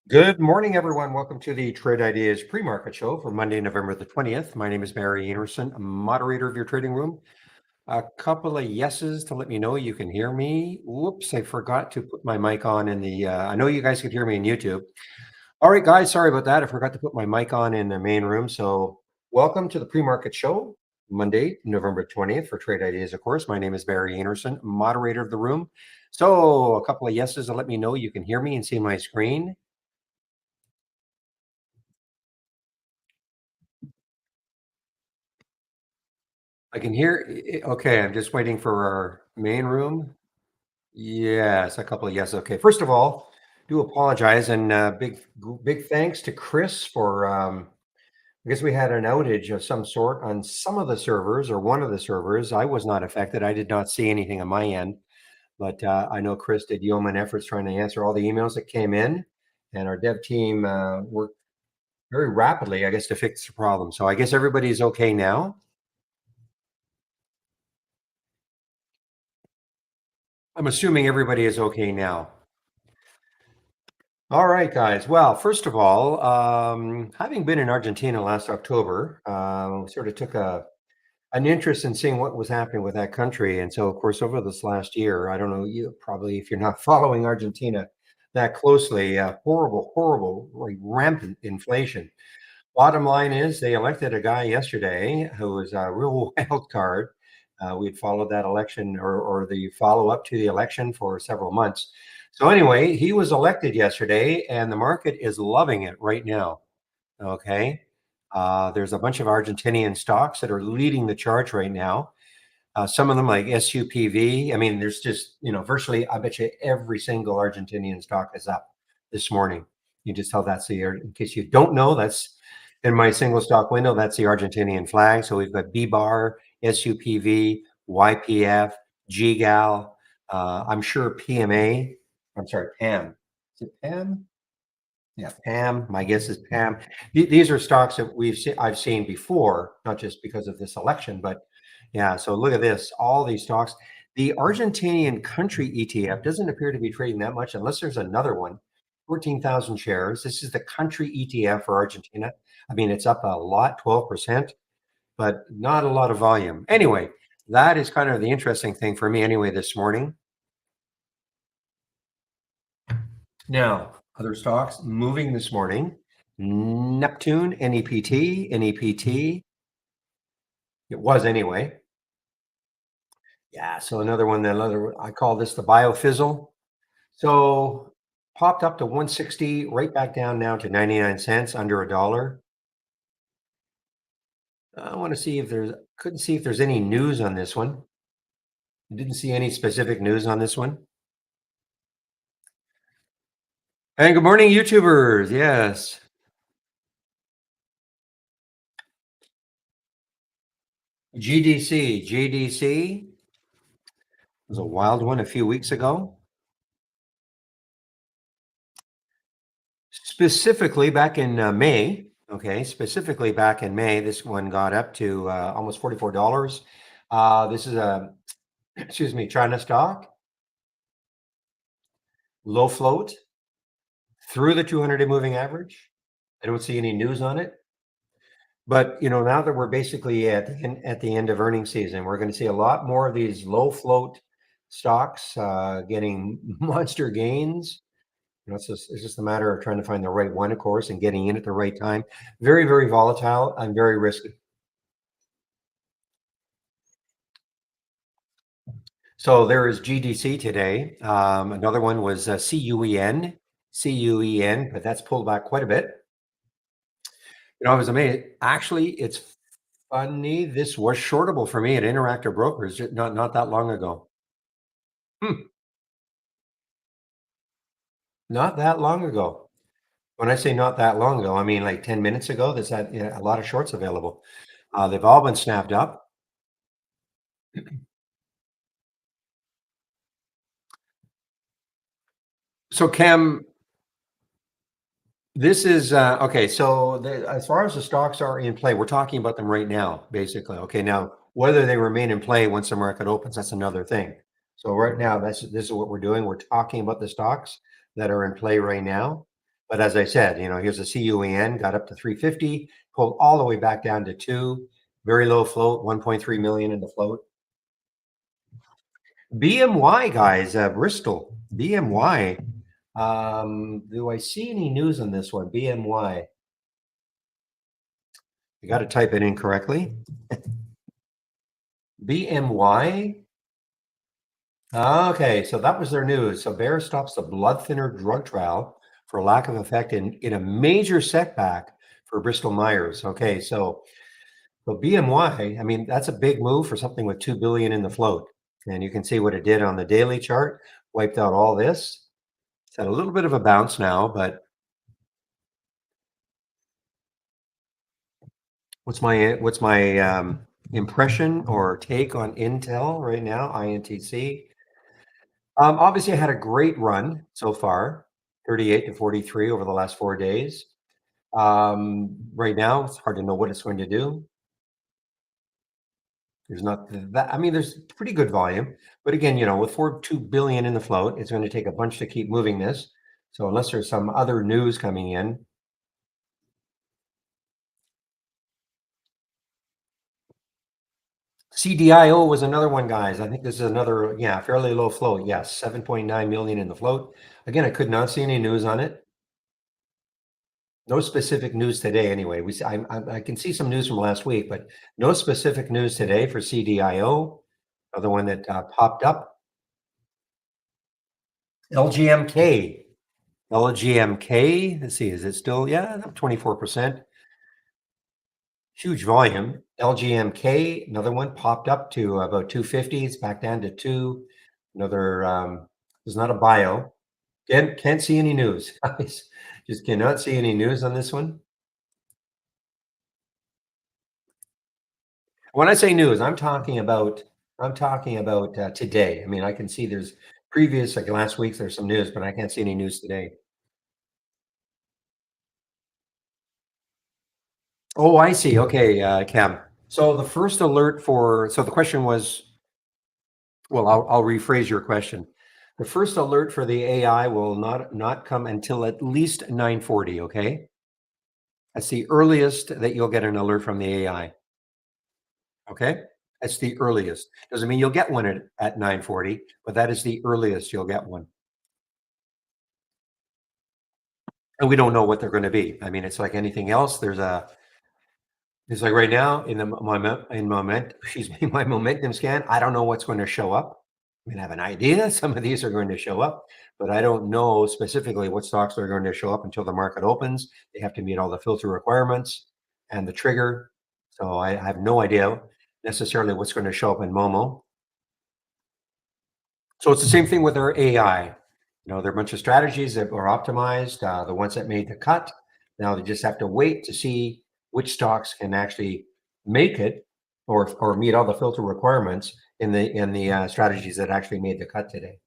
Good morning, everyone. Welcome to the Trade Ideas Pre-Market Show for Monday, November the 20th. My name is Barry Anderson, moderator of your trading room. A couple of yeses to let me know you can hear me. Whoops, I forgot to put my mic on in the, I know you guys could hear me in YouTube. All right, guys, sorry about that. I forgot to put my mic on in the main room. So welcome to the Pre-Market Show, Monday, November 20th for Trade Ideas, of course. My name is Barry Anderson, moderator of the room. So a couple of yeses to let me know you can hear me and see my screen. I can hear okay, I'm just waiting for our main room. Yes, a couple of yes, okay. First of all, do apologize and, big thanks to Chris for, I guess we had an outage of some sort on some of the servers or one of the servers. I was not affected. I did not see anything on my end, but, I know Chris did yeoman efforts trying to answer all the emails that came in, and our dev team, worked very rapidly, I guess, to fix the problem. So I guess everybody's okay now? I'm assuming everybody is okay now. All right, guys. Well, first of all, having been in Argentina last October, sort of took an interest in seeing what was happening with that country. And so, of course, over this last year, I don't know, you probably, if you're not following Argentina that closely, horrible, horrible, like rampant inflation. Bottom line is they elected a guy yesterday who was a real wild card. We'd followed that election or the follow up to the election for several months. So anyway, he was elected yesterday, and the market is loving it right now. Okay, there's a bunch of Argentinian stocks that are leading the charge right now. Some of them like SUPV. I mean, there's just virtually, I bet you every single Argentinian stock is up this morning. You just tell that's the in case you don't know, that's in my single stock window. That's the Argentinian flag. So we've got BBAR, SUPV, YPF, GGAL. I'm sure PMA. I'm sorry, PAM. Is it PAM? Yeah, PAM. My guess is PAM. These are stocks that I've seen before, not just because of this election, but yeah. So look at this. All these stocks. The Argentinian country ETF doesn't appear to be trading that much unless there's another one. 14,000 shares. This is the country ETF for Argentina. I mean, it's up a lot, 12%, but not a lot of volume. Anyway, that is kind of the interesting thing for me anyway this morning. Now, other stocks moving this morning. Neptune, NEPT, NEPT. It was anyway. Yeah, so another I call this the biofizzle. So popped up to 160, right back down now to 99 cents, under a dollar. I want to see if there's couldn't see if there's any news on this one. Didn't see any specific news on this one. And good morning, YouTubers. Yes. GDC was a wild one a few weeks ago. Specifically back in May, okay, specifically back in May, this one got up to almost $44. This is a, excuse me, China stock, low float, through the 200-day moving average. I don't see any news on it. But now that we're basically at the end of earnings season, we're going to see a lot more of these low float stocks getting monster gains. It's just a matter of trying to find the right one, of course, and getting in at the right time. Very, very volatile and very risky. So there is GDC today. Another one was CUEN, but that's pulled back quite a bit. I was amazed. Actually, it's funny. This was shortable for me at Interactive Brokers not that long ago. Hmm, not that long ago. When I say not that long ago, I mean like 10 minutes ago. There's a lot of shorts available. They've all been snapped up. So Cam, this is okay. So as far as the stocks are in play, we're talking about them right now, basically. Okay, now whether they remain in play once the market opens, that's another thing. So right now, this is what we're doing. We're talking about the stocks that are in play right now. But as I said, here's a CUEN, got up to 350, pulled all the way back down to 2, very low float, 1.3 million in the float. BMY, guys, Bristol, BMY. Do I see any news on this one? BMY. You got to type it in correctly. BMY. Okay, so that was their news. So Bayer stops the blood thinner drug trial for lack of effect in a major setback for Bristol Myers. Okay, so BMY, I mean, that's a big move for something with 2 billion in the float. And you can see what it did on the daily chart, wiped out all this. It's had a little bit of a bounce now, but what's my impression or take on Intel right now, INTC? Obviously, I had a great run so far, 38 to 43 over the last 4 days. Right now, it's hard to know what it's going to do. There's not that. I mean, there's pretty good volume, but again, with 2 billion in the float, it's going to take a bunch to keep moving this. So unless there's some other news coming in, CDIO was another one, guys. I think this is another, yeah, fairly low float. Yes, 7.9 million in the float. Again, I could not see any news on it. No specific news today, anyway. I can see some news from last week, but no specific news today for CDIO. Another one that popped up. LGMK. LGMK. Let's see, is it still? Yeah, 24%. Huge volume. LGMK, another one popped up to about 250. It's back down to 2. Another, there's not a bio. Can't see any news, guys. Just cannot see any news on this one. When I say news, I'm talking about today. I mean, I can see there's previous, like last week, there's some news, but I can't see any news today. Oh, I see. Okay, Cam. So the first alert so the question was, well, I'll rephrase your question. The first alert for the AI will not come until at least 9:40. Okay, that's the earliest that you'll get an alert from the AI. Okay, that's the earliest. Doesn't mean you'll get one at 9:40, but that is the earliest you'll get one. And we don't know what they're going to be. I mean, it's like anything else. It's like right now excuse me, my momentum scan. I don't know what's going to show up. I mean, I have an idea. Some of these are going to show up, but I don't know specifically what stocks are going to show up until the market opens. They have to meet all the filter requirements and the trigger. So I have no idea necessarily what's going to show up in Momo. So it's the same thing with our AI. There are a bunch of strategies that were optimized, the ones that made the cut. Now they just have to wait to see which stocks can actually make it or meet all the filter requirements in the strategies that actually made the cut today.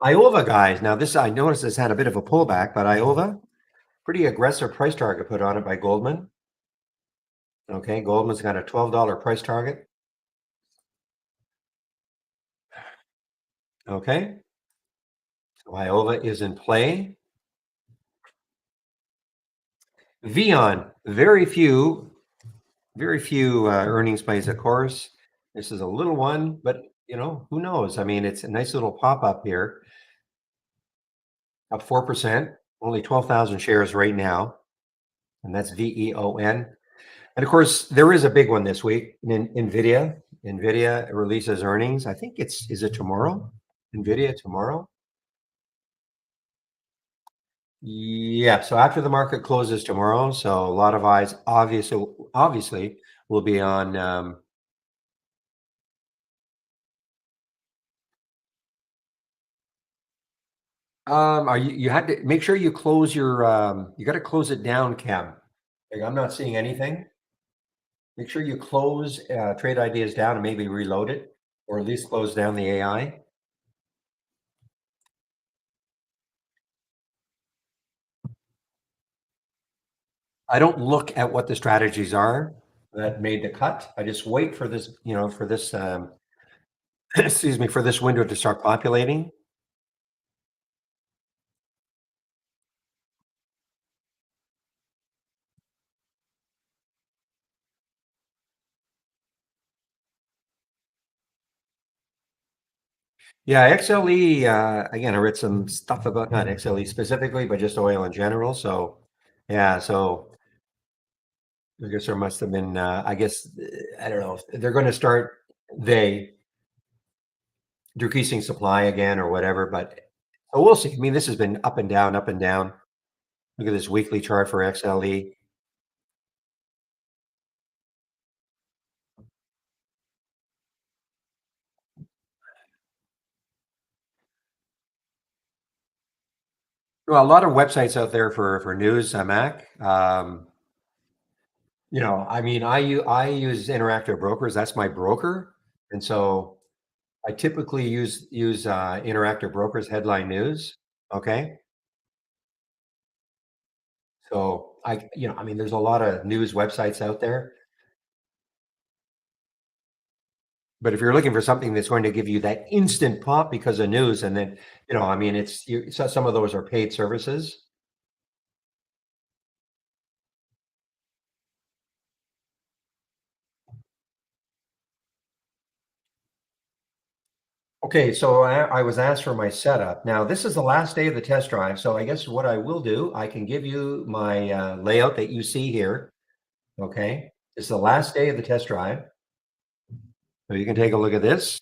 Iova, guys. Now this I noticed has had a bit of a pullback, but Iova, pretty aggressive price target put on it by Goldman. Okay, Goldman's got a $12 price target. Okay, so Iova is in play. Vion, very few earnings plays, of course. This is a little one, but who knows? I mean, it's a nice little pop up here, up 4%, only 12,000 shares right now, and that's VEON. And of course, there is a big one this week. Nvidia. Nvidia releases earnings. I think is it tomorrow? Nvidia tomorrow. Yeah, so after the market closes tomorrow, so a lot of eyes obviously will be on are you had to make sure you close your you got to close it down, Cam. Like, I'm not seeing anything. Make sure you close trade ideas down and maybe reload it, or at least close down the AI. I don't look at what the strategies are that made the cut. I just wait for this, for this excuse me, for this window to start populating. Yeah, XLE, again, I read some stuff about not XLE specifically, but just oil in general. So, yeah, so I guess there must have been, I guess, I don't know, if they're going to start they decreasing supply again or whatever, but so we'll see. I mean, this has been up and down, up and down. Look at this weekly chart for XLE. Well, a lot of websites out there for news, Mac. I mean, I use Interactive Brokers. That's my broker, and so I typically use Interactive Brokers headline news. Okay, so I mean, there's a lot of news websites out there, but if you're looking for something that's going to give you that instant pop because of news, and then I mean, so some of those are paid services. Okay, so I was asked for my setup. Now, this is the last day of the test drive, so I guess what I will do, I can give you my layout that you see here. Okay, it's the last day of the test drive, so you can take a look at this.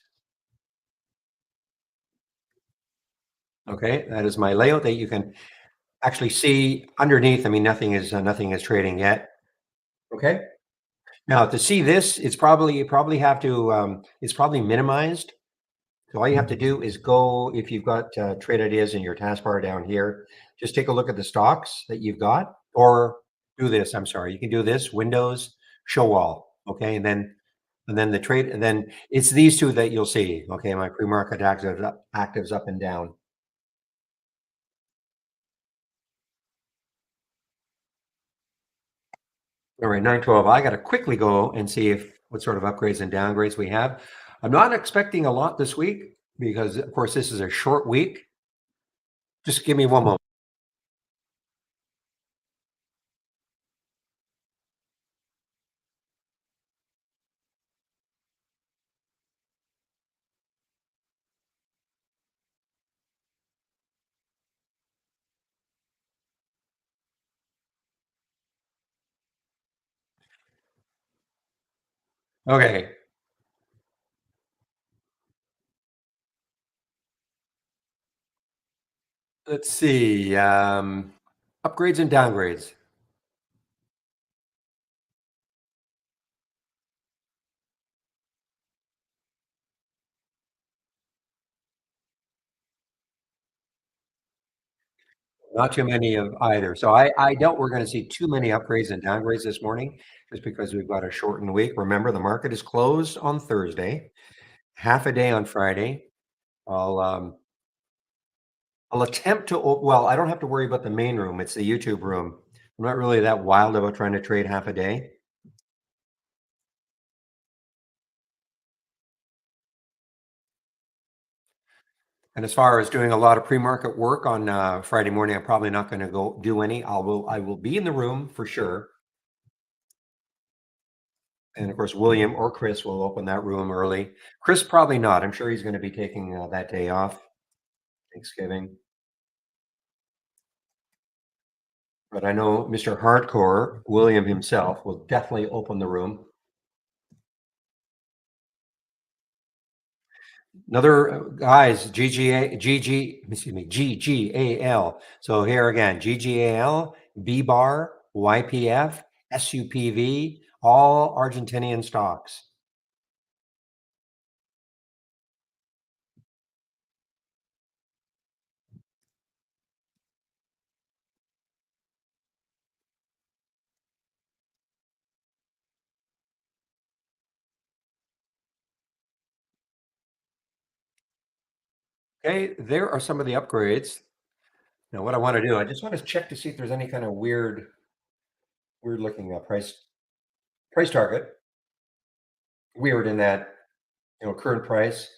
Okay, that is my layout that you can actually see underneath. I mean, nothing is trading yet. Okay, now to see this, you probably have to it's probably minimized. So all you have to do is go, if you've got trade ideas in your taskbar down here, just take a look at the stocks that you've got, or do this. I'm sorry, you can do this, Windows, show all. Okay, and then the trade, and then it's these two that you'll see. Okay, my pre-market actives up and down. All right, 912. I got to quickly go and see if what sort of upgrades and downgrades we have. I'm not expecting a lot this week because, of course, this is a short week. Just give me one moment. Okay, let's see. Upgrades and downgrades. Not too many of either. So I doubt we're going to see too many upgrades and downgrades this morning, just because we've got a shortened week. Remember, the market is closed on Thursday, half a day on Friday. I'll um, I'll attempt to. Well, I don't have to worry about the main room. It's the YouTube room. I'm not really that wild about trying to trade half a day. And as far as doing a lot of pre-market work on Friday morning, I'm probably not going to go do any. I will be in the room for sure. And of course, William or Chris will open that room early. Chris probably not. I'm sure he's going to be taking that day off, Thanksgiving. But I know Mr. Hardcore, William himself, will definitely open the room. Another guys, excuse me, GGAL. So here again, GGAL, B bar, YPF, SUPV, all Argentinian stocks. Okay, there are some of the upgrades. Now, what I want to do, I just want to check to see if there's any kind of weird looking price target. Weird in that current price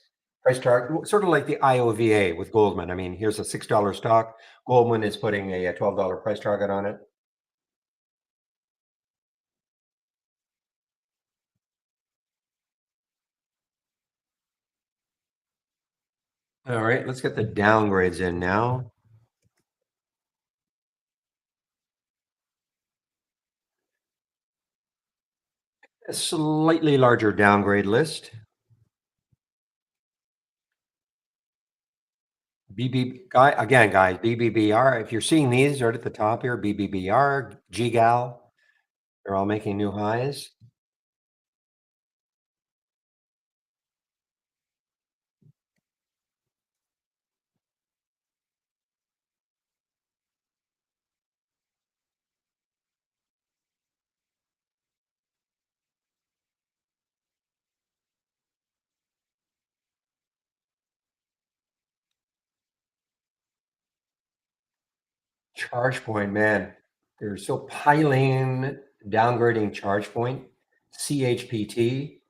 target, sort of like the IOVA with Goldman. I mean, here's a $6 stock. Goldman is putting a $12 price target on it. All right, let's get the downgrades in now. A slightly larger downgrade list. Guys, BBBR. If you're seeing these right at the top here, BBBR, GGAL, they're all making new highs. ChargePoint, man, they're so piling, downgrading ChargePoint, CHPT.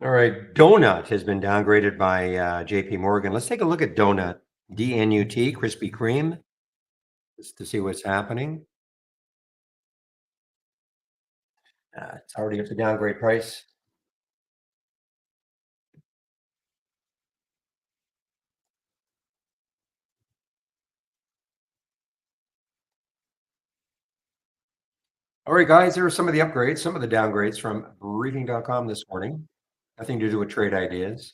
All right, Donut has been downgraded by JP Morgan. Let's take a look at Donut, DNUT, Krispy Kreme, just to see what's happening. It's already at the downgrade price. All right, guys, there are some of the upgrades, some of the downgrades from briefing.com this morning. Nothing to do with trade ideas.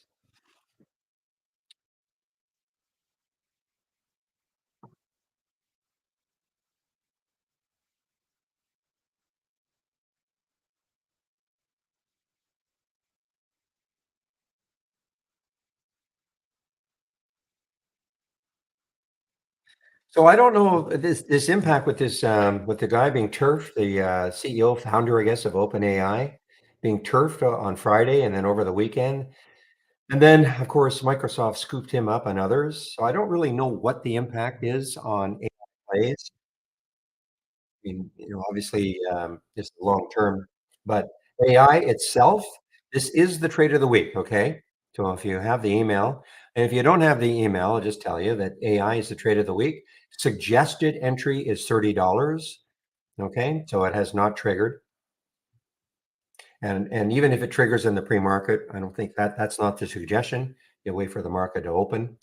So I don't know this impact with the guy being turfed, the CEO, founder, I guess, of OpenAI, being turfed on Friday and then over the weekend. And then, of course, Microsoft scooped him up and others. So I don't really know what the impact is on AI plays. I mean, obviously, it's long term, but AI itself, this is the trade of the week, okay? So if you have the email, and if you don't have the email, I'll just tell you that AI is the trade of the week. Suggested entry is $30, okay? So it has not triggered. And even if it triggers in the pre-market, I don't think that's not the suggestion. You wait for the market to open.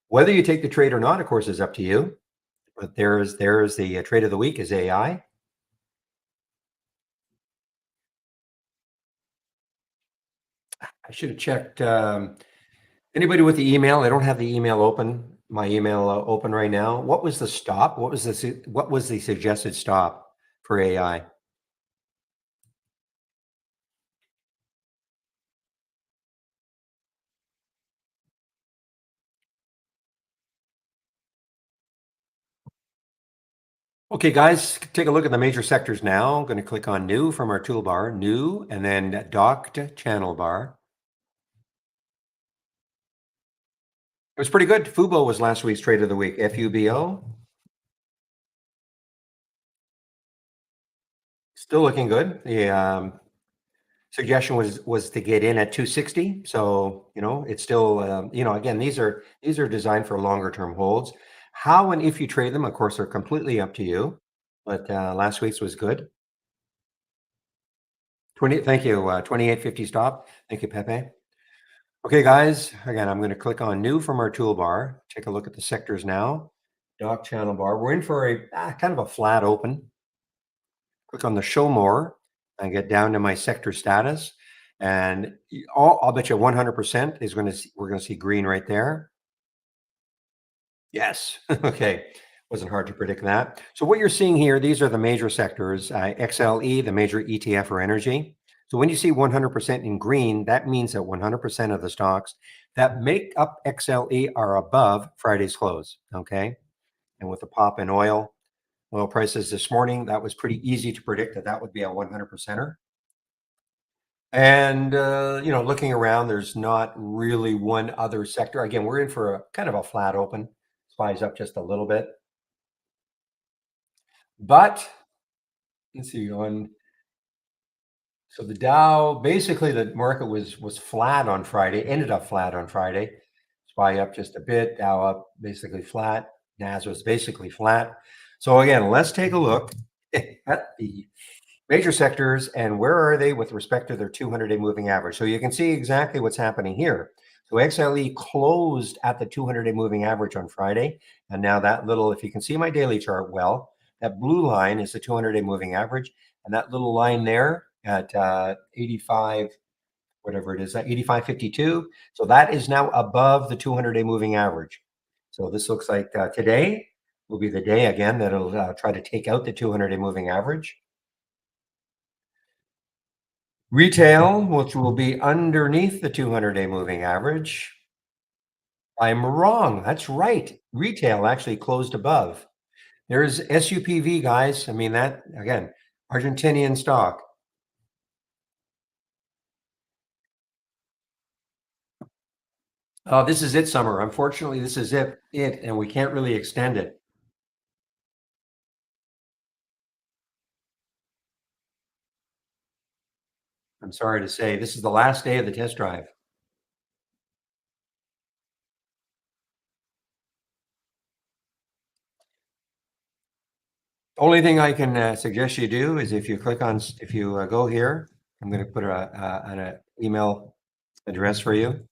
Whether you take the trade or not, of course, is up to you. But there's the trade of the week is AI. I should have checked. Anybody with the email? I don't have the email open. My email open right now. What was the stop? What was the suggested stop for AI? Okay, guys, take a look at the major sectors now. I'm going to click on new from our toolbar, new, and then docked channel bar. It was pretty good. Fubo was last week's trade of the week. FUBO, still looking good. The suggestion was to get in at 260. So it's still again these are designed for longer term holds. How and if you trade them, of course, are completely up to you. But last week's was good. 20. Thank you. 28.50 stop. Thank you, Pepe. Okay, guys. Again, I'm going to click on new from our toolbar. Take a look at the sectors now. Dock channel bar. We're in for a kind of a flat open. Click on the show more and get down to my sector status. And I'll bet you 100% is we're going to see green right there. Yes. Okay. Wasn't hard to predict that. So what you're seeing here, these are the major sectors, XLE, the major ETF for energy. So when you see 100% in green, that means that 100% of the stocks that make up XLE are above Friday's close. Okay. And with the pop in oil prices this morning, that was pretty easy to predict that that would be a 100 percenter. And looking around, there's not really one other sector. Again, we're in for a kind of a flat open. SPY's up just a little bit, but let's see on. So the Dow, basically, the market was flat on Friday. Ended up flat on Friday. SPY up just a bit, Dow up basically flat, NAS was basically flat. So again, let's take a look at the major sectors and where are they with respect to their 200-day moving average. So you can see exactly what's happening here. So XLE closed at the 200-day moving average on Friday. And now that little, if you can see my daily chart well, that blue line is the 200-day moving average. And that little line there at 85, whatever it is, 85.52. So that is now above the 200-day moving average. So this looks like today will be the day again that it'll try to take out the 200-day moving average. Retail, which will be underneath the 200-day moving average. I'm wrong. That's right. Retail actually closed above. There's SUPV, guys. I mean, that again, Argentinian stock. Oh, this is it, Summer. Unfortunately, this is it, and we can't really extend it. I'm sorry to say, this is the last day of the test drive. Only thing I can suggest you do is if you click on, if you go here, I'm going to put an email address for you.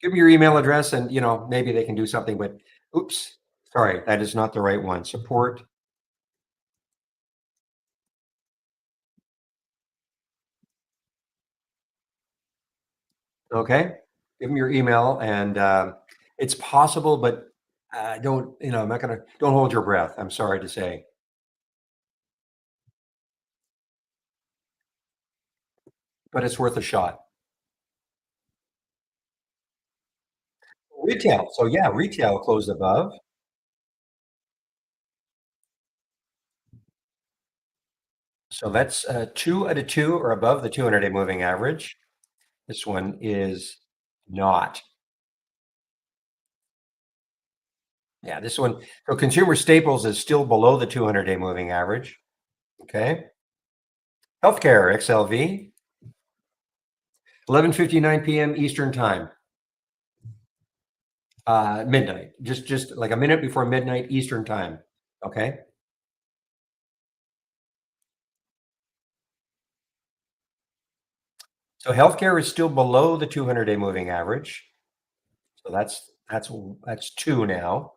Give me your email address and, maybe they can do something, but oops, sorry, that is not the right one. Support. Okay. Give them your email and it's possible, but don't, I'm not going to, don't hold your breath. I'm sorry to say, but it's worth a shot. Retail. So yeah, retail closed above. So that's 2 out of 2 or above the 200-day moving average. This one is not. Yeah, this one. So consumer staples is still below the 200-day moving average. Okay. Healthcare, XLV, 11:59 p.m. Eastern time. Midnight, just like a minute before midnight Eastern time. Okay. So healthcare is still below the 200-day moving average. So that's two now.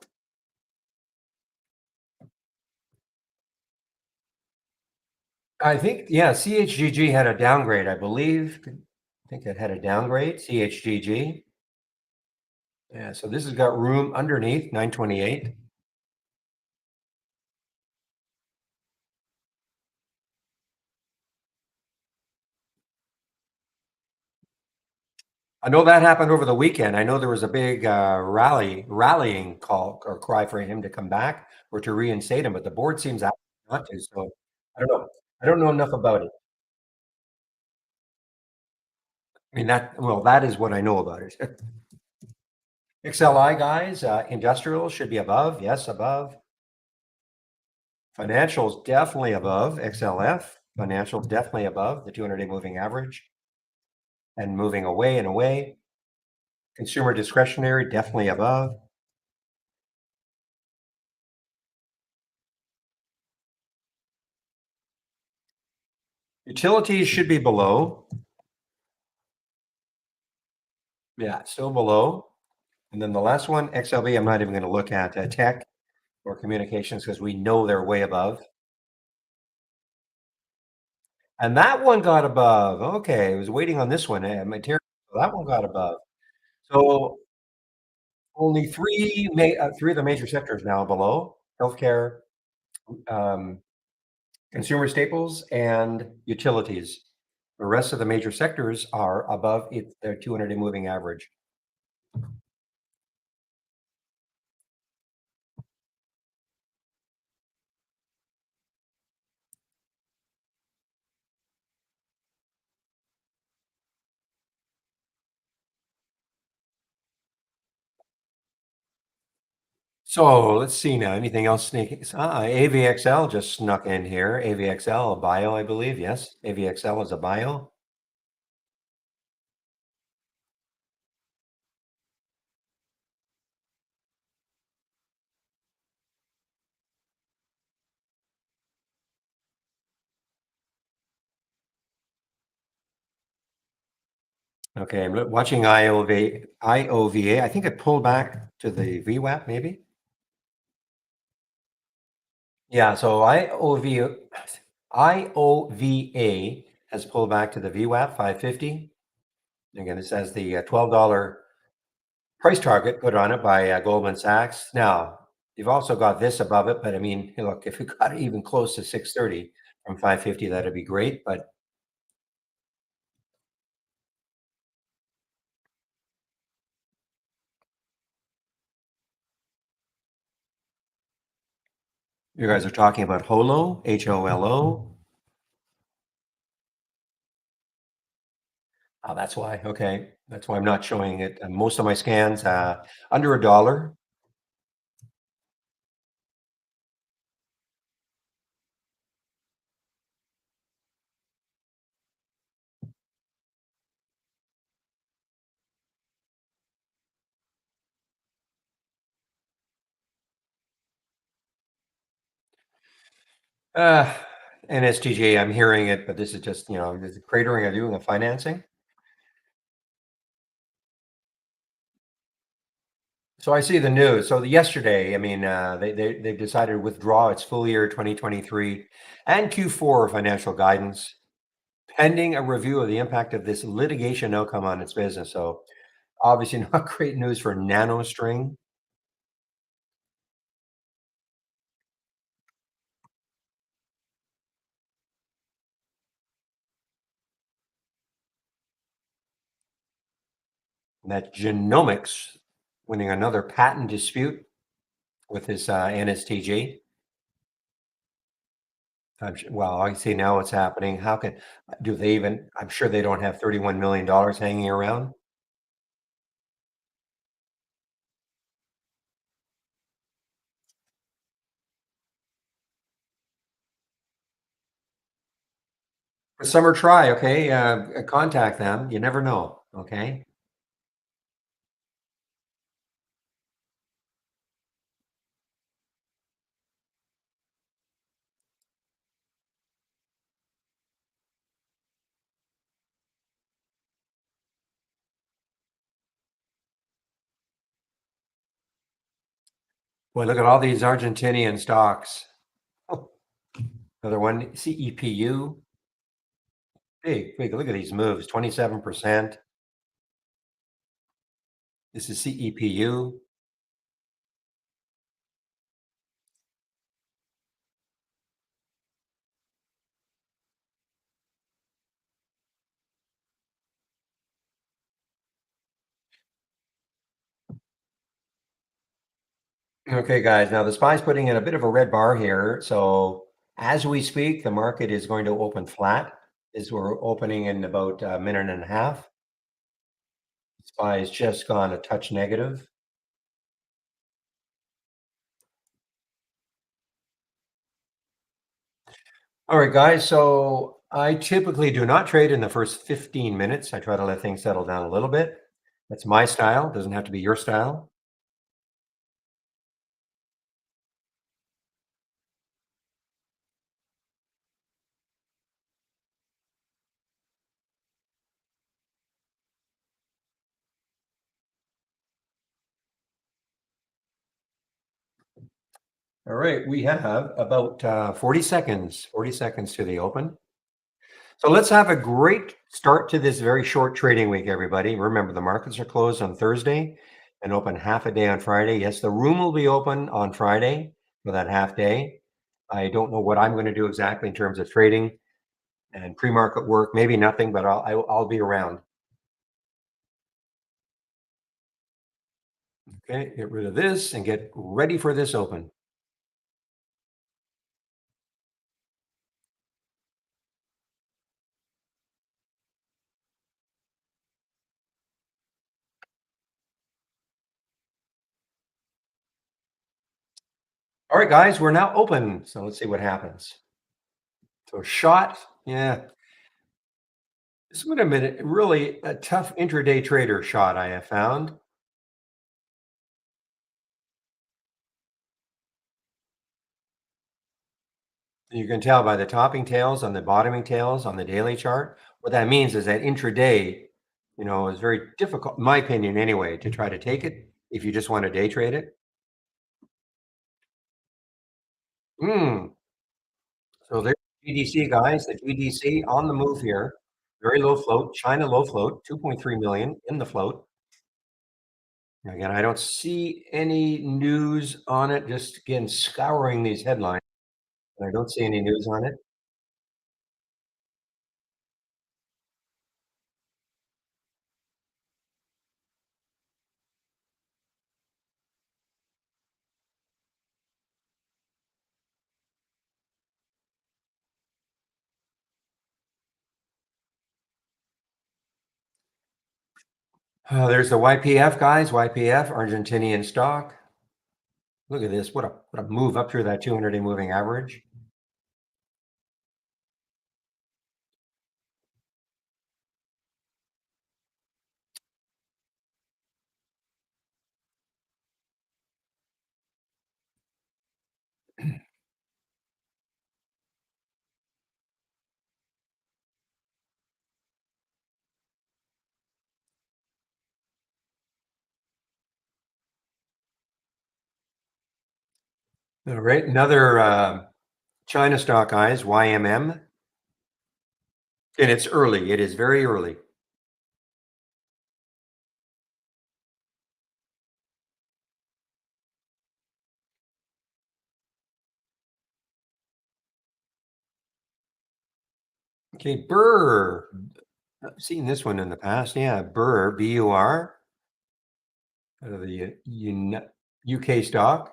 I think, yeah, CHGG had a downgrade, I believe. I think it had a downgrade, CHGG. Yeah, so this has got room underneath 928. I know that happened over the weekend. I know there was a big rallying call or cry for him to come back or to reinstate him, but the board seems not to. So I don't know. I don't know enough about it. I mean, that is what I know about it. XLI guys, industrial should be above. Yes, above. Financials definitely above. XLF, financials definitely above the 200-day moving average and moving away and away. Consumer discretionary definitely above. Utilities should be below. Yeah, still below. And then the last one, XLV, I'm not even going to look at tech or communications because we know they're way above. And that one got above. Okay, I was waiting on this one. Material. That one got above. So only three of the major sectors now below: healthcare, um, consumer staples, and utilities. The rest of the major sectors are above their 200-day moving average. So let's see now. Anything else sneaking? AVXL just snuck in here. AVXL, a bio, I believe. Yes, AVXL is a bio. Okay, I'm watching IOVA. I think it pulled back to the VWAP, maybe. Yeah, so IOVA has pulled back to the VWAP 550. Again, it says the $12 price target put on it by Goldman Sachs. Now, you've also got this above it, but I mean, hey, look, if it got even close to 630 from 550, that'd be great. But you guys are talking about HOLO, HOLO. Oh, that's why. Okay, that's why I'm not showing it. Most of my scans under a dollar. Uh, NSTJ, I'm hearing it, but this is just, is it cratering are doing the financing. So I see the news. So yesterday, I mean, they've decided to withdraw its full year 2023 and Q4 financial guidance, pending a review of the impact of this litigation outcome on its business. So obviously, not great news for NanoString. That genomics winning another patent dispute with this NSTG. Well, I see now what's happening. How can do they even? I'm sure they don't have $31 million hanging around. For summer try, okay? Contact them. You never know. Okay. Boy, look at all these Argentinian stocks. Oh, another one, CEPU. Big, big. Look at these moves. 27%. This is CEPU. Okay, guys. Now the SPY's putting in a bit of a red bar here. So as we speak, the market is going to open flat. As we're opening in about a minute and a half. SPY has just gone a touch negative. All right, guys. So I typically do not trade in the first 15 minutes. I try to let things settle down a little bit. That's my style. Doesn't have to be your style. All right, we have about 40 seconds to the open. So let's have a great start to this very short trading week, everybody. Remember, the markets are closed on Thursday and open half a day on Friday. Yes, the room will be open on Friday for that half day. I don't know what I'm going to do exactly in terms of trading and pre-market work. Maybe nothing, but I'll be around. Okay, get rid of this and get ready for this open. All right, guys, we're now open. So let's see what happens. So shot, yeah, this would have been really a tough intraday trader shot I have found. You can tell by the topping tails and the bottoming tails on the daily chart. What that means is that intraday, It's very difficult, in my opinion anyway, to try to take it if you just want to day trade it. Mm. So there's GDC guys, the GDC on the move here. Very low float. China low float, 2.3 million in the float. Again, I don't see any news on it. Just again, scouring these headlines. I don't see any news on it. There's the YPF guys, YPF, Argentinian stock. Look at this. What a move up through that 200-day moving average. All right, another China stock guys, YMM, and it's early. It is very early. Okay, Burr. I've seen this one in the past. Yeah, Burr, BUR, the UK stock.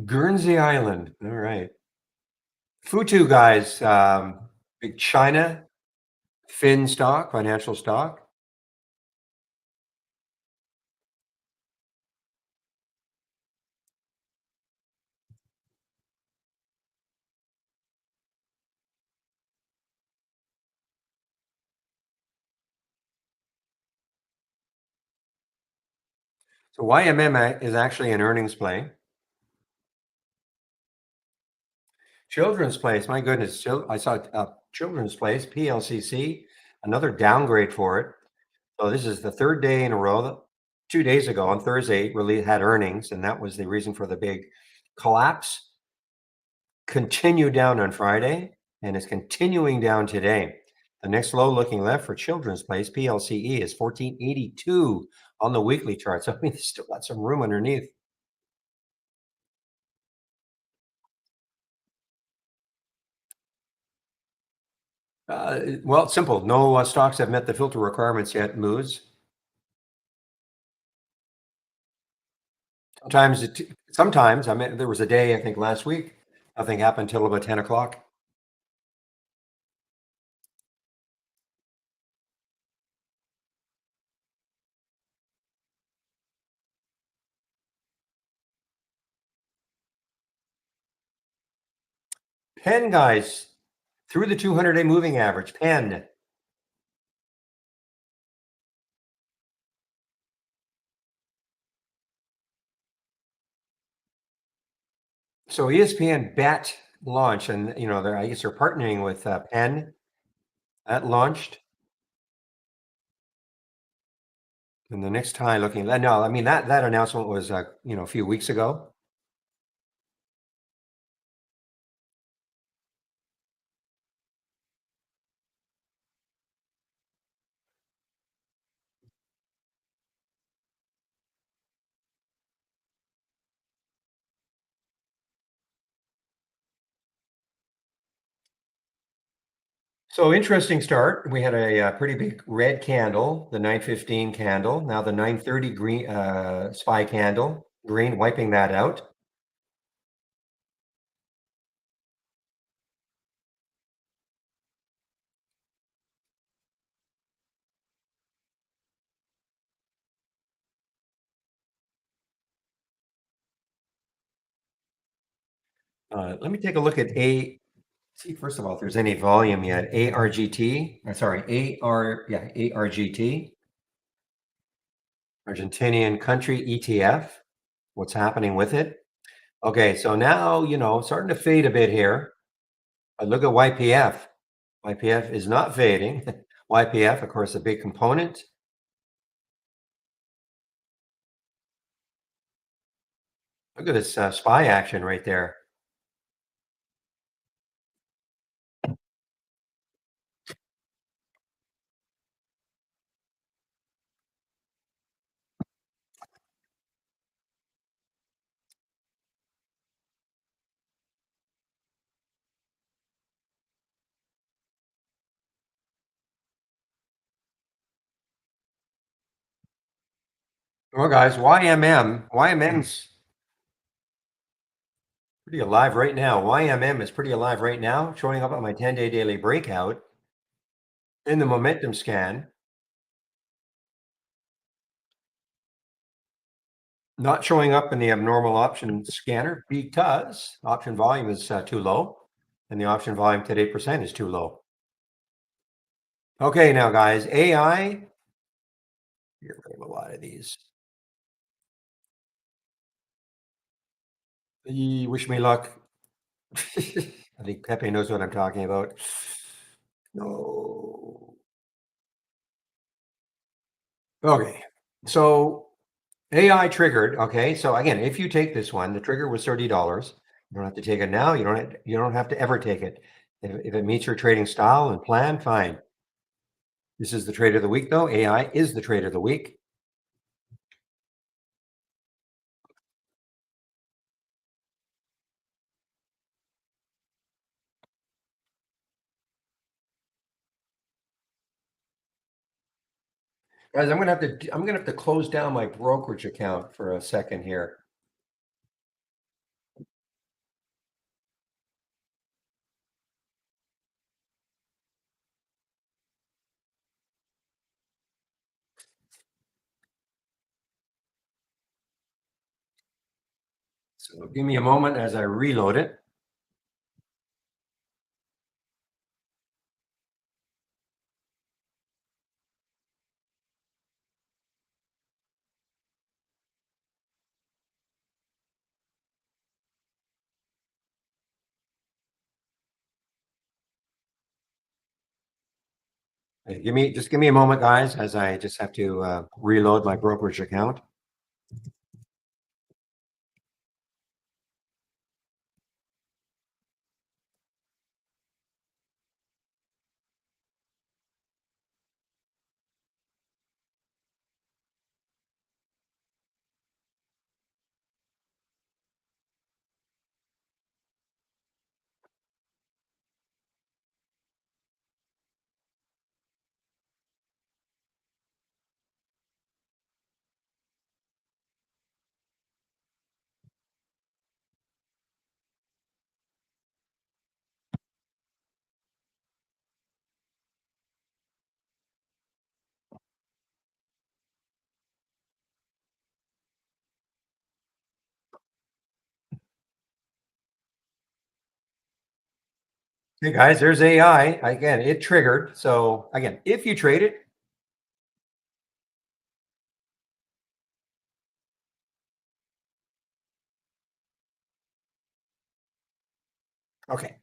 Guernsey Island. All right. Futu guys, big China, Fin stock, financial stock. So YMM is actually an earnings play. Children's Place, my goodness. I saw Children's Place, PLCC, another downgrade for it. So this is the third day in a row. 2 days ago on Thursday, really had earnings, and that was the reason for the big collapse. Continued down on Friday, and it's continuing down today. The next low looking left for Children's Place, PLCE, is 1482 on the weekly chart. So I mean, it's still got some room underneath. Well, it's simple. No stocks have met the filter requirements yet. Moves. Sometimes, I mean, there was a day, I think last week, nothing happened till about 10 o'clock. Penn, guys, through the 200-day moving average. Penn. So ESPN Bet launch, and I guess they're partnering with Penn. That launched, and the next high looking. No, I mean that announcement was a few weeks ago. So interesting start. We had a, pretty big red candle, the 9:15 candle. Now the 9:30 green SPY candle, green, wiping that out. Let me take a look at see first of all if there's any volume yet. ARGT, sorry, ARGT, Argentinian country ETF. What's happening with it? Okay, so now starting to fade a bit here. But look at YPF. YPF is not fading. YPF, of course, a big component. Look at this SPY action right there. Well, guys, YMM's pretty alive right now. YMM is pretty alive right now, showing up on my 10-day daily breakout in the momentum scan. Not showing up in the abnormal option scanner because option volume is too low, and the option volume to 8% is too low. Okay, now guys, AI, get rid of a lot of these. Wish me luck. I think Pepe knows what I'm talking about. No. Okay. So AI triggered. Okay. So again, if you take this one, the trigger was $30. You don't have to take it now. You don't have to ever take it. If it meets your trading style and plan, fine. This is the trade of the week, though. AI is the trade of the week. Guys, I'm gonna have to close down my brokerage account for a second here. So give me a moment as I reload it. Give me a moment, guys, as I just have to reload my brokerage account. Hey guys, there's AI. Again, it triggered. So again, if you trade it, okay.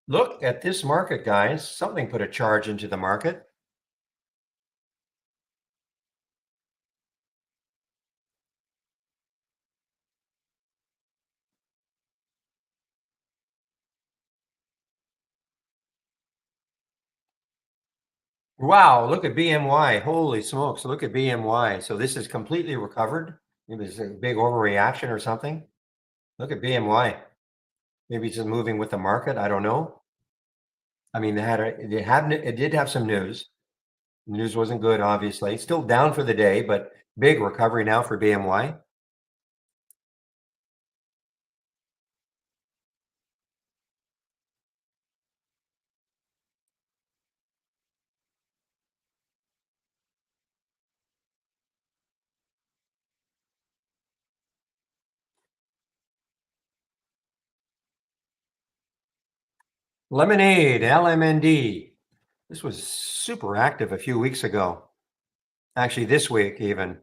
Look at this market, guys. Something put a charge into the market. Wow, look at BMY. Holy smokes, look at BMY. So this is completely recovered. Maybe it's a big overreaction or something. Look at BMY. Maybe it's just moving with the market. I don't know. I mean, it did have some news. News wasn't good, obviously. Still down for the day, but big recovery now for BMY. Lemonade, LMND. This was super active a few weeks ago. Actually, this week even.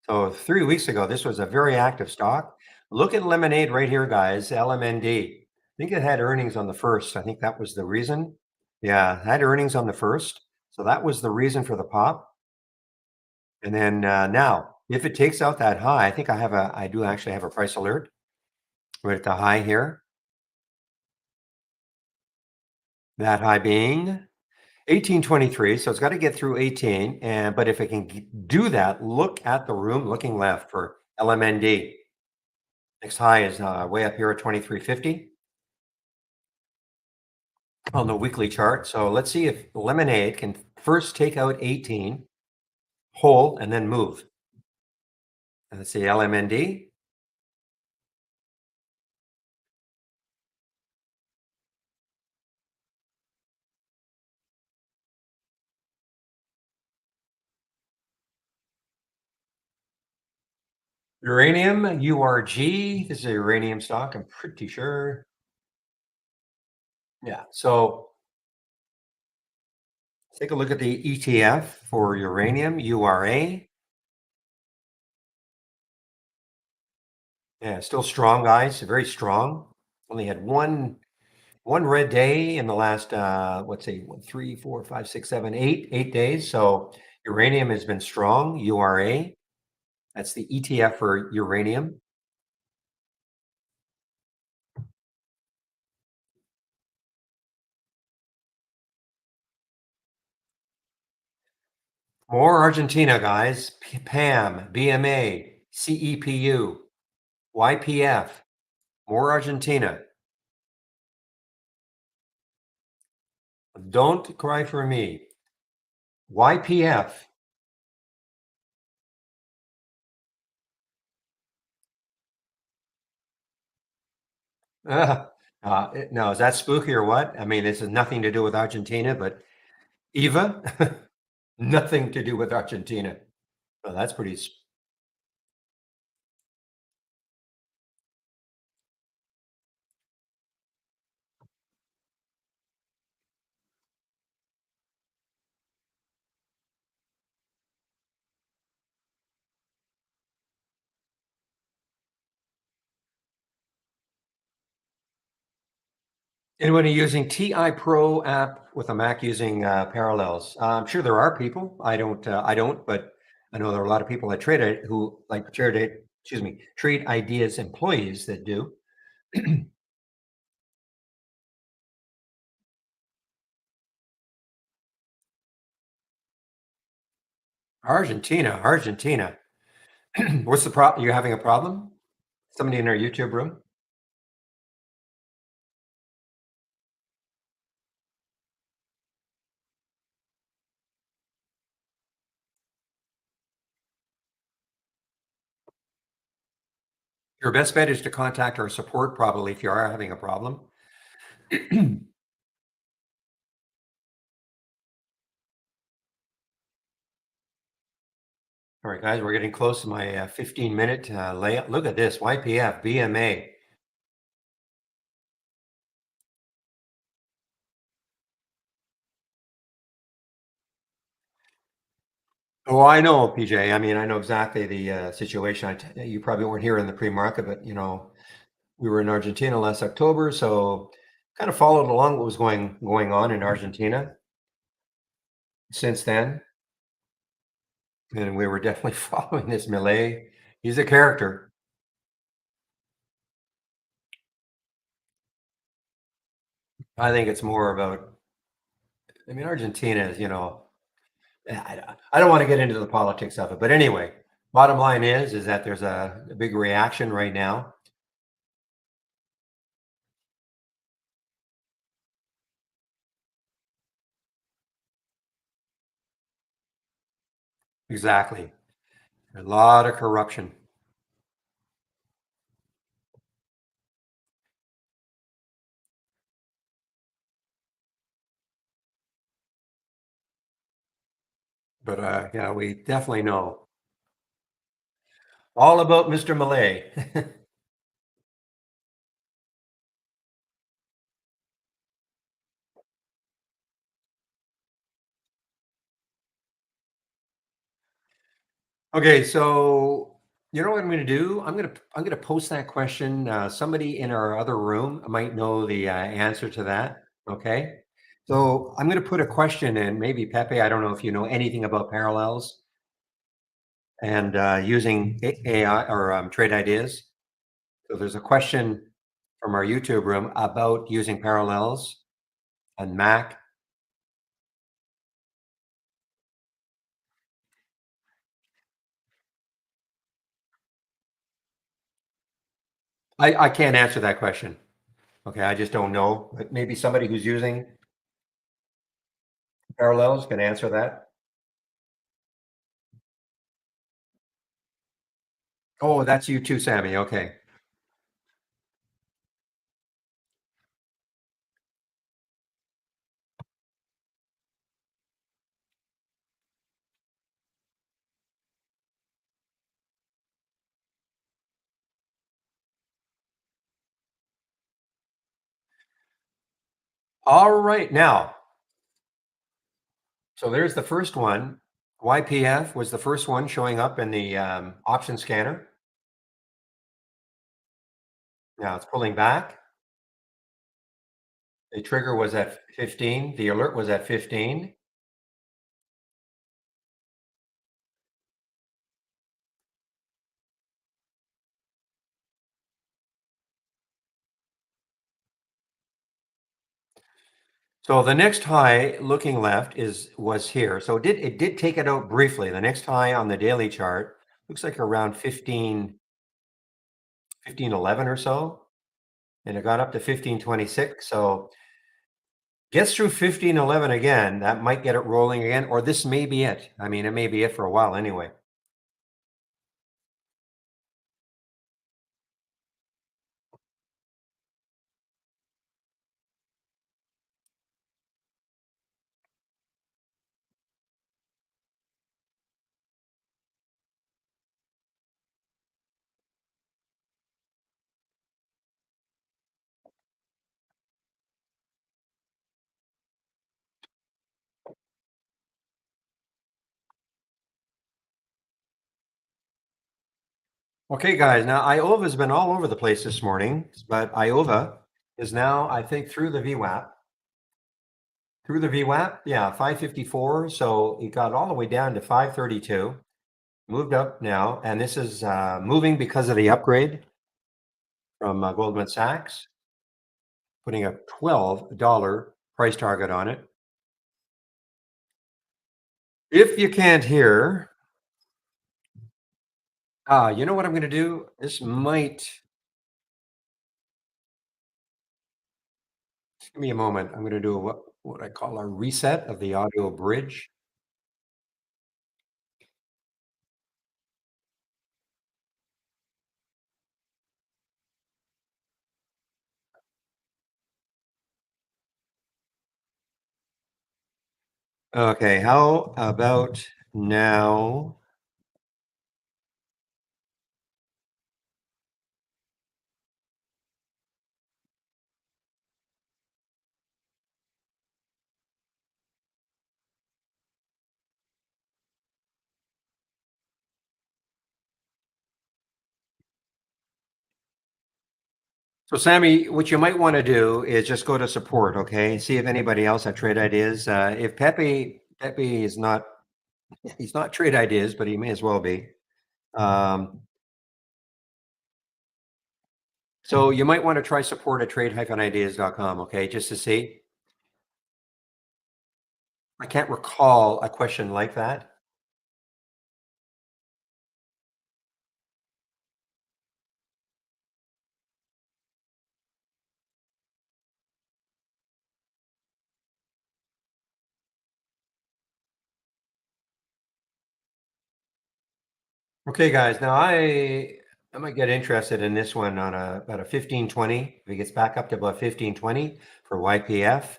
So 3 weeks ago, this was a very active stock. Look at Lemonade right here, guys, LMND. I think it had earnings on the 1st. I think that was the reason. Yeah, it had earnings on the 1st. So that was the reason for the pop. And then now, if it takes out that high, I do actually have a price alert right at the high here. That high being 1823. So it's got to get through 18. And but if it can do that, look at the room looking left for LMND. Next high is way up here at 2350 on the weekly chart. So let's see if Lemonade can first take out 18, hold, and then move. And let's see LMND. Uranium, URG. This is a uranium stock, I'm pretty sure. Yeah. So take a look at the ETF for uranium, URA. Yeah, still strong, guys. Very strong. Only had one red day in the last let's see, 8 days. So uranium has been strong. URA. That's the ETF for uranium. More Argentina, guys. PAM, BMA, CEPU, YPF. More Argentina. Don't cry for me. YPF. No, is that spooky or what? I mean, this has nothing to do with Argentina, but EVA, nothing to do with Argentina. Well, that's pretty. Anyone using TI Pro app with a Mac using Parallels? I'm sure there are people. I don't. I don't, but I know there are a lot of people that trade it who like trade it. Excuse me, trade ideas employees that do. Argentina, Argentina. What's the problem? You having a problem? Somebody in our YouTube room? Your best bet is to contact our support probably if you are having a problem. All right, guys, we're getting close to my 15-minute layout. Look at this YPF, BMA. Oh, I know, PJ. I mean, I know exactly the situation. You probably weren't here in the pre-market, but we were in Argentina last October, so kind of followed along what was going on in Argentina since then, and we were definitely following this Millet. He's a character. I think it's more about. I mean, Argentina is, I don't want to get into the politics of it, but anyway, bottom line is that there's a big reaction right now. Exactly, a lot of corruption. But yeah, we definitely know all about Mr. Malay. Okay, so You know what I'm gonna do? I'm gonna post that question. Somebody in our other room might know the answer to that. Okay. So I'm gonna put a question in. Maybe Pepe. I don't know if you know anything about parallels and using AI or trade ideas. So there's a question from our YouTube room about using parallels and Mac. I can't answer that question. Okay, I just don't know. But maybe somebody who's using parallels can answer that. Oh, that's you too, Sammy. Okay. All right. Now, so there's the first one. YPF was the first one showing up in the option scanner. Now it's pulling back. The trigger was at 15. The alert was at 15. So the next high looking left was here. So it did take it out briefly. The next high on the daily chart looks like around 1511 or so. And it got up to 1526. So gets through 1511 again. That might get it rolling again, or this may be it. I mean, it may be it for a while anyway. Okay, guys. Now Iova's been all over the place this morning, but Iova is now, I think, through the VWAP. Through the VWAP, yeah, 554. So it got all the way down to 532. Moved up now, and this is moving because of the upgrade from Goldman Sachs, putting a $12 price target on it. If you can't hear, you know what I'm going to do? This might just give me a moment. I'm going to do what I call a reset of the audio bridge. Okay, how about now? So, Sammy, what you might want to do is just go to support, okay? See if anybody else had trade ideas. If Pepe is not, he's not trade ideas, but he may as well be. Um, so you might want to try support at trade-ideas.com, okay? Just to see. I can't recall a question like that. Okay, guys. Now I might get interested in this one on about a 1520. If it gets back up to about 1520 for YPF.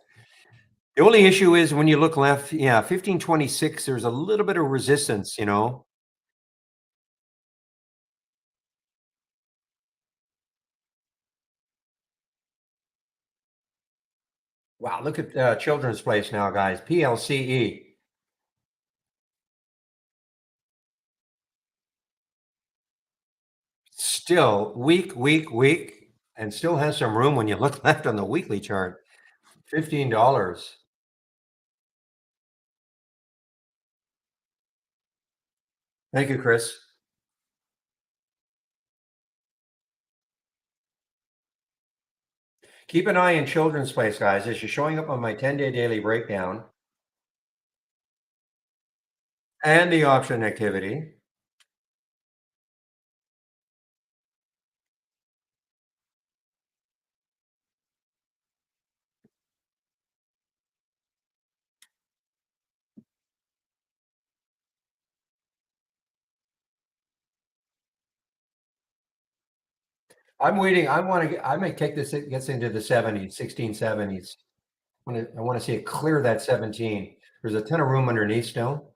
The only issue is when you look left, yeah, 1526, there's a little bit of resistance, you know. Wow, look at Children's Place now, guys. PLCE. Still weak, weak, weak, and still has some room when you look left on the weekly chart. $15. Thank you, Chris. Keep an eye in Children's Place, guys. As you're showing up on my 10-day daily breakdown and the option activity. I'm waiting. I might take this, it gets into the 70s, 1670s. I want to see it clear that 17. There's a ton of room underneath still.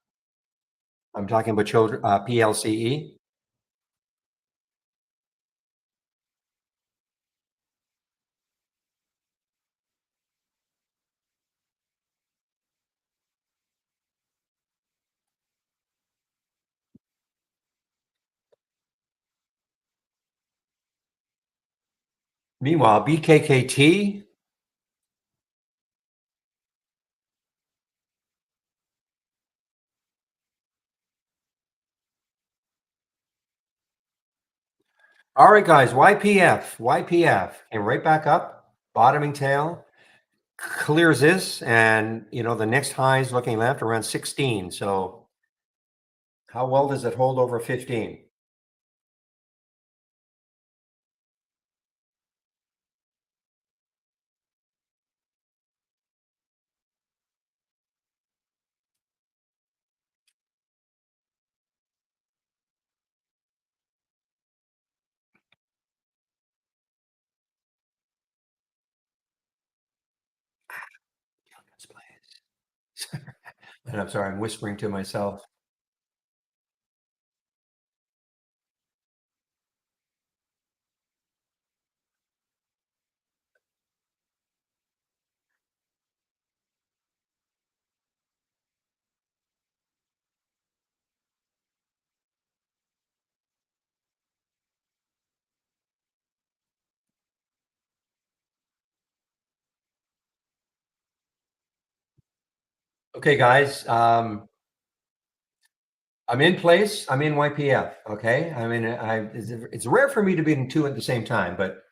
I'm talking about children, PLCE. Meanwhile, BKKT. All right, guys, YPF came right back up, bottoming tail, clears this, and the next high is looking left around 16. So how well does it hold over 15? And I'm sorry, I'm whispering to myself. Okay, guys, I'm in place. I'm in YPF. Okay, I mean, it's rare for me to be in two at the same time, but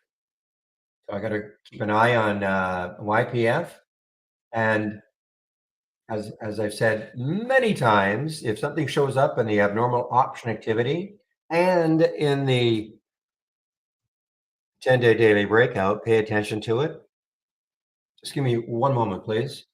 so I got to keep an eye on YPF. And as I've said many times, if something shows up in the abnormal option activity and in the 10-day daily breakout, pay attention to it. Just give me one moment, please.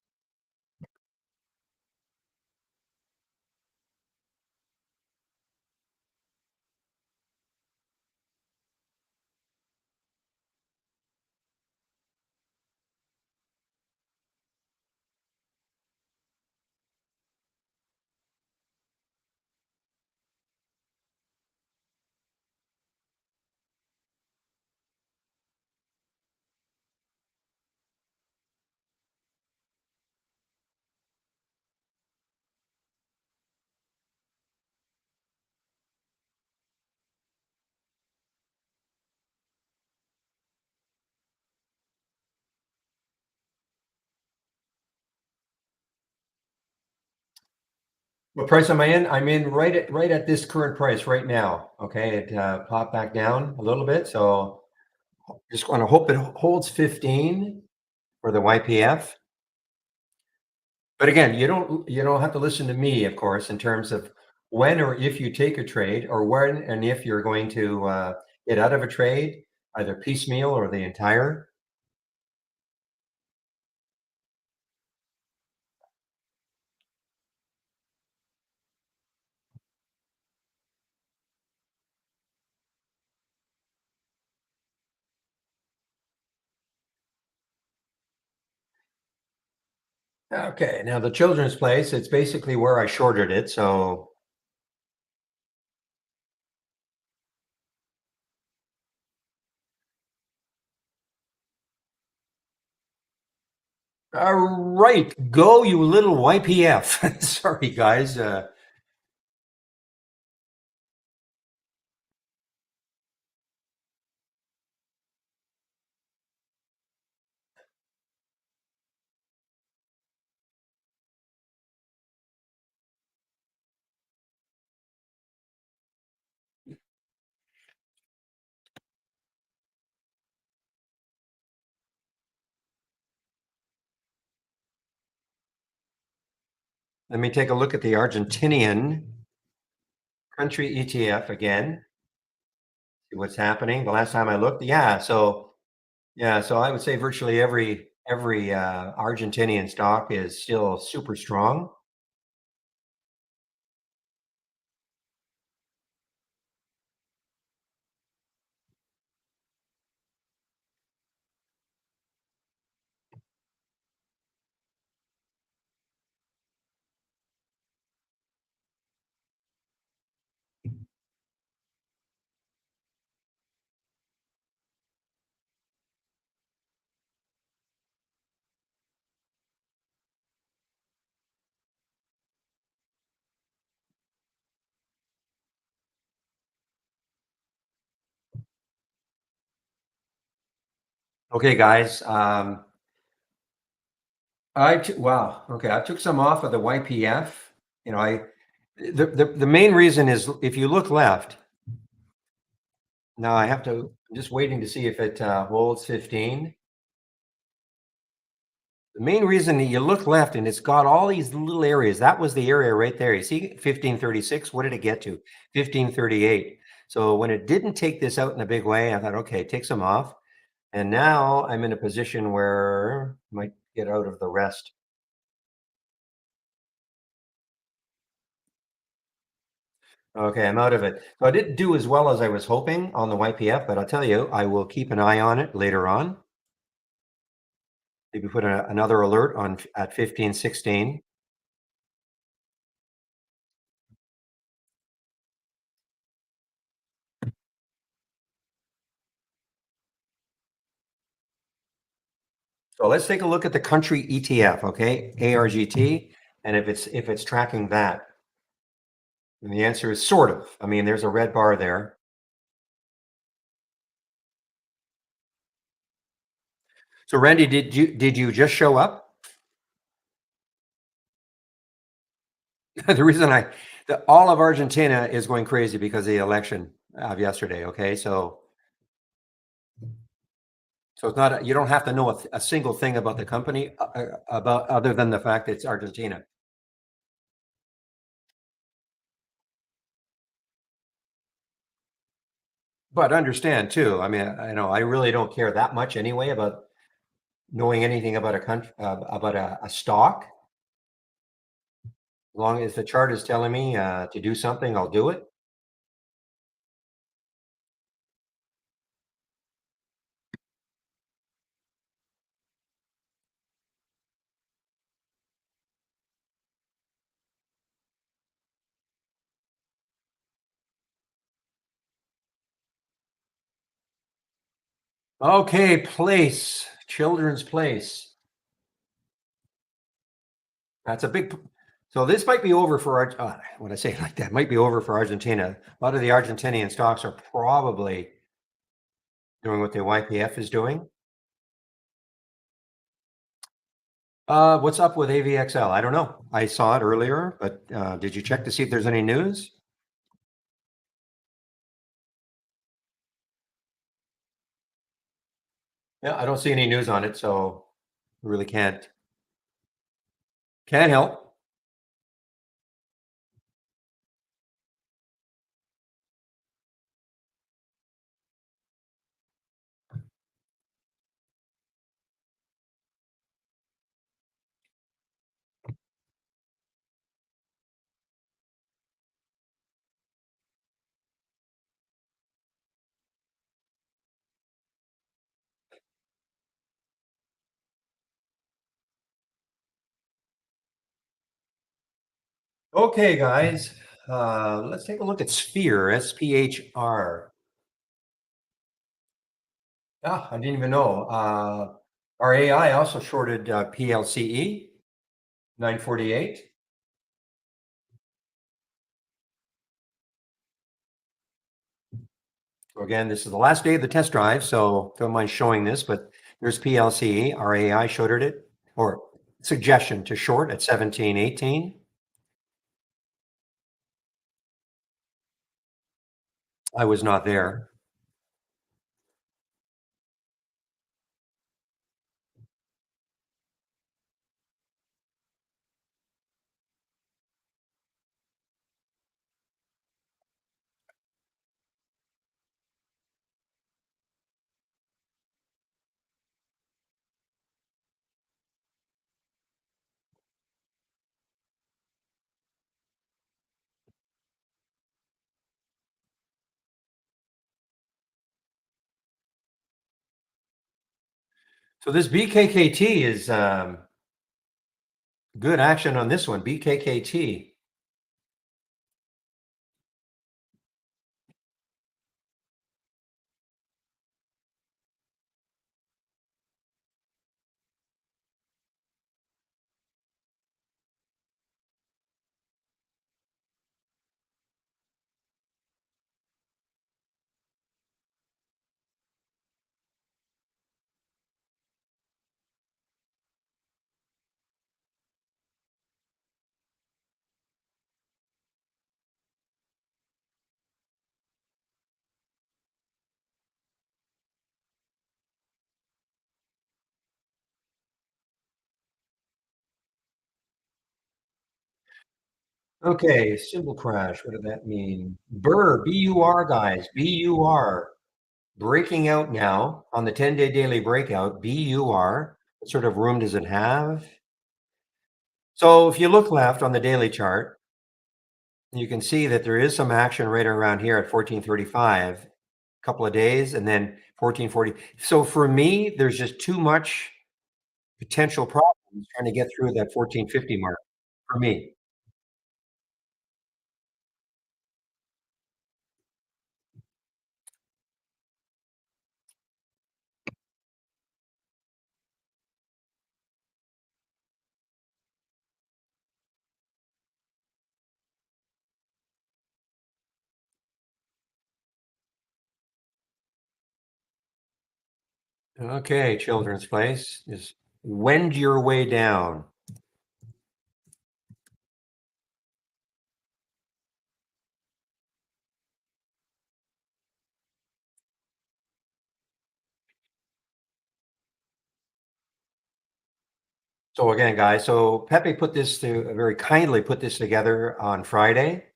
What price am I in? I'm in right at this current price right now. Okay, it popped back down a little bit, so just want to hope it holds 15 for the YPF. But again, you don't have to listen to me, of course, in terms of when or if you take a trade, or when and if you're going to get out of a trade, either piecemeal or the entire. Okay, now the Children's Place, it's basically where I shorted it. So, all right, go you little YPF. Sorry, guys. Let me take a look at the Argentinian country ETF again. See what's happening. The last time I looked, yeah, so I would say virtually every Argentinian stock is still super strong. Okay, guys. Wow. Okay, I took some off of the YPF. You know, I the main reason is if you look left. Now I have to. I'm just waiting to see if it holds 15. The main reason that you look left and it's got all these little areas. That was the area right there. You see 1536. What did it get to? 1538. So when it didn't take this out in a big way, I thought, okay, take some off. And now I'm in a position where I might get out of the rest. Okay, I'm out of it. So I didn't do as well as I was hoping on the YPF, but I'll tell you, I will keep an eye on it later on. Maybe put another alert on at 1516. So let's take a look at the country ETF, okay, ARGT, and if it's tracking that. And the answer is sort of. I mean, there's a red bar there. So Randy, did you just show up? The reason all of Argentina is going crazy because of the election of yesterday. Okay, so it's not you don't have to know a single thing about the company about other than the fact it's Argentina. But understand too. I mean, I know I really don't care that much anyway about knowing anything about a country about a stock. As long as the chart is telling me to do something, I'll do it. Okay, place, Children's Place. That's a big. So this might be over for when I say it like that, might be over for Argentina. A lot of the Argentinian stocks are probably doing what the YPF is doing. What's up with AVXL? I don't know. I saw it earlier, but did you check to see if there's any news? Yeah, I don't see any news on it, so really can't help. Okay, guys, let's take a look at Sphere, SPHR. Ah, I didn't even know. Our AI also shorted PLCE 948. So again, this is the last day of the test drive, so don't mind showing this, but there's PLCE. Our AI shorted it, or suggestion to short at 1718. I was not there. So this BKKT is good action on this one. BKKT. Okay, symbol crash. What did that mean? Burr, B-U-R, guys. B-U-R. Breaking out now on the 10-day daily breakout. B-U-R. What sort of room does it have? So if you look left on the daily chart, you can see that there is some action right around here at 1435, a couple of days, and then 1440. So for me, there's just too much potential problems trying to get through that 1450 mark for me. Okay, Children's Place is wend your way down. So again, guys, so Pepe put this to very kindly put this together on Friday.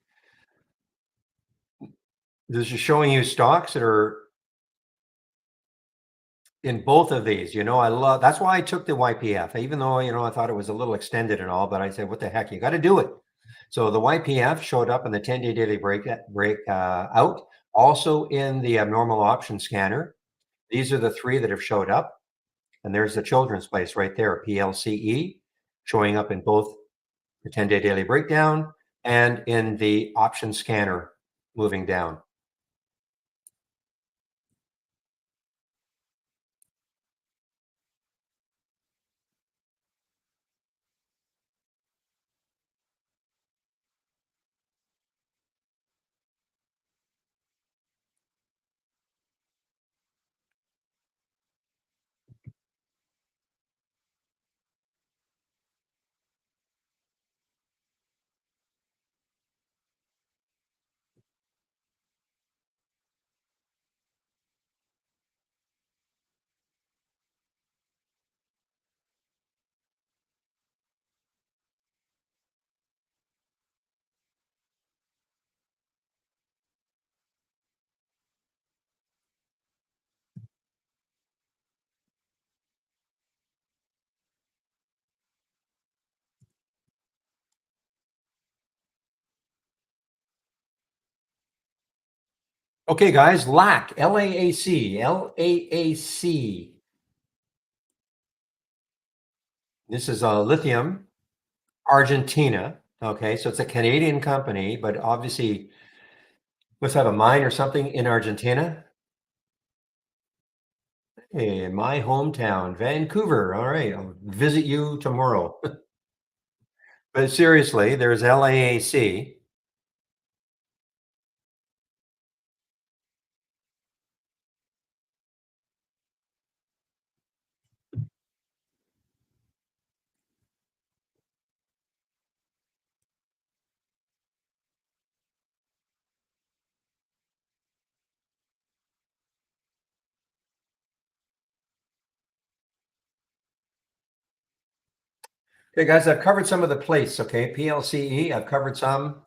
This is showing you stocks that are in both of these. I love that's why I took the YPF, even though I thought it was a little extended and all, but I said, what the heck, you got to do it. So the YPF showed up in the 10-day daily break out, also in the abnormal option scanner. These are the three that have showed up. And there's the Children's Place right there, PLCE, showing up in both the 10-day daily breakdown and in the option scanner moving down. Okay, guys, LAC, LAAC, LAAC. This is a lithium, Argentina. Okay, so it's a Canadian company, but obviously must have a mine or something in Argentina. Hey, my hometown, Vancouver. All right, I'll visit you tomorrow. But seriously, there's LAAC. Okay, guys, I've covered some of the place. Okay, PLCE, I've covered some.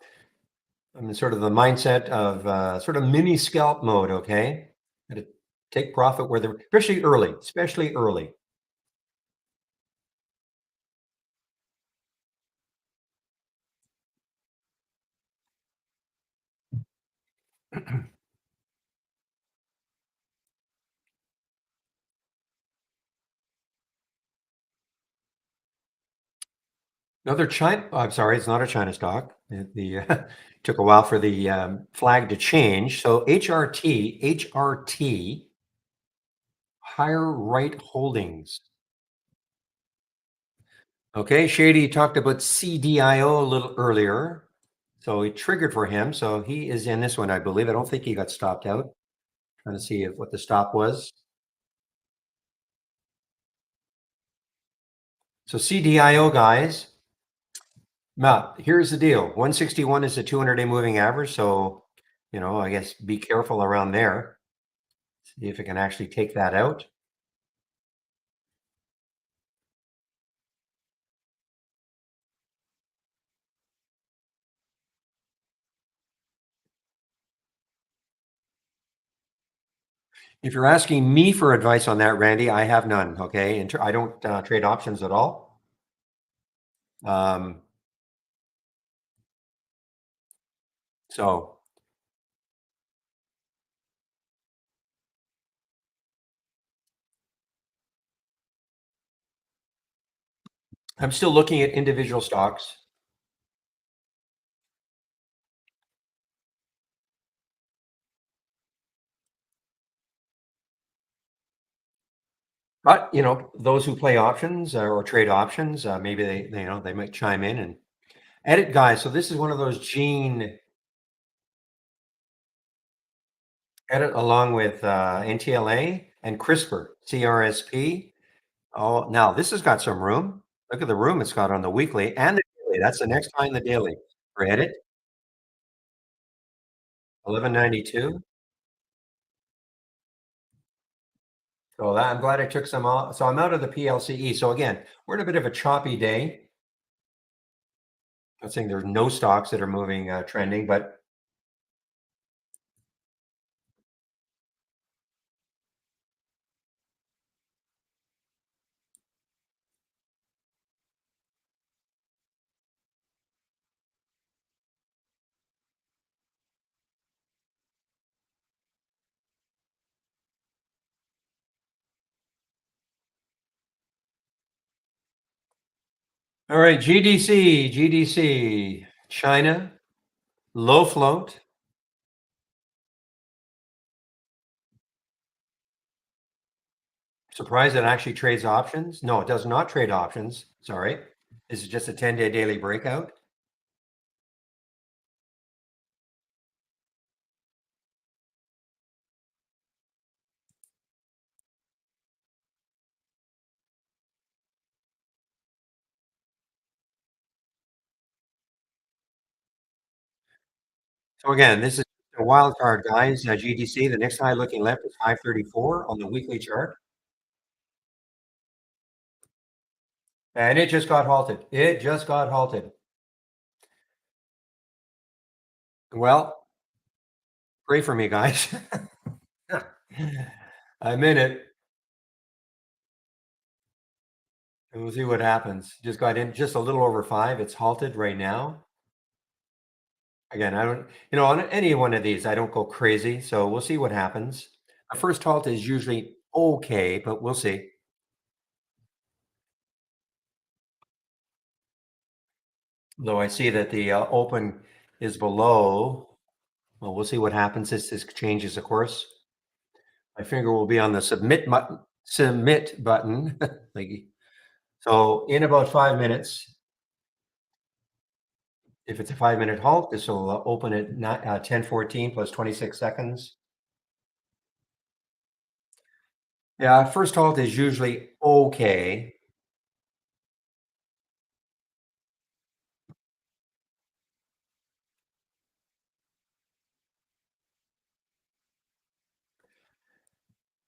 I'm in sort of the mindset of sort of mini scalp mode. Okay, got to take profit where they're especially early, especially early. Another China I'm sorry, it's not a China stock. Took a while for the, flag to change. So HRT, Higher Right Holdings. Okay, Shady talked about CDIO a little earlier, so it triggered for him. So he is in this one, I believe. I don't think he got stopped out. Trying to see if what the stop was. So CDIO guys, now here's the deal. 161 is the 200-day moving average. So, I guess be careful around there. See if it can actually take that out. If you're asking me for advice on that, Randy, I have none. Okay, and I don't trade options at all. Um, so I'm still looking at individual stocks. But those who play options or trade options, maybe they might chime in and edit, guys. So this is one of those gene edit along with NTLA and CRISPR, CRSP. Oh, now this has got some room. Look at the room it's got on the weekly and the daily. That's the next time the daily for edit 1192. So I'm glad I took some off. So I'm out of the PLCE. So again, we're in a bit of a choppy day. Not saying there's no stocks that are moving trending, but all right. GDC, China, low float. Surprised it actually trades options. No, it does not trade options. Sorry. This is just a 10-day daily breakout. So again, this is a wild card, guys. GDC, the next high looking left is 534 on the weekly chart. And it just got halted. It just got halted. Well, pray for me, guys. I'm in it. And we'll see what happens. Just got in just a little over 5. It's halted right now. Again, I don't, on any one of these, I don't go crazy. So we'll see what happens. A first halt is usually okay, but we'll see. Though I see that the open is below. Well, we'll see what happens as this changes, of course. My finger will be on the submit button. Like, so in about 5 minutes, if it's a 5-minute halt, this will open at 10:14 plus 26 seconds. Yeah, first halt is usually okay.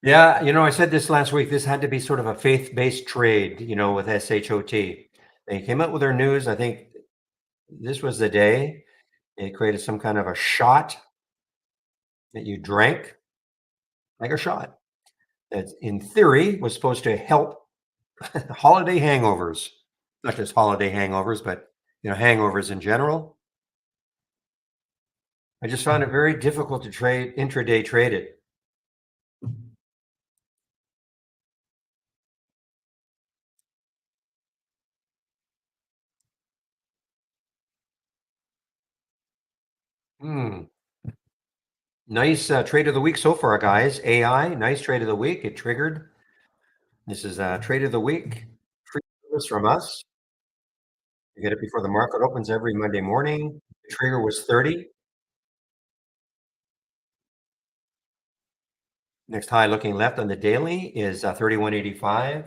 Yeah, I said this last week. This had to be sort of a faith-based trade, with SHOT. They came out with their news. I think this was the day they created some kind of a shot that you drank like a shot. That in theory was supposed to help holiday hangovers, not just holiday hangovers, but hangovers in general. I just found it very difficult to intraday trade it. Hmm. Nice trade of the week so far, guys. AI, nice trade of the week. It triggered. This is trade of the week. Free service from us. You get it before the market opens every Monday morning. The trigger was 30. Next high looking left on the daily is 31.85.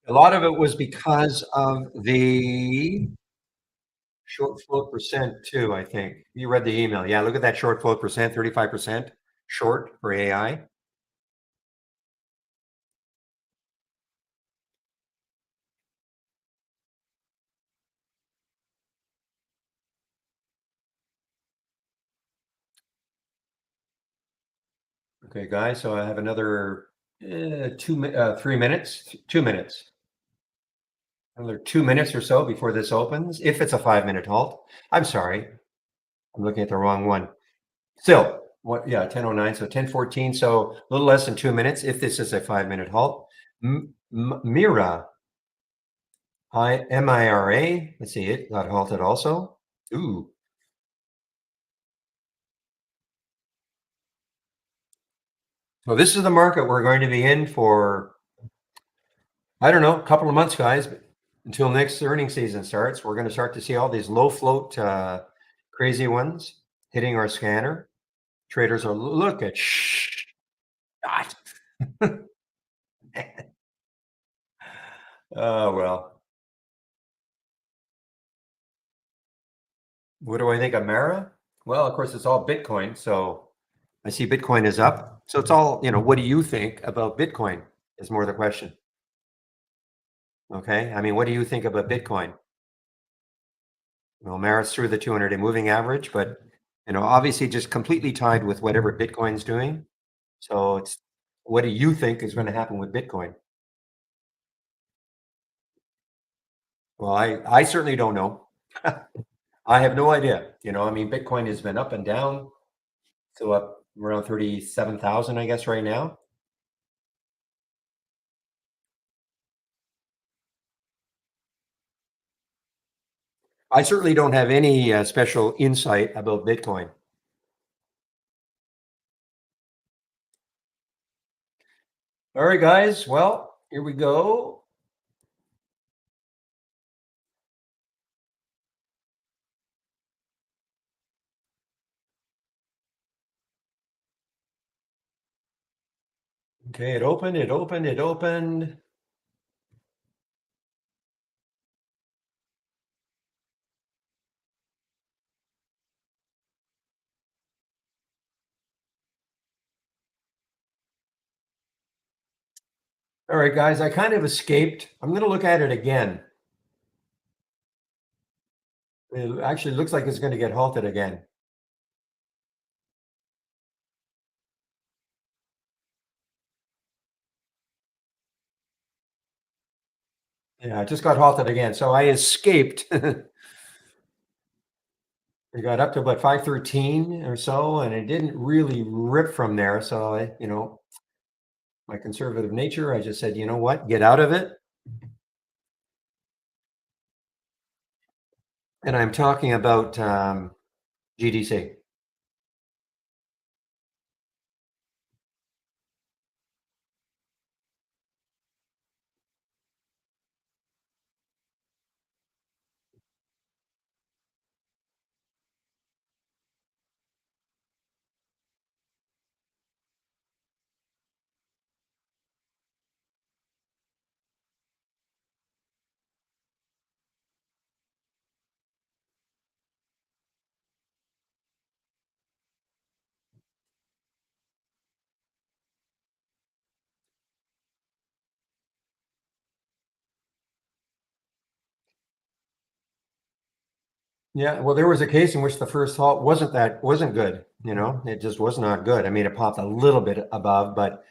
A lot of it was because of the short float percent too, I think. You read the email. Yeah, look at that short float percent, 35% short for AI. Okay, guys, so I have another 3 minutes, 2 minutes, another 2 minutes or so before this opens. If it's a 5 minute halt, I'm sorry, I'm looking at the wrong one. Still, what? Yeah, 10:09, so 10:14, so a little less than 2 minutes. If this is a 5 minute halt, Mira, MIRA. Let's see, it got halted also. Ooh, so this is the market we're going to be in for, I don't know, a couple of months, guys, until next earning season starts. We're going to start to see all these low float, crazy ones hitting our scanner. Traders are look at shh. God. Oh well. What do I think of Mara? Well, of course, it's all Bitcoin. So I see Bitcoin is up. So it's all, what do you think about Bitcoin is more the question. Okay. I mean, what do you think about Bitcoin? Well, Mara's through the 200-day moving average, but obviously just completely tied with whatever Bitcoin's doing. So it's what do you think is going to happen with Bitcoin? Well, I certainly don't know. I have no idea. I mean, Bitcoin has been up and down, so up around 37,000, I guess, right now. I certainly don't have any special insight about Bitcoin. All right, guys. Well, here we go. Okay, it opened, it opened, it opened. All right, guys, I kind of escaped. I'm going to look at it again. It actually looks like it's going to get halted again. Yeah, it just got halted again. So I escaped. We got up to about 513 or so, and it didn't really rip from there. So my conservative nature, I just said, you know what, get out of it. And I'm talking about GDC. Yeah, well, there was a case in which the first halt wasn't good. It just was not good. I mean, it popped a little bit above, but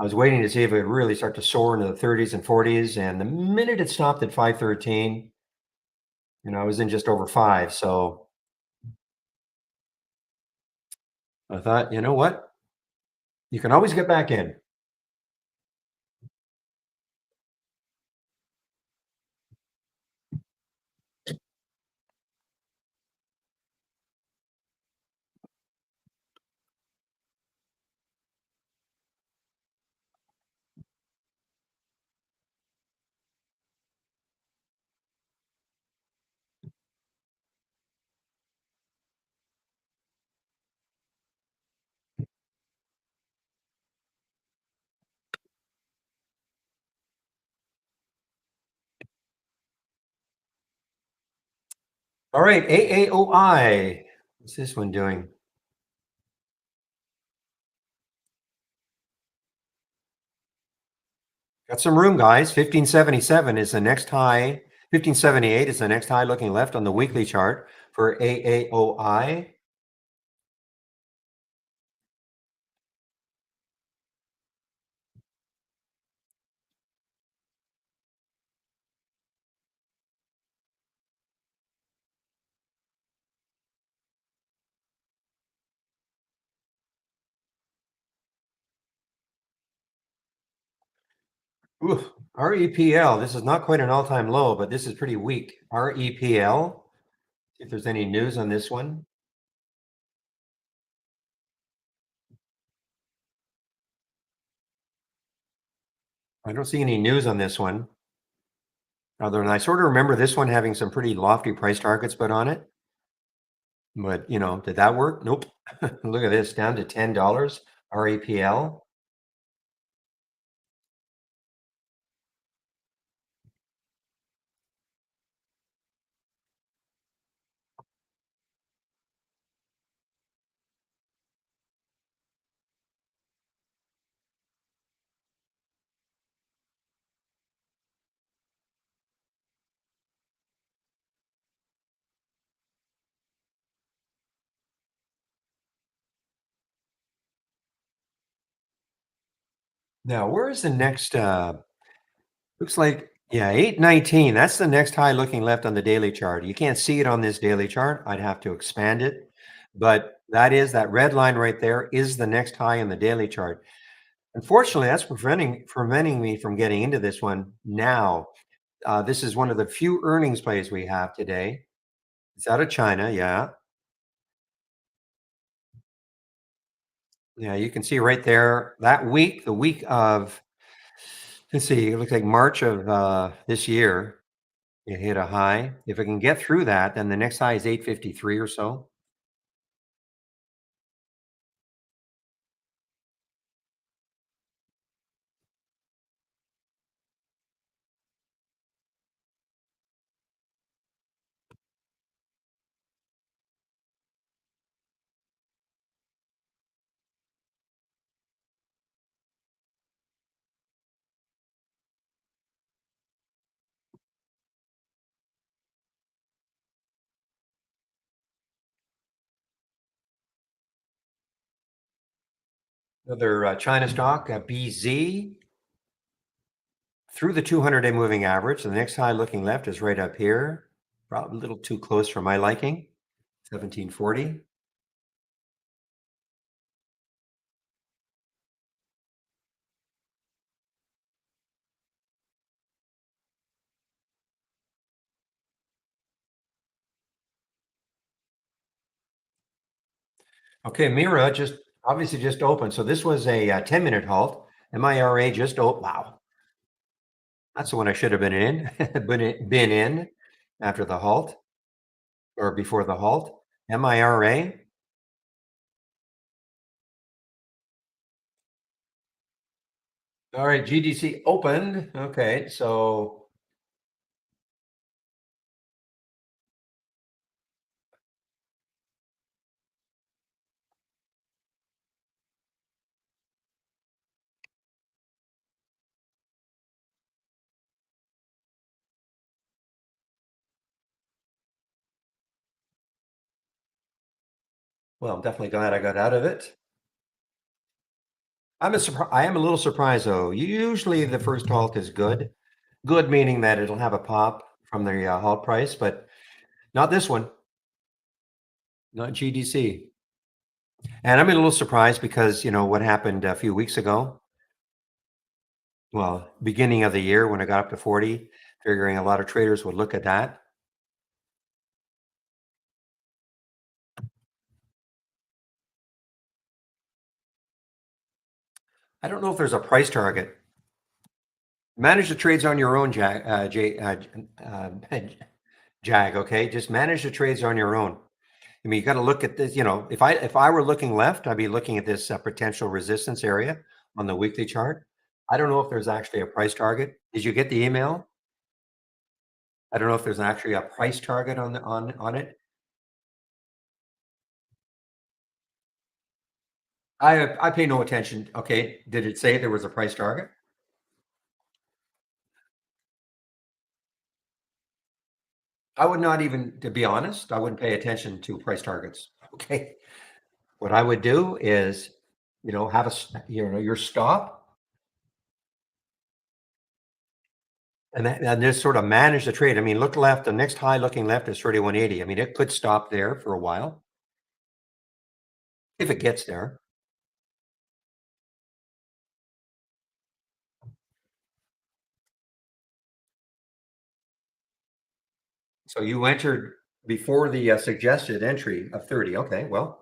I was waiting to see if it would really start to soar into the 30s and 40s, and the minute it stopped at 513, I was in just over 5, so I thought, "You know what? You can always get back in." All right, AAOI. What's this one doing? Got some room, guys. 1577 is the next high. 1578 is the next high looking left on the weekly chart for AAOI. Ooh, REPL. This is not quite an all-time low, but this is pretty weak. REPL. See if there's any news on this one. I don't see any news on this one. Other than I sort of remember this one having some pretty lofty price targets put on it. But, did that work? Nope. Look at this, down to $10, REPL. Now, where is the next looks like, yeah, 819. That's the next high looking left on the daily chart. You can't see it on this daily chart. I'd have to expand it. But that red line right there is the next high in the daily chart. Unfortunately, that's preventing me from getting into this one now. This is one of the few earnings plays we have today. It's out of China, yeah. Yeah, you can see right there that week, the week of, let's see, it looks like March of this year, it hit a high. If it can get through that, then the next high is 853 or so. Another China stock, BZ, through the 200-day moving average. The next high looking left is right up here. Probably a little too close for my liking. 1740. Okay, Mira just obviously just opened. So this was a 10-minute halt. MIRA just wow. That's the one I should have been in, been in after the halt or before the halt. MIRA. All right, GDC opened. Okay, so well, I'm definitely glad I got out of it. I am a little surprised though. Usually the first halt is good. Good meaning that it'll have a pop from the halt price, but not this one, not GDC. And I'm a little surprised because, what happened a few weeks ago, well, beginning of the year when it got up to 40, figuring a lot of traders would look at that. I don't know if there's a price target. Manage the trades on your own, Jag. Okay, just manage the trades on your own. I mean, you got to look at this. If I were looking left, I'd be looking at this potential resistance area on the weekly chart. I don't know if there's actually a price target. Did you get the email? I don't know if there's actually a price target on it. I pay no attention. Okay, did it say there was a price target? I would not even, to be honest, I wouldn't pay attention to price targets. Okay, what I would do is, have your stop, and just sort of manage the trade. I mean, look left. The next high looking left is 3180. I mean, it could stop there for a while if it gets there. So you entered before the suggested entry of 30. Okay, well,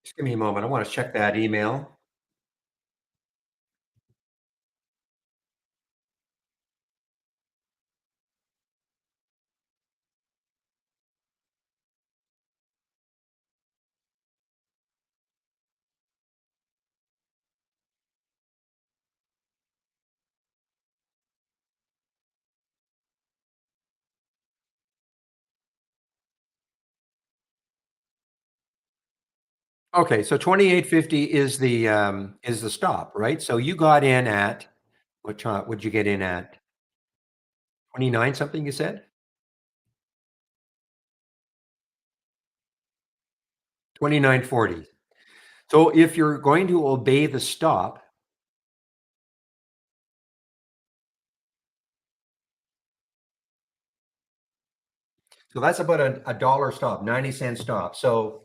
just give me a moment. I want to check that email. Okay, so 2850 is the stop, right? So you got in at what time? Would you get in at 29 something? You said 2940. So if you're going to obey the stop, so that's about a dollar stop, 90-cent stop. So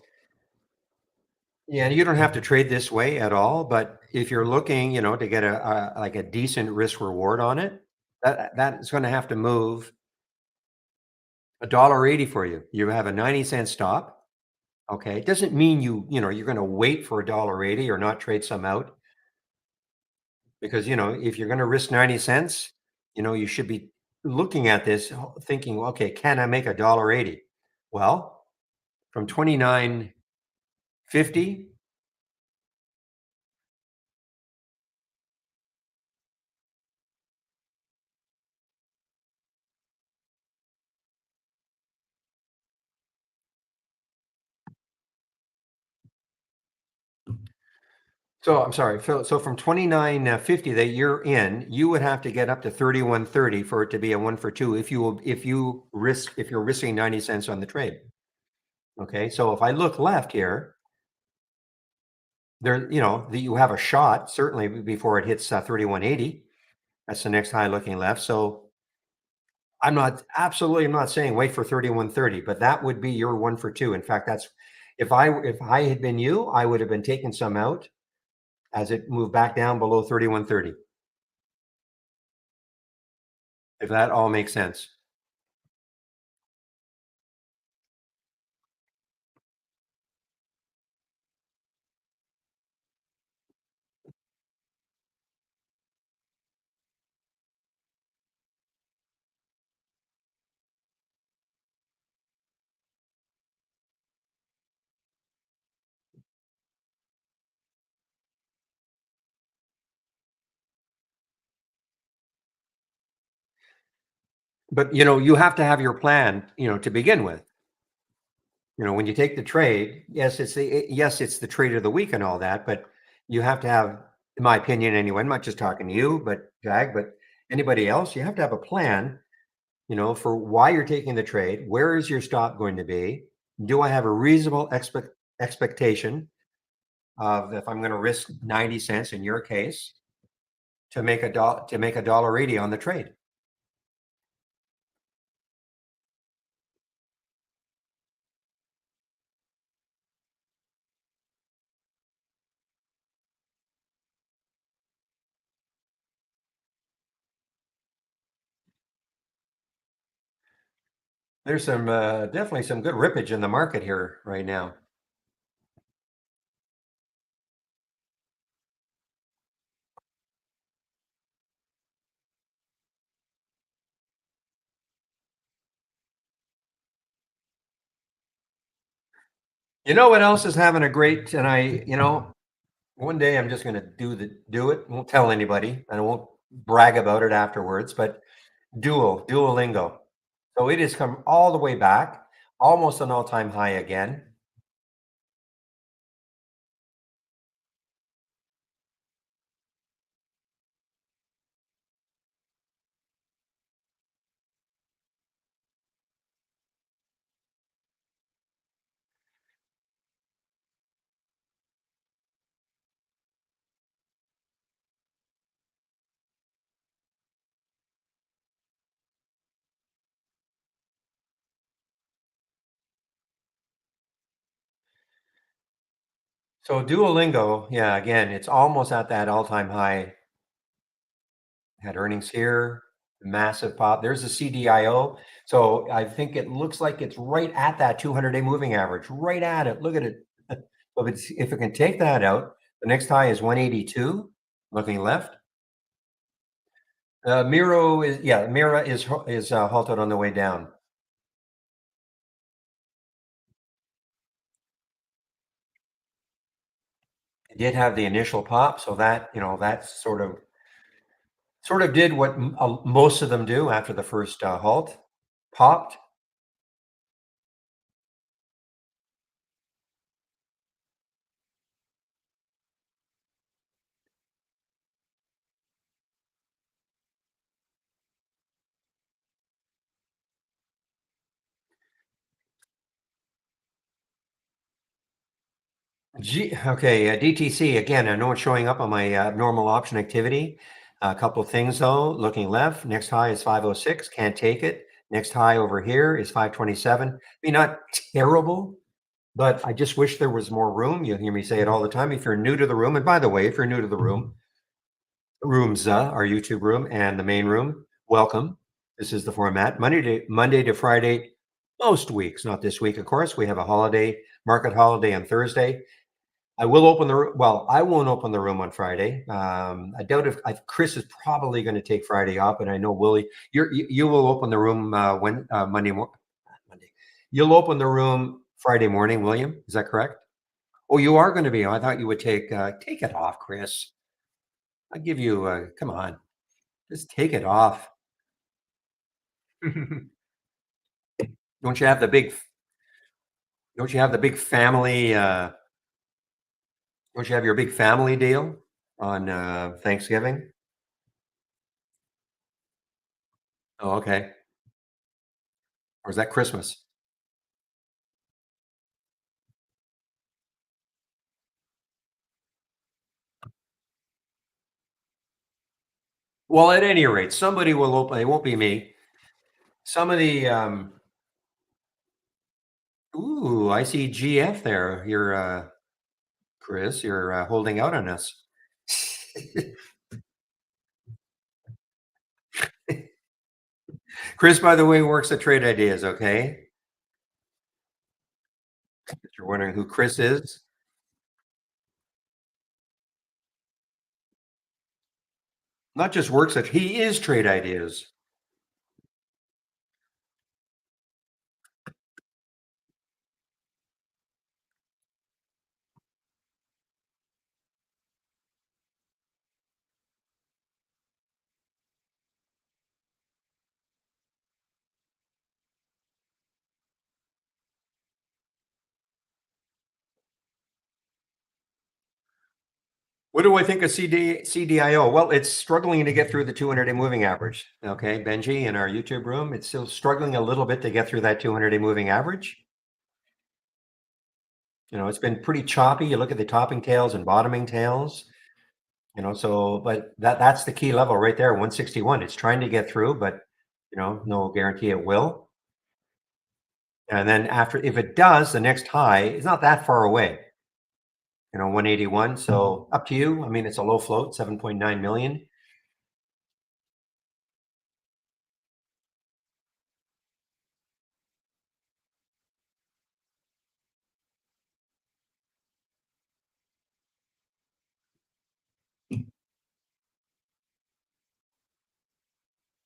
yeah, you don't have to trade this way at all. But if you're looking, to get a like a decent risk reward on it, that's going to have to move a dollar 80 for you. You have a 90-cent stop. Okay, it doesn't mean you're going to wait for a dollar 80 or not trade some out because if you're going to risk 90 cents, you should be looking at this thinking, okay, can I make a dollar 80? Well, from 29.50. So I'm sorry. So from 29.50 that you're in, you would have to get up to 31.30 for it to be a one for two if you're risking 90 cents on the trade. Okay. So if I look left here, you have a shot certainly before it hits 31.80. That's the next high looking left. So I'm not saying wait for 31.30, but that would be your one for two. In fact, that's if I had been you, I would have been taking some out as it moved back down below 31.30. If that all makes sense. But, you have to have your plan, to begin with. When you take the trade, yes, it's the trade of the week and all that, but you have to have, in my opinion anyway, I'm not just talking to you, but Jag, but anybody else, you have to have a plan, for why you're taking the trade. Where is your stop going to be? Do I have a reasonable expectation of if I'm going to risk 90 cents in your case to make a dollar 80 on the trade? There's some definitely some good rippage in the market here right now. You know what else is having a great, and one day I'm just going to do it. Won't tell anybody, and I won't brag about it afterwards. But Duolingo. So it has come all the way back, almost an all-time high again. So Duolingo, yeah, again, it's almost at that all-time high. Had earnings here, massive pop. There's a CDIO. So I think it looks like it's right at that 200-day moving average, right at it. Look at it. So if it can take that out, the next high is 182. Looking left. Mira is halted on the way down. It did have the initial pop, so that sort of did what most of them do after the first halt, popped. Okay, DTC again. I know it's showing up on my normal option activity. A couple of things though. Looking left, next high is 506. Can't take it. Next high over here is 527. I mean, not terrible, but I just wish there was more room. You hear me say it all the time. If you're new to the room, and by the way, if you're new to the rooms, our YouTube room and the main room, welcome. This is the format. Monday to Friday, most weeks, not this week, of course. We have a holiday, market holiday on Thursday. I won't open the room on Friday. I doubt if Chris is probably going to take Friday off, and I know Willie, you will open the room when Monday. You'll open the room Friday morning, William. Is that correct? Oh, you are going to be. I thought you would take it off, Chris. I give you. Come on, just take it off. Don't you have the big? Don't you have the big family? Don't you have your big family deal on Thanksgiving? Oh, okay. Or is that Christmas? Well, at any rate, somebody will open. It won't be me. Some of the ooh, I see GF there. You're Chris. You're holding out on us. Chris, by the way, works at Trade Ideas. Okay, if you're wondering who Chris is, not just works at. He is Trade Ideas. What do I think of CDIO? Well, it's struggling to get through the 200-day moving average. Okay, Benji, in our YouTube room, it's still struggling a little bit to get through that 200-day moving average. It's been pretty choppy. You look at the topping tails and bottoming tails, so but that's the key level right there, 161. It's trying to get through, but no guarantee it will. And then after, if it does, the next high is not that far away. 181. So up to you. I mean, it's a low float, 7.9 million.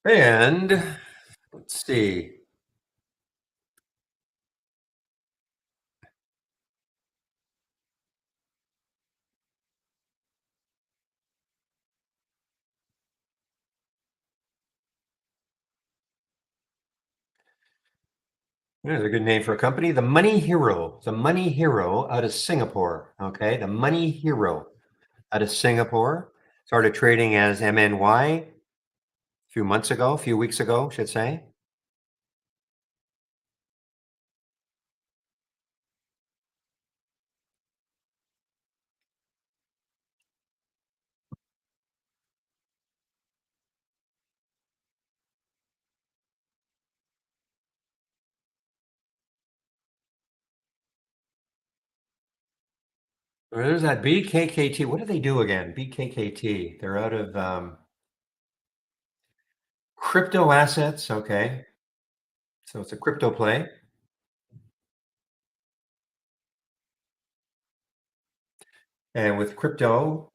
And let's see. There's a good name for a company. The Money Hero. The Money Hero out of Singapore. Okay. The Money Hero out of Singapore. Started trading as MNY a few weeks ago, should say. There's that BKKT. What do they do again? BKKT. They're out of crypto assets. Okay. So it's a crypto play. And with crypto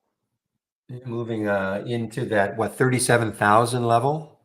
moving into that, what, 37,000 level?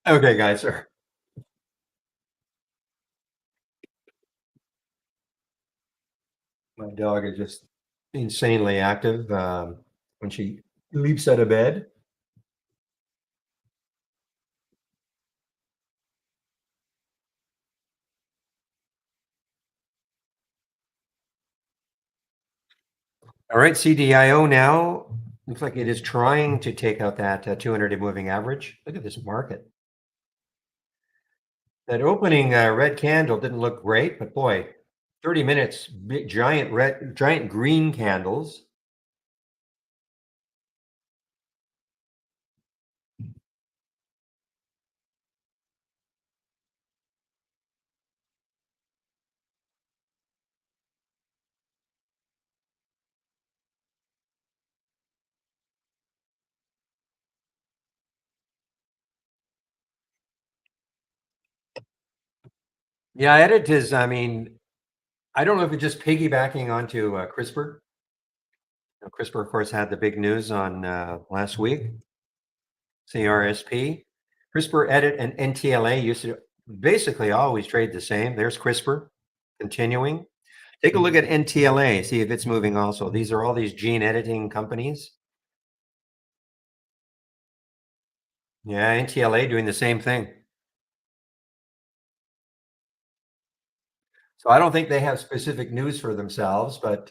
Okay, guys, sir. My dog is just insanely active when she leaps out of bed. All right, CDIO now looks like it is trying to take out that 200-day moving average. Look at this market. That opening red candle didn't look great, but boy, 30 minutes, big, giant green candles. Yeah, Edit is, I mean, I don't know if it's just piggybacking onto CRISPR. CRISPR, of course, had the big news on last week. CRSP. CRISPR, Edit, and NTLA used to basically always trade the same. There's CRISPR continuing. Take a look at NTLA, see if it's moving also. These are all these gene editing companies. Yeah, NTLA doing the same thing. So I don't think they have specific news for themselves, but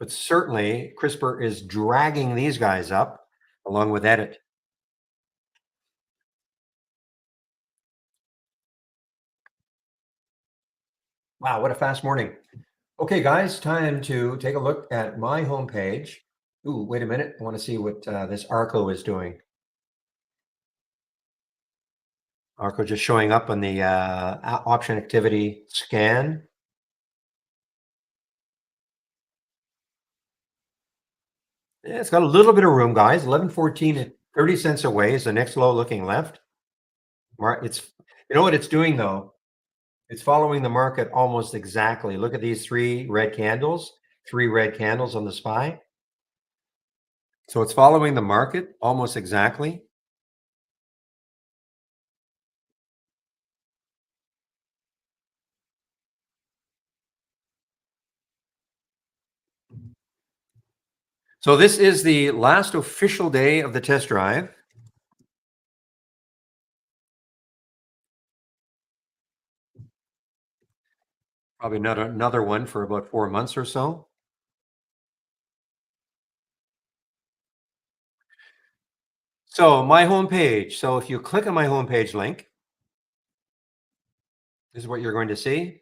certainly CRISPR is dragging these guys up along with Edit. Wow, what a fast morning. Okay, guys, time to take a look at my homepage. Ooh, wait a minute. I want to see what this Arco is doing. Arco just showing up on the option activity scan. Yeah, it's got a little bit of room, guys. 1114 at 30 cents away is the next low looking left. It's you know what it's doing though? It's following the market almost exactly. Look at these three red candles on the SPY. So it's following the market almost exactly. So this is the last official day of the test drive. Probably not another one for about 4 months or so. So my homepage. So if you click on my homepage link, this is what you're going to see.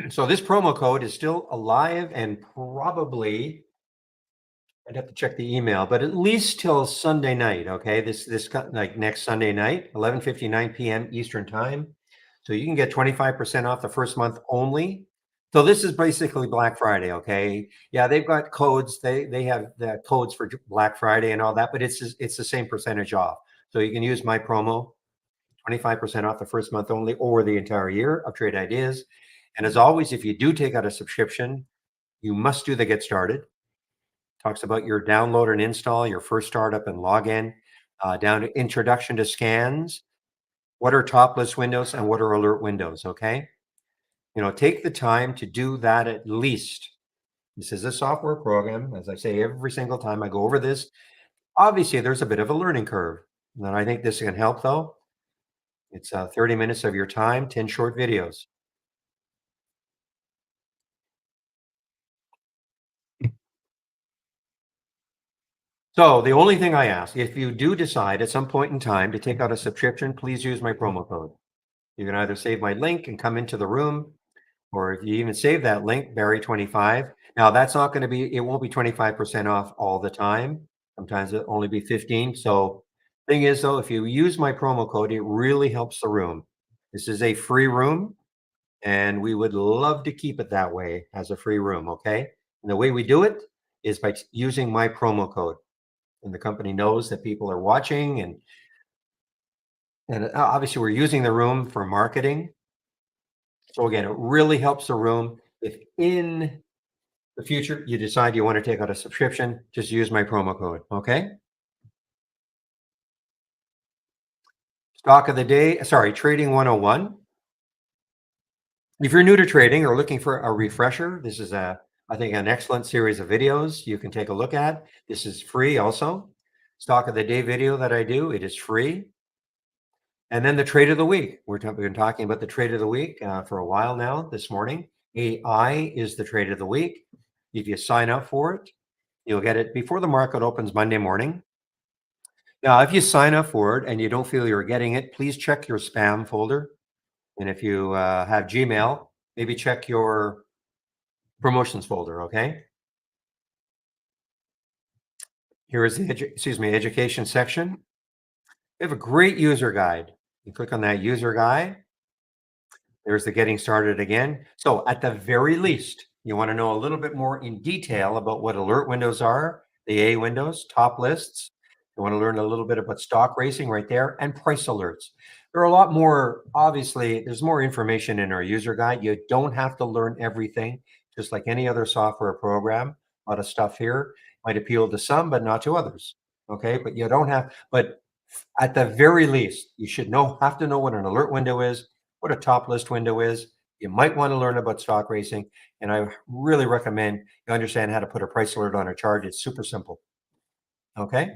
So this promo code is still alive and probably I'd have to check the email, but at least till Sunday night. Okay, like next Sunday night, 11:59 p.m. Eastern time. So you can get 25% off the first month only. So this is basically Black Friday. Okay, yeah, they've got codes. They have the codes for Black Friday and all that, but it's the same percentage off. So you can use my promo, 25% off the first month only, or the entire year of Trade Ideas. And as always, if you do take out a subscription, you must do the Get Started. Talks about your download and install, your first startup and login, down to introduction to scans. What are top list windows and what are alert windows? Okay. Take the time to do that at least. This is a software program. As I say, every single time I go over this, obviously there's a bit of a learning curve. And I think this can help though. It's 30 minutes of your time, 10 short videos. So the only thing I ask, if you do decide at some point in time to take out a subscription, please use my promo code. You can either save my link and come into the room, or if you even save that link, Barry25. Now that's not going to be, it won't be 25% off all the time. Sometimes it'll only be 15. So thing is though, if you use my promo code, it really helps the room. This is a free room and we would love to keep it that way as a free room. Okay. And the way we do it is by using my promo code. And the company knows that people are watching and obviously we're using the room for marketing. So again, it really helps the room. If in the future you decide you want to take out a subscription, just use my promo code. Okay. Stock of the day. Sorry, Trading 101. If you're new to trading or looking for a refresher, this is I think an excellent series of videos you can take a look at. This is free also. Stock of the day video that I do, it is free. And then the trade of the week. We've been talking about the trade of the week for a while now. This morning, AI is the trade of the week. If you sign up for it, you'll get it before the market opens Monday morning. Now, if you sign up for it and you don't feel you're getting it, please check your spam folder. And if you have Gmail, maybe check your promotions folder. Okay. Here is the education section. We have a great user guide. You click on that user guide. There's the getting started again. So at the very least, you want to know a little bit more in detail about what alert windows are, the A windows, top lists. You want to learn a little bit about stock racing right there and price alerts. There are a lot more, obviously, there's more information in our user guide. You don't have to learn everything, just like any other software program. A lot of stuff here might appeal to some, but not to others. Okay, but you don't have, but at the very least, you should have to know what an alert window is, what a top list window is. You might want to learn about stock racing, and I really recommend you understand how to put a price alert on a chart. It's super simple. Okay.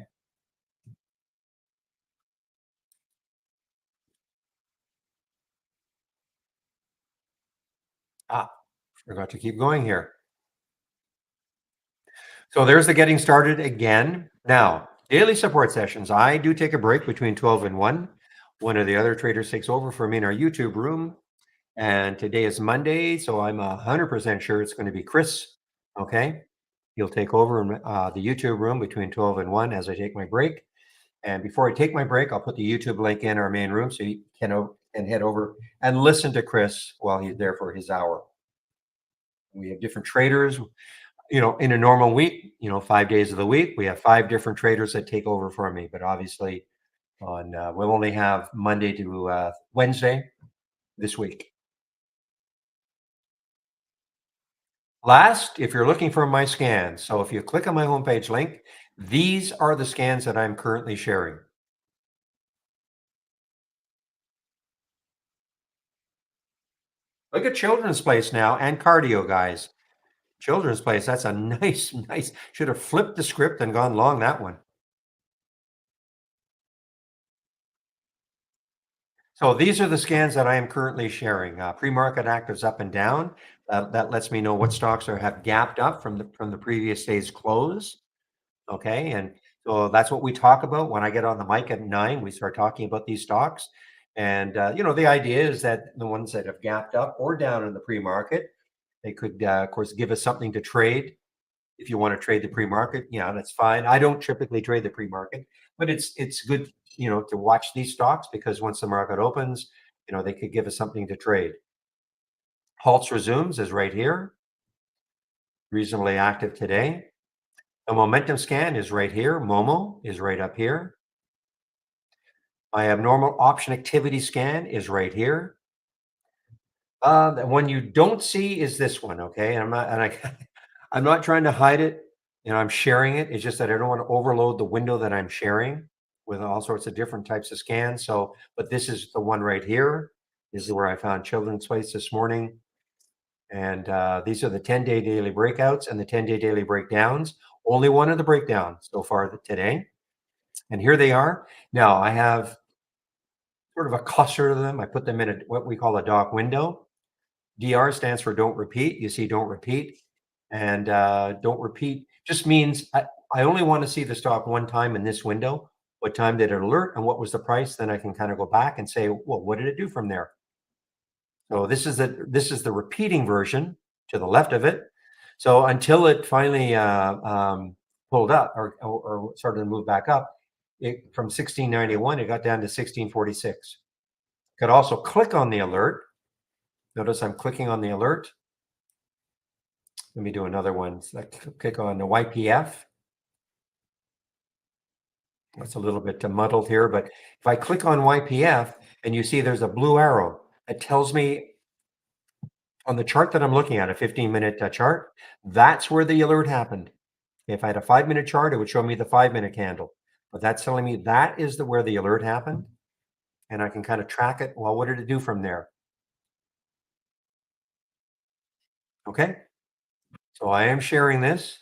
Ah, forgot to keep going here. So there's the getting started again. Now, daily support sessions. I do take a break between 12 and 1. One of the other traders takes over for me in our YouTube room. And today is Monday, so I'm 100% sure it's going to be Chris. Okay. He'll take over in the YouTube room between 12 and 1 as I take my break. And before I take my break, I'll put the YouTube link in our main room so you can head over and listen to Chris while he's there for his hour. We have different traders, in a normal week, 5 days of the week, we have five different traders that take over for me. But obviously, we'll only have Monday to Wednesday this week. Last, if you're looking for my scans, so if you click on my homepage link, these are the scans that I'm currently sharing. Look at Children's Place now and cardio, guys. Children's Place, that's a nice, nice. Should have flipped the script and gone long that one. So these are the scans that I am currently sharing. Pre-market actives up and down. That lets me know what stocks have gapped up from the previous day's close. Okay, and so that's what we talk about when I get on the mic at 9. We start talking about these stocks, and the idea is that the ones that have gapped up or down in the pre-market, they could, of course, give us something to trade. If you want to trade the pre-market, yeah, that's fine. I don't typically trade the pre-market, but it's good, to watch these stocks because once the market opens, they could give us something to trade. Halts resumes is right here, reasonably active today. The momentum scan is right here. Momo is right up here. My abnormal option activity scan is right here. The one you don't see is this one, okay? And I'm not trying to hide it. I'm sharing it. It's just that I don't want to overload the window that I'm sharing with all sorts of different types of scans. So, but this is the one right here. This is where I found Children's Place this morning. And these are the 10-day daily breakouts and the 10-day daily breakdowns. Only one of the breakdowns so far today. And here they are. Now I have sort of a cluster of them. I put them in what we call a dock window. DR stands for don't repeat. You see, don't repeat. And don't repeat just means I only want to see the stock one time in this window. What time did it alert and what was the price? Then I can kind of go back and say, well, what did it do from there? So this is the repeating version to the left of it. So until it finally pulled up or started to move back up, from 1691, it got down to 1646. Could also click on the alert. Notice I'm clicking on the alert. Let me do another one. So I click on the YPF. That's a little bit muddled here, but if I click on YPF and you see there's a blue arrow, it tells me on the chart that I'm looking at, a 15-minute chart, that's where the alert happened. If I had a 5-minute chart, it would show me the 5-minute candle. But that's telling me that is where the alert happened. And I can kind of track it. Well, what did it do from there? Okay. So I am sharing this.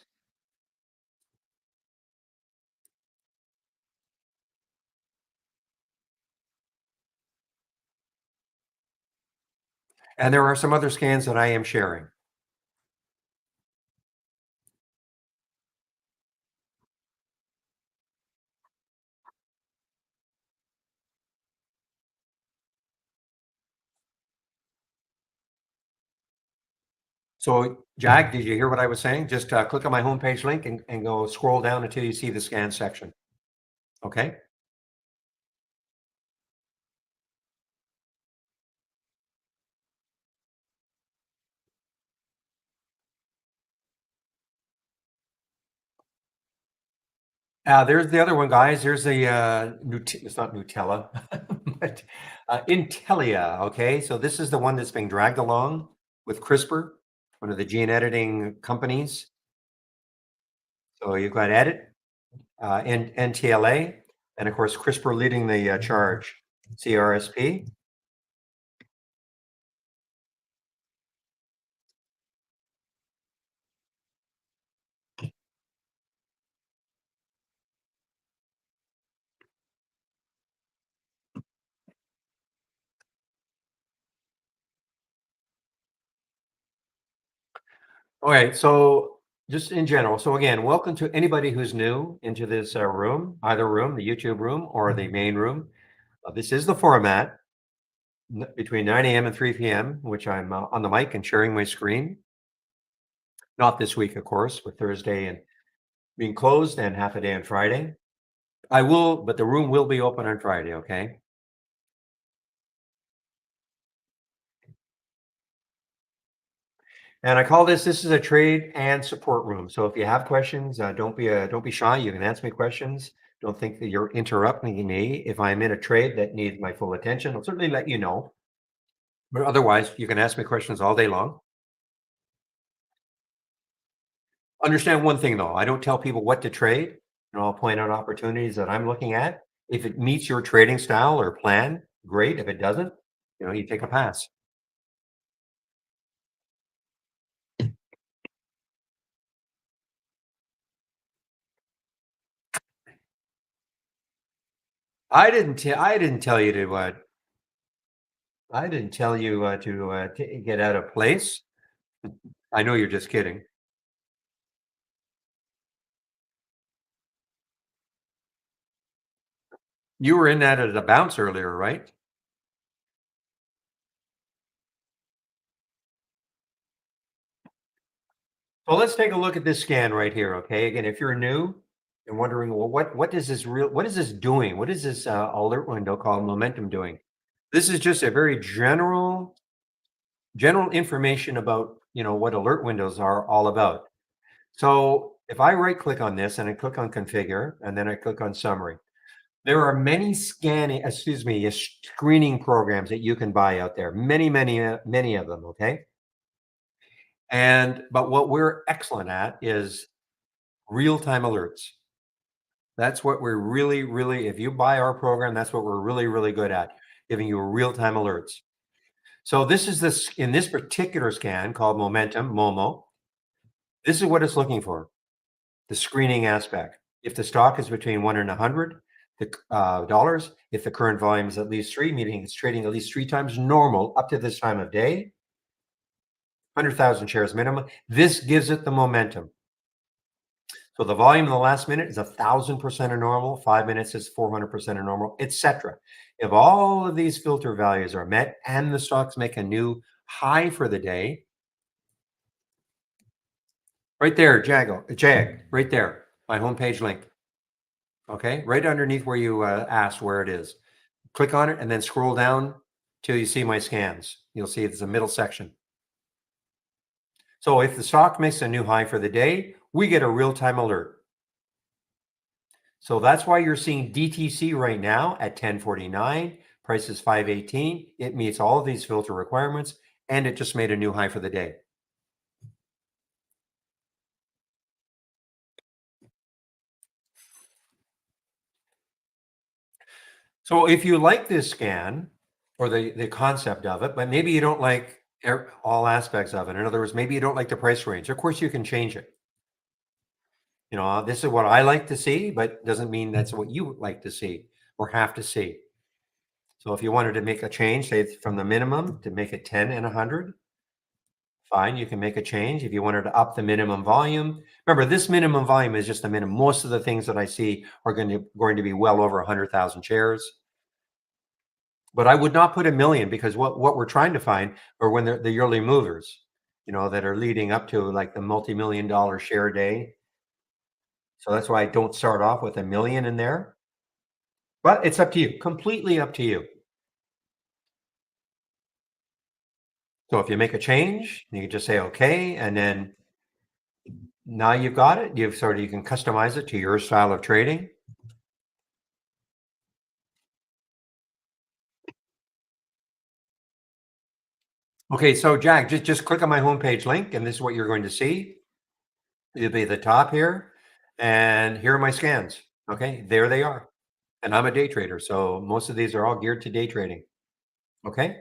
And there are some other scans that I am sharing. So, Jag, did you hear what I was saying? Just click on my homepage link and go scroll down until you see the scan section. Okay. There's the other one, guys. There's the it's not Nutella, but Intelia. Okay, so this is the one that's being dragged along with CRISPR, one of the gene editing companies. So you've got Edit, NTLA, and of course CRISPR leading the charge, CRSP. Okay, so just in general, so again, welcome to anybody who's new into this room, either room, the YouTube room or the main room. This is the format. between 9 a.m. and 3 p.m., which I'm on the mic and sharing my screen. Not this week, of course, with Thursday and being closed and half a day on Friday. I will, but the room will be open on Friday, okay? And I call this is a trade and support room. So if you have questions, don't be shy. You can ask me questions. Don't think that you're interrupting me. If I'm in a trade that needs my full attention, I'll certainly let you know. But otherwise, you can ask me questions all day long. Understand one thing though, I don't tell people what to trade. I'll point out opportunities that I'm looking at. If it meets your trading style or plan, great. If it doesn't, you take a pass. I didn't tell you to get out of place. I know you're just kidding. You were in that at a bounce earlier, right? So let's take a look at this scan right here, okay? Again, if you're new and wondering, well, what is this doing? What is this alert window called momentum doing? This is just a very general information about what alert windows are all about. So if I right click on this and I click on configure and then I click on summary, there are many screening programs that you can buy out there. Many of them. Okay. But what we're excellent at is real time alerts. That's what we're really, if you buy our program, that's what we're really good at, giving you real time alerts. So this is this in this particular scan called Momentum, Momo. This is what it's looking for, the screening aspect. If the stock is between 1 and 100 dollars, if the current volume is at least 3, meaning it's trading at least 3 times normal up to this time of day, 100,000 shares minimum, this gives it the momentum. So the volume in the last minute is 1,000% of normal, 5 minutes is 400% of normal, etc. If all of these filter values are met and the stocks make a new high for the day, right there, Jag, right there, my homepage link. Okay, right underneath where you asked where it is. Click on it and then scroll down till you see my scans. You'll see it's a middle section. So if the stock makes a new high for the day, we get a real-time alert. So that's why you're seeing DTC right now at 1049, price is 518. It meets all of these filter requirements and it just made a new high for the day. So if you like this scan or the concept of it, but maybe you don't like all aspects of it. In other words, maybe you don't like the price range. Of course, you can change it. This is what I like to see, but doesn't mean that's what you would like to see or have to see. So if you wanted to make a change, say from the minimum to make it 10 and 100, fine, you can make a change. If you wanted to up the minimum volume, remember this minimum volume is just the minimum. Most of the things that I see are going to be well over 100,000 shares. But I would not put a million because what we're trying to find are when they're the early movers, that are leading up to like the multi-million dollar share day. So that's why I don't start off with a million in there. But it's up to you, completely up to you. So if you make a change, you can just say okay, and then now you've got it. You can customize it to your style of trading. Okay, so Jack, just click on my homepage link, and this is what you're going to see. It'll be the top here, and here are my scans. Okay, there they are. And I'm a day trader, so most of these are all geared to day trading. Okay,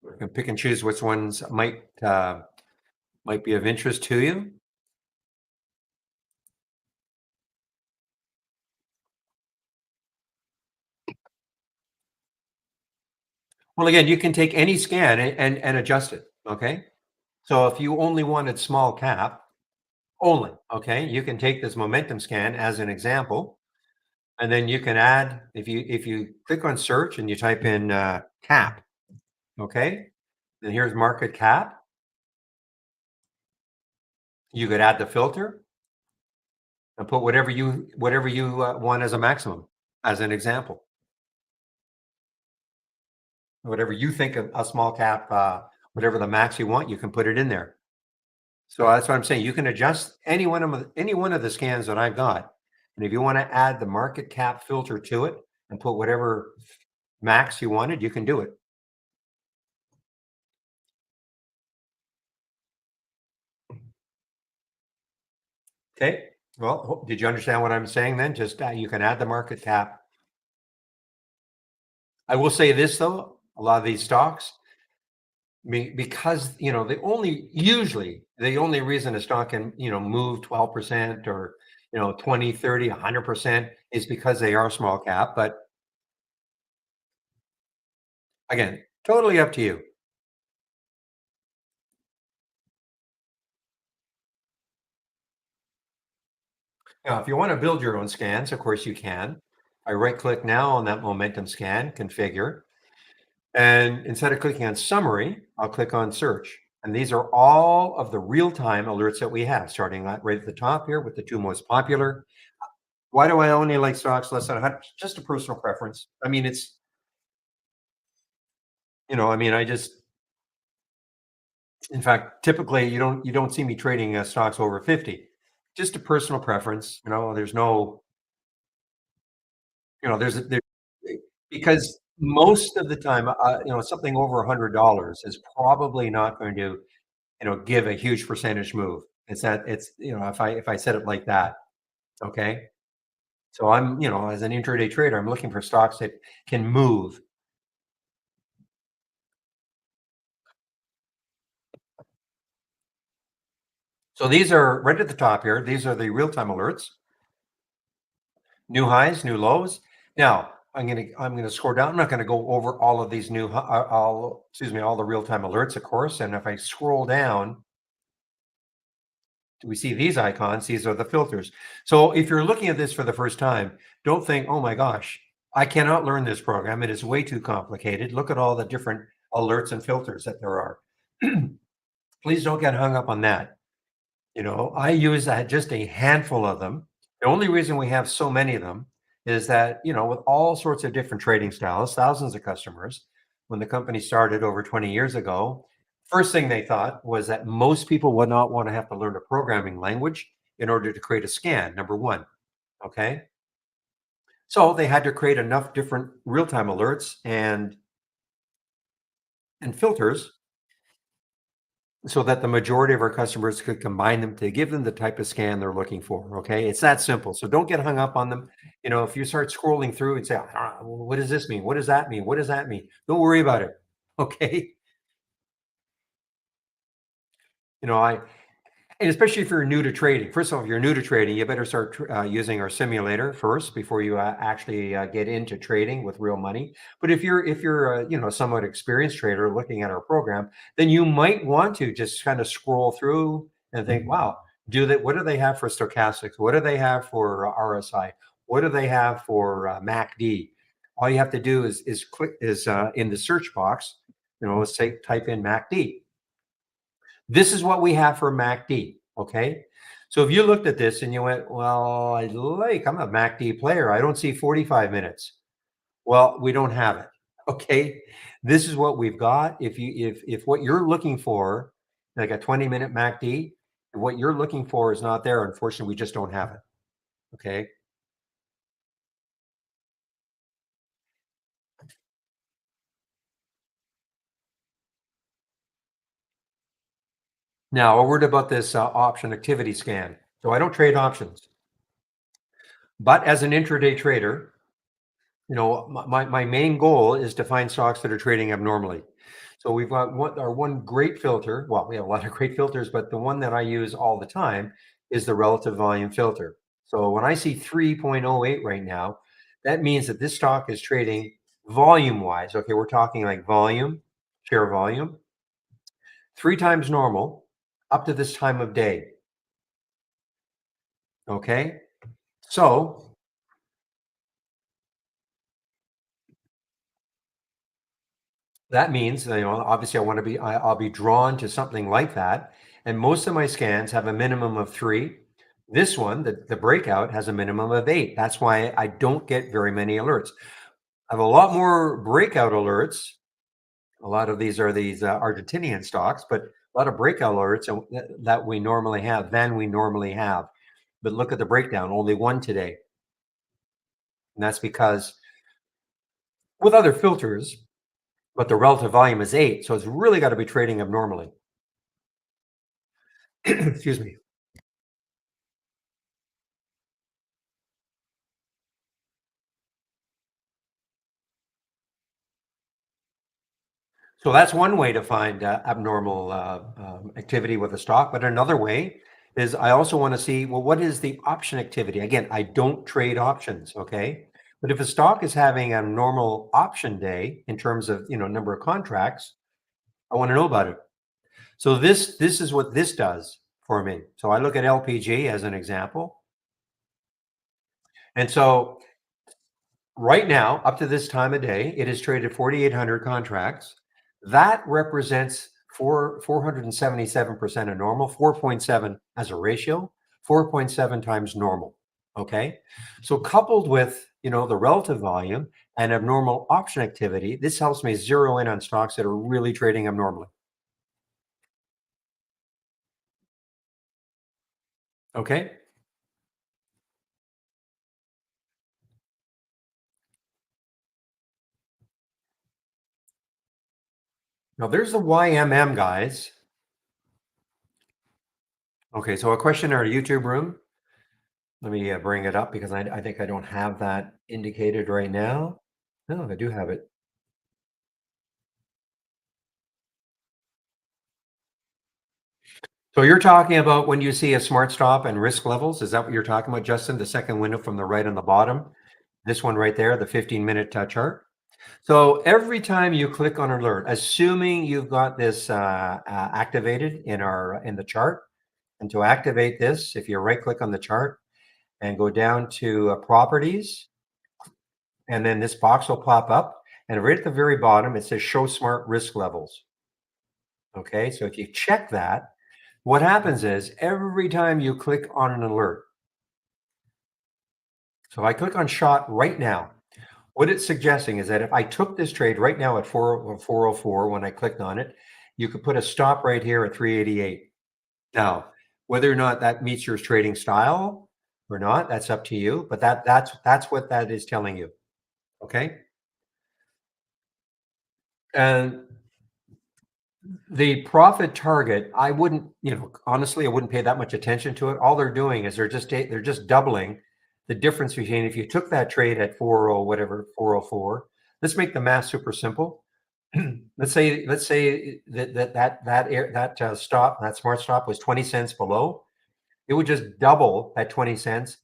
you can pick and choose which ones might be of interest to you. Well, again, you can take any scan and adjust it. Okay, so if you only wanted small cap only, okay, you can take this momentum scan as an example. and then you can add if you click on search and you type in cap, okay? Then here's market cap. You could add the filter and put whatever you want as a maximum, as an example. Whatever you think a small cap, whatever the max you want, you can put it in there. So that's what I'm saying. You can adjust any one of the scans that I've got, and if you want to add the market cap filter to it and put whatever max you wanted, you can do it. Okay. Well, did you understand what I'm saying then? Just you can add the market cap. I will say this though, a lot of these stocks, because the only reason a stock can move 12% or 20, 30, 100% is because they are small cap. But again, totally up to you. Now, if you want to build your own scans, of course you can. I right click now on that momentum scan, configure, and instead of clicking on summary, I'll click on search. And these are all of the real-time alerts that we have, starting right at the top here with the two most popular. Why do I only like stocks less than 100? Just a personal preference. I mean, I just, in fact, typically you don't see me trading stocks over 50. Just a personal preference. There's no, there because most of the time, something over $100 is probably not going to, give a huge percentage move. If I said it like that, okay? So as an intraday trader, I'm looking for stocks that can move. So these are right at the top here. These are the real-time alerts, new highs, new lows. Now, I'm gonna scroll down. I'm not gonna go over all of these all the real-time alerts, of course. And if I scroll down, we see these icons. These are the filters. So if you're looking at this for the first time, don't think, oh my gosh, I cannot learn this program. It is way too complicated. Look at all the different alerts and filters that there are. Please don't get hung up on that. I use just a handful of them. The only reason we have so many of them is that, with all sorts of different trading styles, thousands of customers, when the company started over 20 years ago, first thing they thought was that most people would not want to have to learn a programming language in order to create a scan, number one. Okay. So they had to create enough different real-time alerts and filters so that the majority of our customers could combine them to give them the type of scan they're looking for. Okay, it's that simple. So don't get hung up on them. If you start scrolling through and say, what does this mean? What does that mean? What does that mean? Don't worry about it. Okay. I And especially if you're new to trading. First of all, if you're new to trading, you better start using our simulator first before you actually get into trading with real money. But if you're somewhat experienced trader looking at our program, then you might want to just kind of scroll through and think, wow, what do they have for stochastics? What do they have for RSI? What do they have for MACD? All you have to do is click in the search box. Let's say type in MACD. This is what we have for MACD, okay? So if you looked at this and you went, well, I'm a MACD player. I don't see 45 minutes. Well, we don't have it. Okay. This is what we've got. If what you're looking for, like a 20-minute MACD, what you're looking for is not there, unfortunately, we just don't have it. Okay. Now, a word about this option activity scan. So I don't trade options, but as an intraday trader, my main goal is to find stocks that are trading abnormally. So we've got our one great filter. Well, we have a lot of great filters, but the one that I use all the time is the relative volume filter. So when I see 3.08 right now, that means that this stock is trading volume wise. Okay, we're talking like volume, share volume, three times normal up to this time of day. Okay. So That means, obviously I'll be drawn to something like that, and most of my scans have a minimum of 3. This one, the breakout, has a minimum of 8. That's why I don't get very many alerts. I have a lot more breakout alerts. A lot of these are Argentinian stocks, but a lot of breakout alerts that we normally have than we normally have. But look at the breakdown, only 1 today, and that's because with other filters, but the relative volume is 8, so it's really gotta be trading abnormally. Excuse me. So that's one way to find abnormal activity with a stock. But another way is I also want to see, well, what is the option activity? Again, I don't trade options, okay? But if a stock is having a normal option day in terms of number of contracts, I want to know about it. So this is what this does for me. So I look at LPG as an example, and so right now, up to this time of day, it has traded 4,800 contracts. That represents 477% of normal, 4.7 as a ratio, 4.7 times normal. Okay. So coupled with the relative volume and abnormal option activity, this helps me zero in on stocks that are really trading abnormally. Okay. Now there's the YMM guys. Okay. So a question in our YouTube room. Let me bring it up because I think I don't have that indicated right now. No, I do have it. So you're talking about when you see a smart stop and risk levels. Is that what you're talking about, Justin? The second window from the right on the bottom. This one right there, the 15-minute chart. So every time you click on alert, assuming you've got this activated in the chart, and to activate this, if you right click on the chart and go down to properties, and then this box will pop up, and right at the very bottom it says show smart risk levels. Okay, so if you check that, what happens is every time you click on an alert, so if I click on shot right now, what it's suggesting is that if I took this trade right now at 404 when I clicked on it, you could put a stop right here at 388. Now, whether or not that meets your trading style or not, that's up to you. But that's what that is telling you. Okay. And the profit target, I wouldn't, honestly, I wouldn't pay that much attention to it. All they're doing is they're just doubling the difference between if you took that trade at 40 whatever 404. Let's make the math super simple. Let's say that stop, that smart stop was 20 cents below. It would just double that 20 cents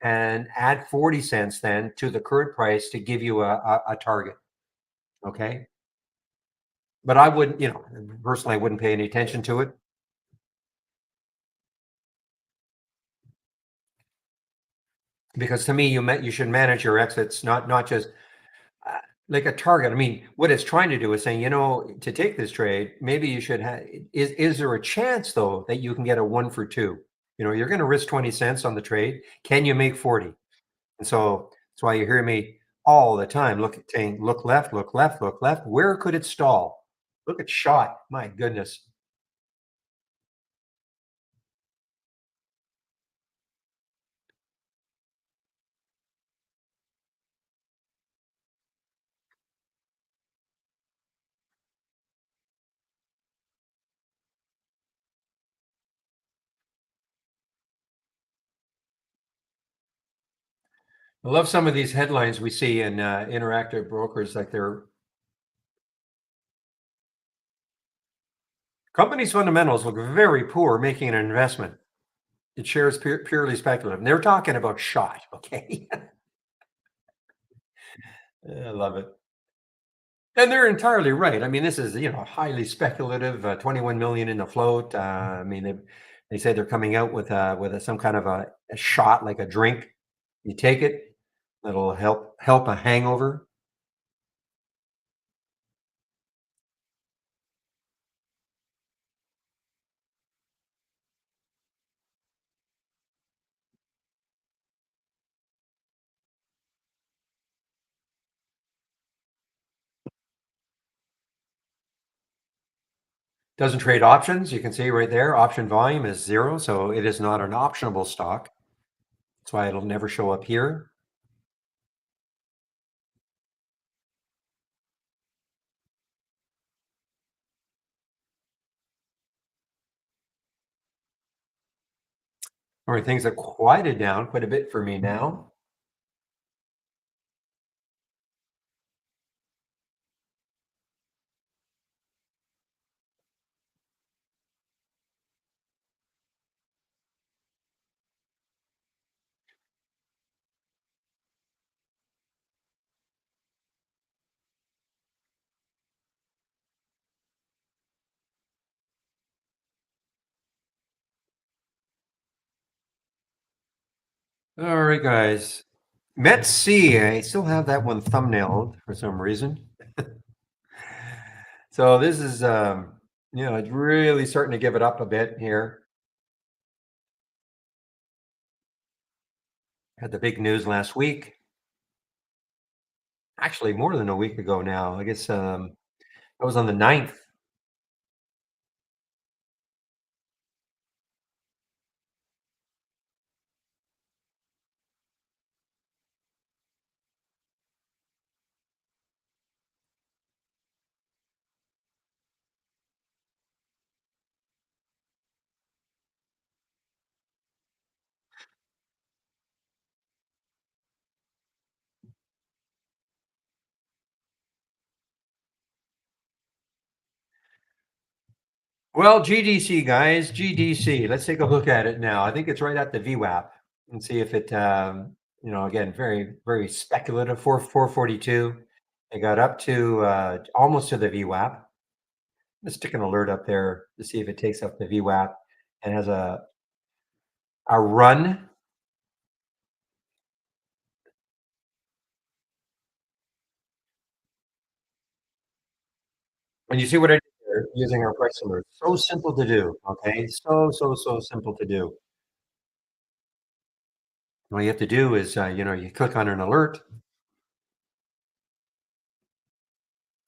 and add 40 cents then to the current price to give you a target. Okay. But I wouldn't, personally, I wouldn't pay any attention to it. Because to me, you should manage your exits, not just uh, like a target. I mean, what it's trying to do is saying, to take this trade, maybe you should have. Is there a chance though that you can get a 1 for 2? You're going to risk 20 cents on the trade. Can you make 40? And so that's why you hear me all the time saying, look left, look left, look left. Where could it stall? Look at shot. My goodness. I love some of these headlines we see in interactive brokers, like they're company's fundamentals look very poor making an investment. It shares purely speculative. And they're talking about shot. Okay. I love it. And they're entirely right. I mean, this is, highly speculative, 21 million in the float. I mean, they say they're coming out with some kind of a shot, like a drink. You take it, that'll help a hangover. Doesn't trade options. You can see right there, option volume is 0, so it is not an optionable stock. That's why it'll never show up here. All right, things have quieted down quite a bit for me now. All right, guys. Met C. I still have that one thumbnailed for some reason. So this is, it's really starting to give it up a bit here. Had the big news last week. Actually, more than a week ago now. I guess that was on the 9th. Well, GDC, guys, GDC. Let's take a look at it now. I think it's right at the VWAP and see if it, again, very, very speculative. 442. It got up to almost to the VWAP. Let's stick an alert up there to see if it takes up the VWAP and has a run. And you see what I did there using our price alert. So simple to do. Okay. So simple to do. All you have to do is, you click on an alert.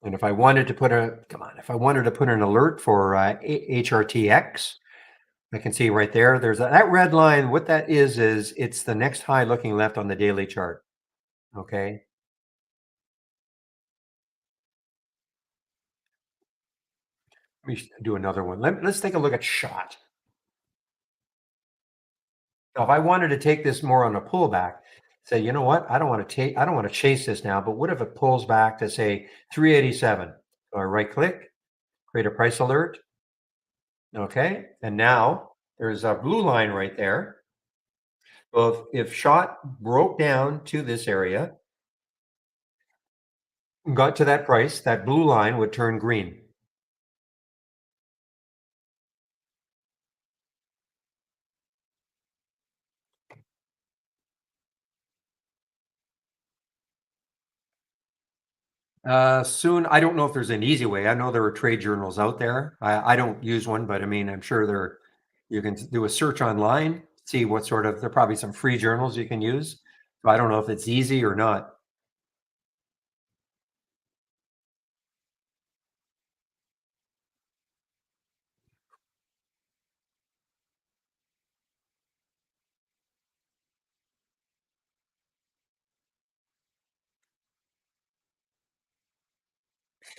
And if I wanted to put if I wanted to put an alert for HRTX, I can see right there, there's that red line. What that is it's the next high looking left on the daily chart. Okay. Let me do another one. Let's take a look at shot. Now, if I wanted to take this more on a pullback, say, you know what? I don't want to chase this now, but what if it pulls back to say 387? So I right click, create a price alert. Okay. And now there's a blue line right there. Well, if shot broke down to this area, got to that price, that blue line would turn green. Soon, I don't know if there's an easy way. I know there are trade journals out there. I don't use one, but I mean, I'm sure you can do a search online, see what sort of, there are probably some free journals you can use. So I don't know if it's easy or not.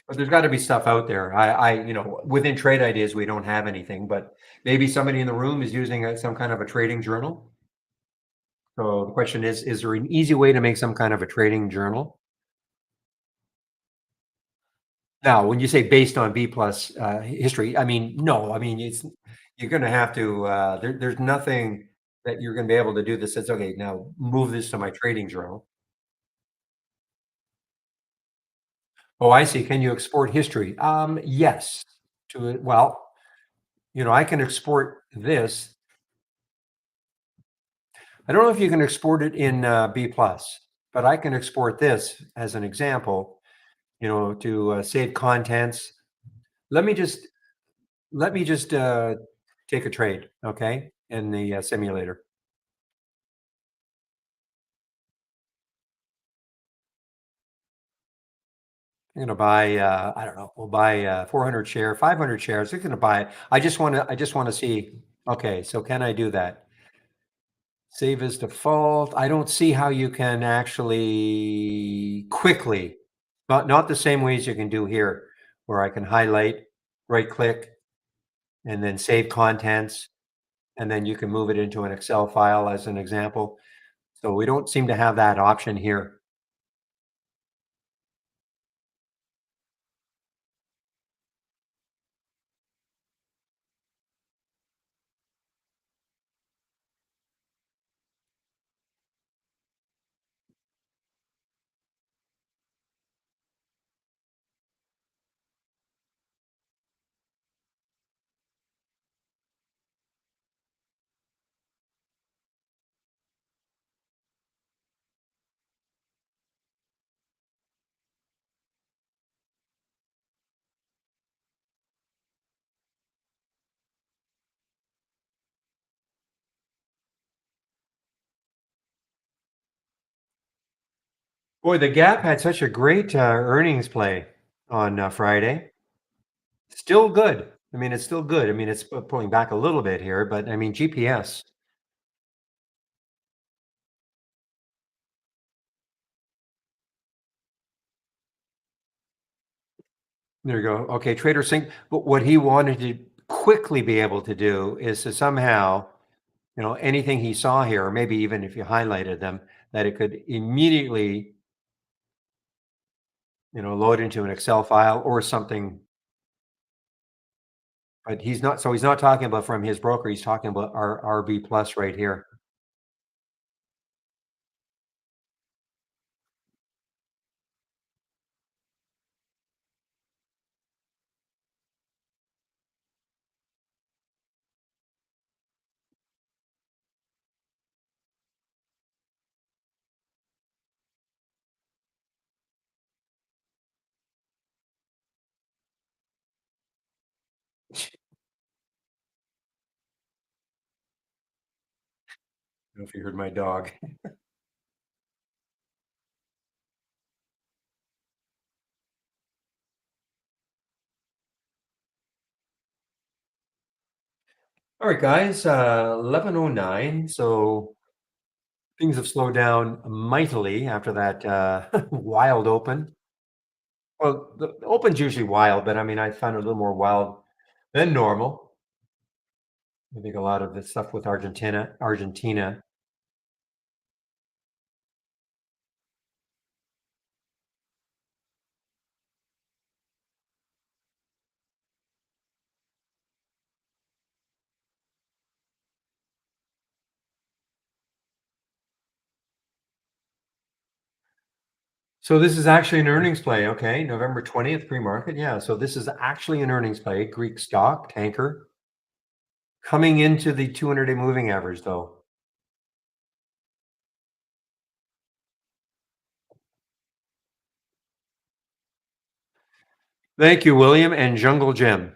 But there's got to be stuff out there. Within trade ideas, we don't have anything, but maybe somebody in the room is using some kind of a trading journal. So the question is there an easy way to make some kind of a trading journal? Now, when you say based on B plus history, I mean, no, I mean, you're going to have to, there's nothing that you're going to be able to do that says, okay, now move this to my trading journal. Oh, I see. Can you export history? Yes. To it. Well, I can export this. I don't know if you can export it in B plus, but I can export this as an example, to save contents. Let me just take a trade, okay, in the simulator. I'm gonna buy, I don't know, we'll buy 400 share, 500 shares. We're gonna buy it. I just want to see. Okay, so can I do that? Save as default. I don't see how you can actually quickly, not the same ways you can do here, where I can highlight, right click, and then save contents, and then you can move it into an Excel file as an example. So we don't seem to have that option here. Boy, the Gap had such a great earnings play on Friday. Still good. I mean, it's still good. I mean, it's pulling back a little bit here, but I mean, GPS. There you go. Okay, Trader Sync. But what he wanted to quickly be able to do is to somehow, anything he saw here, or maybe even if you highlighted them, that it could immediately, load into an Excel file or something. But he's not talking about from his broker. He's talking about our RB Plus right here. I don't know if you heard my dog. All right, guys, 11:09. So things have slowed down mightily after that wild open. Well, the open's usually wild, but I mean, I found it a little more wild than normal. I think a lot of the stuff with Argentina. So this is actually an earnings play. Okay, November 20th pre-market. Yeah, so this is actually an earnings play. Greek stock tanker coming into the 200-day moving average, though. Thank you, William and Jungle Jim.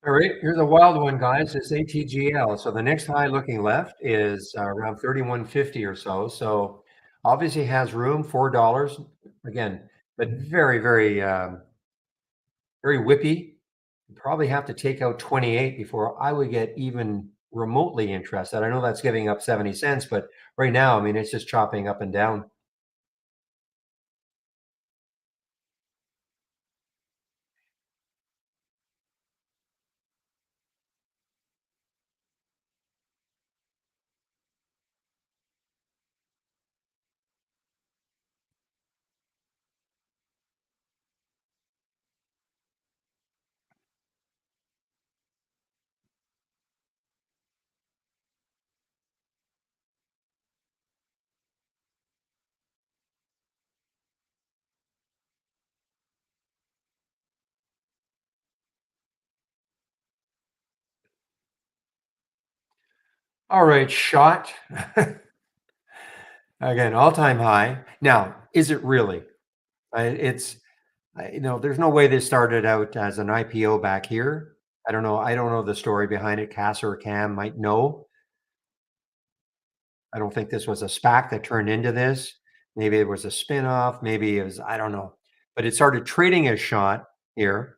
All right, here's a wild one, guys. It's ATGL. So the next high looking left is around 31.50 or so. So obviously has room, $4 again, but very, very, very whippy. You probably have to take out 28 before I would get even remotely interested. I know that's giving up 70 cents, but right now, I mean, it's just chopping up and down. All right, shot. Again, all-time high. Now, is it really? It's there's no way this started out as an IPO back here. I don't know the story behind it. Cass or Cam might know. I don't think this was a SPAC that turned into this. Maybe it was a spin-off, maybe it was I don't know. But it started trading as SHOT here.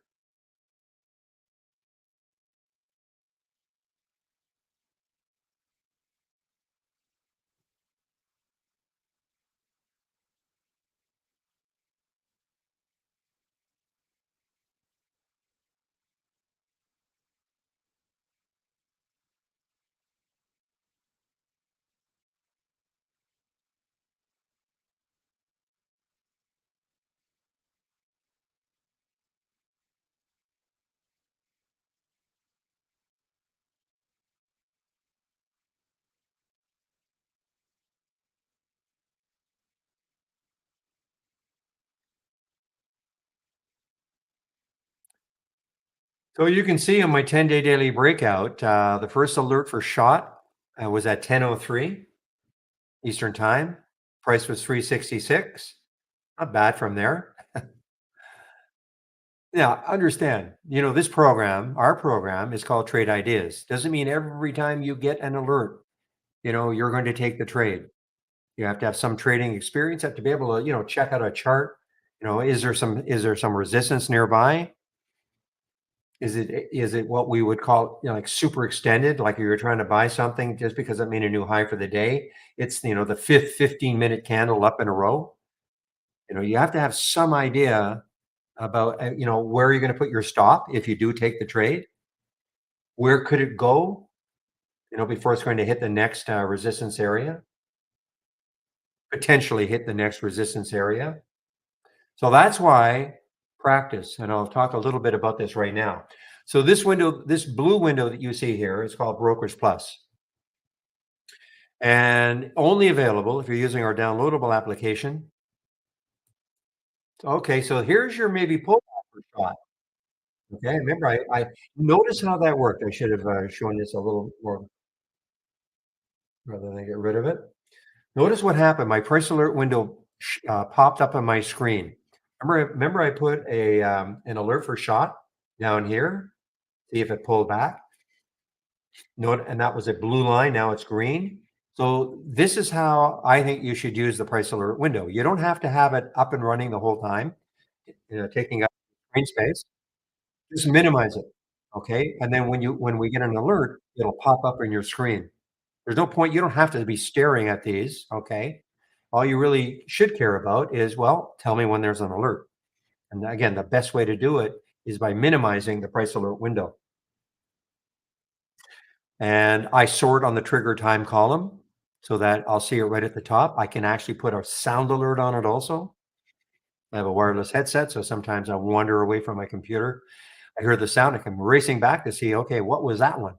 So you can see on my 10-day daily breakout, the first alert for SHOT was at 10:03 Eastern Time. Price was 366. Not bad from there. Yeah, understand. This program, our program is called Trade Ideas. Doesn't mean every time you get an alert, you're going to take the trade. You have to have some trading experience, have to be able to, check out a chart. Is there some resistance nearby? Is it what we would call, like super extended, like you're trying to buy something just because it made a new high for the day? It's, the fifth 15-minute candle up in a row. You have to have some idea about, where you're going to put your stop if you do take the trade. Where could it go, before it's going to hit the next resistance area, potentially hit the next resistance area. So that's why practice, and I'll talk a little bit about this right now. So this blue window that you see here is called Brokers Plus, and only available if you're using our downloadable application. Okay, so here's your maybe pullback for shot. Okay, remember I notice how that worked. I should have shown this a little more rather than get rid of it. Notice what happened. My price alert window popped up on my screen. Remember I put an alert for shot down here. See if it pulled back. Note, and that was a blue line. Now it's green. So this is how I think you should use the price alert window. You don't have to have it up and running the whole time, taking up screen space. Just minimize it. Okay. And then when we get an alert, it'll pop up on your screen. There's no point. You don't have to be staring at these. Okay. All you really should care about is, well, tell me when there's an alert. And again, the best way to do it is by minimizing the price alert window. And I sort on the trigger time column so that I'll see it right at the top. I can actually put a sound alert on it also. I have a wireless headset, so sometimes I wander away from my computer. I hear the sound, I come racing back to see, okay, what was that one?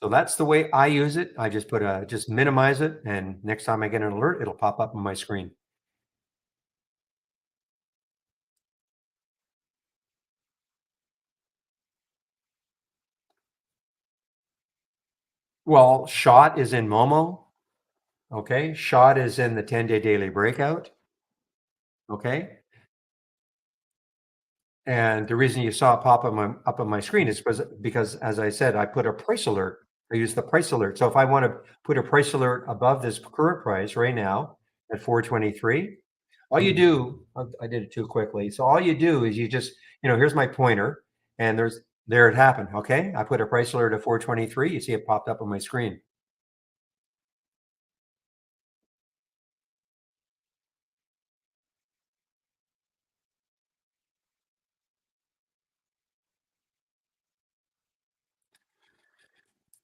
So that's the way I use it. I just minimize it, and next time I get an alert, it'll pop up on my screen. Well, shot is in Momo. Okay. Shot is in the 10-day daily breakout. Okay. And the reason you saw it pop up on my screen is because, as I said, I put a price alert. I use the price alert. So if I want to put a price alert above this current price right now at 423, all you do, I did it too quickly. So all you do is you just, here's my pointer, and there it happened. Okay. I put a price alert at 423. You see it popped up on my screen.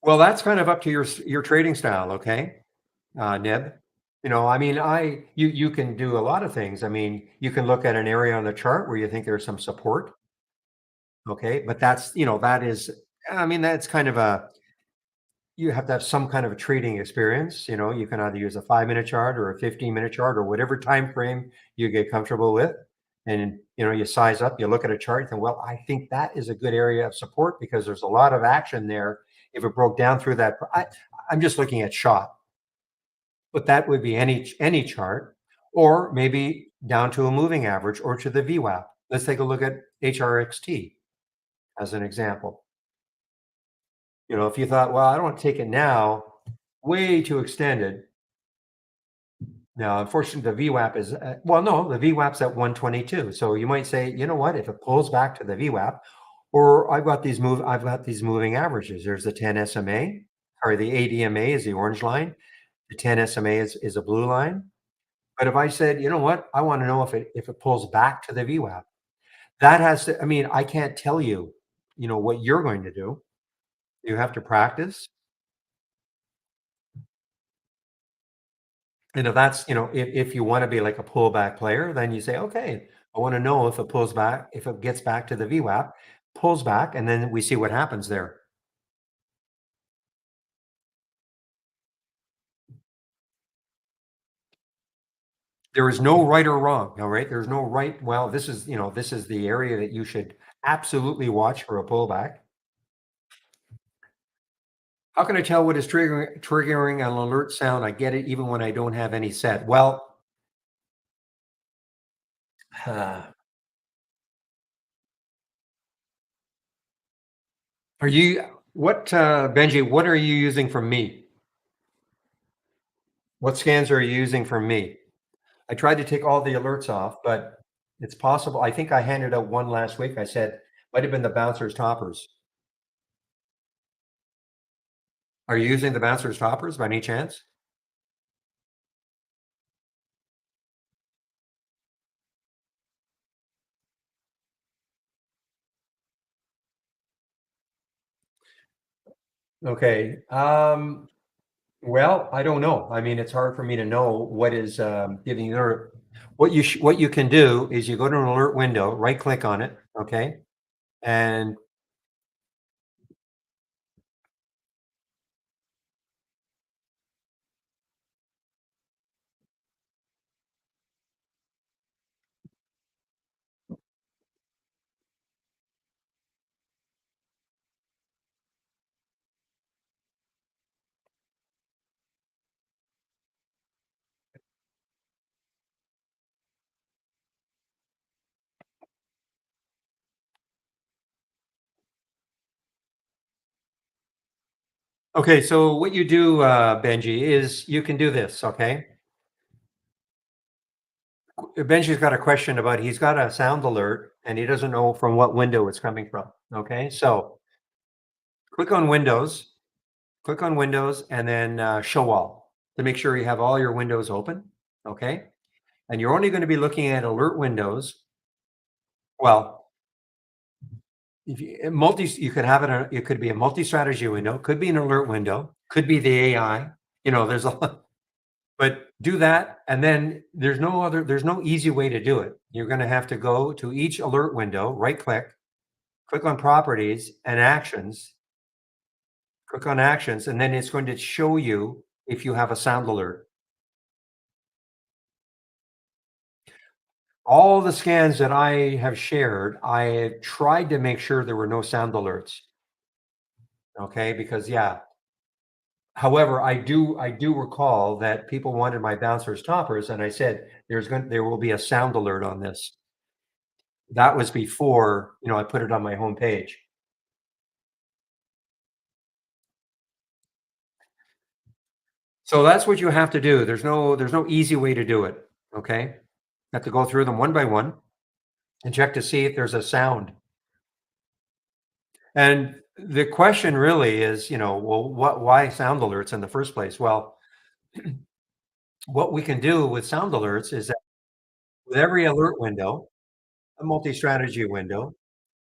Well, that's kind of up to your trading style. Okay. Nib. I mean, you can do a lot of things. I mean, you can look at an area on the chart where you think there's some support, okay? But that is, I mean, that's kind of you have to have some kind of a trading experience. You can either use a 5-minute chart or a 15-minute chart or whatever time frame you get comfortable with. And, you size up, you look at a chart and, well, I think that is a good area of support because there's a lot of action there if it broke down through that, I'm just looking at shot, but that would be any chart, or maybe down to a moving average or to the VWAP. Let's take a look at HRXT as an example. You know, if you thought, well, I don't want to take it now, way too extended. Now, unfortunately, the VWAP is well, no, the VWAP's at 122. So you might say, you know what, if it pulls back to the VWAP, or I've got these moving averages. There's the 10 SMA, or the ADMA is the orange line. The 10 SMA is a blue line. But if I said, you know what, I want to know if it pulls back to the VWAP, that has to, I mean, I can't tell you, you know, what you're going to do. You have to practice. And if that's, you know, if you want to be like a pullback player, then you say, okay, I want to know if it pulls back, if it gets back to the VWAP, pulls back, and then we see what happens there. There is no right or wrong. All right. There's no right. Well, this is, you know, this is the area that you should absolutely watch for a pullback. How can I tell what is triggering an alert sound? I get it even when I don't have any set. Well, are you Benji, what are you using from me? What scans are you using from me? I tried to take all the alerts off, but it's possible. I think I handed out one last week. I said might have been the bouncers toppers. Are you using the bouncers toppers by any chance? Okay. Well, I don't know. I mean, it's hard for me to know what is giving you alert. What you can do is you go to an alert window, right click on it, okay, and okay. So what you do, Benji, is you can do this. Okay, Benji's got a question about he's got a sound alert and he doesn't know from what window it's coming from. Okay, so click on Windows, and then Show All to make sure you have all your windows open. Okay, and you're only going to be looking at alert windows. Well, if you, you could have it. It could be a multi-strategy window. Could be an alert window. Could be the AI. You know, there's a lot. But do that, and then there's no easy way to do it. You're going to have to go to each alert window, right click, click on properties and actions, click on actions, and then it's going to show you if you have a sound alert. All the scans that I have shared, I tried to make sure there were no sound alerts. Okay, because yeah. However, I do recall that people wanted my bouncers toppers, and I said there will be a sound alert on this. That was before, you know, I put it on my homepage. So that's what you have to do. There's no easy way to do it. Okay. You have to go through them one by one and check to see if there's a sound. And the question really is, you know, well, why sound alerts in the first place? Well, what we can do with sound alerts is that with every alert window, a multi-strategy window,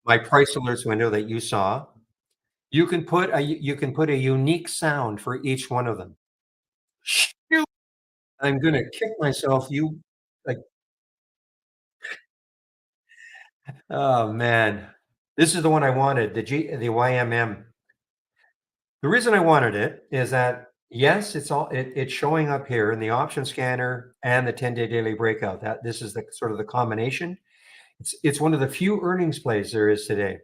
my price alerts window that you saw, you can put a unique sound for each one of them. Shoot, I'm gonna kick myself. You like, oh man, this is the one I wanted. The YMM. The reason I wanted it is that yes, it's showing up here in the option scanner and the 10-day daily breakout. That this is the sort of the combination. It's one of the few earnings plays there is today.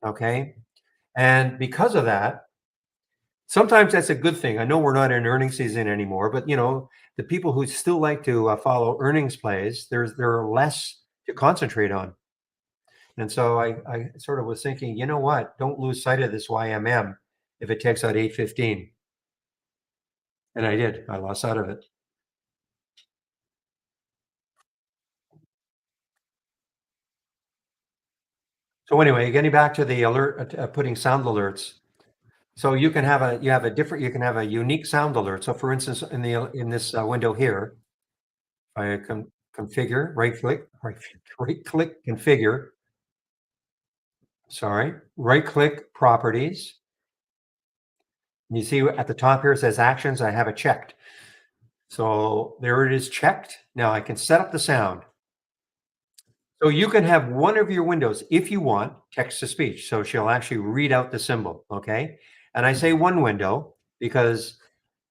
Okay, and because of that, Sometimes that's a good thing. I know we're not in earning season anymore, but the people who still like to follow earnings plays, there are less to concentrate on. And so I sort of was thinking, you know what? Don't lose sight of this YMM if it takes out 815. And I did. I lost sight of it. So anyway, getting back to the alert, putting sound alerts. So you can have a unique sound alert. So for instance, in this window here, I configure, right click, configure. Sorry, right click properties. And you see at the top here it says actions. I have it checked. So there it is checked. Now I can set up the sound. So you can have one of your windows, if you want, text to speech. So she'll actually read out the symbol. Okay. And I say one window because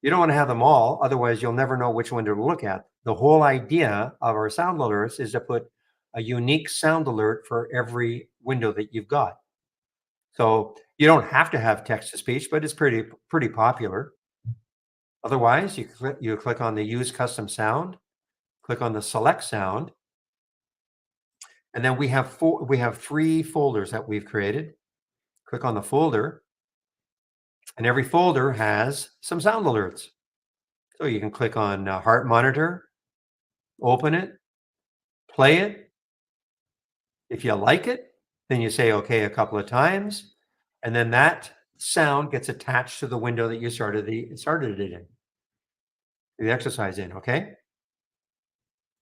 you don't want to have them all. Otherwise, you'll never know which window to look at. The whole idea of our sound alerts is to put a unique sound alert for every window that you've got. So you don't have to have text to speech, but it's pretty popular. Otherwise, you click on the use custom sound, click on the select sound, and then we have three folders that we've created. Click on the folder, and every folder has some sound alerts. So you can click on heart monitor, open it, play it. If you like it, then you say okay a couple of times, and then that sound gets attached to the window that you started it in, the exercise in. Okay.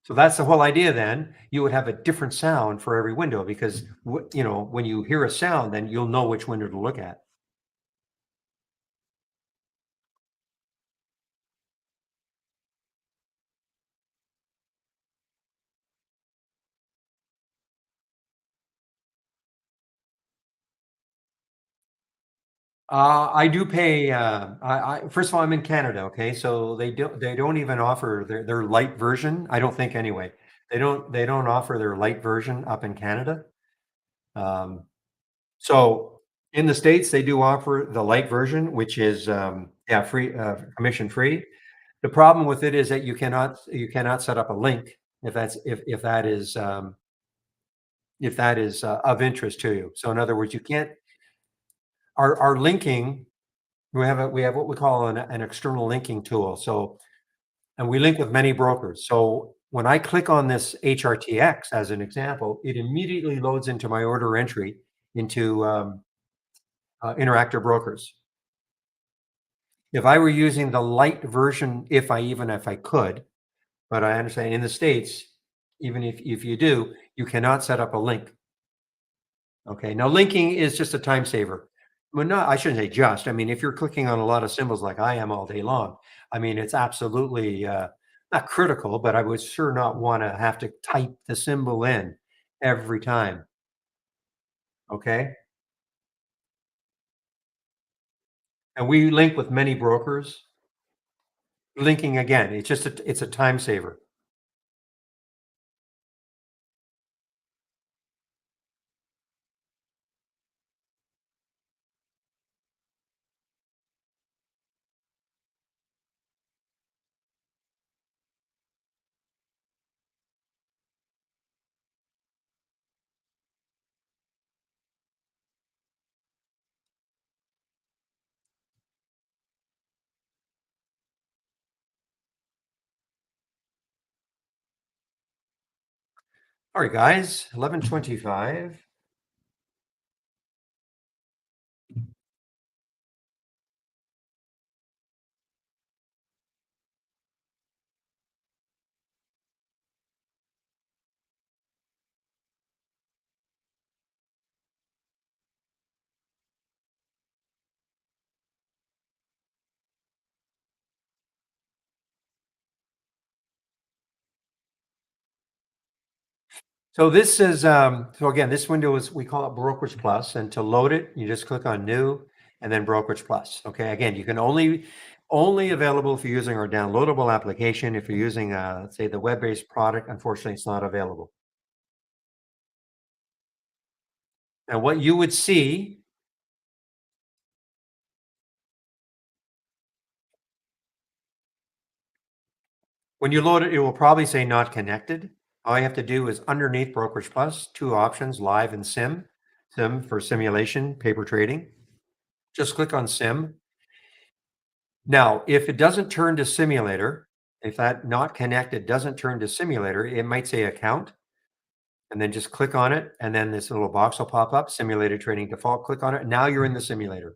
So that's the whole idea then. You would have a different sound for every window because when you hear a sound, then you'll know which window to look at. I do pay. I first of all, I'm in Canada. Okay, so they don't even offer their light version. I don't think anyway. They don't offer their light version up in Canada. Um, so in the States, they do offer the light version, which is yeah, free, commission free. The problem with it is that you cannot set up a link if that is of interest to you. So in other words, you can't our linking. We have what we call an external linking tool. So and we link with many brokers. So when I click on this HRTX as an example, it immediately loads into my order entry into Interactive Brokers. If I were using the light version, if I could, but I understand in the States, even if you do, you cannot set up a link. Okay. Now linking is just a time saver. Well, no, I shouldn't say just. I mean, if you're clicking on a lot of symbols like I am all day long, I mean, it's absolutely not critical, but I would sure not want to have to type the symbol in every time. Okay. And we link with many brokers. Linking again, it's a time saver. All right, guys, 11:25. So this is so again, this window is we call it Brokerage Plus, and to load it, you just click on New and then Brokerage Plus. Okay, again, you can only available if you're using our downloadable application. If you're using, let's say, the web-based product, unfortunately, it's not available. And what you would see When you load it, it will probably say not connected. All you have to do is underneath Brokerage Plus, 2 options, live and sim. Sim for simulation, paper trading. Just click on sim. Now, if it doesn't turn to simulator, if that not connected doesn't turn to simulator, it might say account, and then just click on it, and then this little box will pop up, simulated trading default, click on it. Now you're in the simulator,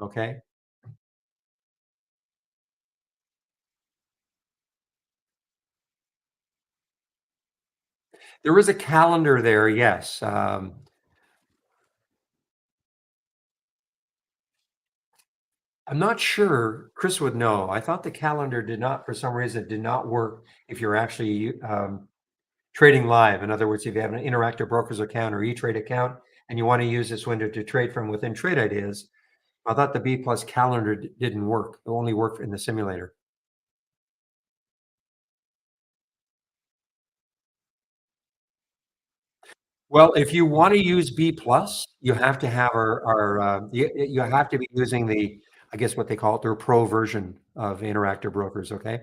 okay? There is a calendar there, yes. I'm not sure. Chris would know. I thought the calendar did not, for some reason, did not work if you're actually trading live. In other words, if you have an Interactive Brokers account or E-Trade account and you want to use this window to trade from within Trade Ideas, I thought the B plus calendar didn't work. It only worked in the simulator. Well, if you want to use B plus, you have to have you have to be using the, I guess what they call it, their pro version of Interactive Brokers. Okay,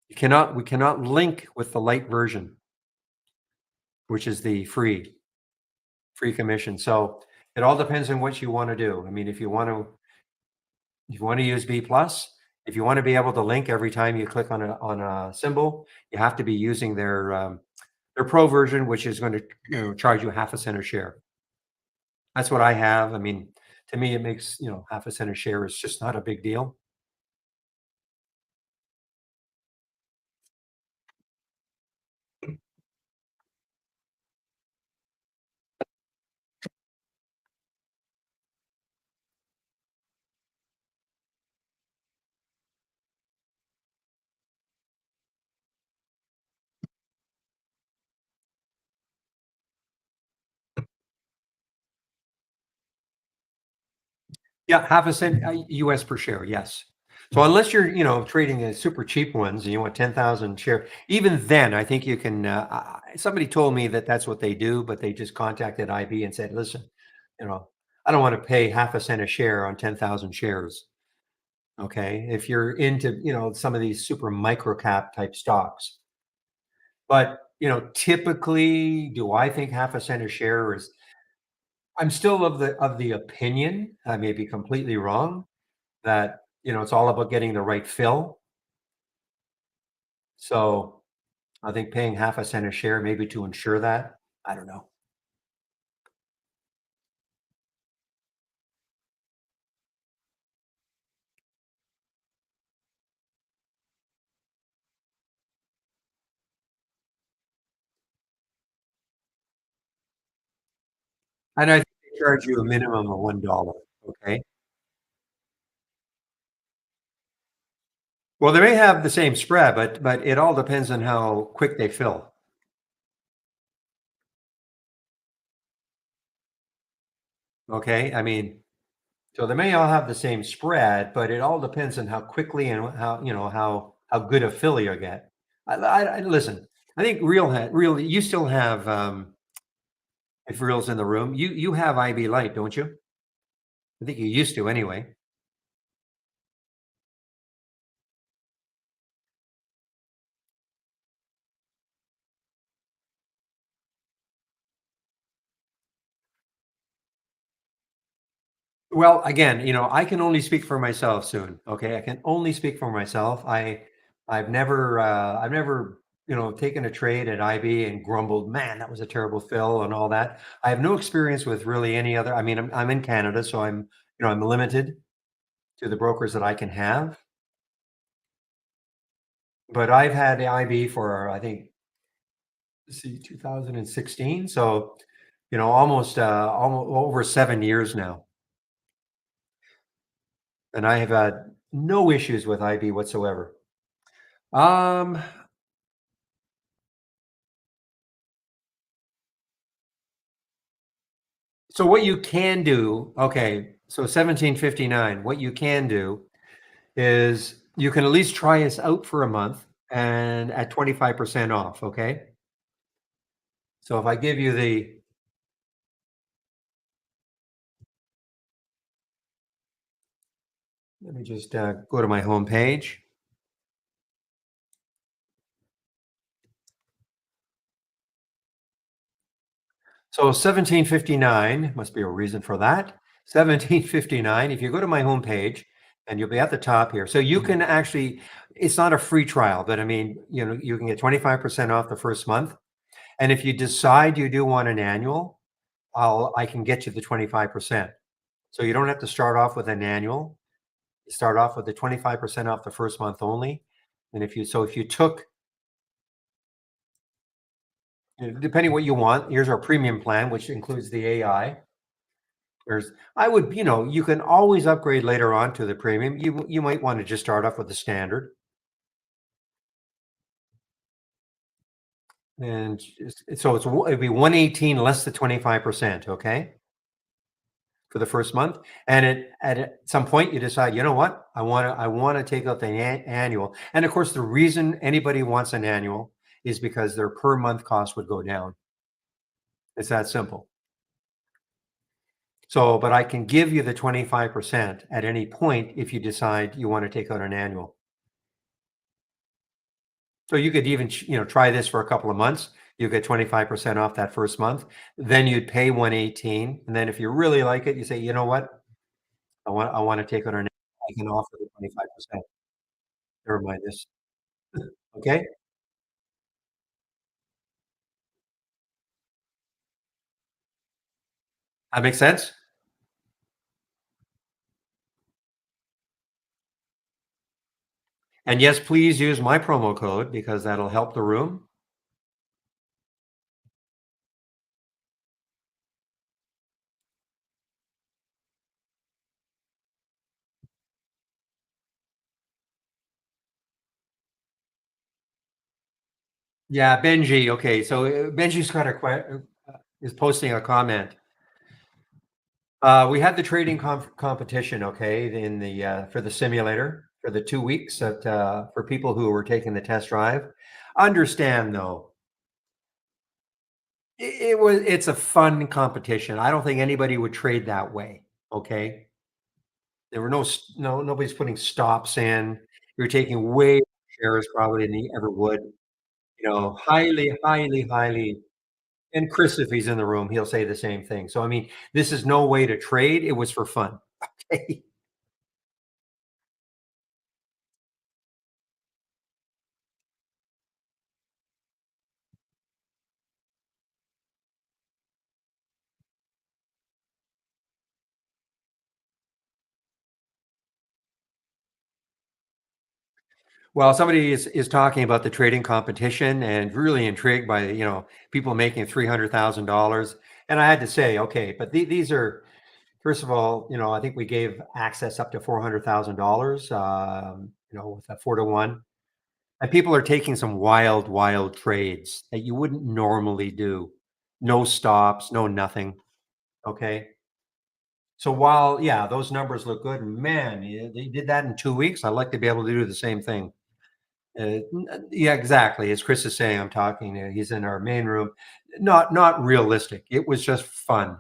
we cannot link with the light version, which is the free commission. So it all depends on what you want to do. I mean, if you want to use B plus, if you want to be able to link every time you click on a symbol, you have to be using their pro version, which is going to charge you half a cent a share. That's what I have. I mean, to me, it makes half a cent a share is just not a big deal. Yeah, half a cent US per share. Yes. So unless you're trading the super cheap ones and you want 10,000 share, even then, I think you can. Somebody told me that that's what they do, but they just contacted IB and said, "Listen, you know, I don't want to pay half a cent a share on 10,000 shares." Okay, if you're into some of these super micro cap type stocks, but typically, do I think half a cent a share is? I'm still of the opinion. I may be completely wrong that it's all about getting the right fill. So I think paying half a cent a share maybe to ensure that. I don't know. And I think they charge you a minimum of $1. Okay. Well, they may have the same spread, but it all depends on how quick they fill. Okay. I mean, so they may all have the same spread, but it all depends on how quickly and how how good a fill you get. Listen. I think real. You still have if real's in the room. You have IB Light, don't you? I think you used to anyway. Well, again, I can only speak for myself soon. Okay, I can only speak for myself. I've never taken a trade at IB and grumbled, man, that was a terrible fill and all that. I have no experience with really any other. I mean, I'm in Canada, so I'm limited to the brokers that I can have. But I've had the IB for I think let's see 2016, so almost over 7 years now, and I have had no issues with IB whatsoever. Um, so what you can do, okay, so 1759, what you can do is you can at least try us out for a month and at 25% off, okay? So if I give you let me just go to my home page. So 1759 must be a reason for that. 1759, if you go to my homepage and you'll be at the top here. So you can actually, it's not a free trial, but I mean, you can get 25% off the first month. And if you decide you do want an annual, I can get you the 25%. So you don't have to start off with an annual. You start off with the 25% off the first month only. And if you took, depending what you want, here's our premium plan, which includes the AI. I would, you can always upgrade later on to the premium. You might want to just start off with the standard, and so it'd be 118 less the 25%, okay, for the first month. And at some point you decide, you know what, I want to take out the annual. And of course, the reason anybody wants an annual is because their per month cost would go down. It's that simple. So, but I can give you the 25% at any point if you decide you want to take out an annual. So you could even, try this for a couple of months. You get 25% off that first month. Then you'd pay 118. And then if you really like it, you say, you know what? I want to take it on. I can offer the 25%. Never mind this. Okay. That makes sense. And yes, please use my promo code because that'll help the room. Yeah, Benji. Okay. So Benji's got is posting a comment. We had the trading competition, okay, in the for the simulator for the 2 weeks for people who were taking the test drive. Understand though, it's a fun competition. I don't think anybody would trade that way. Okay, there were nobody's putting stops in. You're taking way more shares probably than you ever would. Highly, highly, highly. And Chris, if he's in the room, he'll say the same thing. So I mean, this is no way to trade. It was for fun. Okay. Well, somebody is talking about the trading competition and really intrigued by, people making $300,000. And I had to say, okay, but these are, first of all, I think we gave access up to $400,000, with a 4 to 1. And people are taking some wild, wild trades that you wouldn't normally do. No stops, no nothing. Okay. So while, yeah, those numbers look good, man, they did that in 2 weeks. I'd like to be able to do the same thing. Yeah, exactly. As Chris is saying, I'm talking to he's in our main room. Not realistic. It was just fun.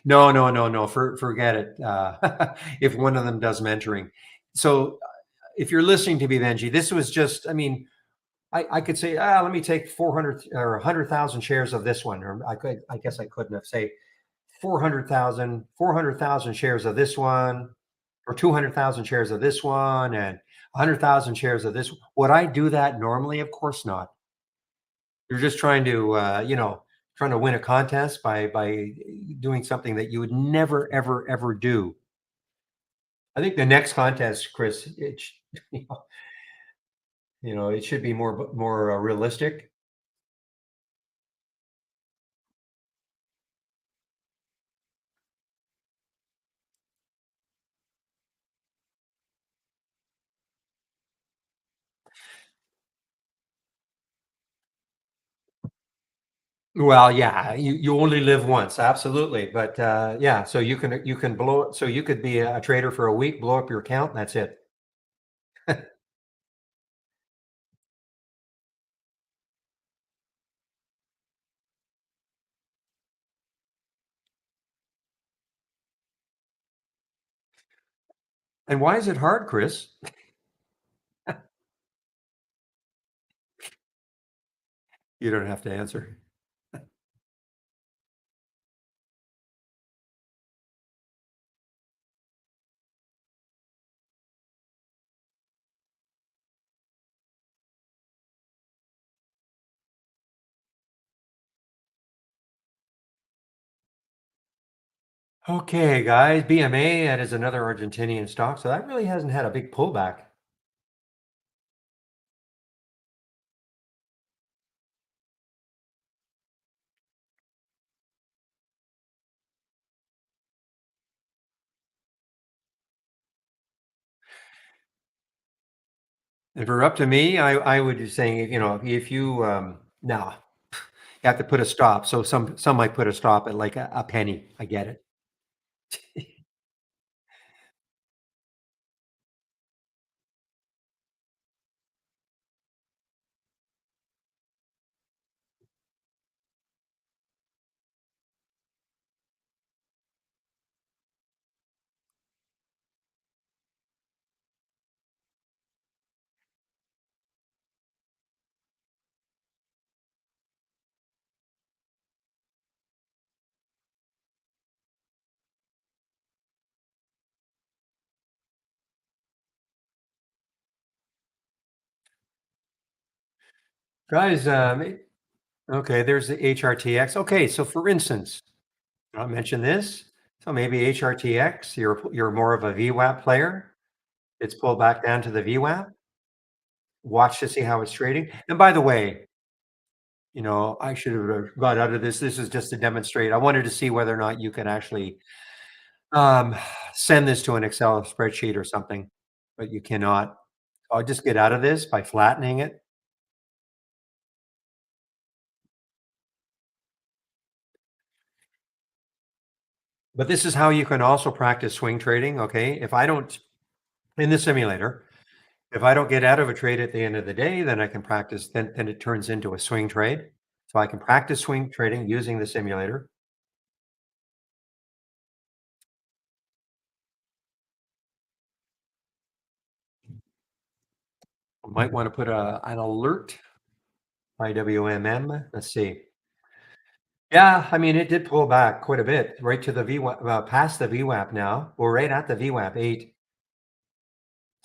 No, no, no, no. Forget it. If one of them does mentoring. So if you're listening to me, Benji, this was just, I mean, I could say, let me take 400 or 100,000 shares of this one. Or I guess I couldn't have say 400,000 shares of this one, or 200,000 shares of this one, and 100,000 shares of this. Would I do that normally? Of course not. You're just trying to win a contest by doing something that you would never, ever, ever do. I think the next contest, Chris, it should be more realistic. Well, yeah, you only live once, absolutely. But yeah, so you can blow it. So you could be a trader for a week, blow up your account, and that's it. And why is it hard, Chris? You don't have to answer. Okay, guys, BMA, that is another Argentinian stock. So that really hasn't had a big pullback. If it were up to me, I would be saying, if you no, you have to put a stop. So some might put a stop at like a penny. I get it. Guys, okay, there's the HRTX. Okay, so for instance, I'll mention this. So maybe HRTX, you're more of a VWAP player. It's pulled back down to the VWAP. Watch to see how it's trading. And by the way, I should have got out of this. This is just to demonstrate. I wanted to see whether or not you could actually um, send this to an Excel spreadsheet or something, but you cannot. I'll just get out of this by flattening it. But this is how you can also practice swing trading. Okay. If I don't, in the simulator, if I don't get out of a trade at the end of the day, then I can practice, then it turns into a swing trade. So I can practice swing trading using the simulator. I might want to put an alert IWMM. Let's see. Yeah, I mean, it did pull back quite a bit, right to the VWAP, past the VWAP now. We're right at the VWAP 8.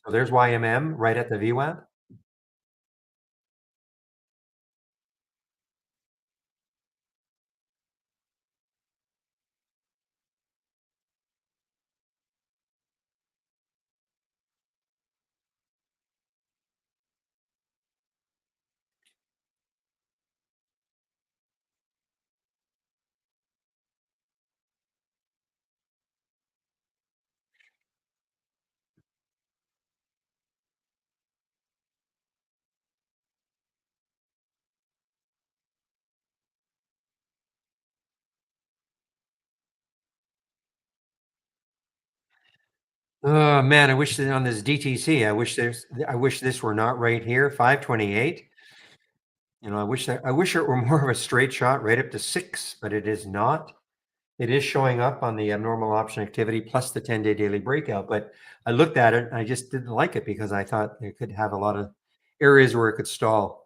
So there's YMM right at the VWAP. Oh man, I wish that on this DTC, I wish this were not right here, 528. I wish it were more of a straight shot right up to 6, but it is not. It is showing up on the abnormal option activity plus the 10-day daily breakout, but I looked at it and I just didn't like it because I thought it could have a lot of areas where it could stall.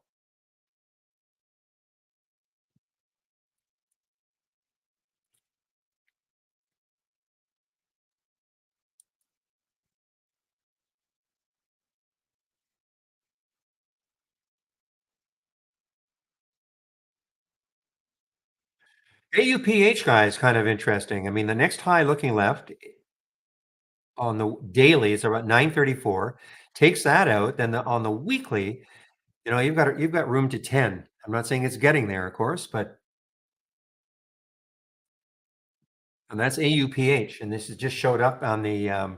AUPH guy is kind of interesting. I mean, the next high looking left on the daily is about 934. Takes that out, then on the weekly, you've got room to 10. I'm not saying it's getting there, of course, but and that's AUPH, and this has just showed up on the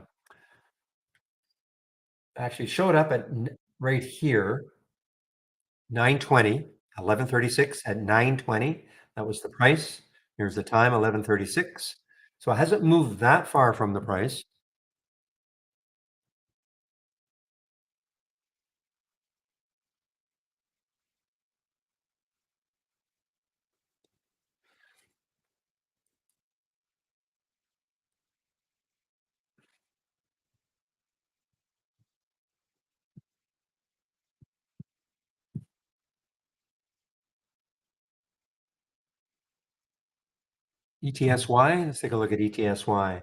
actually showed up at right here, 920, 1136 at 920. That was the price. Here's the time, 1136. So it hasn't moved that far from the price. ETSY, let's take a look at ETSY.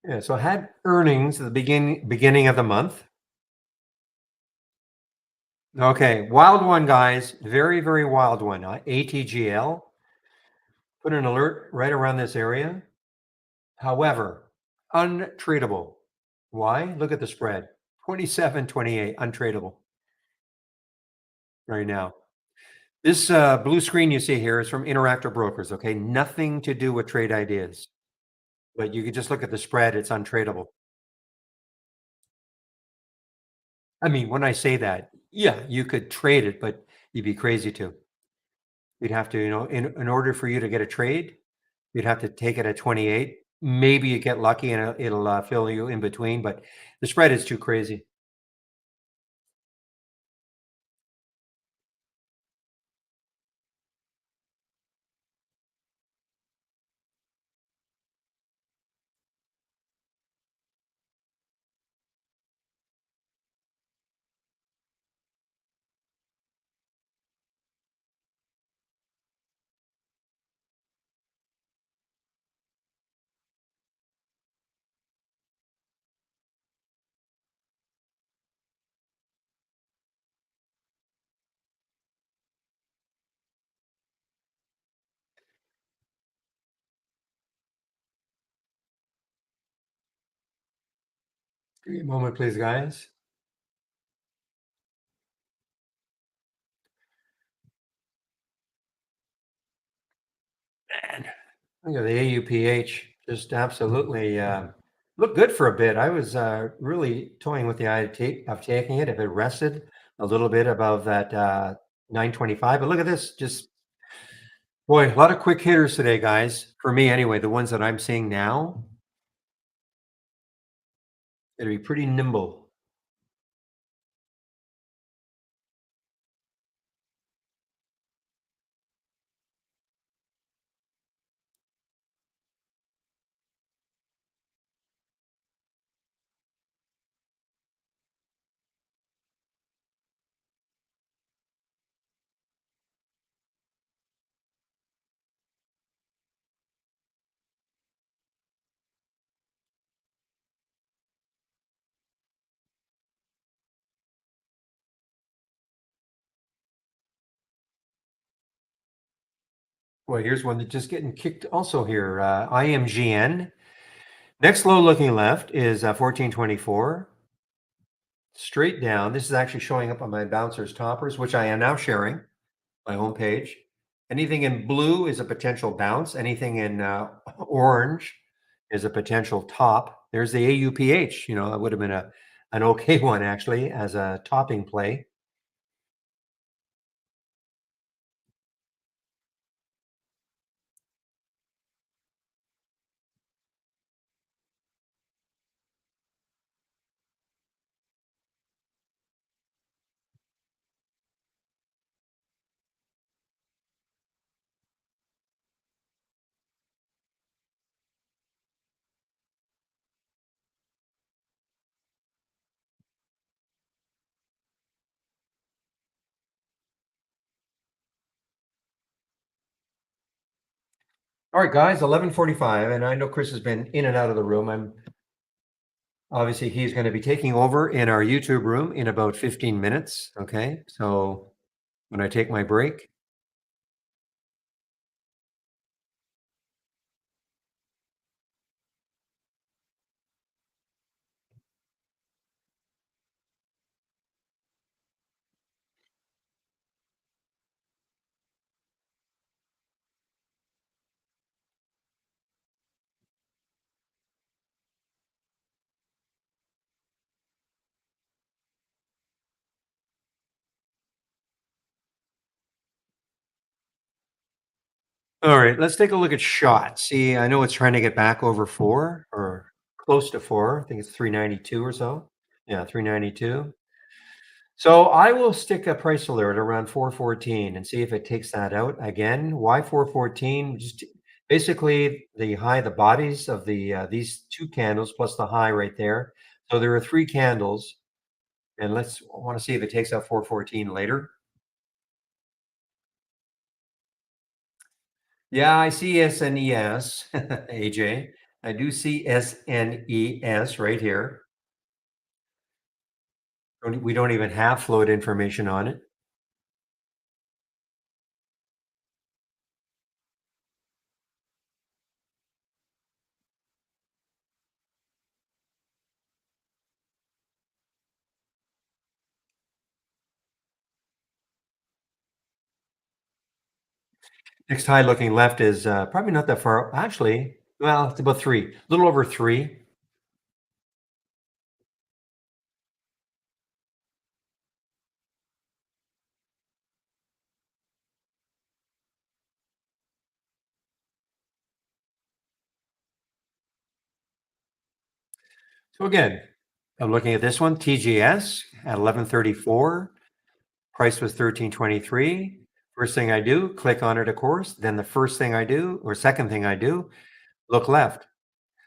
Yeah, so I had earnings at the beginning of the month. Okay, wild one, guys. Very, very wild one. ATGL. Put an alert right around this area. However, untradeable. Why? Look at the spread. 27.28, untradeable right now. This blue screen you see here is from Interactive Brokers, okay? Nothing to do with trade ideas. But you can just look at the spread, it's untradeable. I mean, when I say that, yeah, you could trade it, but you'd be crazy to. You'd have to, in order for you to get a trade, you'd have to take it at 28. Maybe you get lucky and it'll fill you in between, but the spread is too crazy. Give me a moment, please, guys. Man, look at the AUPH. Just absolutely looked good for a bit. I was really toying with the idea of taking it if it rested a little bit above that 925. But look at this. Just, boy, a lot of quick hitters today, guys. For me, anyway, the ones that I'm seeing now, it'll be pretty nimble. Boy, here's one that's just getting kicked also here. IMGN. Next low looking left is 1424. Straight down. This is actually showing up on my bouncers toppers, which I am now sharing my homepage. Anything in blue is a potential bounce. Anything in orange is a potential top. There's the AUPH. That would have been an okay one actually as a topping play. All right, guys, 11:45, and I know Chris has been in and out of the room. I'm obviously he's going to be taking over in our YouTube room in about 15 minutes. Okay, so when I take my break. All right, let's take a look at shot. See, I know it's trying to get back over 4 or close to 4. I think it's 392 or so. Yeah, 392. So I will stick a price alert around 414 and see if it takes that out again. Why 414? Just basically the high, the bodies of these two candles plus the high right there. So there are three candles, and I want to see if it takes out 414 later. Yeah, I see SNES, AJ. I do see SNES right here. We don't even have float information on it. Next high looking left is, probably not that far actually, well, it's about 3, a little over 3. So again, I'm looking at this one, TGS at 11:34, price was 13.23. First thing I do, click on it, of course. Then the first thing I do, or second thing I do, look left.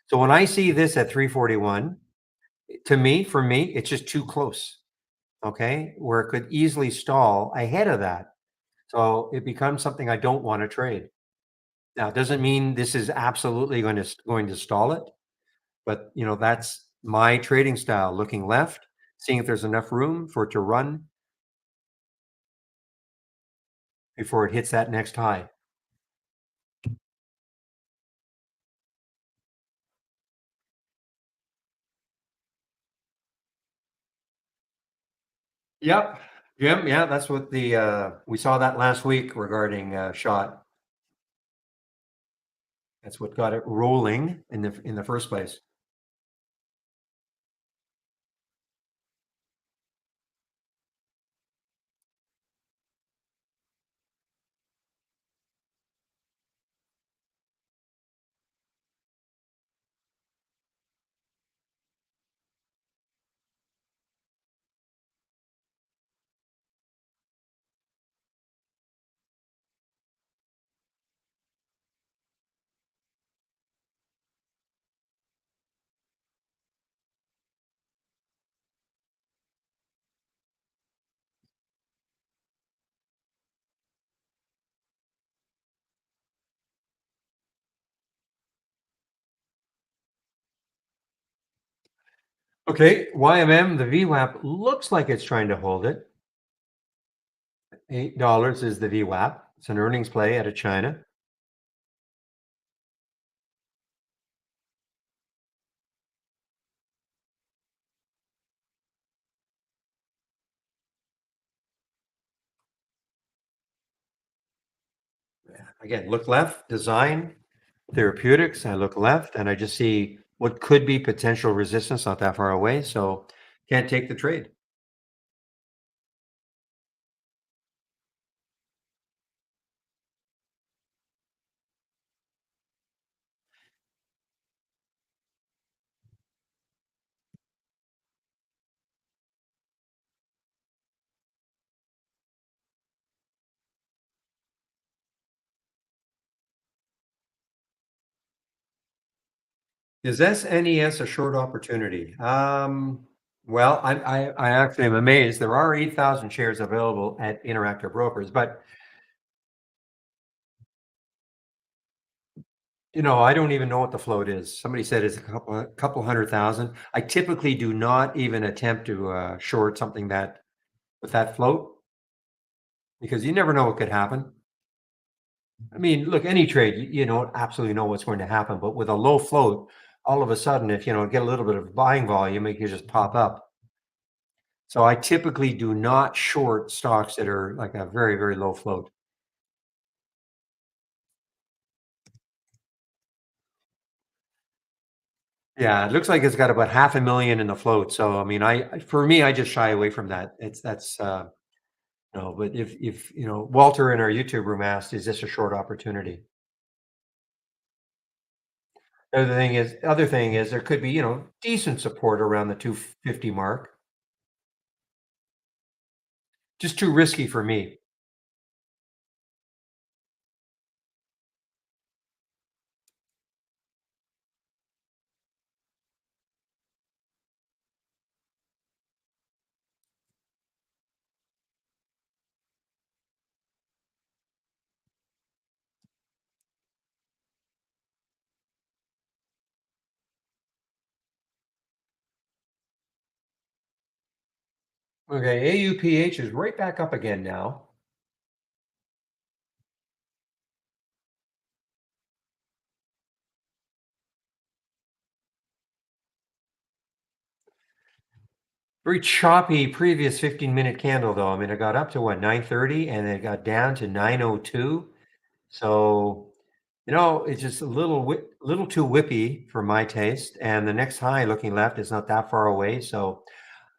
So when I see this at 341, to me, for me, it's just too close. Okay. Where it could easily stall ahead of that. So it becomes something I don't want to trade. Now, it doesn't mean this is absolutely going to stall it, but that's my trading style, looking left, seeing if there's enough room for it to run before it hits that next high. Yep. Jim, yeah, that's what the we saw that last week regarding shot. That's what got it rolling in the first place. Okay, YMM, the VWAP looks like it's trying to hold it. $8 is the VWAP. It's an earnings play out of China. Again, look left, design, therapeutics. I look left and I just see what could be potential resistance not that far away. So can't take the trade. Is SNES a short opportunity? Well, I actually am amazed. There are 8,000 shares available at Interactive Brokers, but I don't even know what the float is. Somebody said it's a couple 100,000. I typically do not even attempt to short something that with that float because you never know what could happen. I mean, look, any trade, you don't absolutely know what's going to happen, but with a low float, all of a sudden, if get a little bit of buying volume, it can just pop up. So I typically do not short stocks that are like a very, very low float. Yeah, it looks like it's got about 500,000 in the float. So I mean, for me, I just shy away from that. That's no, but if Walter in our YouTube room asked, is this a short opportunity? Other thing is there could be, decent support around the 250 mark. Just too risky for me. Okay, AUPH is right back up again now. Very choppy previous 15-minute candle though. I mean, it got up to what, 9:30 and then it got down to 9:02. So, it's just a little too whippy for my taste. And the next high looking left is not that far away. So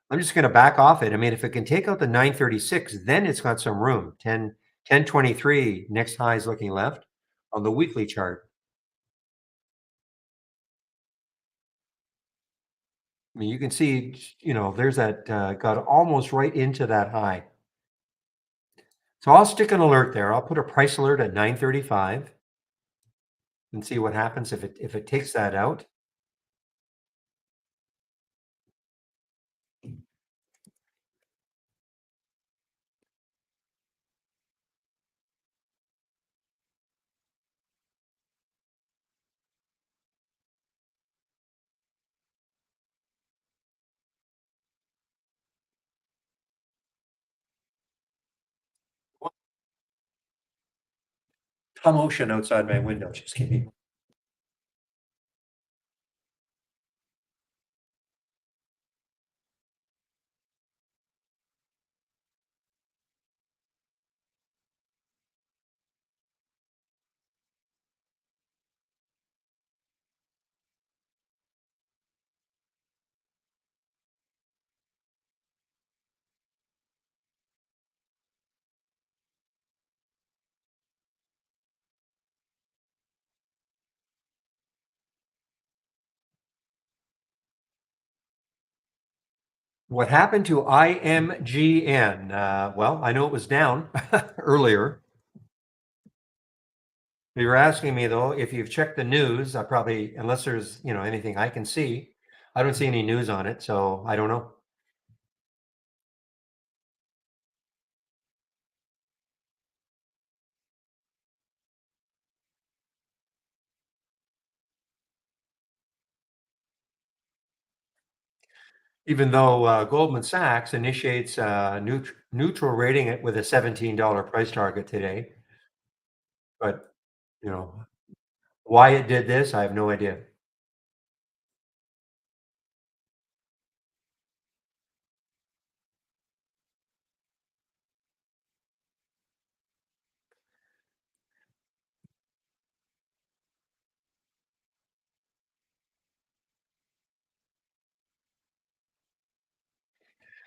I'm just going to back off it. I mean, if it can take out the 936, then it's got some room. 1023 next high is looking left on the weekly chart. I mean, you can see, there's that got almost right into that high. So I'll stick an alert there. I'll put a price alert at 935 and see what happens if it takes that out. Commotion outside my window. Just kidding. What happened to IMGN? Well, I know it was down earlier. You're asking me though, if you've checked the news, I probably, unless there's, anything I can see, I don't see any news on it, so I don't know. Even though Goldman Sachs initiates neutral rating it with a $17 price target today, but you know why it did this, I have no idea.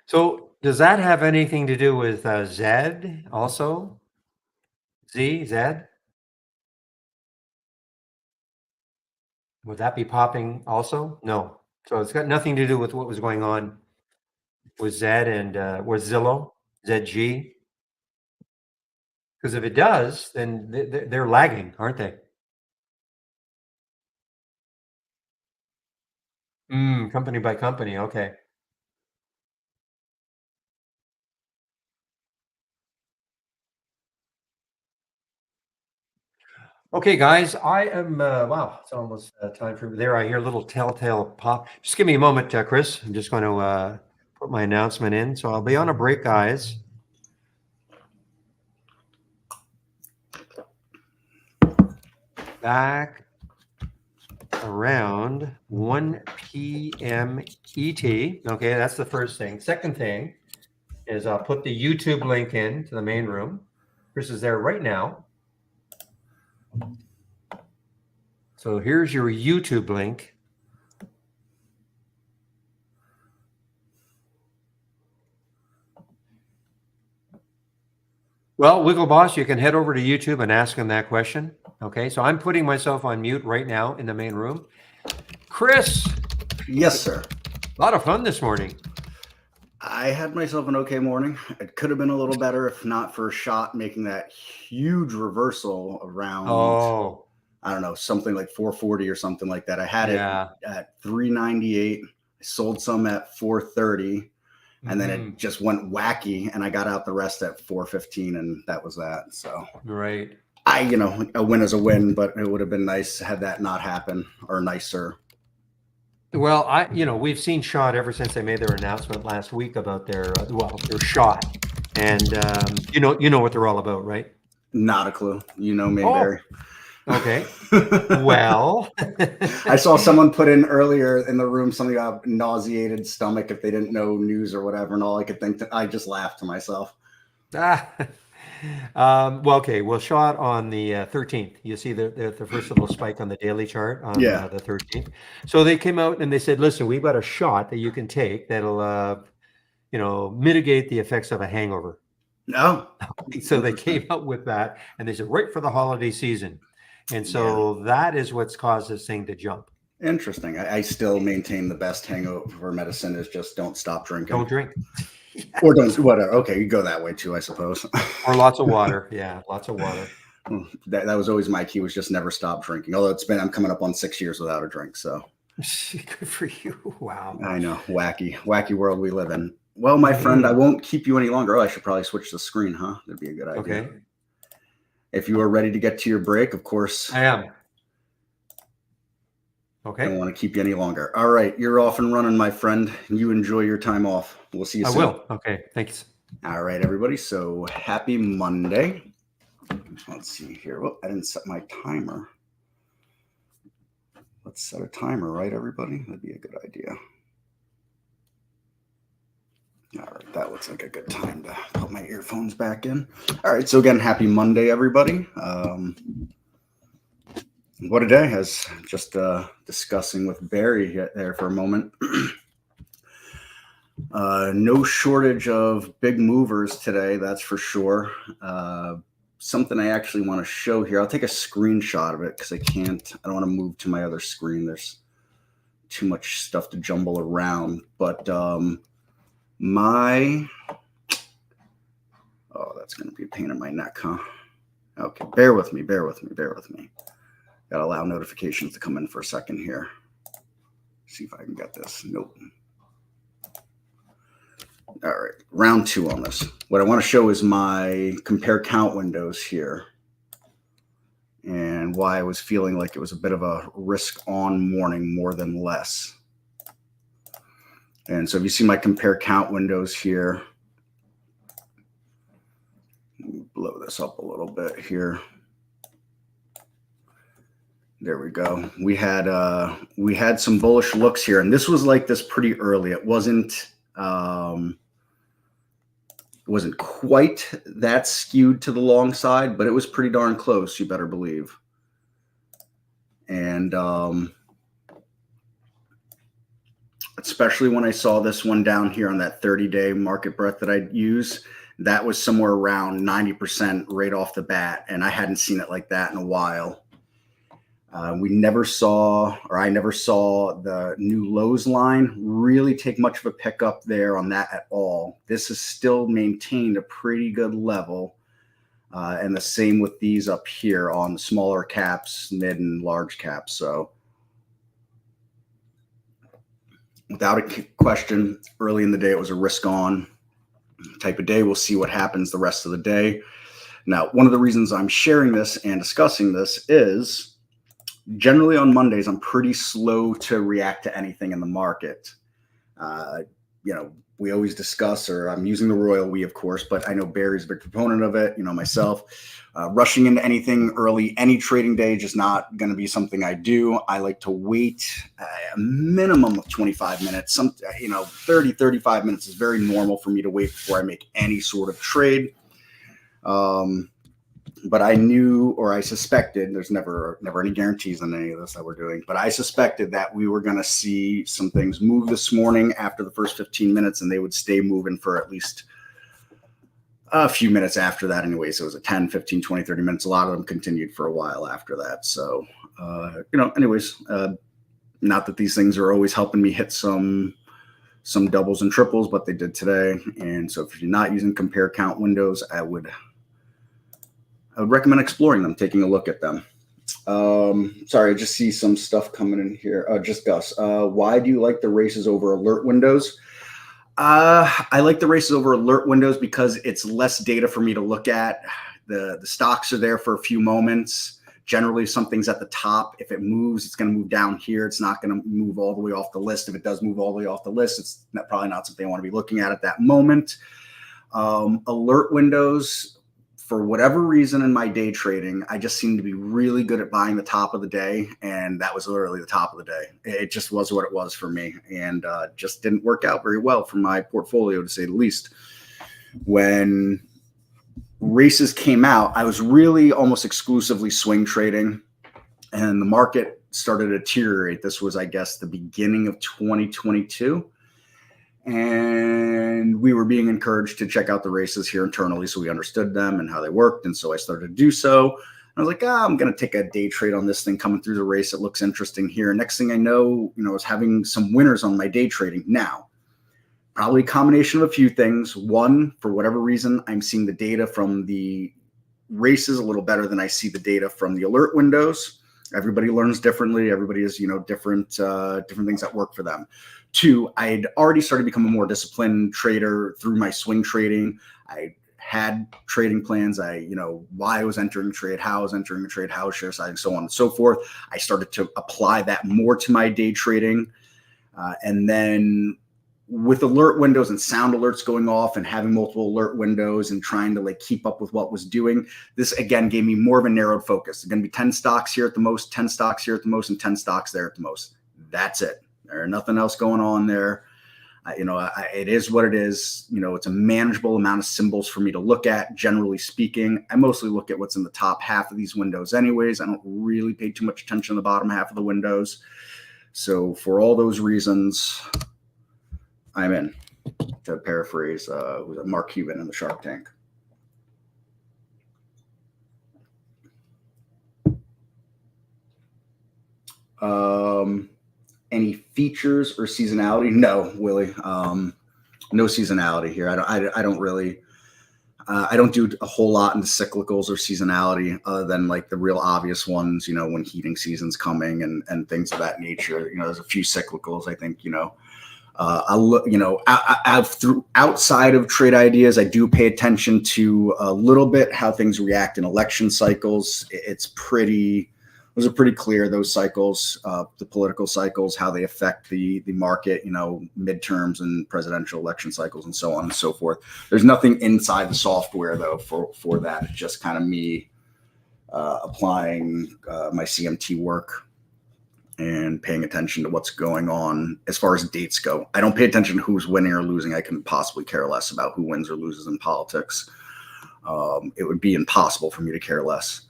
So does that have anything to do with Z also? Z? Would that be popping also? No. So it's got nothing to do with what was going on with Z and with Zillow, ZG. Because if it does, then they're lagging, aren't they? Company by company. Okay. Okay, guys. I am. Wow, it's almost time for there. I hear a little telltale pop. Just give me a moment, Chris. I'm just going to put my announcement in. So I'll be on a break, guys. Back around 1 p.m. ET. Okay, that's the first thing. Second thing is I'll put the YouTube link in to the main room. Chris is there right now. So here's your YouTube link. Well, Wiggle Boss, you can head over to YouTube and ask him that question. Okay, so I'm putting myself on mute right now in the main room. Chris, Yes, sir. a lot of fun this morning. I had myself an okay morning. It could have been a little better if not for Shot making that huge reversal around, Oh, I don't know, something like 440 or something like that. I had yeah. it at 398. I sold some at 430, and then Mhm. it just went wacky, and I got out the rest at 415, and that was that. So Right. a win is a win, but it would have been nice had that not happen, or nicer. Well, we've seen Shot ever since they made their announcement last week about their Shot, and you know what they're all about, right? Not a clue. You know me, Oh, Barry. okay. Well, I saw someone put in earlier in the room something about nauseated stomach if they didn't know news or whatever, and all I could think, I just laughed to myself. ah, well, okay. Well, Shot on the 13th. You see the first little spike on the daily chart on Yeah. the 13th. So they came out and they said, "Listen, we've got a shot that you can take that'll mitigate the effects of a hangover." No. So they Interesting. came out with that, and they said right for the holiday season, and Yeah. so that is what's caused this thing to jump. Interesting. I still maintain the best hangover medicine is just don't stop drinking. Don't drink. Or don't, whatever. Okay, you go that way too, I suppose. Or lots of water. Yeah, lots of water. That was always my key, was just never stop drinking. Although I'm coming up on 6 years without a drink. So Good for you. Wow. I know, wacky world we live in. Well, my friend, I won't keep you any longer. Oh, I should probably switch the screen, huh? That'd be a good idea. Okay. If you are ready to get to your break, of course. I am. I Okay. don't want to keep you any longer. All right, you're off and running, my friend. You enjoy your time off. We'll see you I soon. will. Okay. Thanks. All right, everybody. So happy Monday. Let's see here. Well, I didn't set my timer. Let's set a timer, right, everybody? That'd be a good idea. All right, that looks like a good time to put my earphones back in. All right, so again, happy Monday, everybody. What a day. As just discussing with Barry there for a moment. No shortage of big movers today, that's for sure. Something I actually want to show here. I'll take a screenshot of it because I don't want to move to my other screen. There's too much stuff to jumble around. But oh, that's going to be a pain in my neck, huh? Okay, bear with me. Got to allow notifications to come in for a second here. See if I can get this. Nope. All right, round two on this. What I want to show is my compare count windows here and why I was feeling like it was a bit of a risk on morning more than less. And so if you see my compare count windows here, blow this up a little bit here. There we go. We had some bullish looks here, and this was like this pretty early. It wasn't quite that skewed to the long side, but it was pretty darn close, you better believe. And especially when I saw this one down here on that 30-day market breadth that I'd use, that was somewhere around 90% right off the bat, and I hadn't seen it like that in a while. I never saw the new lows line really take much of a pickup there on that at all. This has still maintained a pretty good level. And the same with these up here on the smaller caps, mid and large caps. So without a question, early in the day, it was a risk on type of day. We'll see what happens the rest of the day. Now, one of the reasons I'm sharing this and discussing this is generally on Mondays, I'm pretty slow to react to anything in the market. We always discuss, or I'm using the royal we, of course, but I know Barry's a big proponent of it, myself. Rushing into anything early, any trading day, just not going to be something I do. I like to wait a minimum of 25 minutes. 30, 35 minutes is very normal for me to wait before I make any sort of trade. But I knew, or I suspected, there's never any guarantees on any of this that we're doing, but I suspected that we were going to see some things move this morning after the first 15 minutes, and they would stay moving for at least a few minutes after that anyway. So it was a 10, 15, 20, 30 minutes. A lot of them continued for a while after that. So, not that these things are always helping me hit some doubles and triples, but they did today. And so if you're not using compare count windows, I would recommend exploring them, taking a look at them. Sorry, I just see some stuff coming in here. Just Gus. Why do you like the races over alert windows? I like the races over alert windows because it's less data for me to look at. The stocks are there for a few moments. Generally, something's at the top. If it moves, it's going to move down here. It's not going to move all the way off the list. If it does move all the way off the list, it's probably not something I want to be looking at that moment. Alert windows, for whatever reason in my day trading, I just seem to be really good at buying the top of the day. And that was literally the top of the day. It just was what it was for me, and just didn't work out very well for my portfolio, to say the least. When races came out, I was really almost exclusively swing trading, and the market started to deteriorate. This was, I guess, the beginning of 2022. And we were being encouraged to check out the races here internally so we understood them and how they worked. And so I started to do so. I was like, I'm going to take a day trade on this thing coming through the race. It looks interesting here. Next thing I know, I was having some winners on my day trading. Now, probably a combination of a few things. One, for whatever reason, I'm seeing the data from the races a little better than I see the data from the alert windows. Everybody learns differently. Everybody has, different things that work for them. Two, I'd already started becoming a more disciplined trader through my swing trading. I had trading plans. Why I was entering a trade, how I was entering a trade, how I was share sizing, so on and so forth. I started to apply that more to my day trading. And then with alert windows and sound alerts going off and having multiple alert windows and trying to keep up with what was doing, this again gave me more of a narrowed focus. It's going to be 10 stocks here at the most, 10 stocks here at the most, and 10 stocks there at the most. That's it. There's nothing else going on there. It is what it is. It's a manageable amount of symbols for me to look at. Generally speaking, I mostly look at what's in the top half of these windows anyways. I don't really pay too much attention to the bottom half of the windows. So for all those reasons, I'm in, to paraphrase Mark Cuban in the Shark Tank. Any features or seasonality? No, Willie. No seasonality here. I don't really. I don't do a whole lot into cyclicals or seasonality, other than the real obvious ones. When heating season's coming and things of that nature. There's a few cyclicals. I think I look. Outside of trade ideas, I do pay attention to a little bit how things react in election cycles. Those are pretty clear, those cycles, the political cycles, how they affect the market, midterms and presidential election cycles and so on and so forth. There's nothing inside the software, though, for that. It's just kind of me applying my CMT work and paying attention to what's going on as far as dates go. I don't pay attention to who's winning or losing. I can possibly care less about who wins or loses in politics. It would be impossible for me to care less.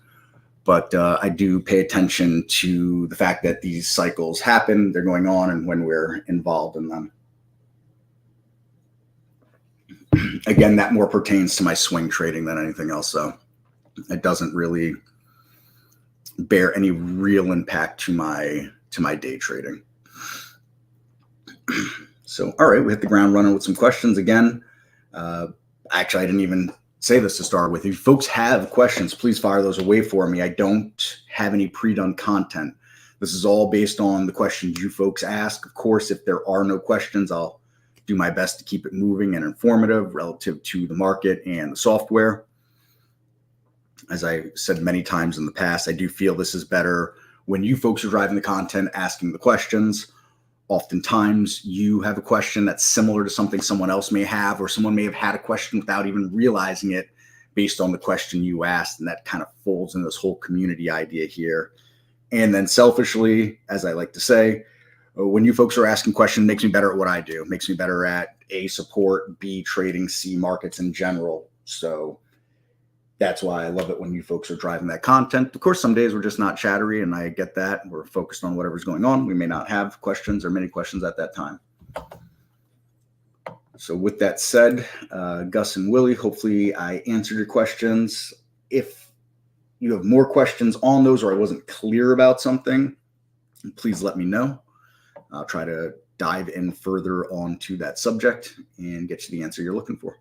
But I do pay attention to the fact that these cycles happen, they're going on, and when we're involved in them. Again, that more pertains to my swing trading than anything else, though. It doesn't really bear any real impact to my day trading. So, all right, we hit the ground running with some questions again. Actually, I didn't even say this to start with. If folks have questions, please fire those away for me. I don't have any pre-done content. This is all based on the questions you folks ask. Of course, if there are no questions, I'll do my best to keep it moving and informative relative to the market and the software. As I said many times in the past, I do feel this is better when you folks are driving the content, asking the questions. Oftentimes you have a question that's similar to something someone else may have, or someone may have had a question without even realizing it based on the question you asked. And that kind of folds into this whole community idea here. And then selfishly, as I like to say, when you folks are asking questions, it makes me better at what I do. It makes me better at A, support, B, trading, C, markets in general. So that's why I love it when you folks are driving that content. Of course, some days we're just not chattery, and I get that. We're focused on whatever's going on. We may not have questions or many questions at that time. So with that said, Gus and Willie, hopefully I answered your questions. If you have more questions on those, or I wasn't clear about something, please let me know. I'll try to dive in further onto that subject and get you the answer you're looking for.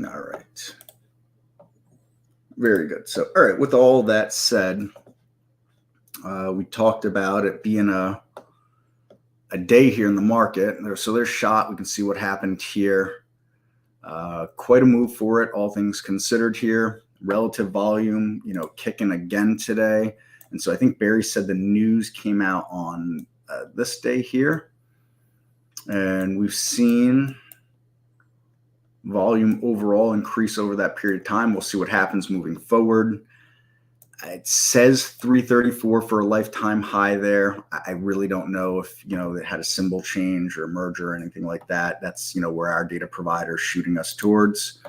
All right. Very good. So, all right, with all that said, We talked about it being a day here in the market. So there's shot. We can see what happened here. Quite a move for it, all things considered here. Relative volume, kicking again today. And so I think Barry said the news came out on this day here. And we've seen volume overall increase over that period of time. We'll see what happens moving forward. It says 334 for a lifetime high there. I really don't know if, it had a symbol change or a merger or anything like that. That's, where our data provider is shooting us towards.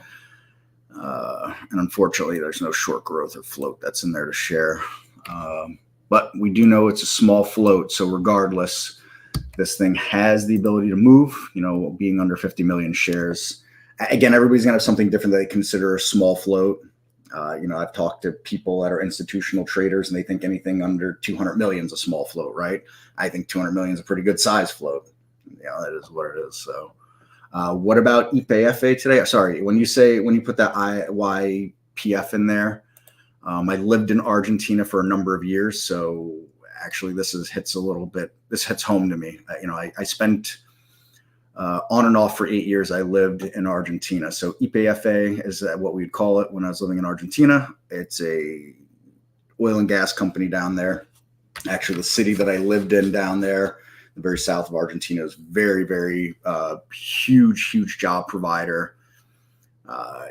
And unfortunately, there's no short growth or float that's in there to share. But we do know it's a small float. So regardless, this thing has the ability to move, being under 50 million shares. Again, everybody's going to have something different that they consider a small float. I've talked to people that are institutional traders and they think anything under 200 million is a small float, right? I think 200 million is a pretty good size float. That is what it is. So what about YPF today? Sorry, when you put that YPF in there, I lived in Argentina for a number of years. So actually this hits home to me. I spent on and off for 8 years. I lived in Argentina. So YPF is what we'd call it when I was living in Argentina. It's a oil and gas company down there. Actually, the city that I lived in down there, the very south of Argentina, is very, very huge job provider.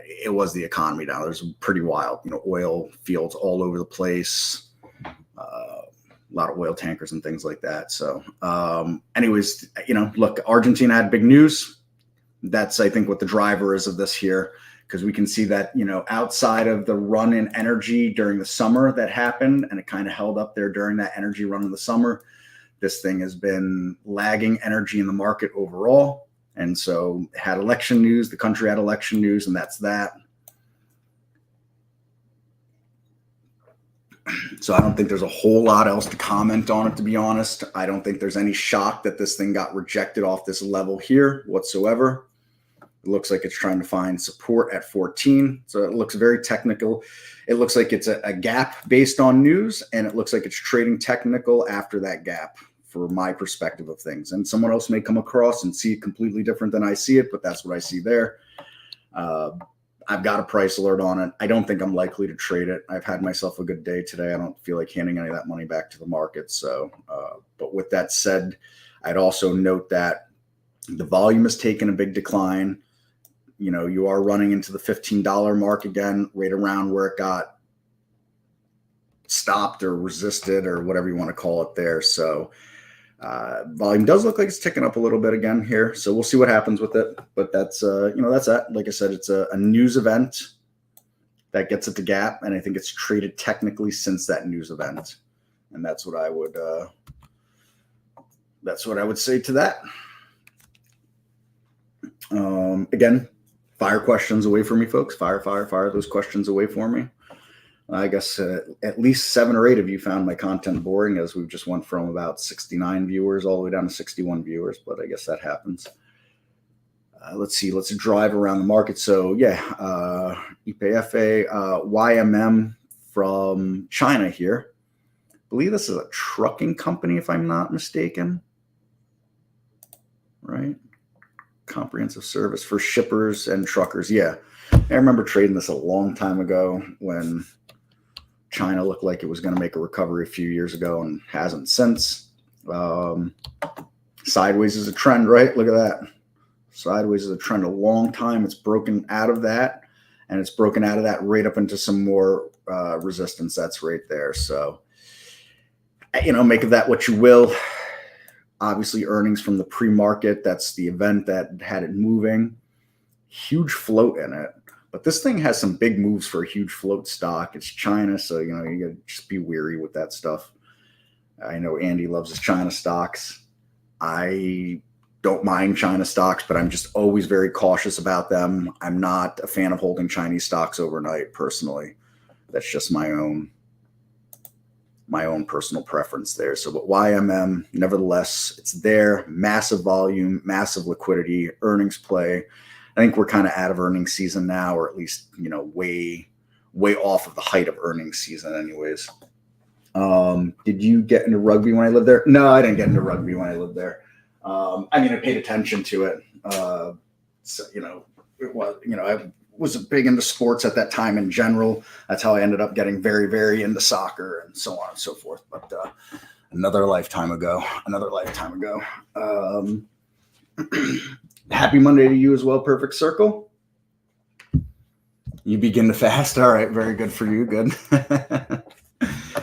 It was the economy down there. It was pretty wild. Oil fields all over the place. A lot of oil tankers and things like that. So anyways, look, Argentina had big news. That's, I think, what the driver is of this here, because we can see that, outside of the run in energy during the summer that happened, and it kind of held up there during that energy run in the summer, this thing has been lagging energy in the market overall. And so it had election news, the country had election news, and that's that. So I don't think there's a whole lot else to comment on it, to be honest. I don't think there's any shock that this thing got rejected off this level here whatsoever. It looks like it's trying to find support at 14. So it looks very technical. It looks like it's a gap based on news, and it looks like it's trading technical after that gap for my perspective of things. And someone else may come across and see it completely different than I see it, but that's what I see there. I've got a price alert on it. I don't think I'm likely to trade it. I've had myself a good day today. I don't feel like handing any of that money back to the market. So, but with that said, I'd also note that the volume has taken a big decline. You are running into the $15 mark again, right around where it got stopped or resisted or whatever you want to call it there. So volume does look like it's ticking up a little bit again here. So we'll see what happens with it. But that's, that's that. Like I said, it's a news event that gets it to gap. And I think it's traded technically since that news event. And that's what I would say to that. Again, fire questions away from me, folks. Fire those questions away for me. I guess at least 7 or 8 of you found my content boring, as we've just went from about 69 viewers all the way down to 61 viewers, but I guess that happens. Let's see. Let's drive around the market. So yeah, YPF, YMM from China here. I believe this is a trucking company, if I'm not mistaken. Right? Comprehensive service for shippers and truckers. Yeah. I remember trading this a long time ago when China looked like it was going to make a recovery a few years ago and hasn't since. Sideways is a trend, right? Look at that. Sideways is a trend a long time. It's broken out of that, and it's broken out of that right up into some more resistance. That's right there. So, make of that what you will. Obviously, earnings from the pre-market. That's the event that had it moving. Huge float in it. But this thing has some big moves for a huge float stock. It's China, so you got to just be weary with that stuff. I know Andy loves his China stocks. I don't mind China stocks, but I'm just always very cautious about them. I'm not a fan of holding Chinese stocks overnight, personally. That's just my own personal preference there. So, but YMM, nevertheless, it's there. Massive volume, massive liquidity, earnings play. I think we're kind of out of earnings season now, or at least, way off of the height of earnings season anyways. Did you get into rugby when I lived there? No, I didn't get into rugby when I lived there. I mean, I paid attention to it. So, it was, I was big into sports at that time in general. That's how I ended up getting very, very into soccer and so on and so forth. But another lifetime ago. Happy Monday to you as well, Perfect Circle. You begin to fast. All right, very good for you. Good.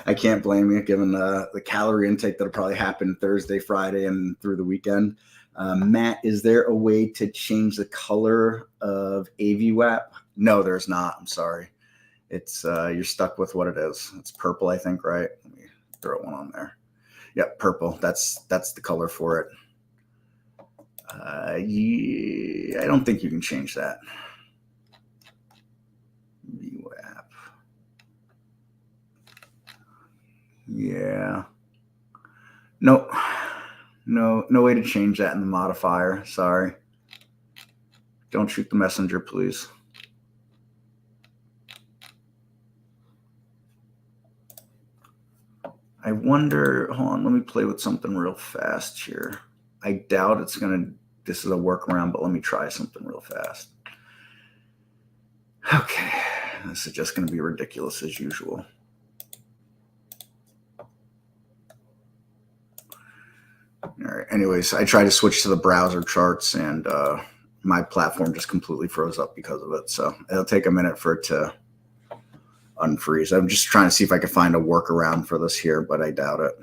I can't blame you, given the calorie intake that'll probably happen Thursday, Friday, and through the weekend. Matt, is there a way to change the color of AVWAP? No, there's not. I'm sorry. It's you're stuck with what it is. It's purple, I think, right? Let me throw one on there. Yep, purple. That's the color for it. I don't think you can change that. VWAP. Yeah. No way to change that in the modifier. Sorry. Don't shoot the messenger, please. I wonder, hold on, let me play with something real fast here. I doubt it's this is a workaround, but let me try something real fast. Okay, this is just going to be ridiculous as usual. All right, anyways, I tried to switch to the browser charts and my platform just completely froze up because of it. So it'll take a minute for it to unfreeze. I'm just trying to see if I can find a workaround for this here, but I doubt it.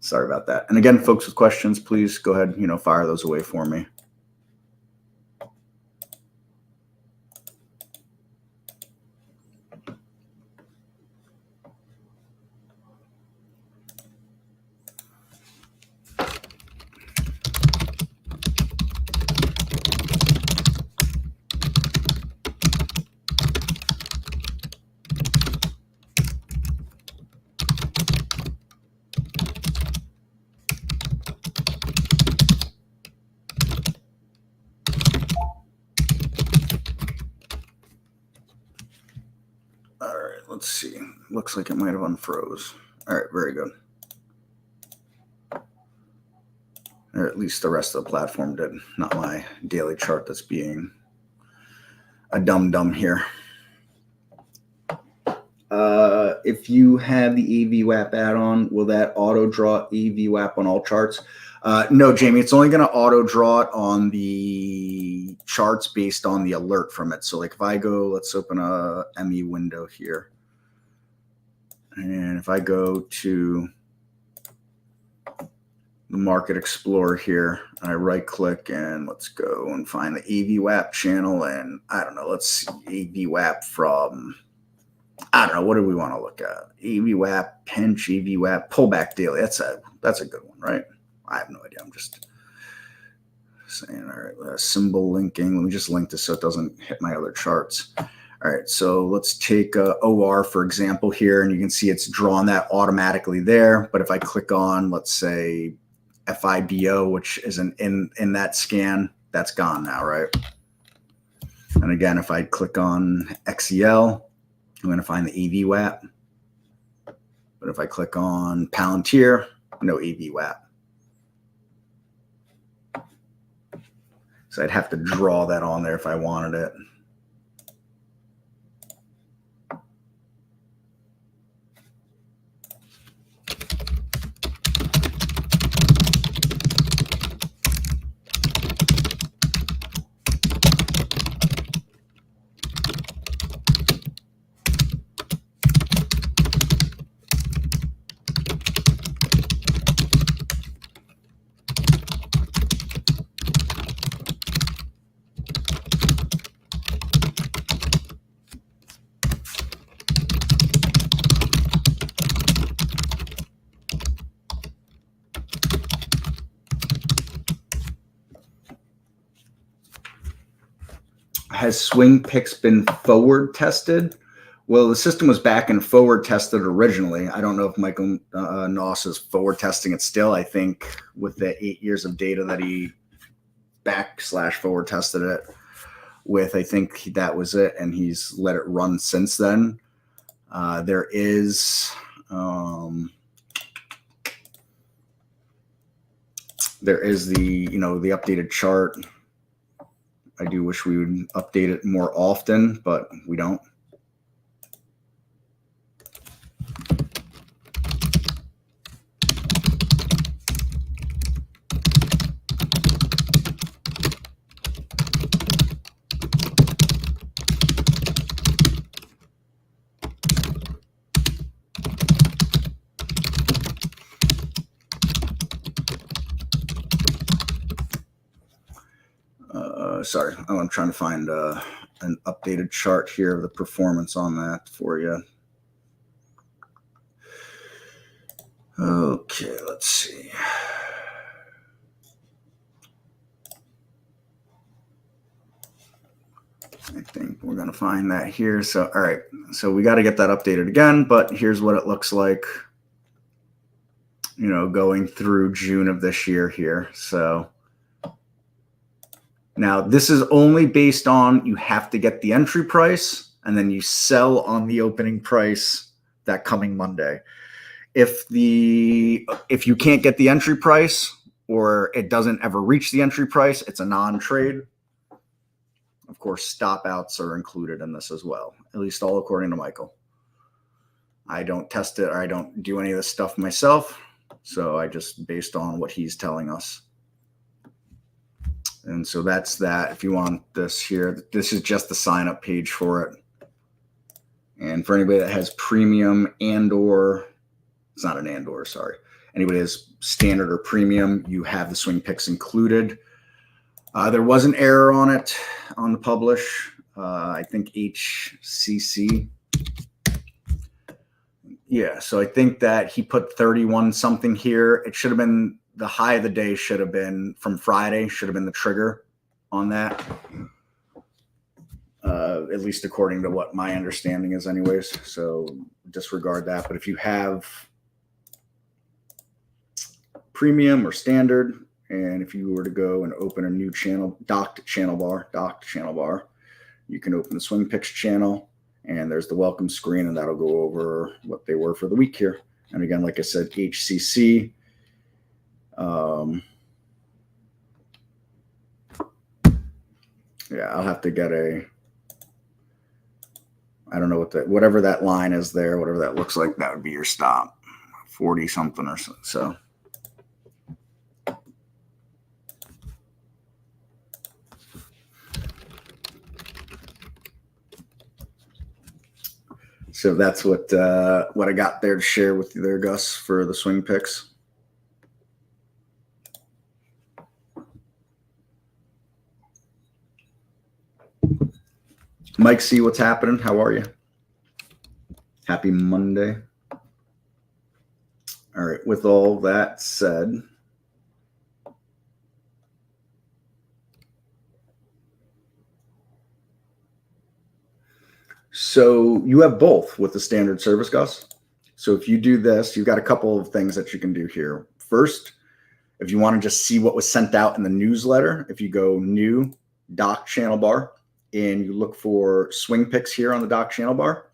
Sorry about that. And again, folks with questions, please go ahead, fire those away for me. Let's see. Looks like it might have unfroze. All right, very good. Or at least the rest of the platform did, not my daily chart that's being a dum-dum here. If you have the AVWAP add-on, will that auto-draw AVWAP on all charts? No, Jamie, it's only going to auto-draw it on the charts based on the alert from it. So like if I go, let's open a ME window here. And if I go to the Market Explorer here, and I right click and let's go and find the AVWAP channel. And I don't know, let's see AVWAP from, I don't know, what do we want to look at? AVWAP, pinch, AVWAP, pullback daily. That's a good one, right? I have no idea. I'm just saying, all right, symbol linking. Let me just link this so it doesn't hit my other charts. All right, so let's take OR, for example, here, and you can see it's drawn that automatically there. But if I click on, let's say, FIBO, which isn't in that scan, that's gone now, right? And again, if I click on XEL, I'm going to find the AVWAP. But if I click on Palantir, no AVWAP. So I'd have to draw that on there if I wanted it. Has Swing Picks been forward tested? Well, the system was back and forward tested originally. I don't know if Michael Noss is forward testing it still. I think with the 8 years of data that he /forward tested it with, I think that was it, and he's let it run since then. There is There is the updated chart. I do wish we would update it more often, but we don't. Sorry, I'm trying to find an updated chart here of the performance on that for you. Okay, let's see. I think we're going to find that here. So, all right. So we got to get that updated again, but here's what it looks like, going through June of this year here. So now this is only based on, you have to get the entry price and then you sell on the opening price that coming Monday. If you can't get the entry price or it doesn't ever reach the entry price, it's a non-trade. Of course, stop outs are included in this as well, at least all according to Michael. I don't test it or I don't do any of this stuff myself. So I just based on what he's telling us. And so that's that. If you want this here, this is just the sign up page for it. And for anybody that has premium it's not an sorry. Anybody that has standard or premium, you have the swing picks included. There was an error on it on the publish. I think HCC. Yeah, so I think that he put 31 something here. It should have been the high of the day, should have been from Friday, should have been the trigger on that. At least according to what my understanding is anyways. So disregard that. But if you have premium or standard, and if you were to go and open a new channel, docked channel bar, you can open the Swing Picks channel, and there's the welcome screen, and that'll go over what they were for the week here. And again, like I said, HCC. Yeah, I'll have to get I don't know whatever that line is there, whatever that looks like, that would be your stop, 40 something or so. So that's what I got there to share with you there, Gus, for the swing picks. Mike C, what's happening? How are you? Happy Monday. All right, with all that said, so you have both with the standard service, Gus. So if you do this, you've got a couple of things that you can do here. First, if you want to just see what was sent out in the newsletter, if you go new dock channel bar and you look for swing picks here on the dock channel bar,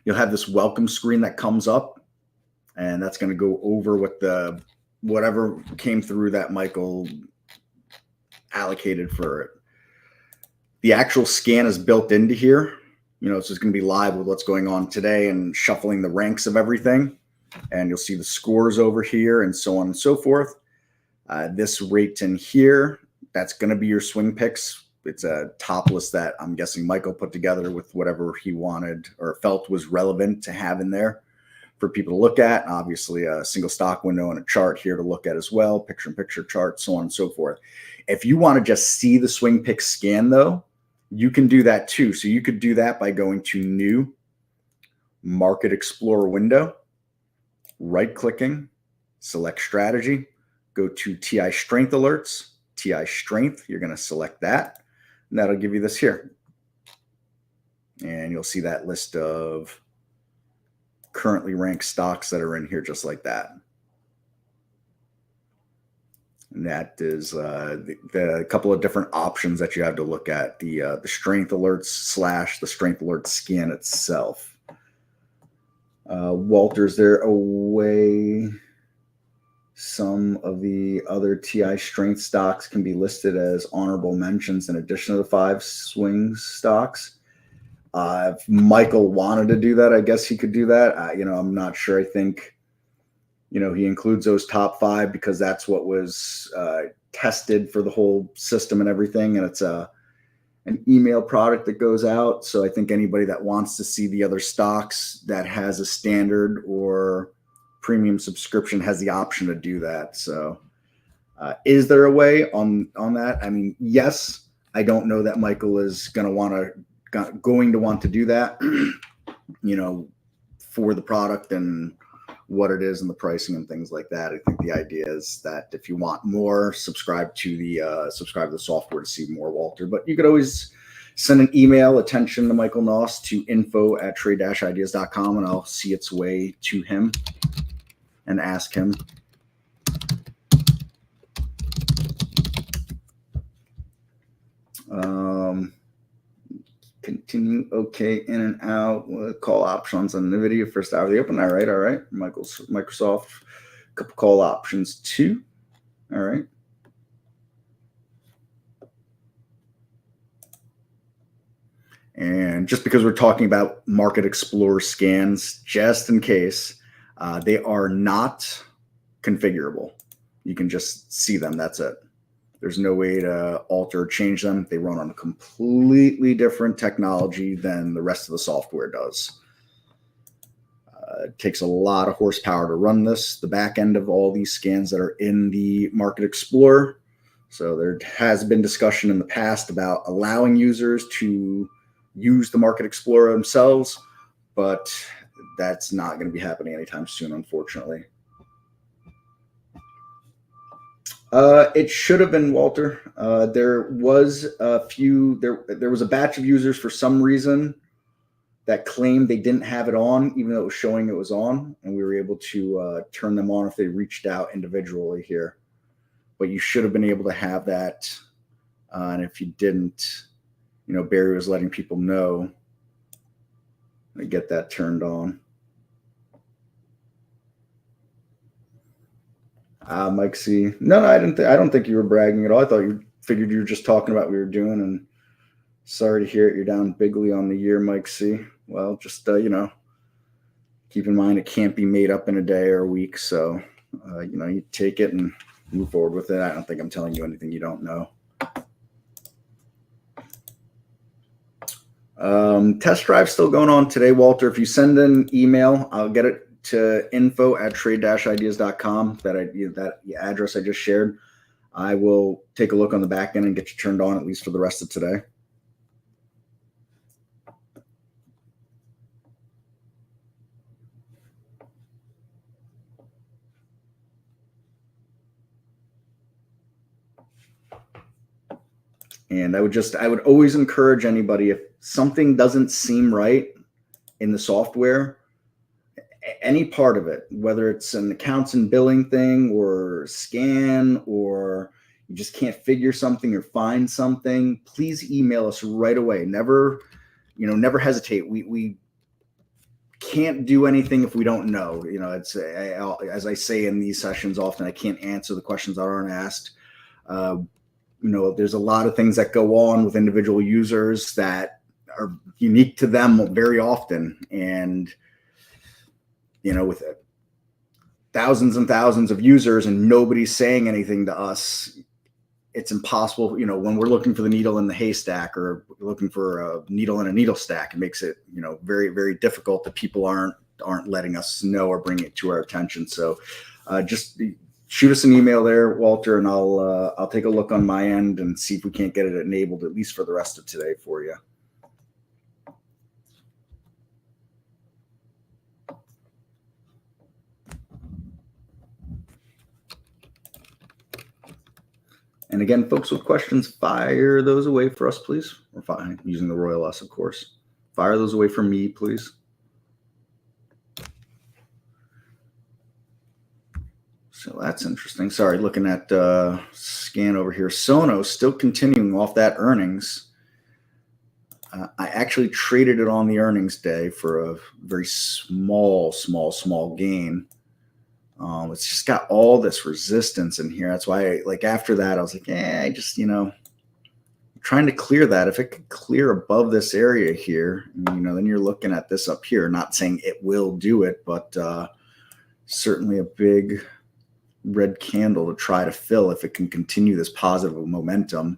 you'll have this welcome screen that comes up, and that's going to go over what whatever came through that Michael allocated for it. The actual scan is built into here. It's just going to be live with what's going on today and shuffling the ranks of everything. And you'll see the scores over here and so on and so forth. This rate in here, that's going to be your swing picks. It's a top list that I'm guessing Michael put together with whatever he wanted or felt was relevant to have in there for people to look at. Obviously, a single stock window and a chart here to look at as well, picture-in-picture chart, so on and so forth. If you want to just see the swing pick scan, though, you can do that too. So you could do that by going to New Market Explorer window, right-clicking, select Strategy, go to TI Strength Alerts, TI Strength. You're going to select that, and that'll give you this here. And you'll see that list of currently ranked stocks that are in here just like that. And that is the couple of different options that you have to look at. The strength alerts / the strength alert scan itself. Walters, there a way some of the other TI strength stocks can be listed as honorable mentions in addition to the 5 swing stocks? If Michael wanted to do that, I guess he could do that. I'm not sure. I think, he includes those top 5 because that's what was tested for the whole system and everything. And it's an email product that goes out. So I think anybody that wants to see the other stocks that has a standard or premium subscription has the option to do that. So is there a way on that? I mean, yes. I don't know that Michael is going to want to do that, for the product and what it is and the pricing and things like that. I think the idea is that if you want more, subscribe to the software to see more, Walter. But you could always send an email, attention to Michael Noss, to info@trade-ideas.com, and I'll see its way to him and ask him. Continue okay in and out. Call options on NVIDIA first hour of the open. All right. Microsoft, couple call options too. All right. And just because we're talking about Market Explorer scans, just in case, they are not configurable. You can just see them. That's it. There's no way to alter or change them. They run on a completely different technology than the rest of the software does. It takes a lot of horsepower to run this, the back end of all these scans that are in the Market Explorer. So there has been discussion in the past about allowing users to use the Market Explorer themselves, but that's not going to be happening anytime soon, unfortunately. It should have been, Walter. There was a batch of users for some reason that claimed they didn't have it on, even though it was showing it was on, and we were able to turn them on if they reached out individually here. But you should have been able to have that, and if you didn't, Barry was letting people know to get that turned on. Mike C. No, I don't think you were bragging at all. I thought you figured you were just talking about what we were doing. And sorry to hear it. You're down bigly on the year, Mike C. Well, just keep in mind it can't be made up in a day or a week. So you take it and move forward with it. I don't think I'm telling you anything you don't know. Test drive still going on today, Walter. If you send an email, I'll get it to info@trade-ideas.com, that address I just shared. I will take a look on the back end and get you turned on at least for the rest of today. And I would always encourage anybody, if something doesn't seem right in the software, any part of it, whether it's an accounts and billing thing or scan, or you just can't figure something or find something, please email us right away. Never hesitate. We can't do anything if we don't know. It's as I say in these sessions often, I can't answer the questions that aren't asked. There's a lot of things that go on with individual users that are unique to them very often. And with thousands and thousands of users and nobody's saying anything to us, it's impossible. When we're looking for the needle in the haystack or looking for a needle in a needle stack, it makes it, very, very difficult that people aren't letting us know or bring it to our attention. So just shoot us an email there, Walter, and I'll take a look on my end and see if we can't get it enabled at least for the rest of today for you. And again, folks with questions, fire those away for us, please. Or fine, using the Royal S, of course. Fire those away from me, please. So that's interesting. Sorry, looking at scan over here. Sonos still continuing off that earnings. I actually traded it on the earnings day for a very small gain. It's just got all this resistance in here. That's why, like, after that, I was like, I just, trying to clear that. If it could clear above this area here, then you're looking at this up here. Not saying it will do it, but certainly a big red candle to try to fill if it can continue this positive momentum.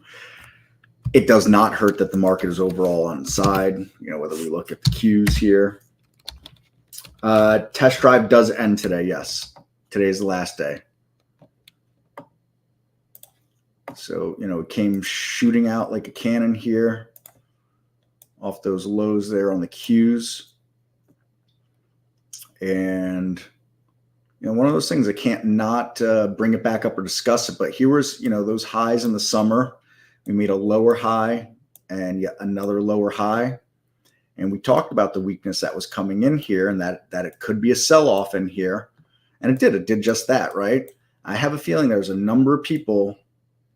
It does not hurt that the market is overall on the side, whether we look at the Qs here. Test drive does end today, yes. Today's the last day. So, it came shooting out like a cannon here off those lows there on the Qs. And, one of those things I can't not bring it back up or discuss it, but here was, those highs in the summer. We made a lower high and yet another lower high. And we talked about the weakness that was coming in here and that it could be a sell-off in here. And it did. It did just that, right? I have a feeling there's a number of people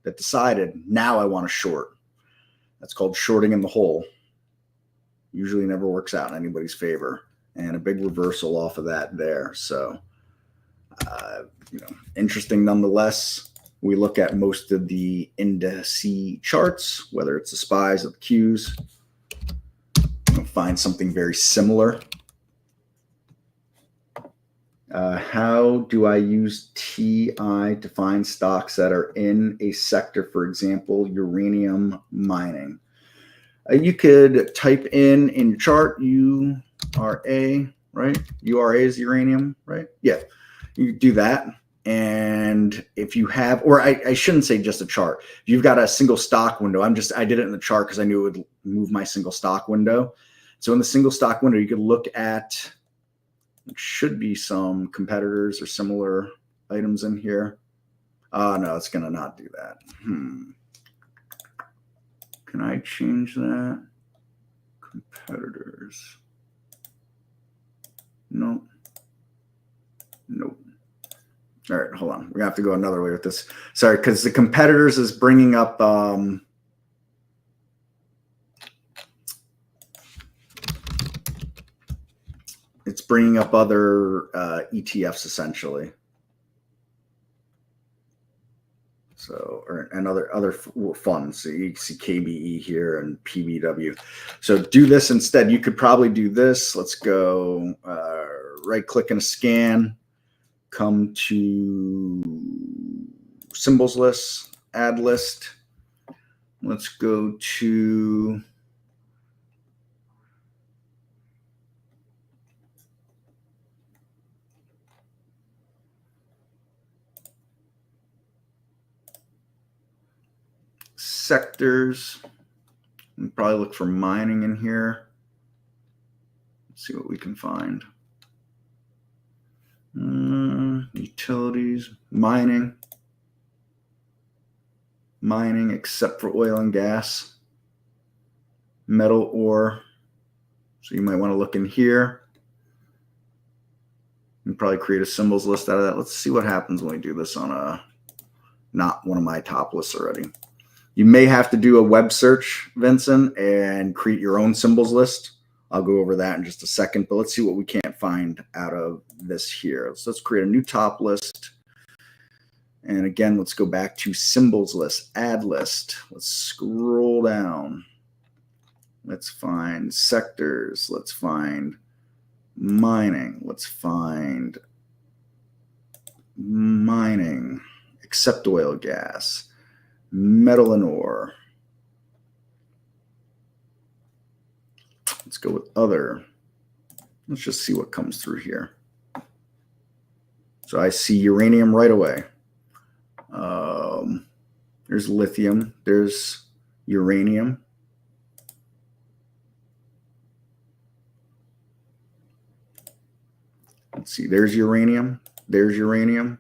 that decided, now I want to short. That's called shorting in the hole. Usually never works out in anybody's favor. And a big reversal off of that there. So, interesting nonetheless. We look at most of the indice charts, whether it's the SPYs or the Qs. We'll find something very similar. How do I use TI to find stocks that are in a sector, for example, uranium mining? You could type in your chart URA, right? URA is uranium, right? Yeah, you do that. And if you have, or I shouldn't say just a chart. If you've got a single stock window, I did it in the chart because I knew it would move my single stock window. So in the single stock window, you could look at, it should be some competitors or similar items in here. No, it's going to not do that. Can I change that? Competitors. Nope. All right, hold on. We're gonna have to go another way with this. Sorry, because the competitors is bringing up it's bringing up other ETFs essentially. So, and other funds. So you see KBE here and PBW. So do this instead. You could probably do this. Let's go right click and scan. Come to symbols list, add list. Let's go to sectors. We'll probably look for mining in here. Let's see what we can find. Utilities, mining except for oil and gas, metal ore. So you might want to look in here and probably create a symbols list out of that. Let's see what happens when we do this on not one of my top lists already. You may have to do a web search, Vincent, and create your own symbols list. I'll go over that in just a second, but let's see what we can't find out of this here. So let's create a new top list. And again, let's go back to symbols list, add list. Let's scroll down. Let's find sectors. Let's find mining. Let's find mining, except oil, gas, metal and ore. Let's go with other. Let's just see what comes through here. So I see uranium right away. There's lithium. There's uranium. Let's see. There's uranium. There's uranium.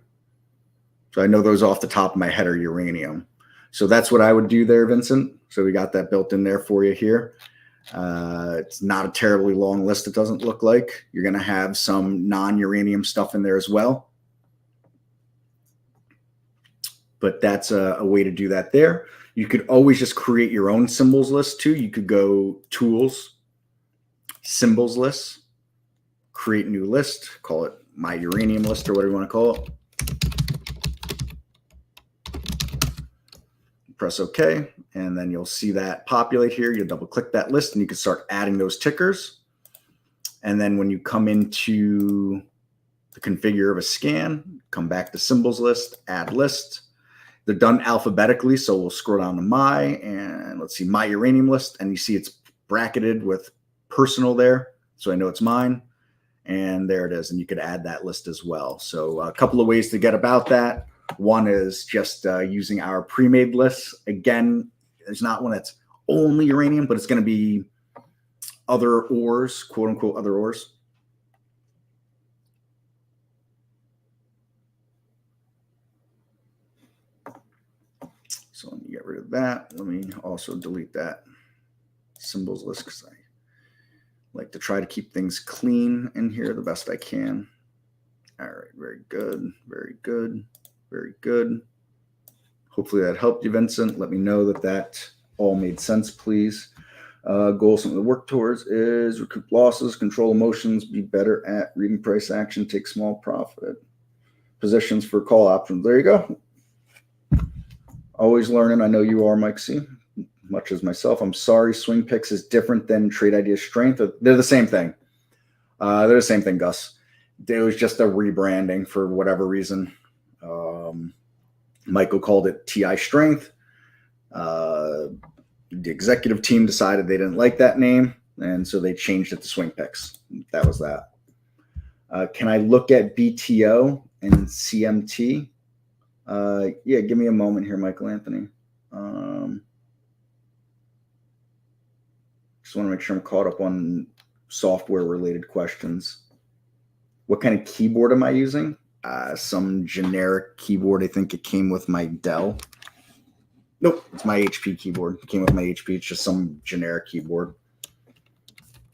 So I know those off the top of my head are uranium. So that's what I would do there, Vincent. So we got that built in there for you here. It's not a terribly long list, it doesn't look like. You're going to have some non-uranium stuff in there as well. but that's a way to do that there. You could always just create your own symbols list too. You could go tools, symbols list, create new list, call it my uranium list or whatever you want to call it. Press OK, and then you'll see that populate here. You'll double click that list and you can start adding those tickers. And then when you come into the configure of a scan, come back to symbols list, add list. They're done alphabetically, so we'll scroll down to my, and let's see, my uranium list, and you see it's bracketed with personal there, so I know it's mine. And there it is, and you could add that list as well. So a couple of ways to get about that. One is just using our pre-made lists. Again, there's not one that's only uranium, but it's going to be other ores, quote unquote, other ores. So let me get rid of that. Let me also delete that symbols list because I like to try to keep things clean in here the best I can. All right, very good, very good, very good. Hopefully that helped you, Vincent. Let me know that that all made sense, please. Goal, something to work towards is recoup losses, control emotions, be better at reading price action, take small profit. Positions for call options. There you go. Always learning. I know you are, Mike C. Much as myself. I'm sorry, swing picks is different than trade idea strength. They're the same thing. They're the same thing, Gus. It was just a rebranding for whatever reason. Michael called it TI strength. The executive team decided they didn't like that name, and so they changed it to swing picks. That was that. Can I look at BTO and CMT? Yeah, give me a moment here, Michael Anthony. Just want to make sure I'm caught up on software-related questions. What kind of keyboard am I using? Some generic keyboard. I think it came with my Dell. Nope, it's my HP keyboard. It came with my HP. It's just some generic keyboard.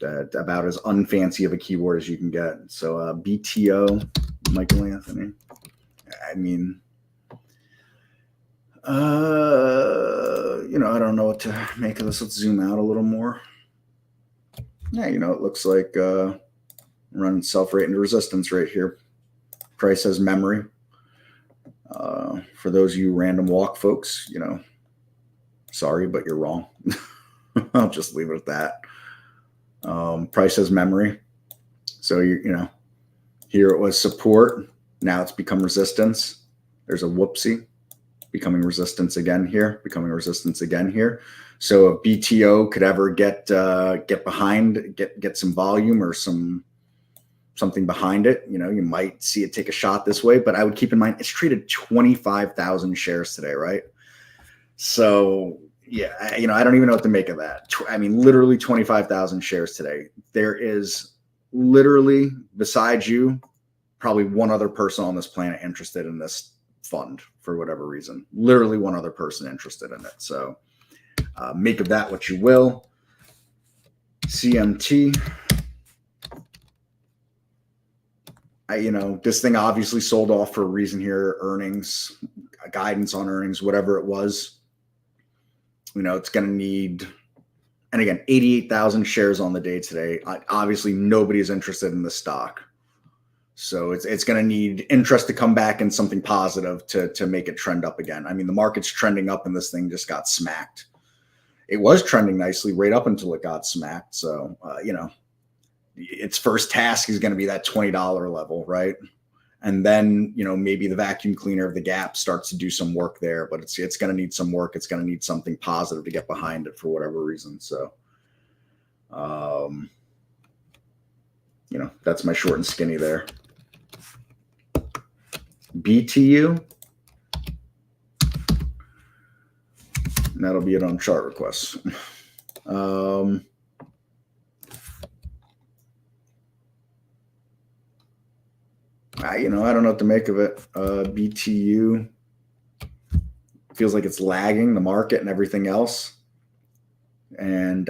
About as unfancy of a keyboard as you can get. So BTO, Michael Anthony. I mean, I don't know what to make of this. Let's zoom out a little more. Yeah, it looks like running self-rated resistance right here. Price has memory. For those of you random walk folks, sorry, but you're wrong. I'll just leave it at that. Price has memory. So, here it was support. Now it's become resistance. There's a whoopsie. Becoming resistance again here. Becoming resistance again here. So if BTO could ever get behind, get some volume or something behind it, you might see it take a shot this way. But I would keep in mind it's traded 25,000 shares today, right? So yeah, I don't even know what to make of that. I mean, literally 25,000 shares today. There is literally, besides you, probably one other person on this planet interested in this fund for whatever reason. Literally one other person interested in it. So make of that what you will. CMT. This thing obviously sold off for a reason here. Earnings, guidance on earnings, whatever it was. It's going to need, and again, 88,000 shares on the day today. Obviously, nobody is interested in the stock. So it's going to need interest to come back and something positive to make it trend up again. I mean, the market's trending up and this thing just got smacked. It was trending nicely right up until it got smacked. So, its first task is going to be that $20 level, right? And then, maybe the vacuum cleaner of the gap starts to do some work there, but it's going to need some work. It's going to need something positive to get behind it for whatever reason. So, that's my short and skinny there. BTU. And that'll be it on chart requests. I don't know what to make of it. BTU feels like it's lagging the market and everything else, and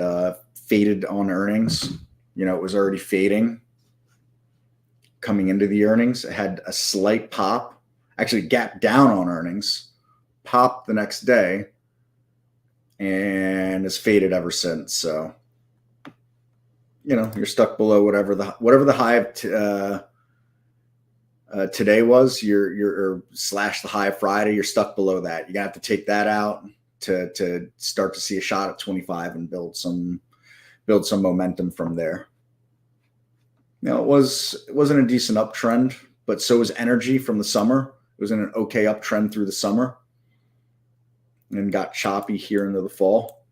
faded on earnings. It was already fading coming into the earnings. It had a slight pop, actually gapped down on earnings, popped the next day and has faded ever since. So, you're stuck below whatever the high of today was, or slash the high of Friday. You're stuck below that. You're gonna have to take that out to start to see a shot at 25 and build some momentum from there. It wasn't a decent uptrend, but so was energy from the summer. It was in an okay uptrend through the summer and got choppy here into the fall.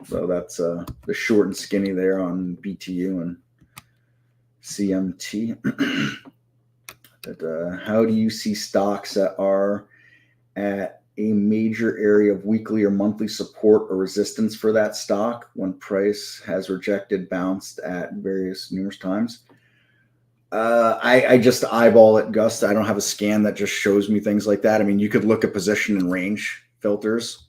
So that's the short and skinny there on BTU and CMT. How do you see stocks that are at a major area of weekly or monthly support or resistance for that stock when price has rejected, bounced at numerous times? I just eyeball it, Gus. I don't have a scan that just shows me things like that. I mean, you could look at position and range filters.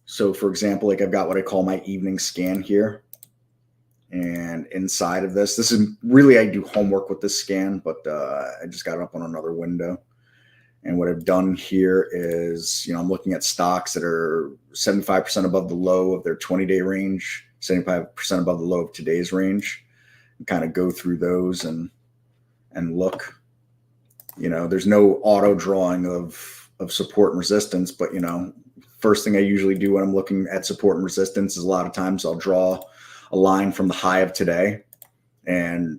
So for example, like I've got what I call my evening scan here. And inside of this is really, I do homework with this scan, but I just got it up on another window. And what I've done here is, I'm looking at stocks that are 75% above the low of their 20-day range, 75% above the low of today's range, and kind of go through those and look. There's no auto drawing of support and resistance, but first thing I usually do when I'm looking at support and resistance is a lot of times I'll draw a line from the high of today, and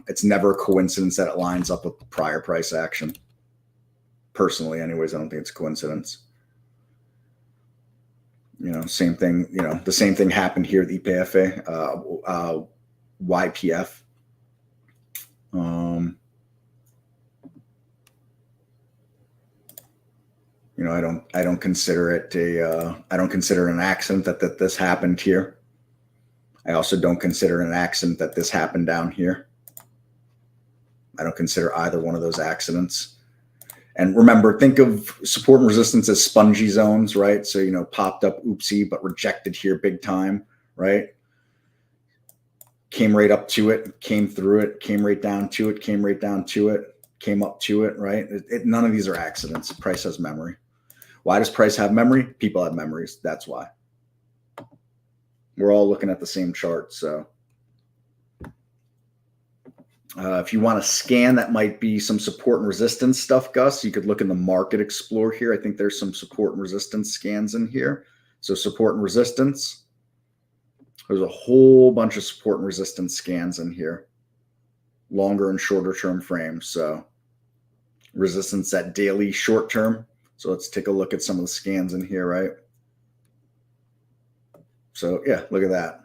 it's never a coincidence that it lines up with the prior price action. Personally, anyways, I don't think it's a coincidence. Same thing. The same thing happened here at YPF. I don't consider it I don't consider it an accident that this happened here. I also don't consider it an accident that this happened down here. I don't consider either one of those accidents. And remember, think of support and resistance as spongy zones, right? So, popped up, oopsie, but rejected here big time, right? Came right up to it, came through it, came right down to it, came right down to it, came up to it, right? None of these are accidents. Price has memory. Why does price have memory? People have memories. That's why. We're all looking at the same chart. So if you want to scan, that might be some support and resistance stuff, Gus. You could look in the Market Explorer here. I think there's some support and resistance scans in here. So support and resistance. There's a whole bunch of support and resistance scans in here. Longer and shorter term frames. So resistance at daily, short term. So let's take a look at some of the scans in here, right? So yeah, look at that.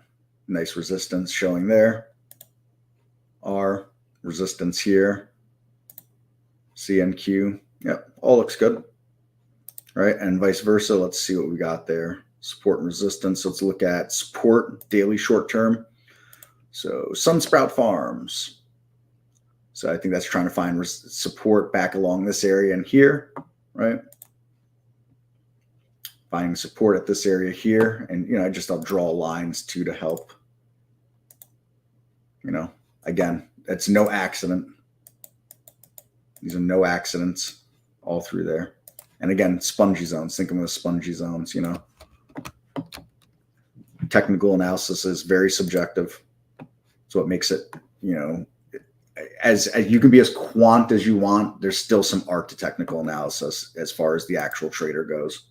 Nice resistance showing there. R, resistance here. CNQ. Yep, all looks good. All right, and vice versa. Let's see what we got there. Support and resistance. Let's look at support, daily, short term. So Sunsprout Farms. So I think that's trying to find support back along this area and here, right? Finding support at this area here. And, I'll draw lines too to help. Again, it's no accident. These are no accidents all through there. And again, spongy zones. Think of them as spongy zones, Technical analysis is very subjective. So it makes it, as you can be as quant as you want, there's still some art to technical analysis as far as the actual trader goes.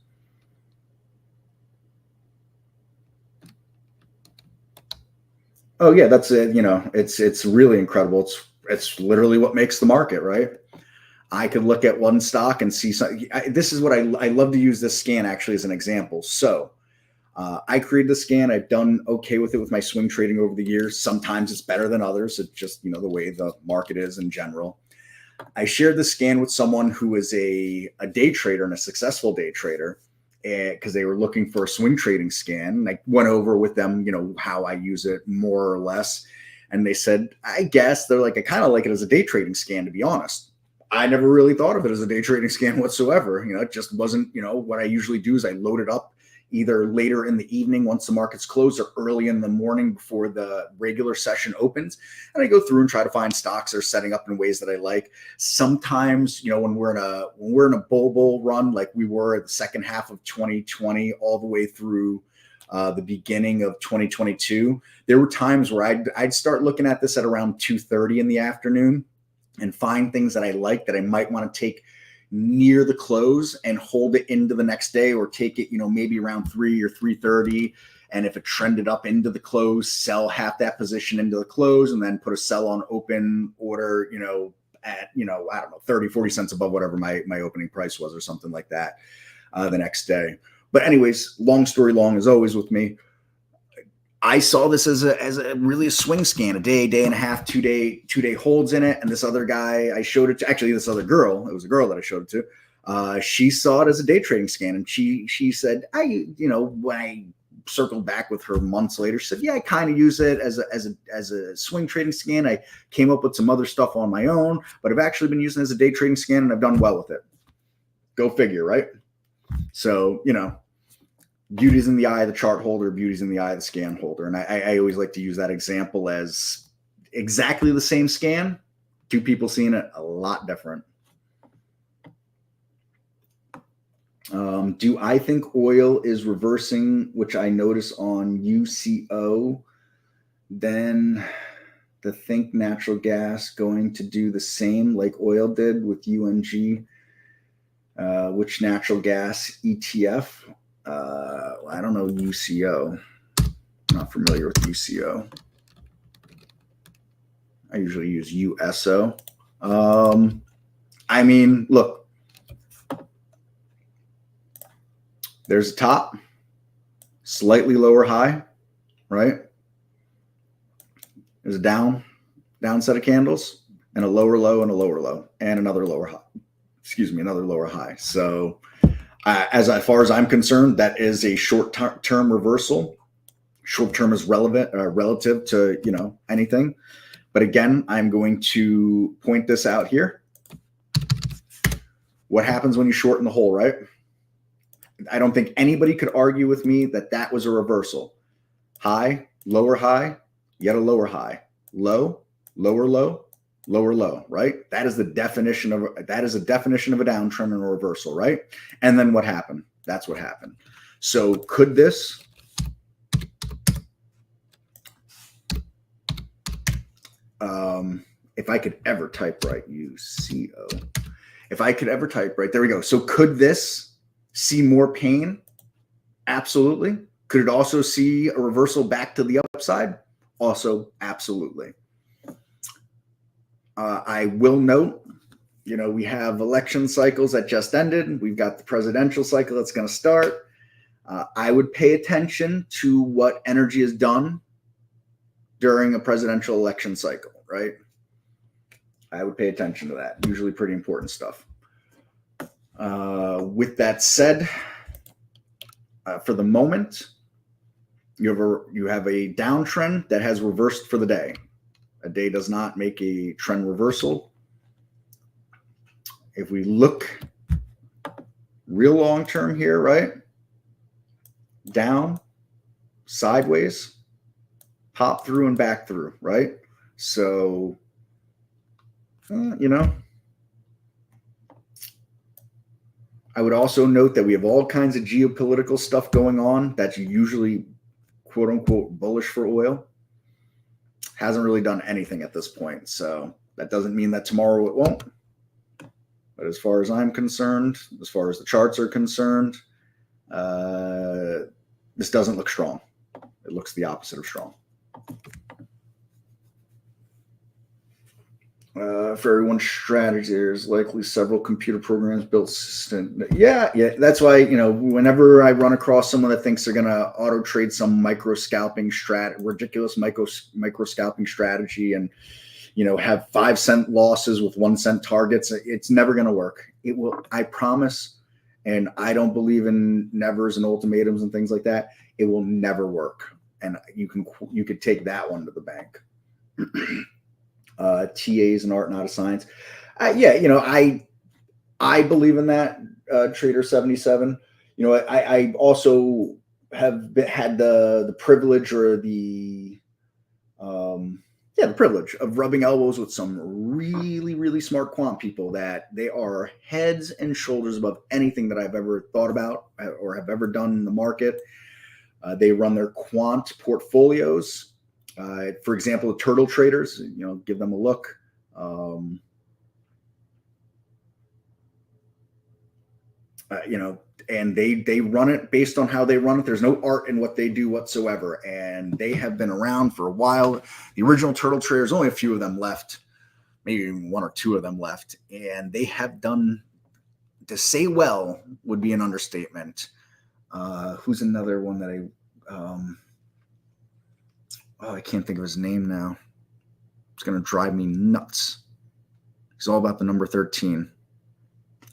Oh yeah, that's it. It's really incredible. It's literally what makes the market, right? I could look at one stock and see something. This is what I love to use this scan actually as an example. So I created the scan. I've done okay with it with my swing trading over the years. Sometimes it's better than others. It's just, the way the market is in general. I shared the scan with someone who is a day trader and a successful day trader because they were looking for a swing trading scan. And I went over with them, how I use it more or less. And they said, I guess they're like, I kind of like it as a day trading scan, to be honest. I never really thought of it as a day trading scan whatsoever. It just wasn't, what I usually do is I load it up either later in the evening once the markets close, or early in the morning before the regular session opens. And I go through and try to find stocks that are setting up in ways that I like. Sometimes, when we're in a bull run, like we were at the second half of 2020 all the way through the beginning of 2022, there were times where I'd start looking at this at around 2:30 in the afternoon and find things that I like that I might want to take near the close and hold it into the next day, or take it, maybe around 3 or 3:30. And if it trended up into the close, sell half that position into the close and then put a sell on open order, at, I don't know, 30, 40 cents above whatever my opening price was or something like that the next day. But anyways, long story long, as always with me, I saw this as a really a swing scan, a day and a half, 2-day holds in it. And this other guy I showed it to, actually this other girl, it was a girl that I showed it to. She saw it as a day trading scan, and she said, when I circled back with her months later, she said, yeah, I kind of use it as a swing trading scan. I came up with some other stuff on my own, but I've actually been using it as a day trading scan, and I've done well with it. Go figure, right? So, beauty's in the eye of the chart holder, beauty's in the eye of the scan holder. And I always like to use that example as exactly the same scan, two people seeing it a lot different. Do I think oil is reversing, which I notice on UCO, then the think natural gas going to do the same like oil did with UNG, which natural gas ETF? I don't know UCO. I'm not familiar with UCO. I usually use USO. Look, there's a top, slightly lower high, right? There's a down set of candles, and a lower low and a lower low, and another lower high. Another lower high. So as far as I'm concerned, that is a short-term reversal. Short-term is relative to anything. But again, I'm going to point this out here. What happens when you shorten the hole, right? I don't think anybody could argue with me that was a reversal. High, yet a lower high. Low, lower low, lower low, right? That is a definition of a downtrend and a reversal, right? And then what happened? That's what happened. So could this if I could ever type right, UCO. If I could ever type right, there we go. So could this see more pain? Absolutely. Could it also see a reversal back to the upside? Also, absolutely. I will note, we have election cycles that just ended. We've got the presidential cycle that's going to start. I would pay attention to what energy is done during a presidential election cycle, right? I would pay attention to that. Usually pretty important stuff. With that said, for the moment, you have a downtrend that has reversed for the day. A day does not make a trend reversal. If we look real long term here, right? Down, sideways, pop through and back through, right? So, I would also note that we have all kinds of geopolitical stuff going on that's usually quote unquote bullish for oil. Hasn't really done anything at this point. So that doesn't mean that tomorrow it won't. But as far as I'm concerned, as far as the charts are concerned, this doesn't look strong. It looks the opposite of strong. For everyone's strategy, there's likely several computer programs built. Yeah. That's why, whenever I run across someone that thinks they're going to auto trade some micro scalping ridiculous micro scalping strategy and, have 5-cent losses with 1-cent targets, it's never going to work. It will, I promise. And I don't believe in nevers and ultimatums and things like that. It will never work. And you could take that one to the bank. TA's an art, not a science. I believe in that. Trader 77. I also have had the privilege or the privilege of rubbing elbows with some really, really smart quant people that they are heads and shoulders above anything that I've ever thought about or have ever done in the market. They run their quant portfolios. For example, the Turtle Traders, give them a look. And they run it based on how they run it. There's no art in what they do whatsoever, and they have been around for a while. The original Turtle Traders, only a few of them left, maybe one or two of them left, and they have done, to say well would be an understatement. Who's another one that I can't think of his name now. It's going to drive me nuts. He's all about the number 13.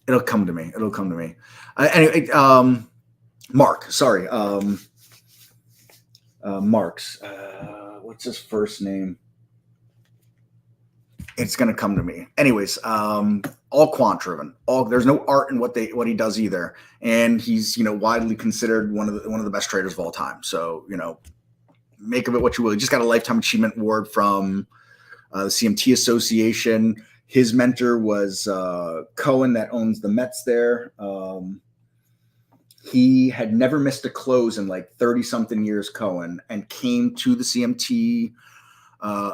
It'll come to me. Anyway, Mark. Sorry. Mark's. What's his first name? It's gonna come to me. Anyways, all quant driven. There's no art in what he does either, and he's widely considered one of the best traders of all time. So make of it what you will. He just got a lifetime achievement award from the CMT Association. His mentor was Cohen, that owns the Mets there. He had never missed a close in like 30-something years, Cohen, and came to the CMT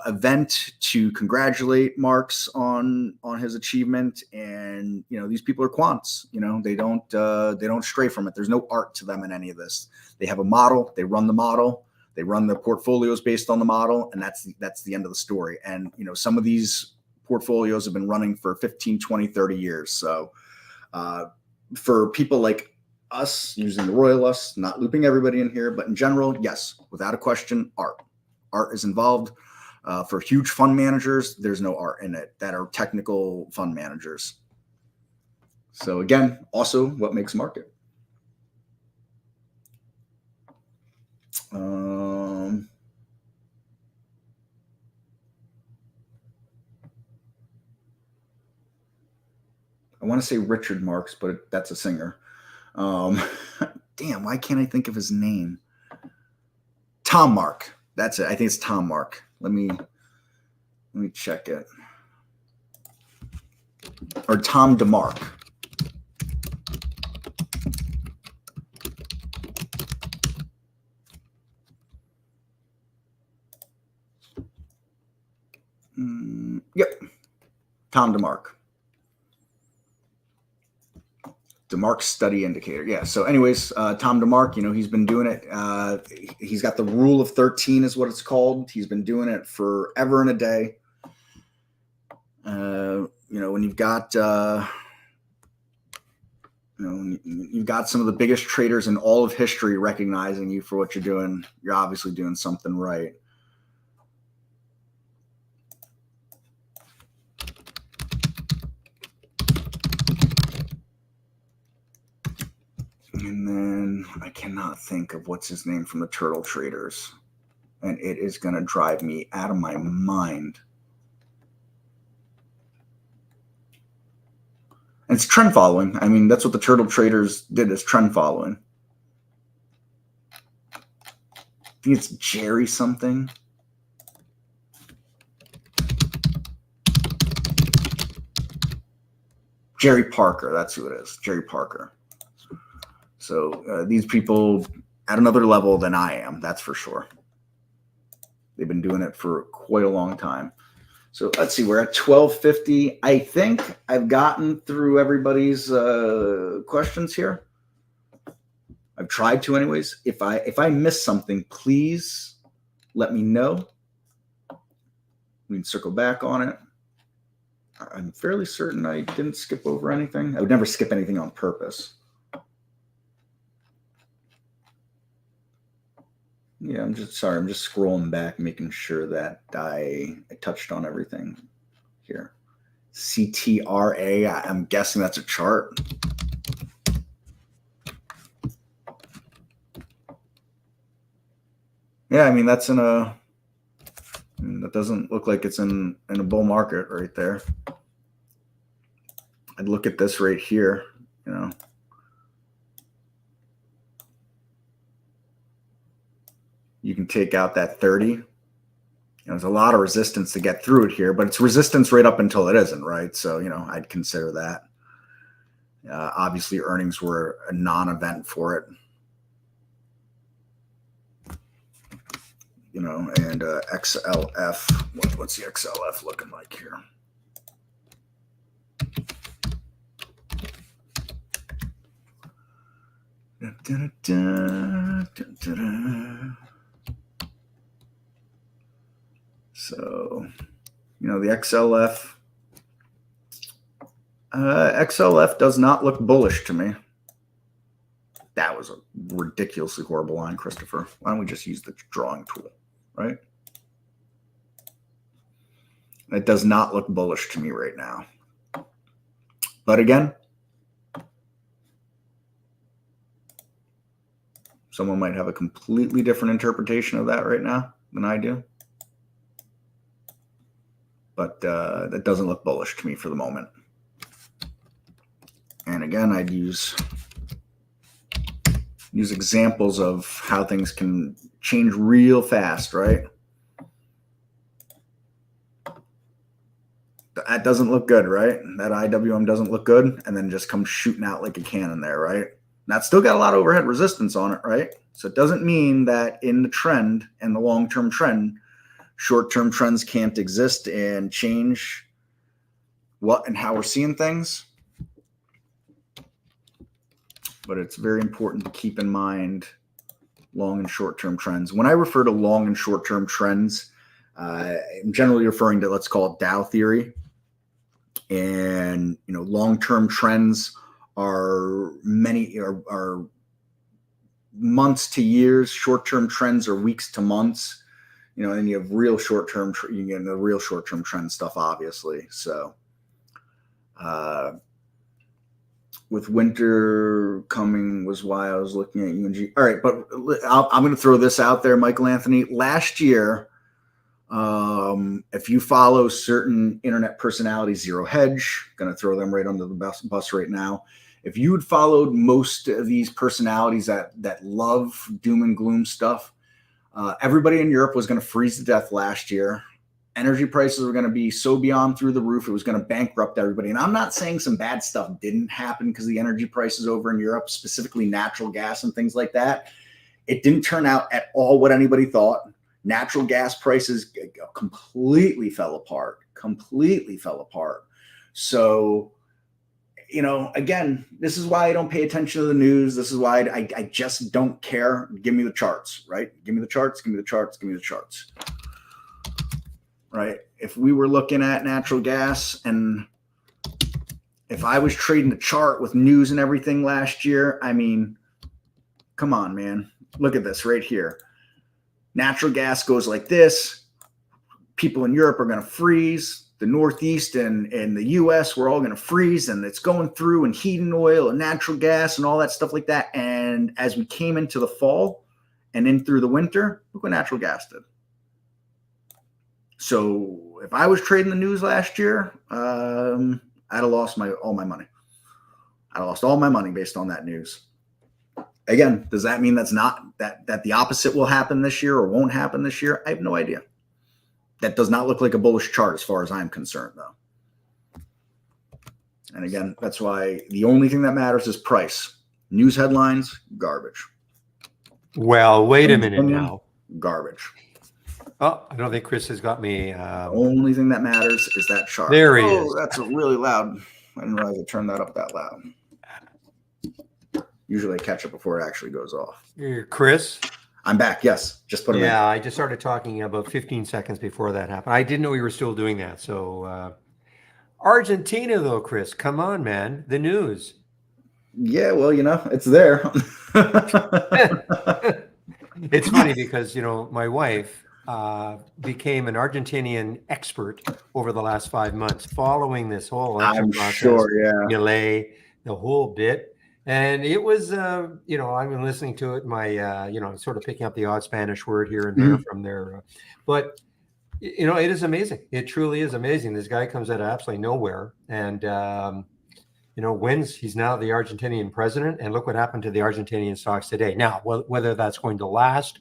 event to congratulate Marks on his achievement. And these people are quants. They don't stray from it. There's no art to them in any of this. They have a model. They run the model. They run the portfolios based on the model, and that's the end of the story. And some of these portfolios have been running for 15, 20, 30 years. So for people like us, using the royal us, not looping everybody in here, but in general, yes, without a question, art is involved. For huge fund managers, there's no art in it that are technical fund managers. So again, also what makes market. I want to say Richard Marks, but that's a singer. Damn, why can't I think of his name? Tom Mark. That's it. I think it's Tom Mark. Let me check it. Or Tom DeMark. Yep. Tom DeMark. DeMark study indicator. Yeah. So anyways, Tom DeMark, he's been doing it. He's got the rule of 13 is what it's called. He's been doing it forever and a day. When you've got, when you've got some of the biggest traders in all of history recognizing you for what you're doing, you're obviously doing something right. And then I cannot think of what's his name from the Turtle Traders. And it is going to drive me out of my mind. And it's trend following. I mean, that's what the Turtle Traders did, is trend following. I think it's Jerry something. Jerry Parker. That's who it is. Jerry Parker. So these people at another level than I am, that's for sure. They've been doing it for quite a long time. So let's see, we're at 12:50. I think I've gotten through everybody's questions here. I've tried to anyways. If I miss something, please let me know. We can circle back on it. I'm fairly certain I didn't skip over anything. I would never skip anything on purpose. Yeah, I'm just scrolling back, making sure that I touched on everything here. CTRA, I'm guessing that's a chart. Yeah, I mean, that doesn't look like it's in a bull market right there. I'd look at this right here, take out that 30, there's a lot of resistance to get through it here, but it's resistance right up until it isn't, right? So, I'd consider that. Obviously, earnings were a non-event for it. And XLF, what's the XLF looking like here? So, the XLF does not look bullish to me. That was a ridiculously horrible line, Christopher. Why don't we just use the drawing tool, right? It does not look bullish to me right now. But again, someone might have a completely different interpretation of that right now than I do. But that doesn't look bullish to me for the moment. And again, I'd use examples of how things can change real fast, right? That doesn't look good, right? That IWM doesn't look good, and then just comes shooting out like a cannon there, right? That's still got a lot of overhead resistance on it, right? So it doesn't mean that in the trend and the long-term trend, short-term trends can't exist and change what and how we're seeing things. But it's very important to keep in mind long and short-term trends. When I refer to long and short-term trends, I'm generally referring to, let's call it Dow theory. And, long-term trends are months to years. Short-term trends are weeks to months. And you have real short-term, you get the real short-term trend stuff, obviously. So, with winter coming was why I was looking at UNG. All right, but I'm going to throw this out there, Michael Anthony. Last year, if you follow certain internet personalities, Zero Hedge, going to throw them right under the bus right now. If you had followed most of these personalities that love doom and gloom stuff, everybody in Europe was going to freeze to death last year. Energy prices were going to be so beyond through the roof, it was going to bankrupt everybody. And I'm not saying some bad stuff didn't happen because the energy prices over in Europe, specifically natural gas and things like that, it didn't turn out at all what anybody thought. Natural gas prices completely fell apart. So, again, this is why I don't pay attention to the news. This is why I just don't care. Give me the charts, right? Give me the charts. Right? If we were looking at natural gas and if I was trading the chart with news and everything last year, I mean, come on, man. Look at this right here. Natural gas goes like this. People in Europe are going to freeze. The Northeast and the U.S., we're all going to freeze, and it's going through and heating oil and natural gas and all that stuff like that. And as we came into the fall and in through the winter, look what natural gas did. So if I was trading the news last year, I'd have lost all my money. I lost all my money based on that news. Again, does that mean that the opposite will happen this year or won't happen this year? I have no idea. That does not look like a bullish chart as far as I'm concerned, though. And again, that's why the only thing that matters is price. News headlines, garbage. Well, wait a minute now. Garbage. Oh, I don't think Chris has got me. Only thing that matters is that chart. There he is. That's a really loud. I didn't realize I turned that up that loud. Usually I catch it before it actually goes off. Chris? I'm back. Yes. Just put it in. Yeah, I just started talking about 15 seconds before that happened. I didn't know you were still doing that. So Argentina, though, Chris, come on, man. The news. Yeah, well, it's there. It's funny because, my wife became an Argentinian expert over the last 5 months following this whole election process. Sure, yeah. Delay, the whole bit. And it was, I've been listening to it. My, sort of picking up the odd Spanish word here and there from there. But, it is amazing. It truly is amazing. This guy comes out of absolutely nowhere and, wins. He's now the Argentinian president. And look what happened to the Argentinian stocks today. Now, whether that's going to last,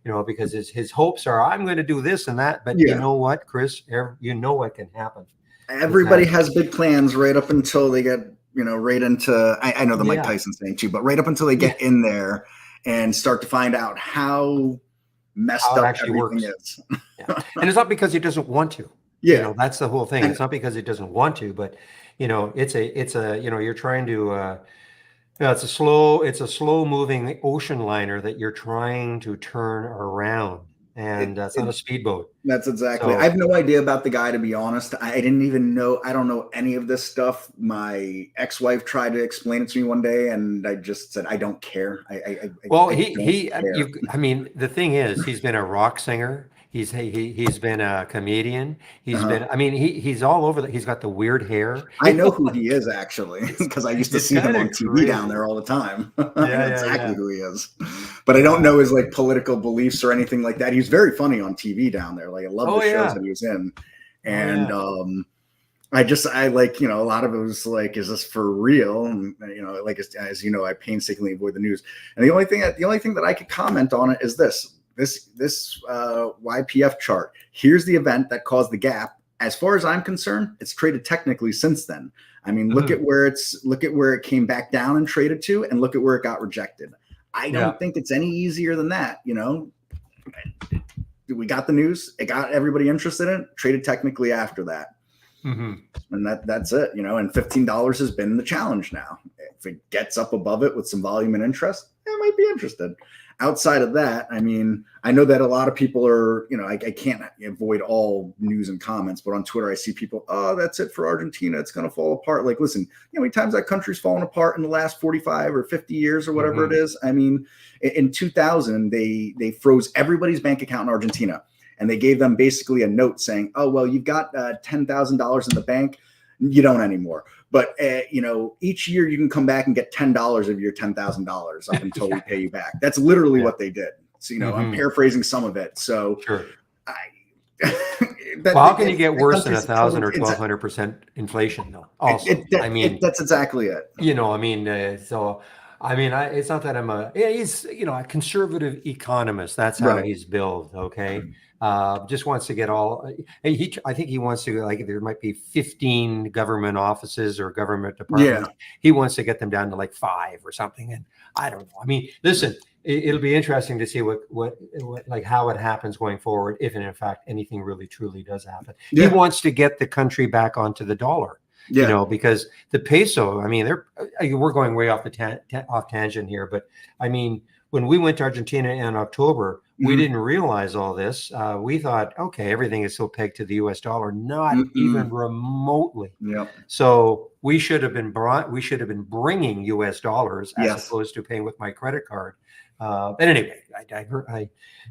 because his hopes are, I'm going to do this and that. But you Yeah. know what, Chris, you know what can happen is Everybody that, has big plans right up until they get, right into, I know the Mike yeah, Tyson thing too, but right up until they yeah, get in there and start to find out how messed how it up actually everything works. is. Yeah. And it's not because he doesn't want to. Yeah. That's the whole thing. And It's not because he doesn't want to, but it's a you're trying to it's a slow moving ocean liner that you're trying to turn around, it, and it's not a it, speedboat. that's exactly. I So, have no idea about the guy, to be honest. I didn't even know. I don't know any of this stuff. My ex-wife tried to explain it to me one day, and I just said, I don't care. well, I don't care. I mean, the thing is, he's been a rock singer. He's been a comedian. He's Uh-huh. been, I mean, he's all over he's got the weird hair. I know who he is, actually, It's because I used to it's see him kind on of TV down crazy. there all the time. I Yeah, know yeah, exactly yeah, who he is, but I don't yeah. know his like political beliefs or anything like that. He was very funny on TV down there. Like I love Oh the shows yeah. that he was in, Oh and yeah. I like, a lot of it was like, is this for real? And like as you know, I painstakingly avoid the news. And the only thing that I could comment on it is this YPF chart. Here's the event that caused the gap. As far as I'm concerned, it's traded technically since then. I mean, look Mhm. at where it came back down and traded to, and look at where it got rejected. I Yeah. don't think it's any easier than that. We got the news, it got everybody interested in it, traded technically after that. Hmm. And that's it, and $15 has been the challenge now. If it gets up above it with some volume and interest, I might be interested. Outside of that, I mean, I know that a lot of people are, I can't avoid all news and comments, but on Twitter I see people, oh, that's it for Argentina, it's going to fall apart. Like, listen, how many times that country's fallen apart in the last 45 or 50 years or whatever it Hmm. is? I mean, in 2000 they froze everybody's bank account in Argentina, and they gave them basically a note saying, oh, well, you've got $10,000 in the bank, you don't anymore. But each year you can come back and get $10 of your $10,000 up until we Yeah. pay you back. That's literally Yeah. what they did. So I'm Hmm. paraphrasing some of it. So Sure. I, Well, how can you get that worse than country's total. 1,000 or 1,200% inflation, though? Also, I mean, That's exactly it. so I mean, it's not that he's a conservative economist. That's how Right. he's billed. Okay, just wants to get all. I think he wants to, like, there might be 15 government offices or government Yeah. departments. He wants to get them down to like 5 or something. And I don't know. I mean, listen, it'll be interesting to see what like how it happens going forward, if and in fact anything really truly does happen. He Yeah. wants to get the country back onto the dollar. Yeah. Because the peso, I mean, we're going way off the off tangent here, but I mean, when we went to Argentina in October, we Mhm. didn't realize all this. We thought, okay, everything is so pegged to the U.S. dollar, not even Mm-mm. remotely. Yep. So we should have been bringing U.S. dollars as Yes. opposed to paying with my credit card. But anyway,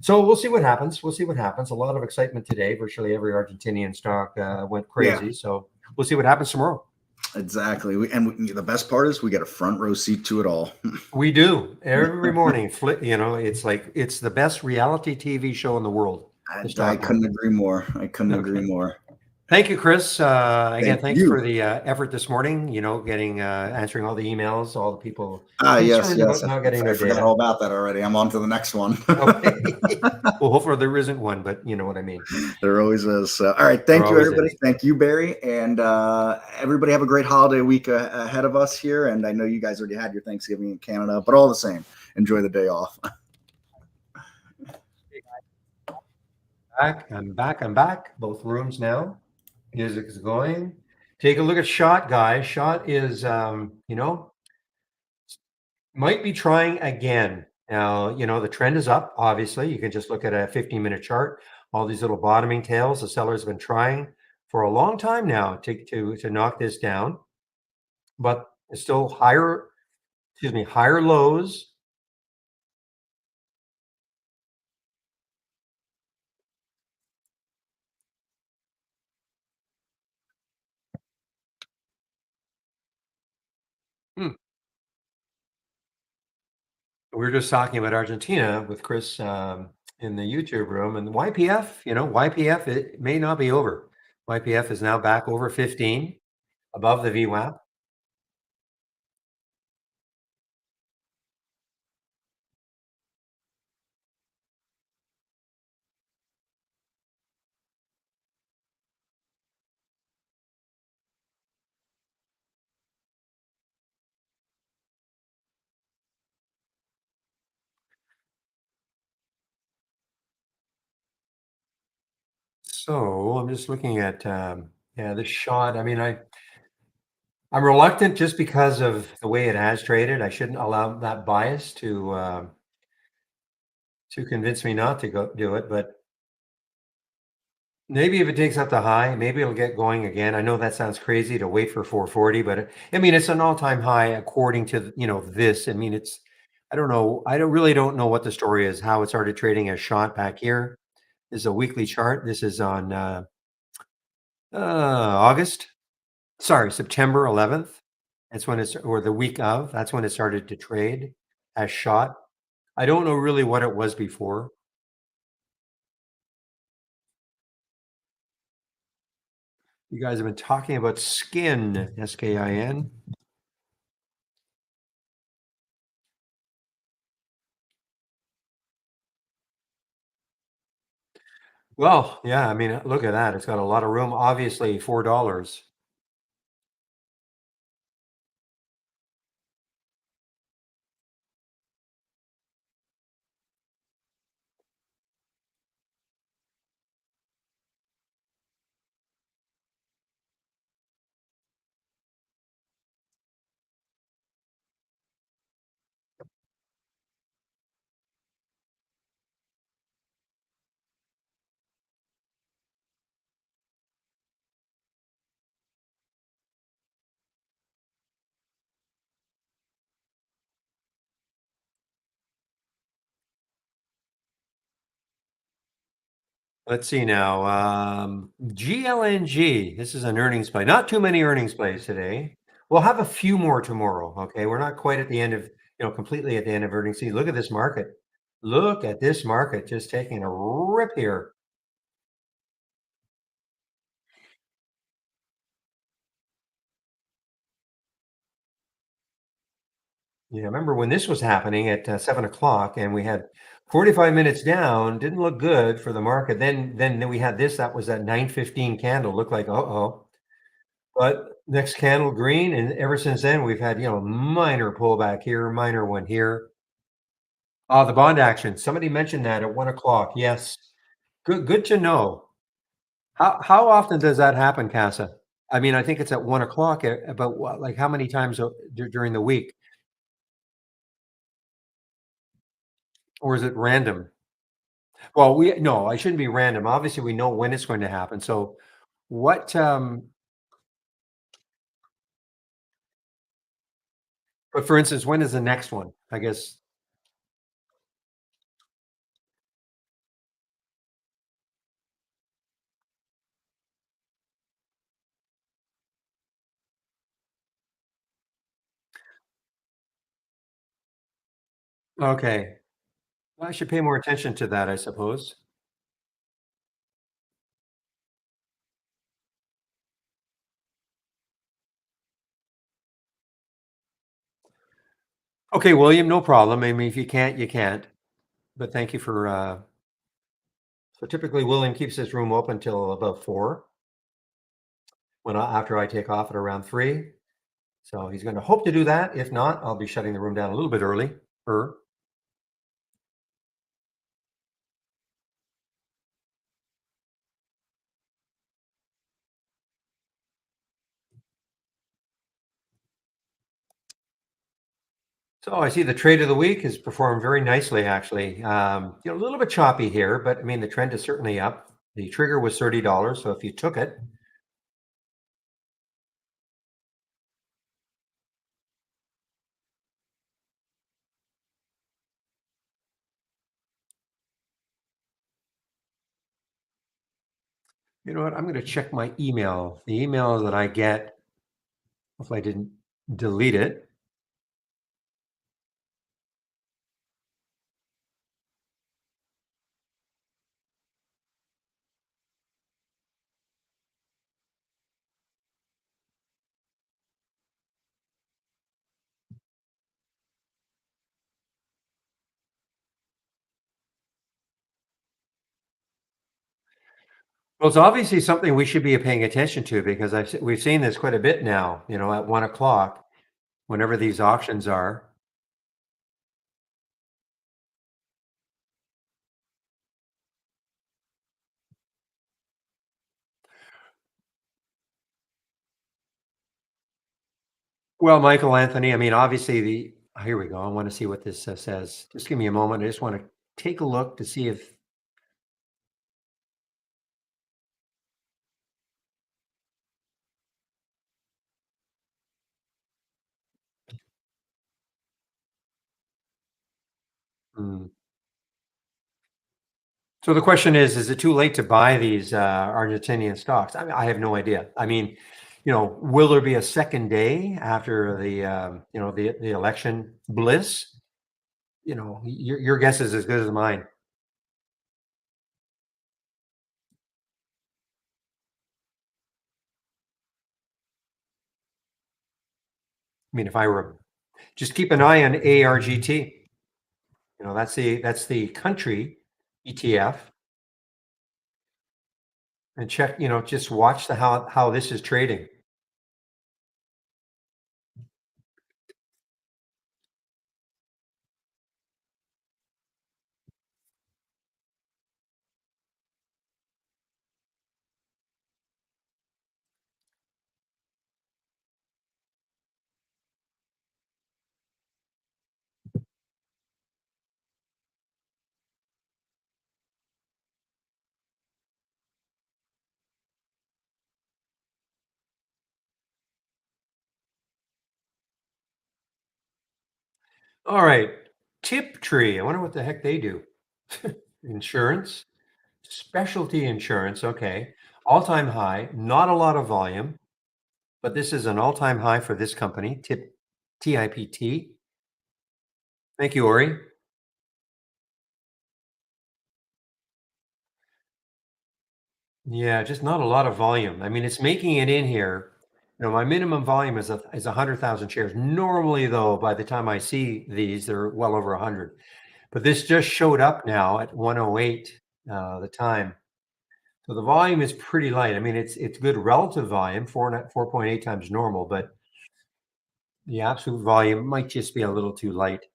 so we'll see what happens. We'll see what happens. A lot of excitement today. Virtually every Argentinian stock went Yeah. crazy. So we'll see what happens tomorrow. Exactly. The best part is we get a front row seat to it all. We do every morning. It's like it's the best reality TV show in the world, the I stock couldn't market. agree more. I couldn't agree Okay. more. Thank you, Chris. Again, Thank thanks for you. the effort this morning. Getting answering all the emails, all the people Yes, concerned yes. about not getting I their forgot data. all about that already. I'm on to the next one. Okay. Well, hopefully there isn't one, but you know what I mean. There always is. All right. There Thank you, always everybody. is. Thank you, Barry. And everybody have a great holiday week ahead of us here. And I know you guys already had your Thanksgiving in Canada, but all the same, enjoy the day off. Back. I'm back. I'm back. Both rooms now. Music is going. Take a look at Shot, guys. Shot is, might be trying again. Now, the trend is up, obviously. You can just look at a 15-minute chart. All these little bottoming tails, the sellers have been trying for a long time now to knock this down, but it's still higher lows. Hmm. We were just talking about Argentina with Chris in the YouTube room, and YPF, it may not be over. YPF is now back over 15, above the VWAP. So I'm just looking at yeah, this shot. I mean, I'm reluctant just because of the way it has traded. I shouldn't allow that bias to convince me not to go do it. But maybe if it takes up the high, maybe it'll get going again. I know that sounds crazy to wait for 440, but I mean, it's an all-time high according to, this. I mean, I don't know. I don't really don't know what the story is, how it started trading as shot back here. This is a weekly chart. This is on August, sorry, September 11th. That's when it's, or the week of, that's when it started to trade as shot. I don't know really what it was before. You guys have been talking about skin, SKIN. Well, yeah, I mean, look at that. It's got a lot of room. Obviously, $4. Let's see now. GLNG. This is an earnings play. Not too many earnings plays today. We'll have a few more tomorrow. Okay. We're not quite at the end of, completely at the end of earnings season. Look at this market. Look at this market just taking a rip here. Yeah, I remember when this was happening at 7 o'clock, and we had 45 minutes down. Didn't look good for the market. Then we had this. That was that 9:15 candle. Looked like uh-oh. But next candle green, and ever since then we've had minor pullback here, minor one here. The bond action. Somebody mentioned that at 1 o'clock. Yes, good to know. How often does that happen, Casa? I mean, I think it's at 1 o'clock. About what, like how many times during the week, or is it random? Well, we no, I shouldn't be random. Obviously, we know when it's going to happen. So, what? But for instance, when is the next one? I guess. Okay, well, I should pay more attention to that, I suppose. Okay, William, no problem. I mean, if you can't, you can't. But thank you for. So typically, William keeps his room open till about 4. After I take off at around 3. So he's going to hope to do that. If not, I'll be shutting the room down a little bit early. So I see the trade of the week has performed very nicely, actually. A little bit choppy here, but I mean the trend is certainly up. The trigger was $30, so if you took it, you know what? I'm going to check my email. The email that I get, if I didn't delete it. Well, it's obviously something we should be paying attention to because we've seen this quite a bit now. At 1 o'clock, whenever these auctions are. Well, Michael Anthony, I mean, obviously here we go. I want to see what this says. Just give me a moment. I just want to take a look to see if, hmm. So the question is it too late to buy these Argentinian stocks? I mean, I have no idea. I mean, will there be a second day after the election bliss? Your guess is as good as mine. I mean, if I were just keep an eye on ARGT. That's the country ETF, and check. Just watch the how this is trading. All right, Tiptree. I wonder what the heck they do. Insurance, specialty insurance. Okay, all-time high. Not a lot of volume, but this is an all-time high for this company. TIPT. Thank you, Ori. Yeah, just not a lot of volume. I mean, it's making it in here. My minimum volume is 100,000 shares. Normally, though, by the time I see these, they're well over 100. But this just showed up now at 108, the time. So the volume is pretty light. I mean, it's good relative volume, 4.8 times normal, but the absolute volume might just be a little too light.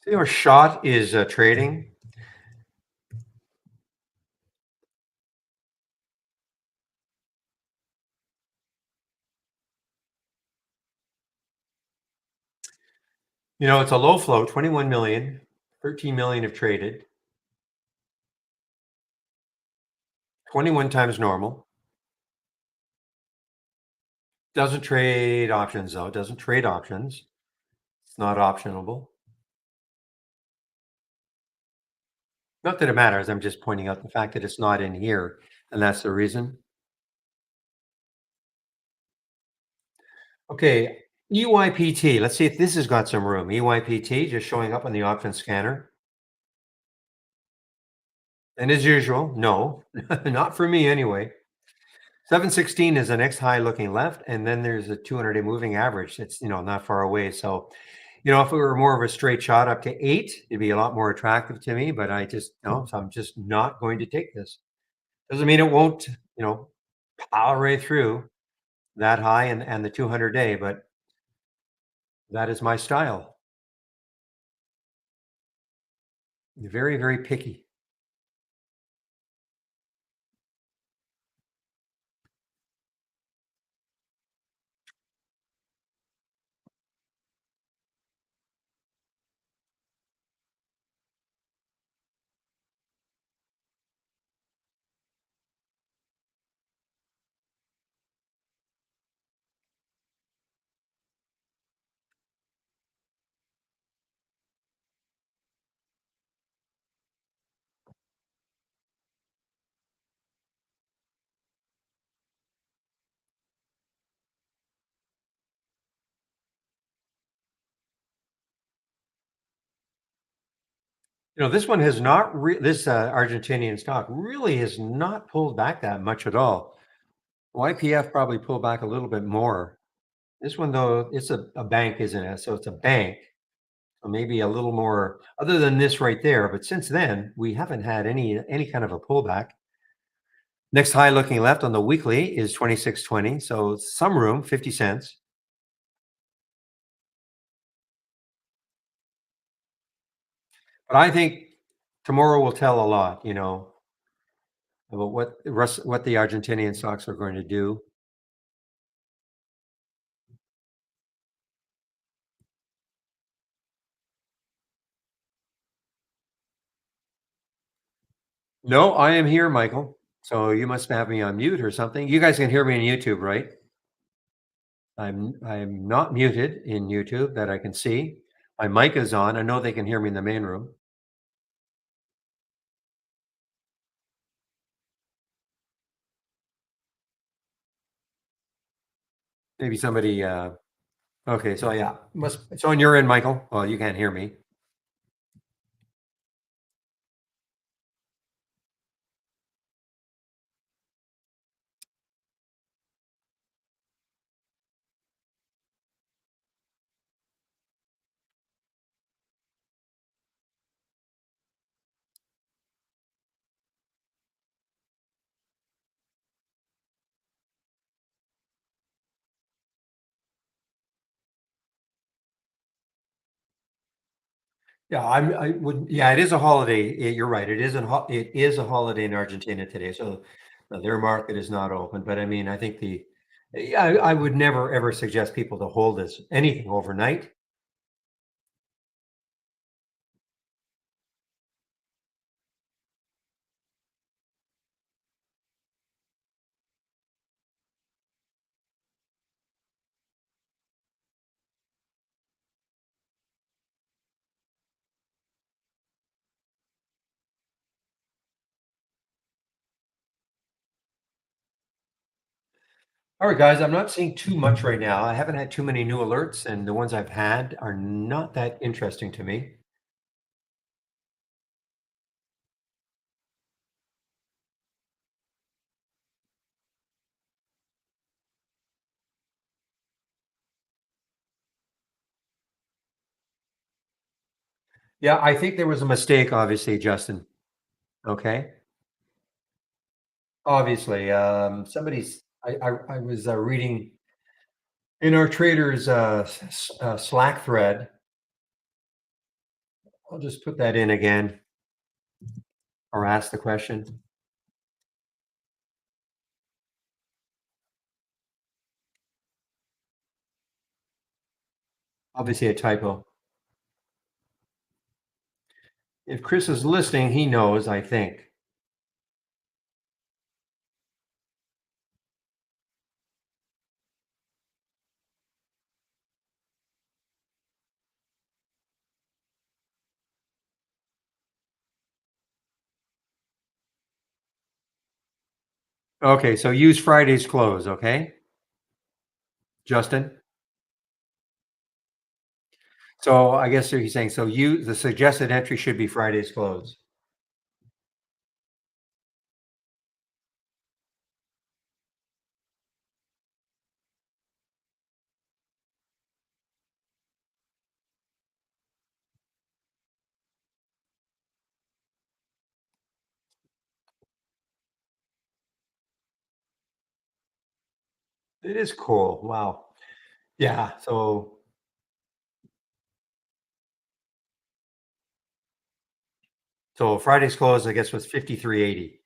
See how shot is trading? It's a low flow, 21 million, 13 million have traded, 21 times normal. Doesn't trade options though. Doesn't trade options. It's not optionable. Not that it matters. I'm just pointing out the fact that it's not in here, and that's the reason. Okay, EYPT. Let's see if this has got some room. EYPT just showing up on the option scanner. And as usual, no, not for me anyway. 716 is the next high looking left, and then there's a 200-day moving average. It's not far away. So, if it were more of a straight shot up to 8, it'd be a lot more attractive to me. But I just no, so I'm just not going to take this. Doesn't mean it won't, power right through that high and the 200-day, but that is my style. Very, very picky. This one has not this Argentinian stock really has not pulled back that much at all. YPF probably pulled back a little bit more. This one though, it's a bank, isn't it? So it's a bank. So maybe a little more other than this right there. But since then, we haven't had any kind of a pullback. Next high looking left on the weekly is 26.20. So some room, 50 cents. But I think tomorrow will tell a lot, about what the Argentinian stocks are going to do. No, I am here, Michael. So you must have me on mute or something. You guys can hear me on YouTube, right? I'm not muted in YouTube that I can see. My mic is on. I know they can hear me in the main room. Maybe somebody okay, so yeah. Must so on your end, Michael. Well, you can't hear me. Yeah, I would yeah, it is a holiday. You're right. It is a holiday in Argentina today. So their market is not open. But I mean, I think the yeah, I would never ever suggest people to hold this anything overnight. All right, guys, I'm not seeing too much right now. I haven't had too many new alerts, and the ones I've had are not that interesting to me. Yeah, I think there was a mistake, obviously, Justin. Okay. Obviously, I was reading in our traders Slack thread. I'll just put that in again or ask the question. Obviously, a typo. If Chris is listening, he knows, I think. Okay, so use Friday's close, okay, Justin? So I guess he's saying, so the suggested entry should be Friday's close. It is cool. Wow. Yeah. So Friday's close, I guess, was 53.80.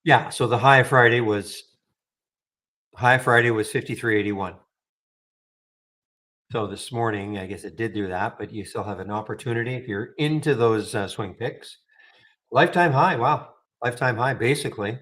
Yeah. So the high Friday was 53.81. So this morning, I guess it did do that, but you still have an opportunity if you're into those swing picks. Lifetime high. Wow. Lifetime high, basically.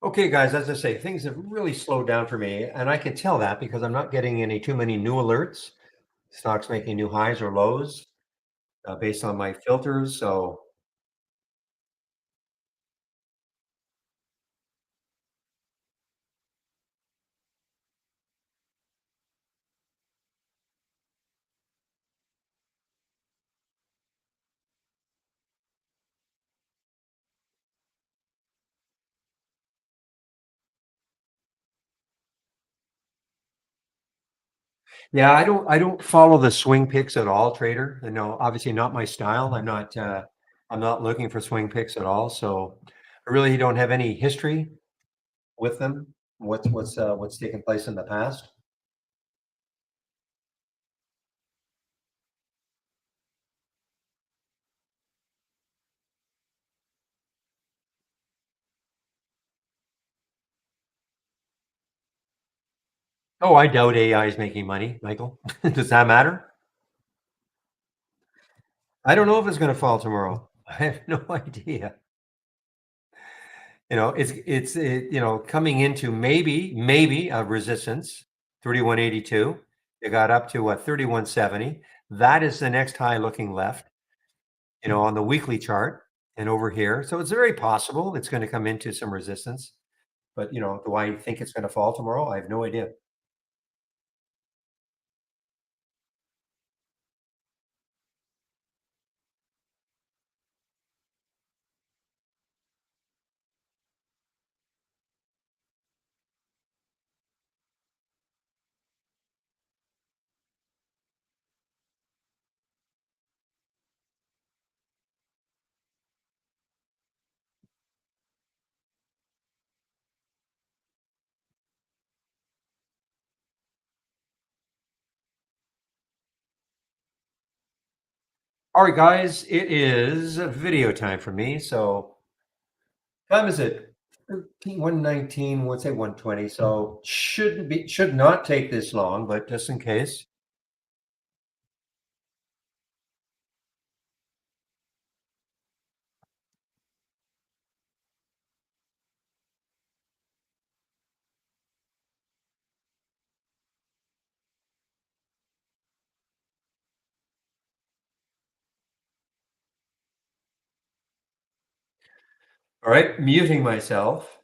Okay, guys, as I say, things have really slowed down for me, and I can tell that because I'm not getting any too many new alerts. Stocks making new highs or lows based on my filters. So, yeah, I don't follow the swing picks at all, trader. You know, obviously not my style. I'm not looking for swing picks at all. So, I really don't have any history with them. What's taken place in the past? Oh, I doubt AI is making money, Michael. Does that matter? I don't know if it's going to fall tomorrow. I have no idea. Coming into maybe a resistance, 3182. It got up to 3170. That is the next high looking left, on the weekly chart and over here. So it's very possible it's going to come into some resistance. But do I think it's going to fall tomorrow? I have no idea. All right, guys, it is video time for me. So time is it? 119, let's say 120. So should not take this long, but just in case. All right, muting myself.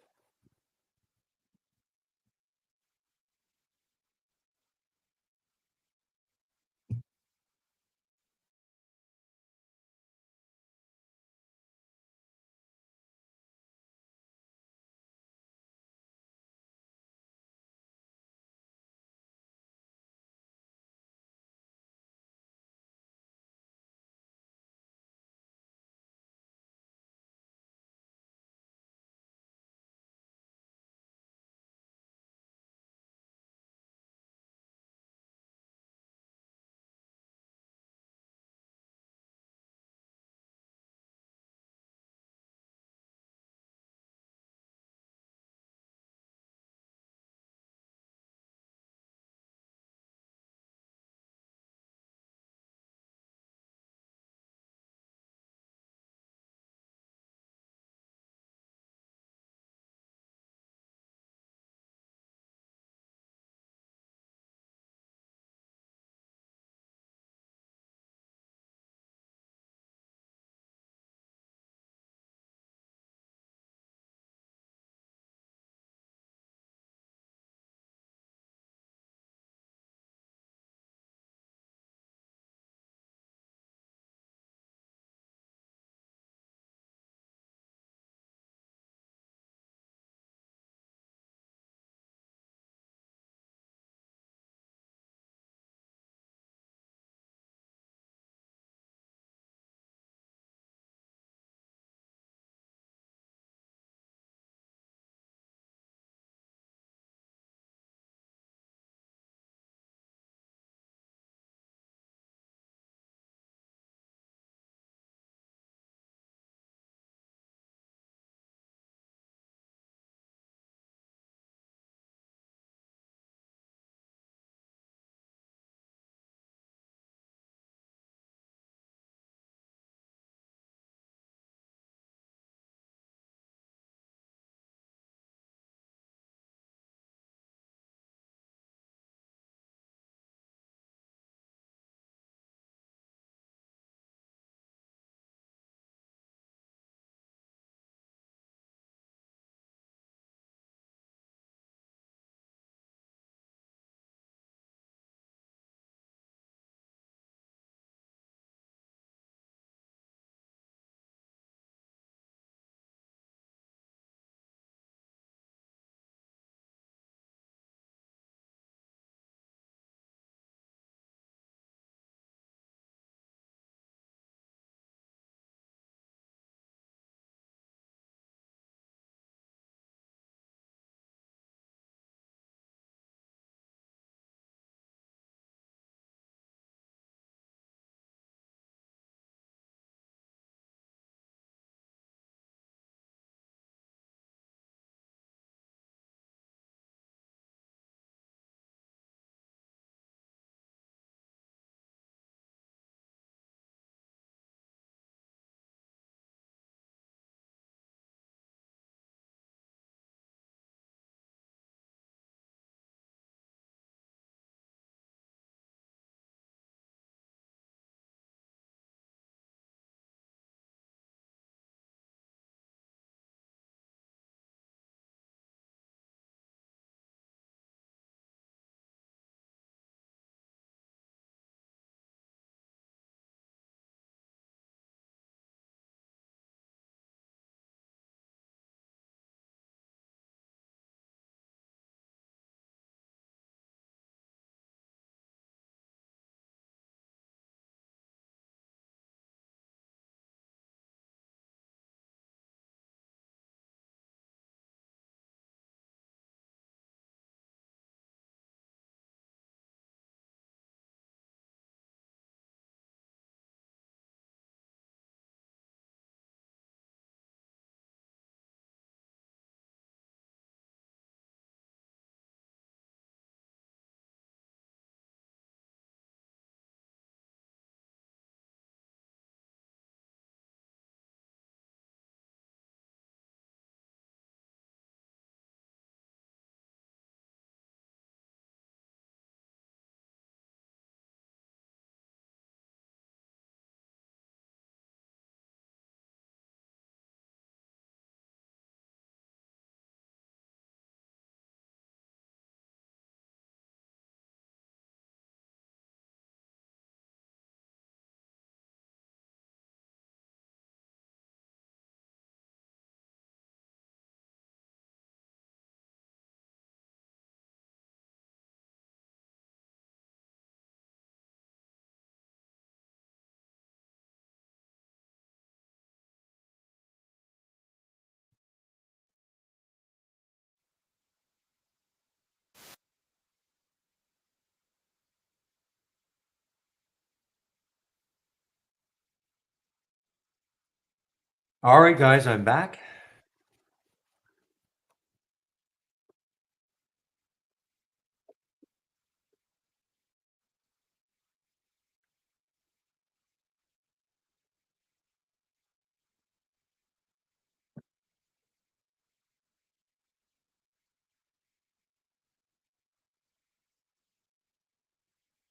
All right, guys, I'm back.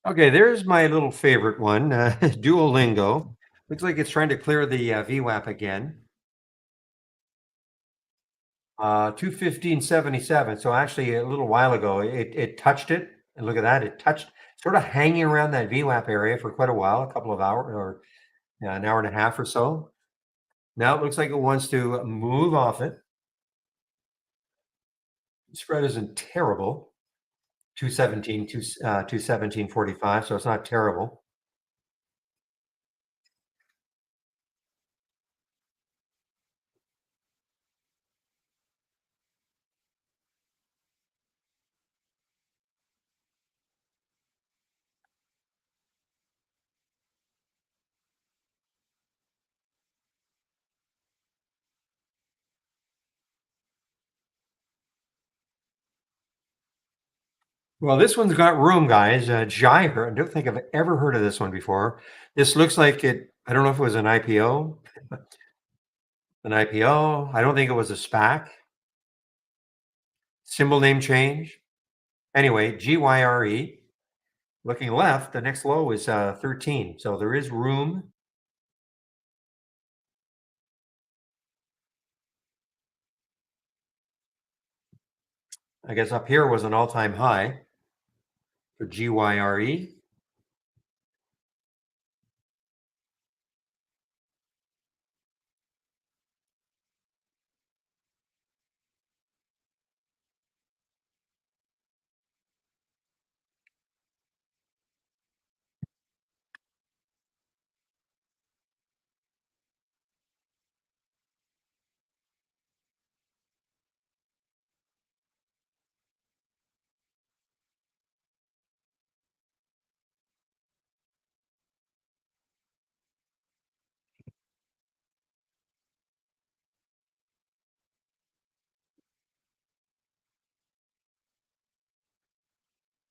Okay, there's my little favorite one, Duolingo. Looks like it's trying to clear the VWAP again. 215.77. So actually, a little while ago, it touched it, and look at that, it touched, sort of hanging around that VWAP area for quite a while, a couple of hours or an hour and a half or so. Now it looks like it wants to move off it. Spread isn't terrible. 217.45, so it's not terrible. Well, this one's got room, guys. Gyre. I don't think I've ever heard of this one before. This looks like it. I don't know if it was an IPO. An IPO. I don't think it was a SPAC. Symbol name change. Anyway, GYRE. Looking left, the next low is 13. So there is room. I guess up here was an all-time high for GYRE.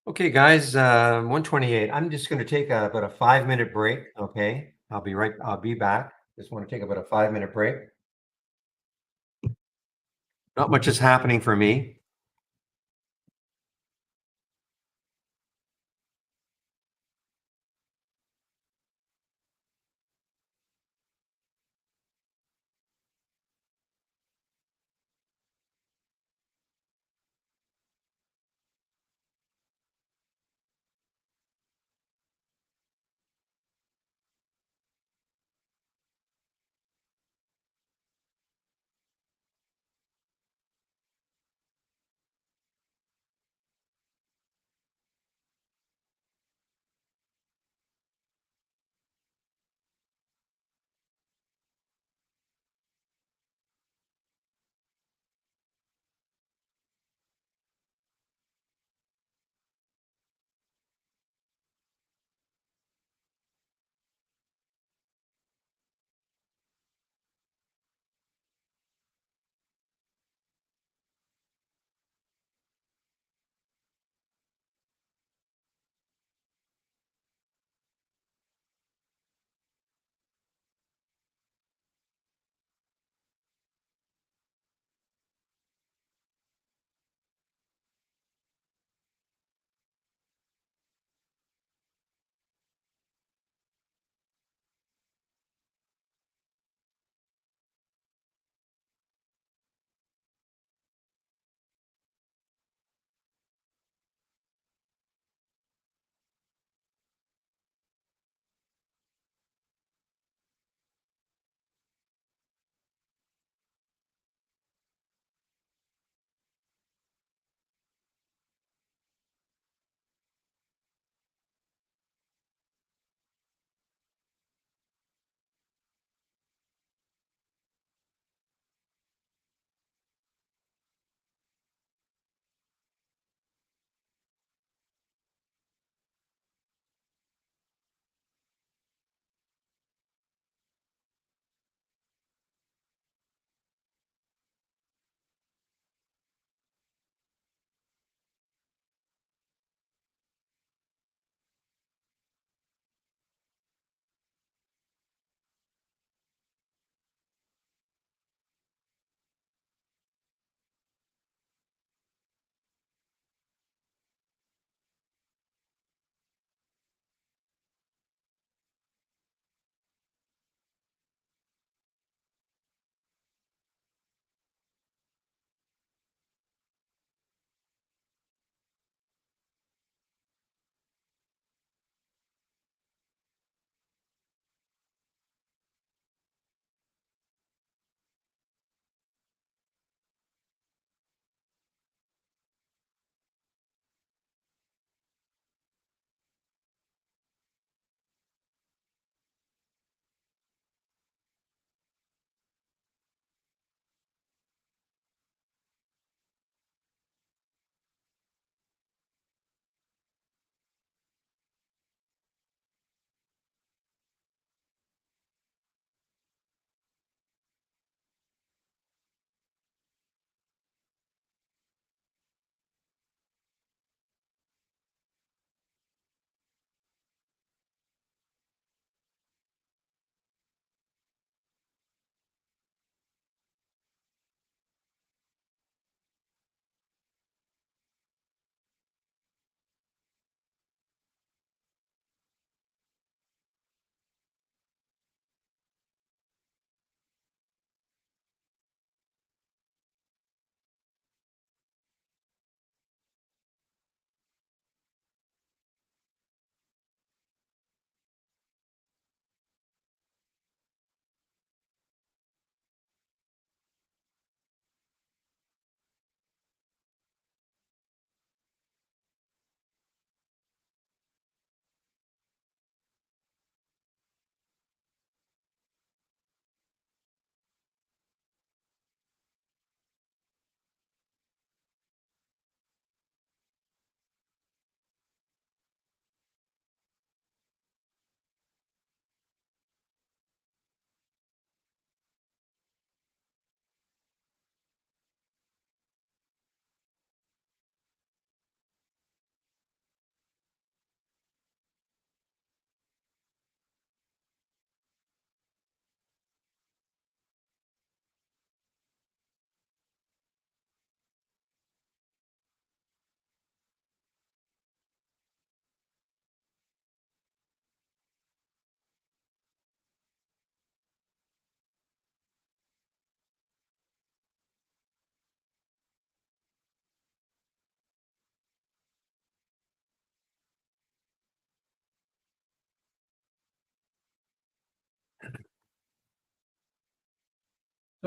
Okay, guys, 128. I'm just going to take about a 5 minute break. Okay, I'll be back. Just want to take about a 5 minute break. Not much is happening for me.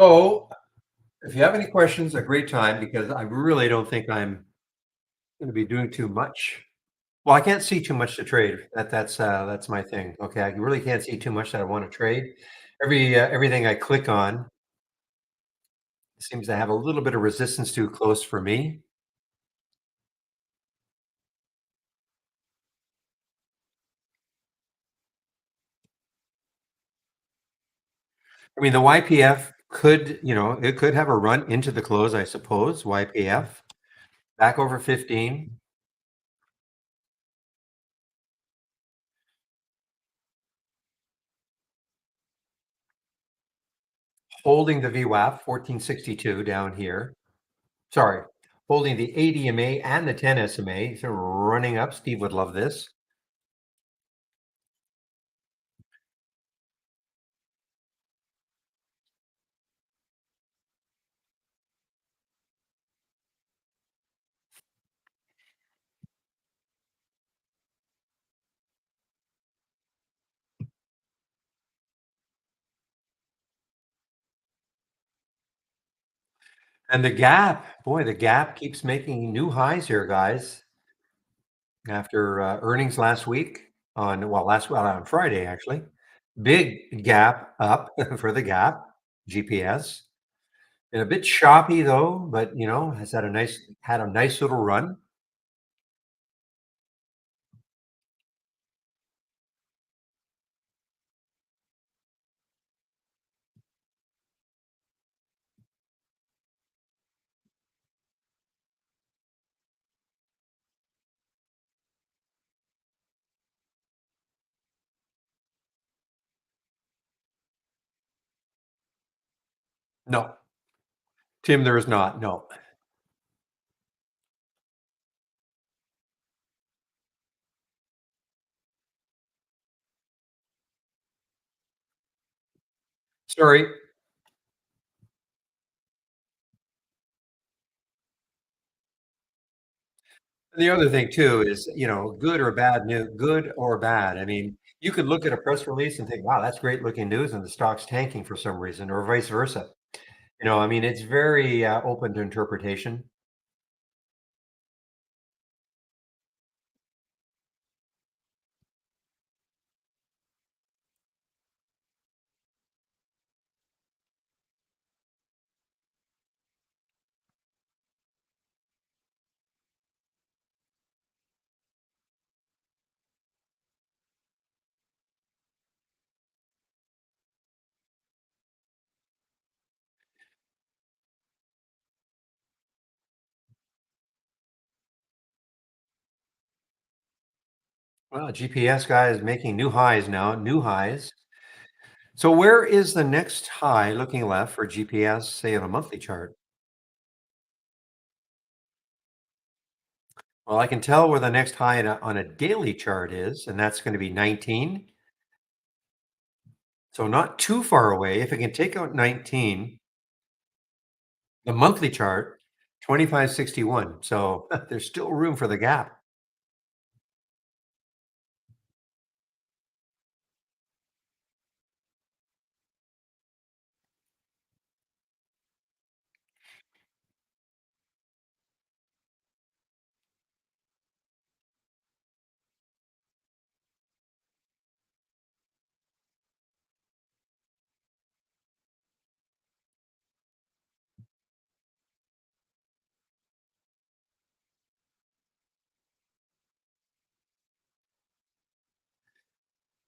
So, if you have any questions, a great time because I really don't think I'm going to be doing too much. Well, I can't see too much to trade. That's my thing. Okay, I really can't see too much that I want to trade. Everything I click on seems to have a little bit of resistance too close for me. I mean, the YPF could, it could have a run into the close, I suppose. YPF back over 15, holding the VWAP 1462 down here. Sorry, holding the ADMA and the 10 SMA. So running up. Steve would love this. And the gap, boy, the gap keeps making new highs here, guys. After earnings last week on Friday actually, big gap up for the gap GPS. And a bit choppy though, but has had a nice little run. No, Tim, there is not. No, sorry. The other thing too is, good or bad news, good or bad. I mean, you could look at a press release and think, wow, that's great looking news, and the stock's tanking for some reason, or vice versa. I mean, it's very open to interpretation. Well, GPS guy is making new highs now, new highs. So where is the next high looking left for GPS, say on a monthly chart? Well, I can tell where the next high on a daily chart is, and that's going to be 19. So not too far away. If it can take out 19, the monthly chart, 2561. So there's still room for the gap.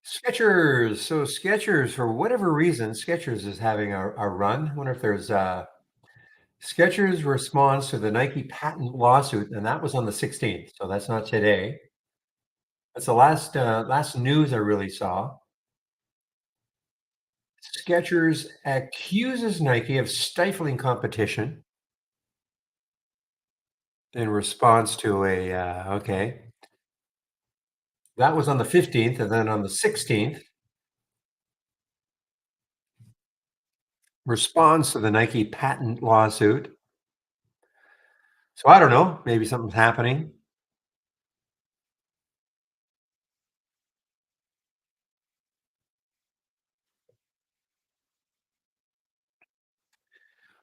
Skechers. So Skechers, for whatever reason, Skechers is having a run. I wonder if there's Skechers responds to the Nike patent lawsuit, and that was on the 16th. So that's not today. That's the last news I really saw. Skechers accuses Nike of stifling competition in response to okay. That was on the 15th, and then on the 16th, responds to the Nike patent lawsuit. So I don't know, maybe something's happening.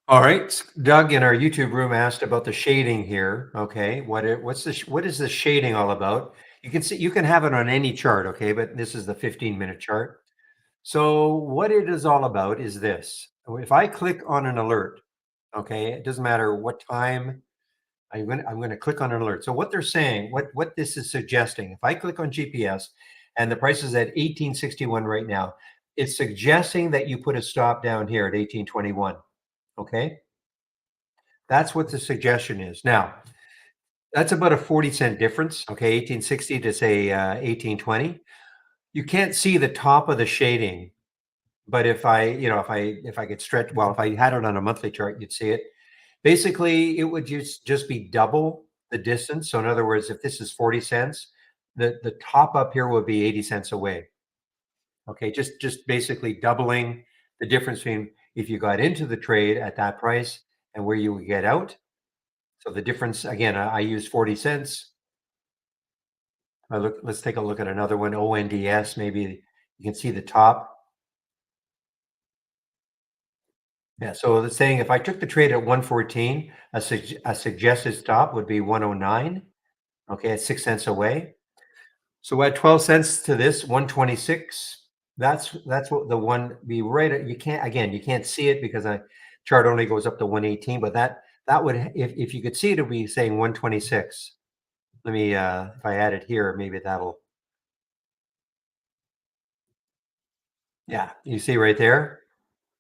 All right. Doug in our YouTube room asked about the shading here. Okay. What is the shading all about? You can see, you can have it on any chart. Okay. But this is the 15-minute chart. So what it is all about is this. If I click on an alert, okay, it doesn't matter what time I'm going to click on an alert. So what they're saying, what this is suggesting, if I click on GPS and the price is at 1861 right now, it's suggesting that you put a stop down here at 1821. Okay? That's what the suggestion is. Now, that's about a 40-cent difference, okay? 1860 to say 1820. You can't see the top of the shading, but if I could stretch, well, if I had it on a monthly chart, you'd see it. Basically, it would just be double the distance. So in other words, if this is 40 cents, the top up here would be 80 cents away. Okay, just basically doubling the difference between if you got into the trade at that price and where you would get out. So the difference again, I use 40 cents. Let's take a look at another one, ONDS. Maybe you can see the top. Yeah, so it's saying if I took the trade at 114, a suggested stop would be 109. Okay, it's 6 cents away. So add 12 cents to this 126. That's what the one be right at. You can't see it because I chart only goes up to 118, but that would if you could see it, it would be saying 126. Let me if I add it here, maybe that'll yeah, you see right there?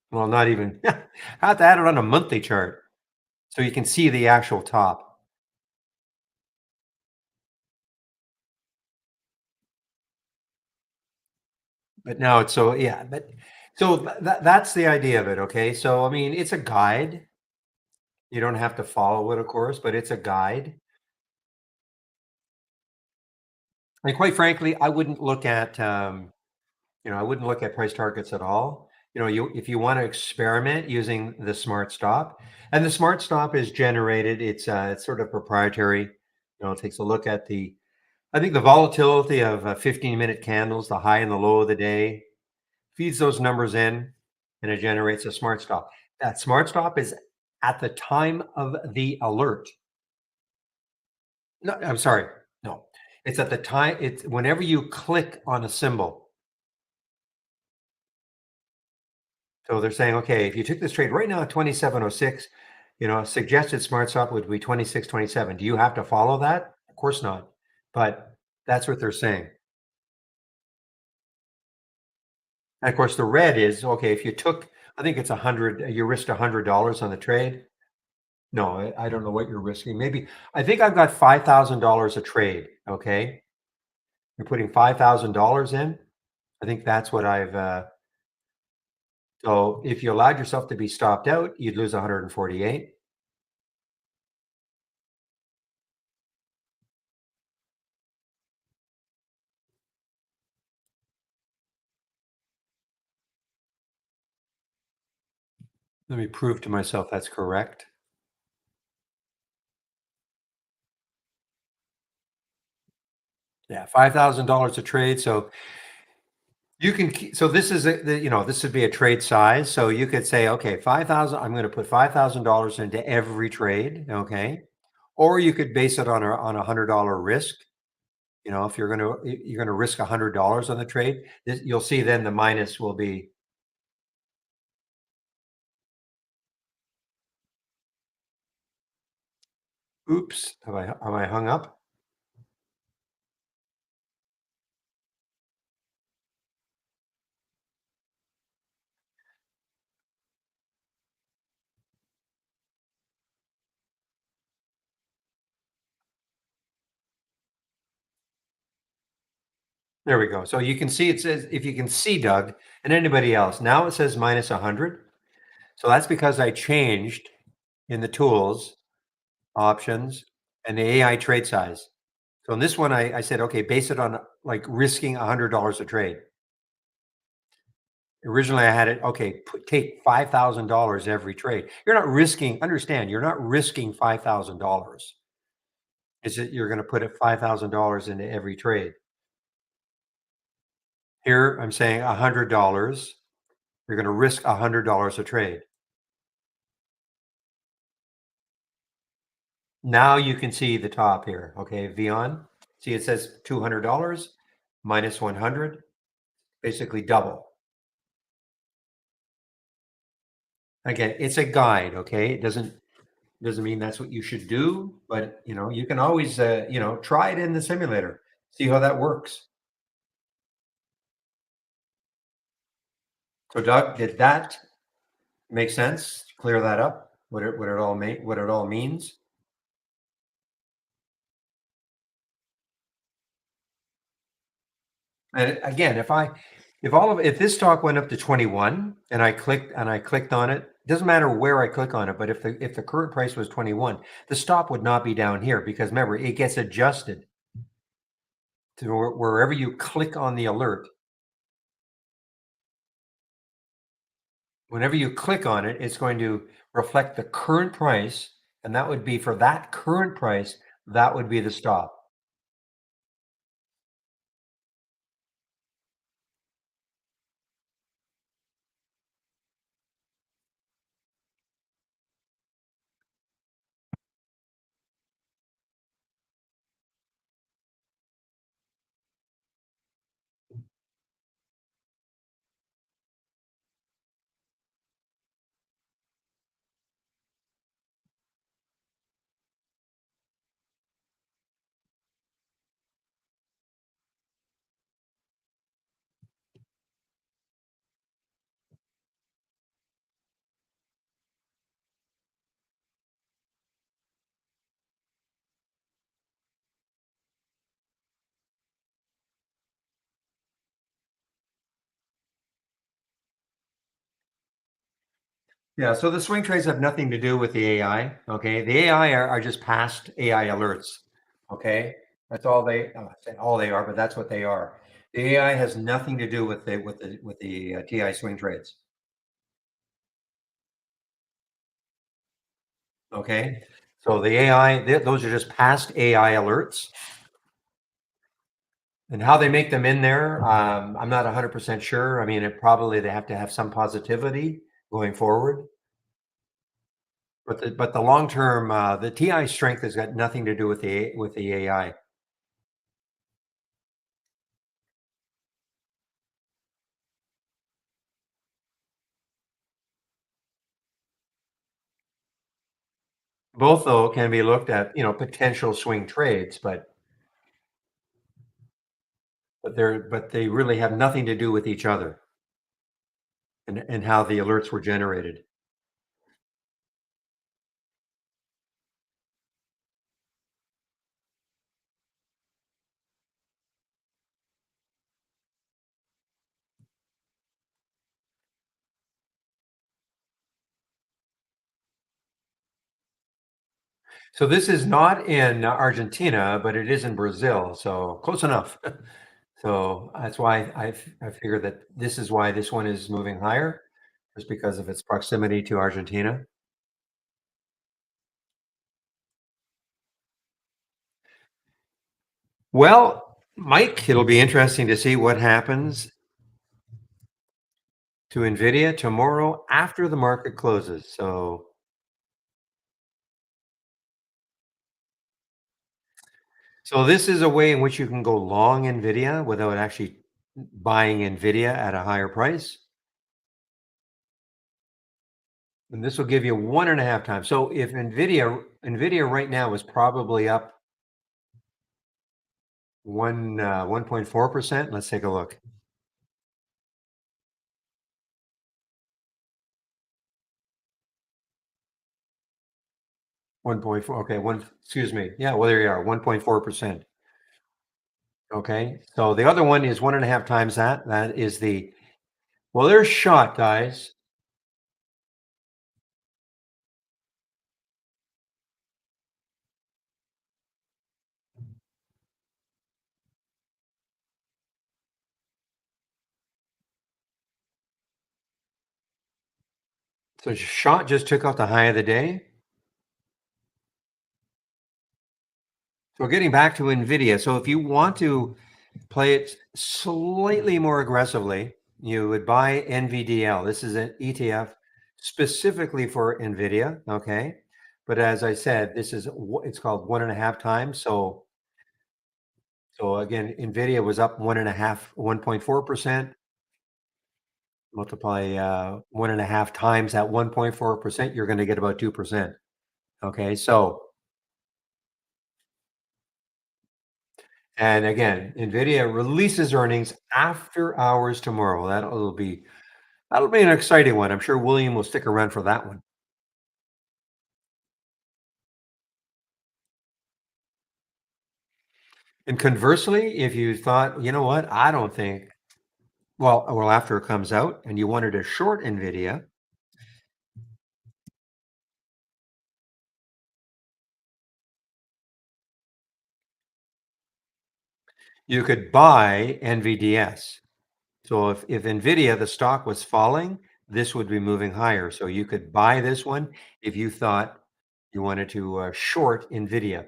Well, not even I have to add it on a monthly chart so you can see the actual top. But now it's so yeah, but so that's the idea of it, okay? So I mean, it's a guide. You don't have to follow it, of course, but it's a guide. And quite frankly, I wouldn't look at I wouldn't look at price targets at all. You if you want to experiment using the smart stop, and the smart stop is generated, it's sort of proprietary. It takes a look at the I think the volatility of 15-minute candles, the high and the low of the day, feeds those numbers in, and it generates a smart stop. That smart stop is at the time of the alert. No, I'm sorry. No, it's at the time. It's whenever you click on a symbol. So they're saying, okay, if you took this trade right now at 2706, suggested smart stop would be 2627. Do you have to follow that? Of course not. But that's what they're saying. And of course, the red is okay. If you took, I think it's 100, you risked $100 on the trade. No, I don't know what you're risking. Maybe I think I've got $5,000 a trade. Okay, you're putting $5,000 in. I think that's what I've. So if you allowed yourself to be stopped out, you'd lose 148. Let me prove to myself that's correct. Yeah, $5,000 a trade. So you can. So this is this would be a trade size. So you could say, okay, 5,000. I'm going to put $5,000 into every trade. Okay, or you could base it on a $100 risk. If you're gonna risk $100 on the trade, you'll see then the minus will be. Oops, am I hung up? There we go. So you can see it says if you can see Doug and anybody else, now it says minus 100. So that's because I changed in the tools, options, and the AI trade size. So in this one, I said, okay, base it on like risking $100 a trade. Originally, I had it, okay, take $5,000 every trade. You're not risking, understand, you're not risking $5,000. Is it you're going to put it $5,000 into every trade. Here, I'm saying $100. You're going to risk $100 a trade. Now you can see the top here. Okay, Vion. See, it says $200 minus 100, basically double. Again, it's a guide. Okay, it doesn't mean that's what you should do, but you can always try it in the simulator, see how that works. So, Doug, did that make sense? Clear that up. What it all means. And again, if this stock went up to 21 and I clicked on it, doesn't matter where I click on it, but if the current price was 21, the stop would not be down here because remember, it gets adjusted to wherever you click on the alert. Whenever you click on it, it's going to reflect the current price, and that would be for that current price, that would be the stop. Yeah, so the swing trades have nothing to do with the AI. Okay, the AI are just past AI alerts. Okay, that's all they are, but that's what they are. The AI has nothing to do with the TI swing trades. Okay, so the AI, those are just past AI alerts, and how they make them in there, I'm not 100% sure. I mean, they have to have some positivity going forward. But the long term, the TI strength has got nothing to do with the AI. Both though can be looked at, potential swing trades, but they really have nothing to do with each other and how the alerts were generated. So this is not in Argentina, but it is in Brazil. So close enough. So that's why I figure that this is why this one is moving higher, just because of its proximity to Argentina. Well, Mike, it'll be interesting to see what happens to Nvidia tomorrow after the market closes. So this is a way in which you can go long Nvidia without actually buying Nvidia at a higher price. And this will give you 1.5 times. So if Nvidia right now is probably up 1.4%. Let's take a look. 1.4. Okay, excuse me. Yeah, well, there you are, 1.4%. Okay. So the other one is 1.5 times that. That is well, they're shot, guys. So shot just took out the high of the day. So getting back to Nvidia. So if you want to play it slightly more aggressively, you would buy NVDL. This is an ETF specifically for Nvidia. Okay. But as I said, this is it's called 1.5 times. So again, Nvidia was up 1.4%. Multiply 1.5 times at 1.4%, you're going to get about 2%. Okay, so and again, Nvidia releases earnings after hours tomorrow. That'll be an exciting one. I'm sure William will stick around for that one. And conversely, if you thought, you know what, I don't think, well, after it comes out and you wanted to short Nvidia, you could buy NVDS. So if Nvidia, the stock was falling, this would be moving higher. So you could buy this one if you thought you wanted to short Nvidia.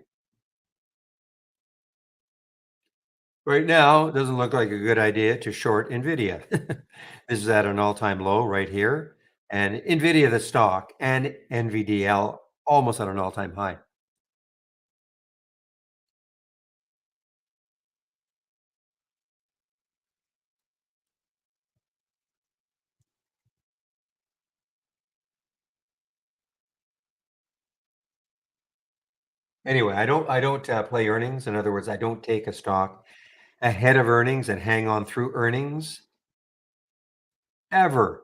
Right now, it doesn't look like a good idea to short Nvidia. This is at an all-time low right here, and Nvidia, the stock, and NVDL almost at an all-time high. Anyway, I don't play earnings. In other words, I don't take a stock ahead of earnings and hang on through earnings ever.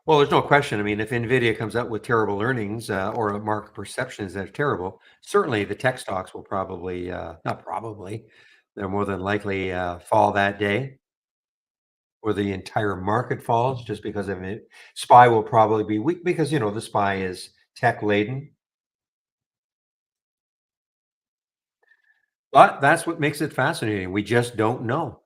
Well, there's no question. I mean, if Nvidia comes out with terrible earnings, or a market perception is that terrible, certainly the tech stocks will probably, not probably, they're more than likely fall that day, or the entire market falls just because of it. SPY will probably be weak because the SPY is tech laden, but that's what makes it fascinating. We just don't know.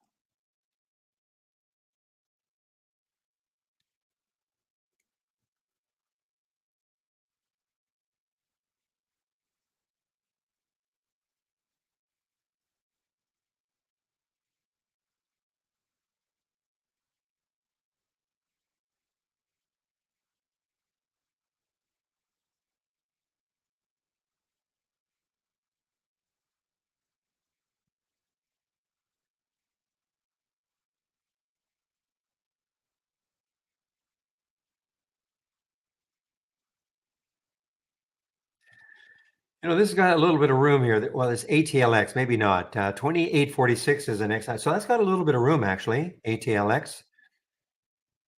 This has got a little bit of room here. Well, it's ATLX, maybe not. 2846 is the next high. So that's got a little bit of room actually. ATLX.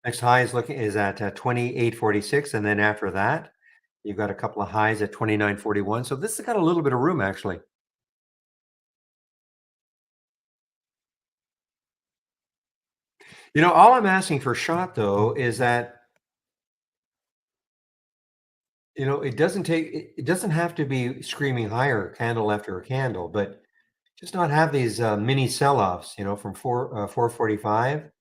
Next high is at 2846, and then after that, you've got a couple of highs at 2941. So this has got a little bit of room actually. All I'm asking for shot though is that it doesn't have to be screaming higher candle after a candle, but just not have these mini sell-offs, from 445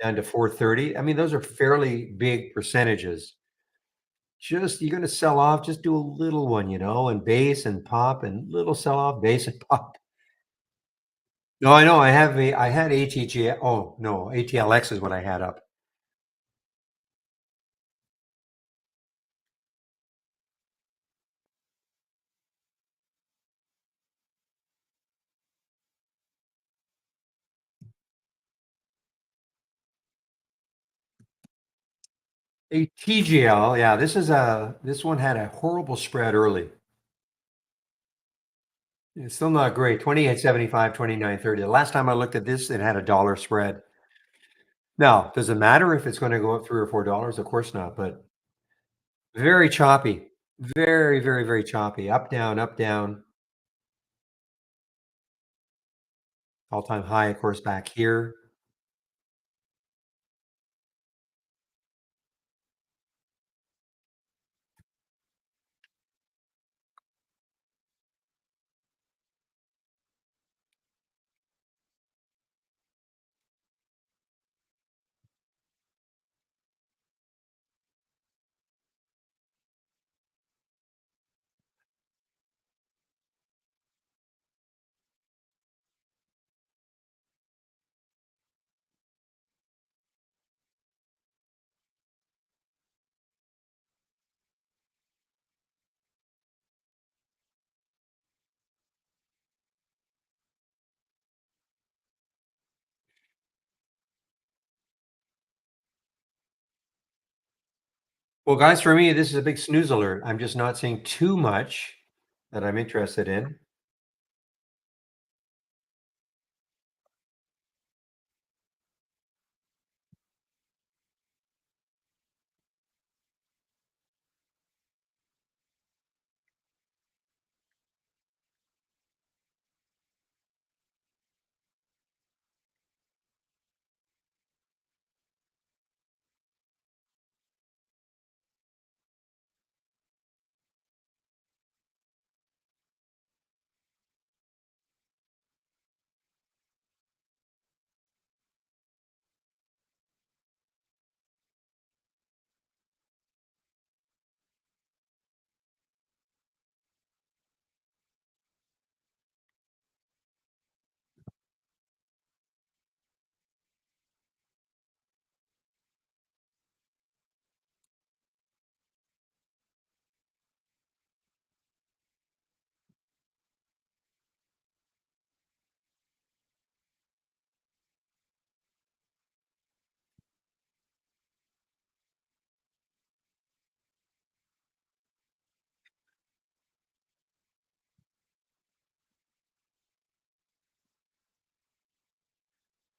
down to 430. I mean, those are fairly big percentages. Just you're going to sell off, just do a little one, and base and pop and little sell off, base and pop. No, I know. I had ATG. Oh no, ATLX is what I had up. ATGL, yeah, this one had a horrible spread early. It's still not great. 28.75, 29.30. The last time I looked at this, it had a dollar spread. Now, does it matter if it's going to go up $3 or $4? Of course not, but very choppy. Very, very, very choppy. Up, down, up, down. All-time high, of course, back here. Well, guys, for me, this is a big snooze alert. I'm just not seeing too much that I'm interested in.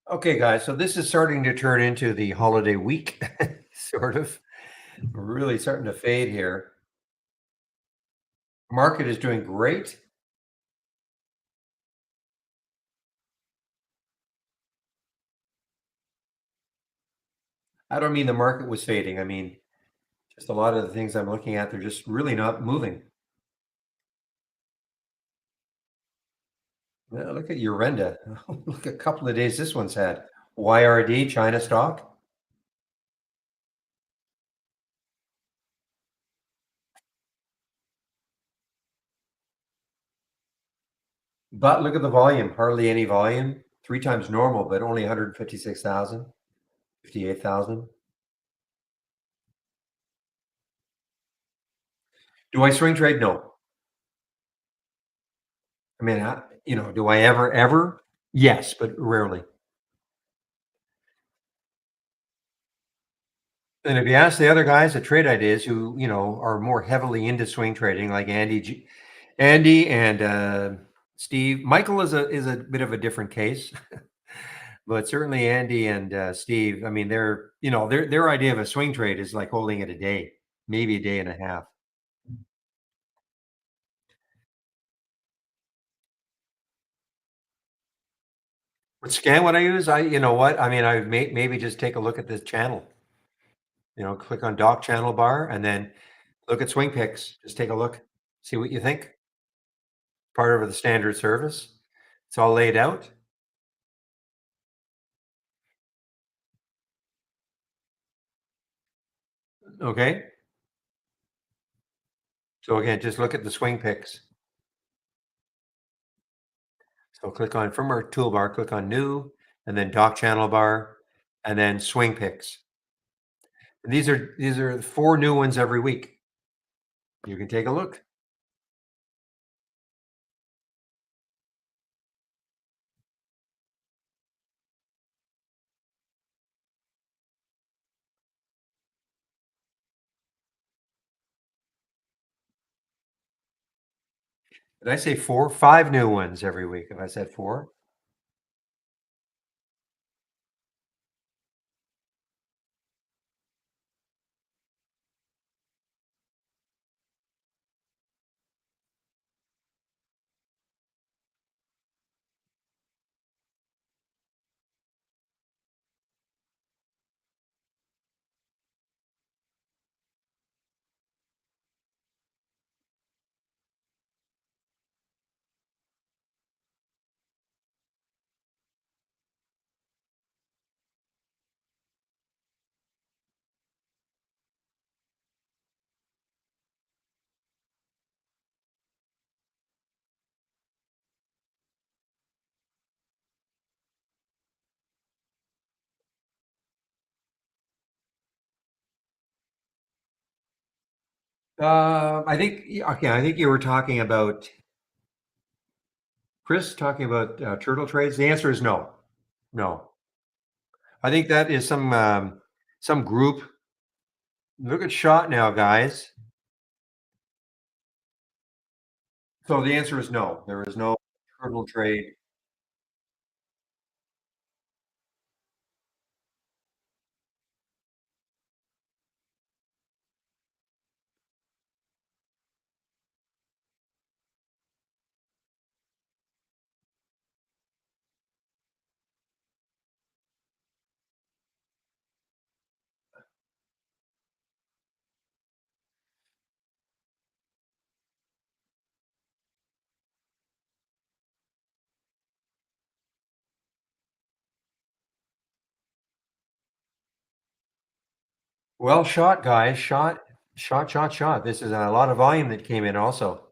Okay, guys, so this is starting to turn into the holiday week, sort of. Really starting to fade here. Market is doing great. I don't mean the market was fading. I mean, just a lot of the things I'm looking at, they're just really not moving. Look at Urenda. Look, a couple of days this one's had. YRD, China stock. But look at the volume, hardly any volume. Three times normal, but only 156,000, 58,000. Do I swing trade? No. I mean, do I ever? Yes, but rarely. And if you ask the other guys at Trade Ideas who, are more heavily into swing trading, like Andy and Steve, Michael is a bit of a different case, but certainly Andy and Steve, I mean, their idea of a swing trade is like holding it a day, maybe a day and a half. What scan would I use? You know what? I mean, maybe just take a look at this channel. Click on Doc Channel Bar and then look at swing picks. Just take a look, see what you think. Part of the standard service. It's all laid out. Okay. So again, just look at the swing picks. So click on from our toolbar, click on new, and then Doc Channel Bar, and then swing picks. And these are four new ones every week. You can take a look. Did I say four? Five new ones every week. If I said four. Okay. I think you were talking about Chris talking about turtle trades. The answer is no, no. I think that is some group Look at shot now, guys. So the answer is no. There is no turtle trade. Well shot, guys. Shot, shot, shot, shot. This is a lot of volume that came in also.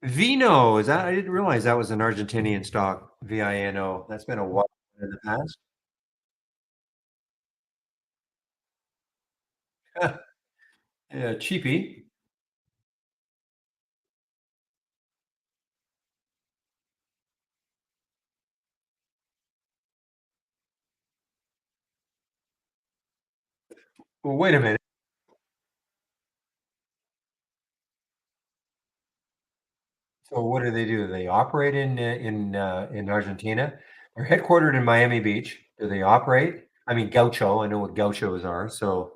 Vino, is that I didn't realize that was an Argentinian stock, VINO. That's been a while in the past. Yeah, cheapy. Well, wait a minute. So what do they do? They operate in Argentina. They're headquartered in Miami Beach. Do they operate? I mean, Gaucho. I know what gauchos are. So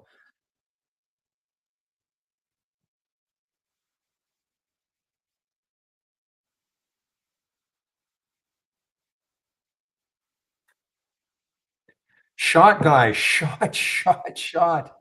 shot, guy, shot, shot, shot.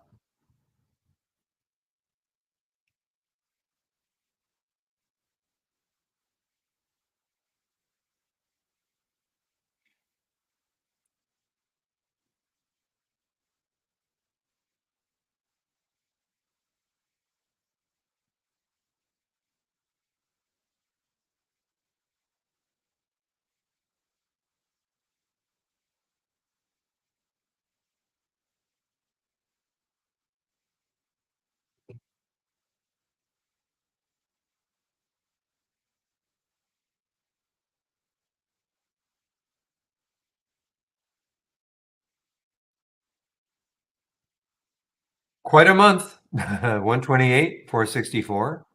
Quite a month. 128, 464.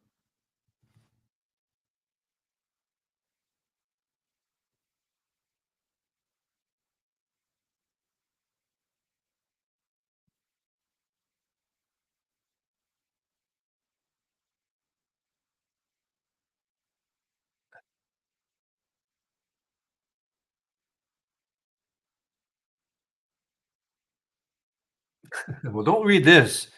Well, don't read this.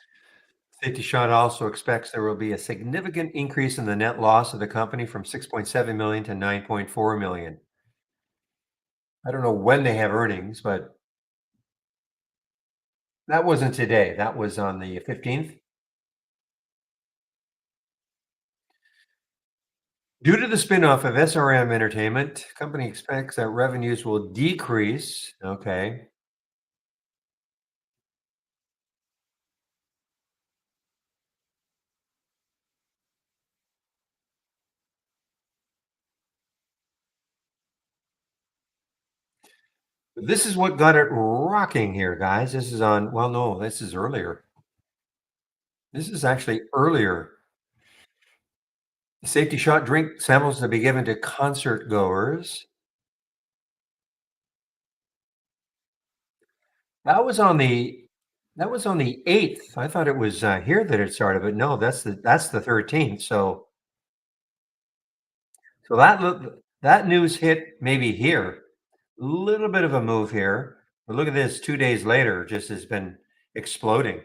Safety Shot also expects there will be a significant increase in the net loss of the company from 6.7 million to 9.4 million. I don't know when they have earnings, but that wasn't today. That was on the 15th. Due to the spin-off of SRM Entertainment, company expects that revenues will decrease. Okay. This is what got it rocking here, guys. This is on, well, no, this is earlier. This is actually earlier. Safety Shot drink samples to be given to concert goers. That was on the that was on the 8th. I thought it was, here that it started, but no, that's the 13th. So that news hit maybe here. Little bit of a move here, but look at this, 2 days later, just has been exploding.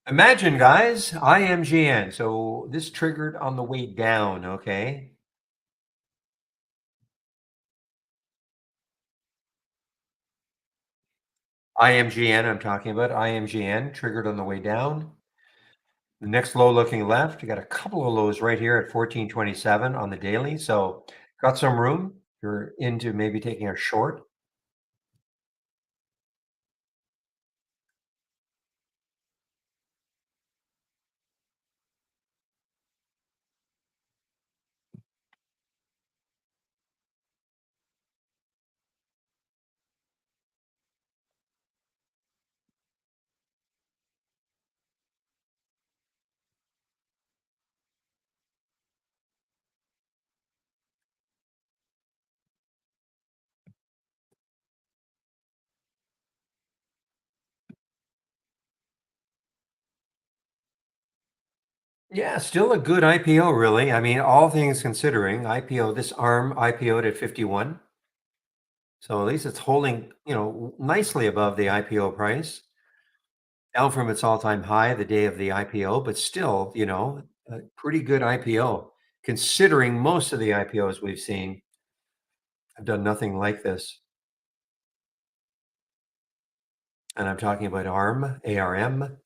Imagine, guys, IMGN. So this triggered on the way down, okay? IMGN, I'm talking about IMGN triggered on the way down. The next low looking left, you got a couple of lows right here at 1427 on the daily. So got some room. You're into maybe taking a short. Yeah, still a good IPO, really. I mean, all things considering, IPO, this ARM IPO'd at 51. So at least it's holding, nicely above the IPO price, down from its all-time high the day of the IPO, but still, a pretty good IPO considering most of the IPOs we've seen have done nothing like this. And I'm talking about ARM, ARM.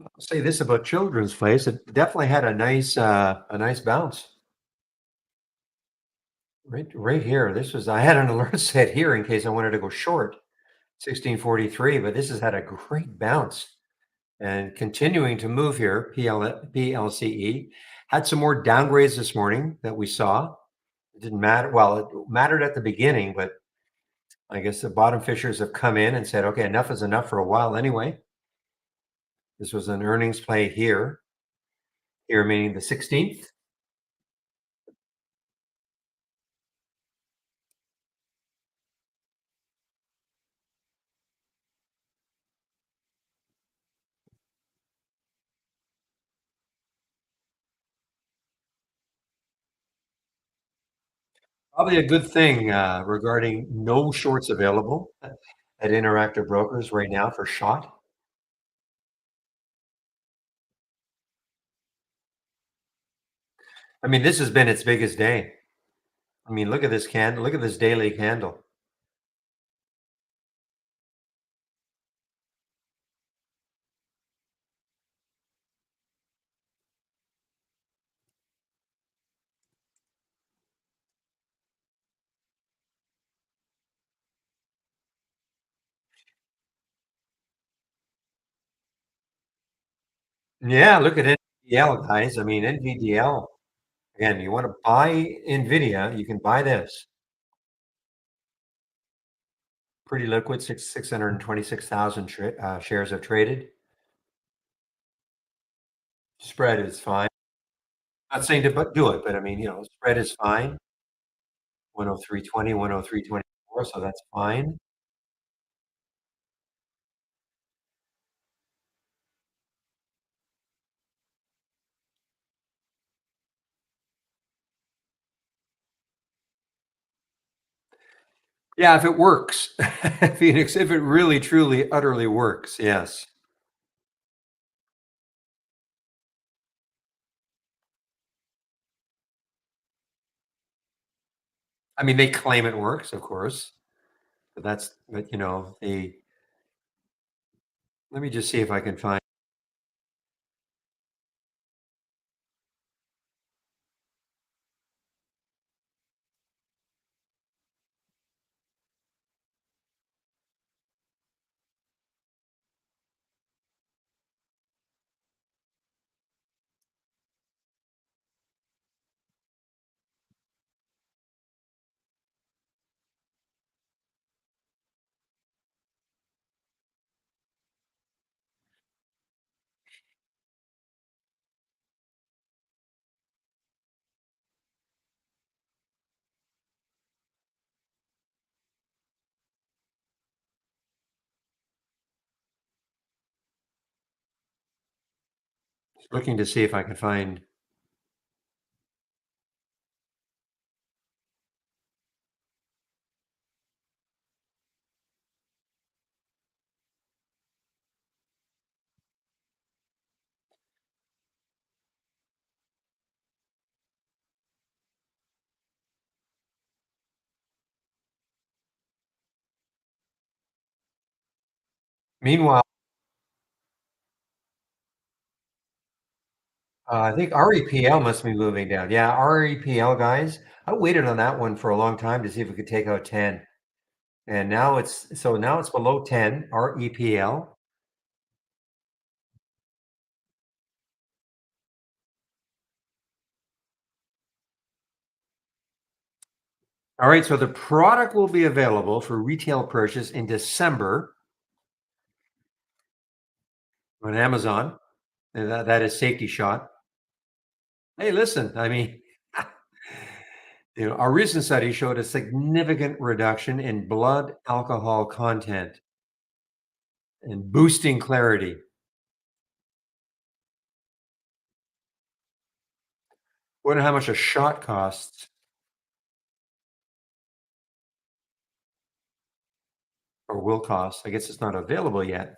I'll say this about Children's Place, it definitely had a nice bounce. Right here. This was I had an alert set here in case I wanted to go short 1643, but this has had a great bounce and continuing to move here. PLCE had some more downgrades this morning that we saw. It didn't matter. Well, it mattered at the beginning, but I guess the bottom fishers have come in and said, okay, enough is enough for a while anyway. This was an earnings play here meaning the 16th. Probably a good thing regarding no shorts available at Interactive Brokers right now for shot. I mean, this has been its biggest day. I mean, look at this candle. Look at this daily candle. Yeah, look at NVDL, guys. I mean, NVDL. Again, you want to buy Nvidia, you can buy this. Pretty liquid, 626,000 shares have traded. Spread is fine. Not saying to do it, but I mean, spread is fine. 103.20, 103.24, so that's fine. Yeah, if it works. Phoenix, if it really, truly, utterly works, yes. I mean, they claim it works, of course, but they let me just see if I can find looking to see if I can find meanwhile, I think REPL must be moving down. Yeah, REPL guys, I waited on that one for a long time to see if we could take out 10, and now it's below 10, REPL. Alright, so the product will be available for retail purchase in December on Amazon, and that is Safety Shot. Hey, listen, I mean, our recent study showed a significant reduction in blood alcohol content and boosting clarity. Wonder how much a shot costs or will cost. I guess it's not available yet.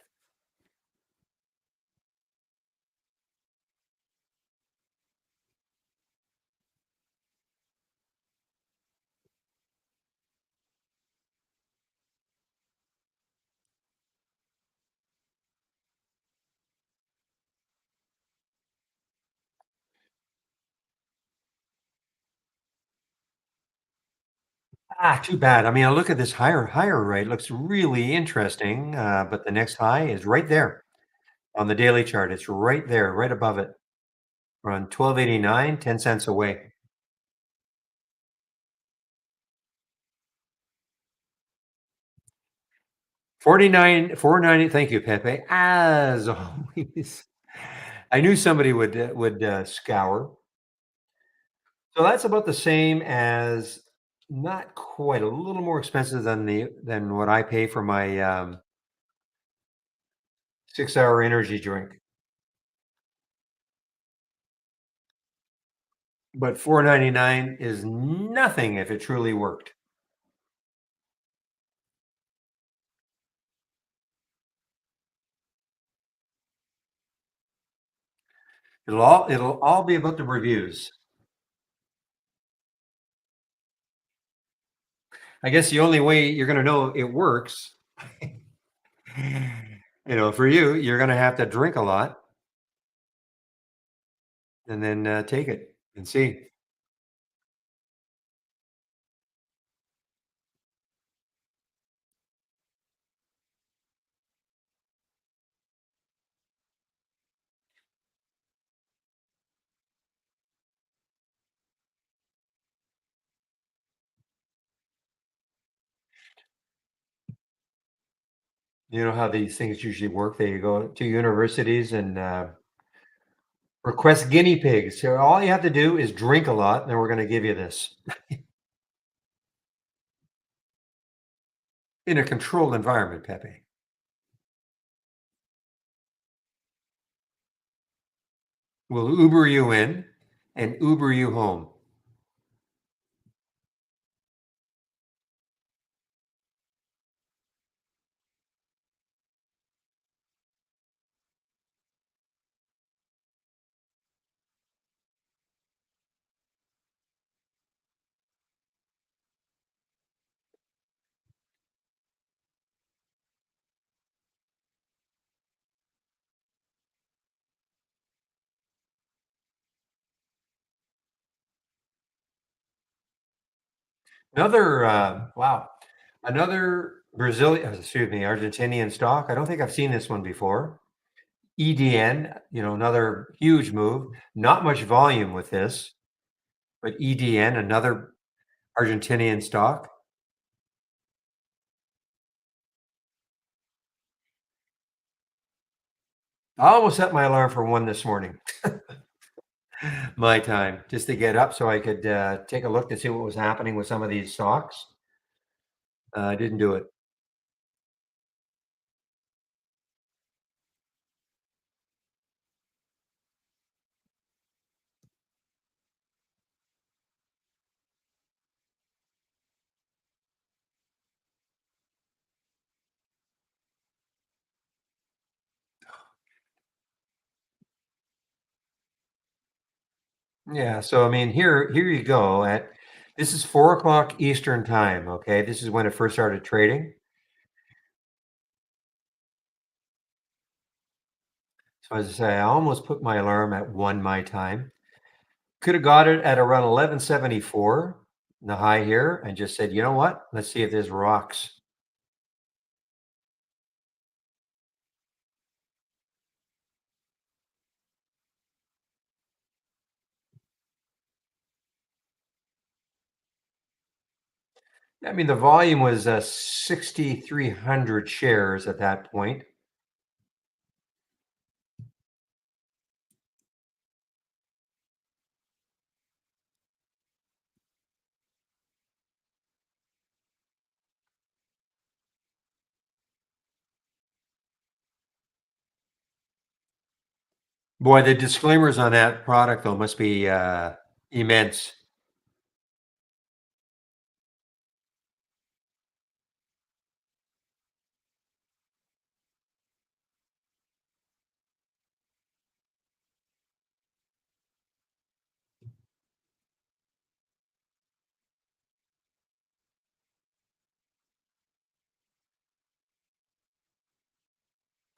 Ah, too bad. I mean, I look at this higher rate, looks really interesting, but the next high is right there on the daily chart. It's right there, right above it. We're on 12.89, 10 cents away. 49 490. Thank you, Pepe. As always. I knew somebody would scour. So that's about the same as not quite a little more expensive than what I pay for my 6-hour energy drink. But 4.99 is nothing if it truly worked. It'll all be about the reviews. I guess the only way you're gonna know it works, for you, you're gonna have to drink a lot and then, take it and see. You know how these things usually work? They go to universities and, request guinea pigs. So all you have to do is drink a lot, and we're gonna give you this in a controlled environment, Pepe. We'll Uber you in and Uber you home. Another, wow, another Brazilian, excuse me, Argentinian stock. I don't think I've seen this one before. EDN, another huge move. Not much volume with this, but EDN, another Argentinian stock. I almost set my alarm for 1 this morning, my time, just to get up so I could take a look to see what was happening with some of these stocks. I didn't do it. Yeah, so I mean, here you go. At this is 4 o'clock Eastern time. Okay, this is when it first started trading. So as I say, I almost put my alarm at 1 my time. Could have got it at around 1174, the high here, and just said, you know what? Let's see if this rocks. I mean, the volume was 6,300 shares at that point. Boy, the disclaimers on that product though must be immense.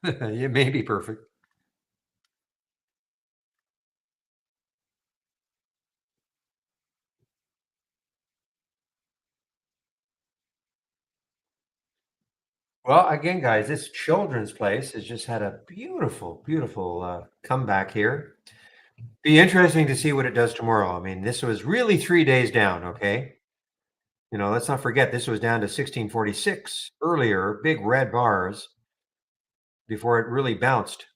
It may be perfect. Well, again, guys, this children's place has just had a beautiful, beautiful comeback here. Be interesting to see what it does tomorrow. I mean, this was really 3 days down. Okay, let's not forget this was down to 1646 earlier, big red bars before it really bounced.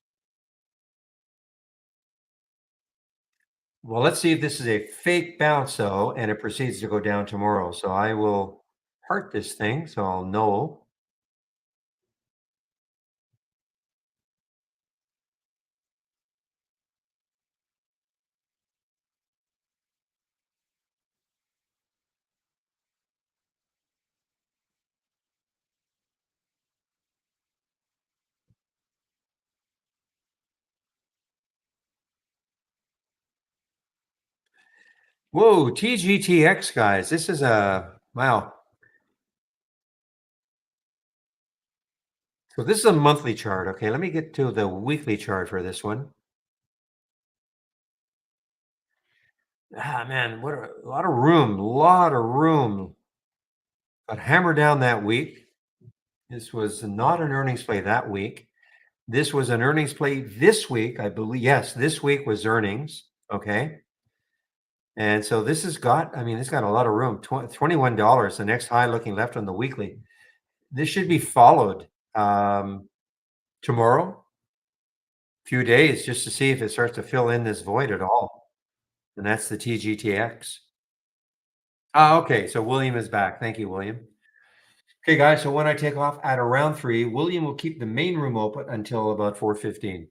Well, let's see if this is a fake bounce though, and it proceeds to go down tomorrow. So I will heart this thing, so I'll know. Whoa, TGTX guys, this is a wow. So this is a monthly chart. Okay, let me get to the weekly chart for this one. Ah, man, what a lot of room, lot of room. But hammer down that week. This was not an earnings play that week. This was an earnings play this week, I believe. Yes, this week was earnings. Okay. And so this has got, I mean, it's got a lot of room. $21, the next high looking left on the weekly. This should be followed tomorrow, few days, just to see if it starts to fill in this void at all. And that's the TGTX. Ah, okay. So William is back. Thank you, William. Okay, guys. So when I take off at around 3, William will keep the main room open until about 4:15.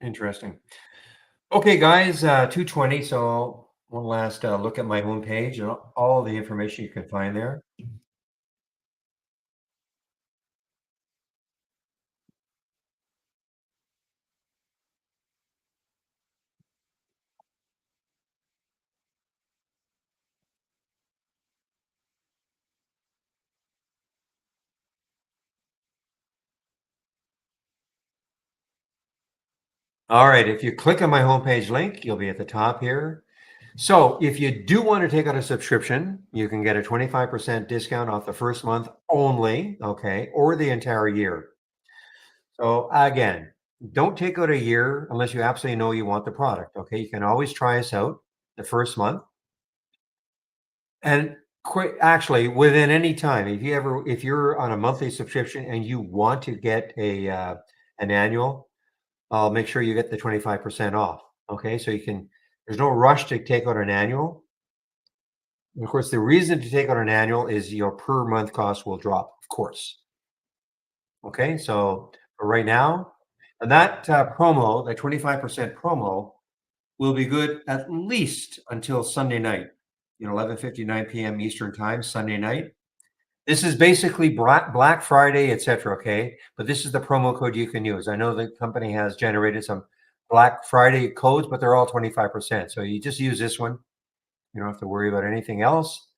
Interesting. Okay, guys, 2:20. So one last look at my homepage and all the information you can find there. All right, if you click on my homepage link, you'll be at the top here. So if you do want to take out a subscription, you can get a 25% discount off the first month only, okay, or the entire year. So again, don't take out a year unless you absolutely know you want the product, okay? You can always try us out the first month. And quite actually, within any time, if you're on a monthly subscription and you want to get an annual, I'll make sure you get the 25% off. Okay, so you can. There's no rush to take out an annual. And of course, the reason to take out an annual is your per month cost will drop. Of course. Okay, so for right now, and that promo, that 25% promo, will be good at least until Sunday night. 11:59 p.m. Eastern time, Sunday night. This is basically Black Friday, etc. Okay, but this is the promo code you can use. I know the company has generated some Black Friday codes, but they're all 25%. So you just use this one. You don't have to worry about anything else.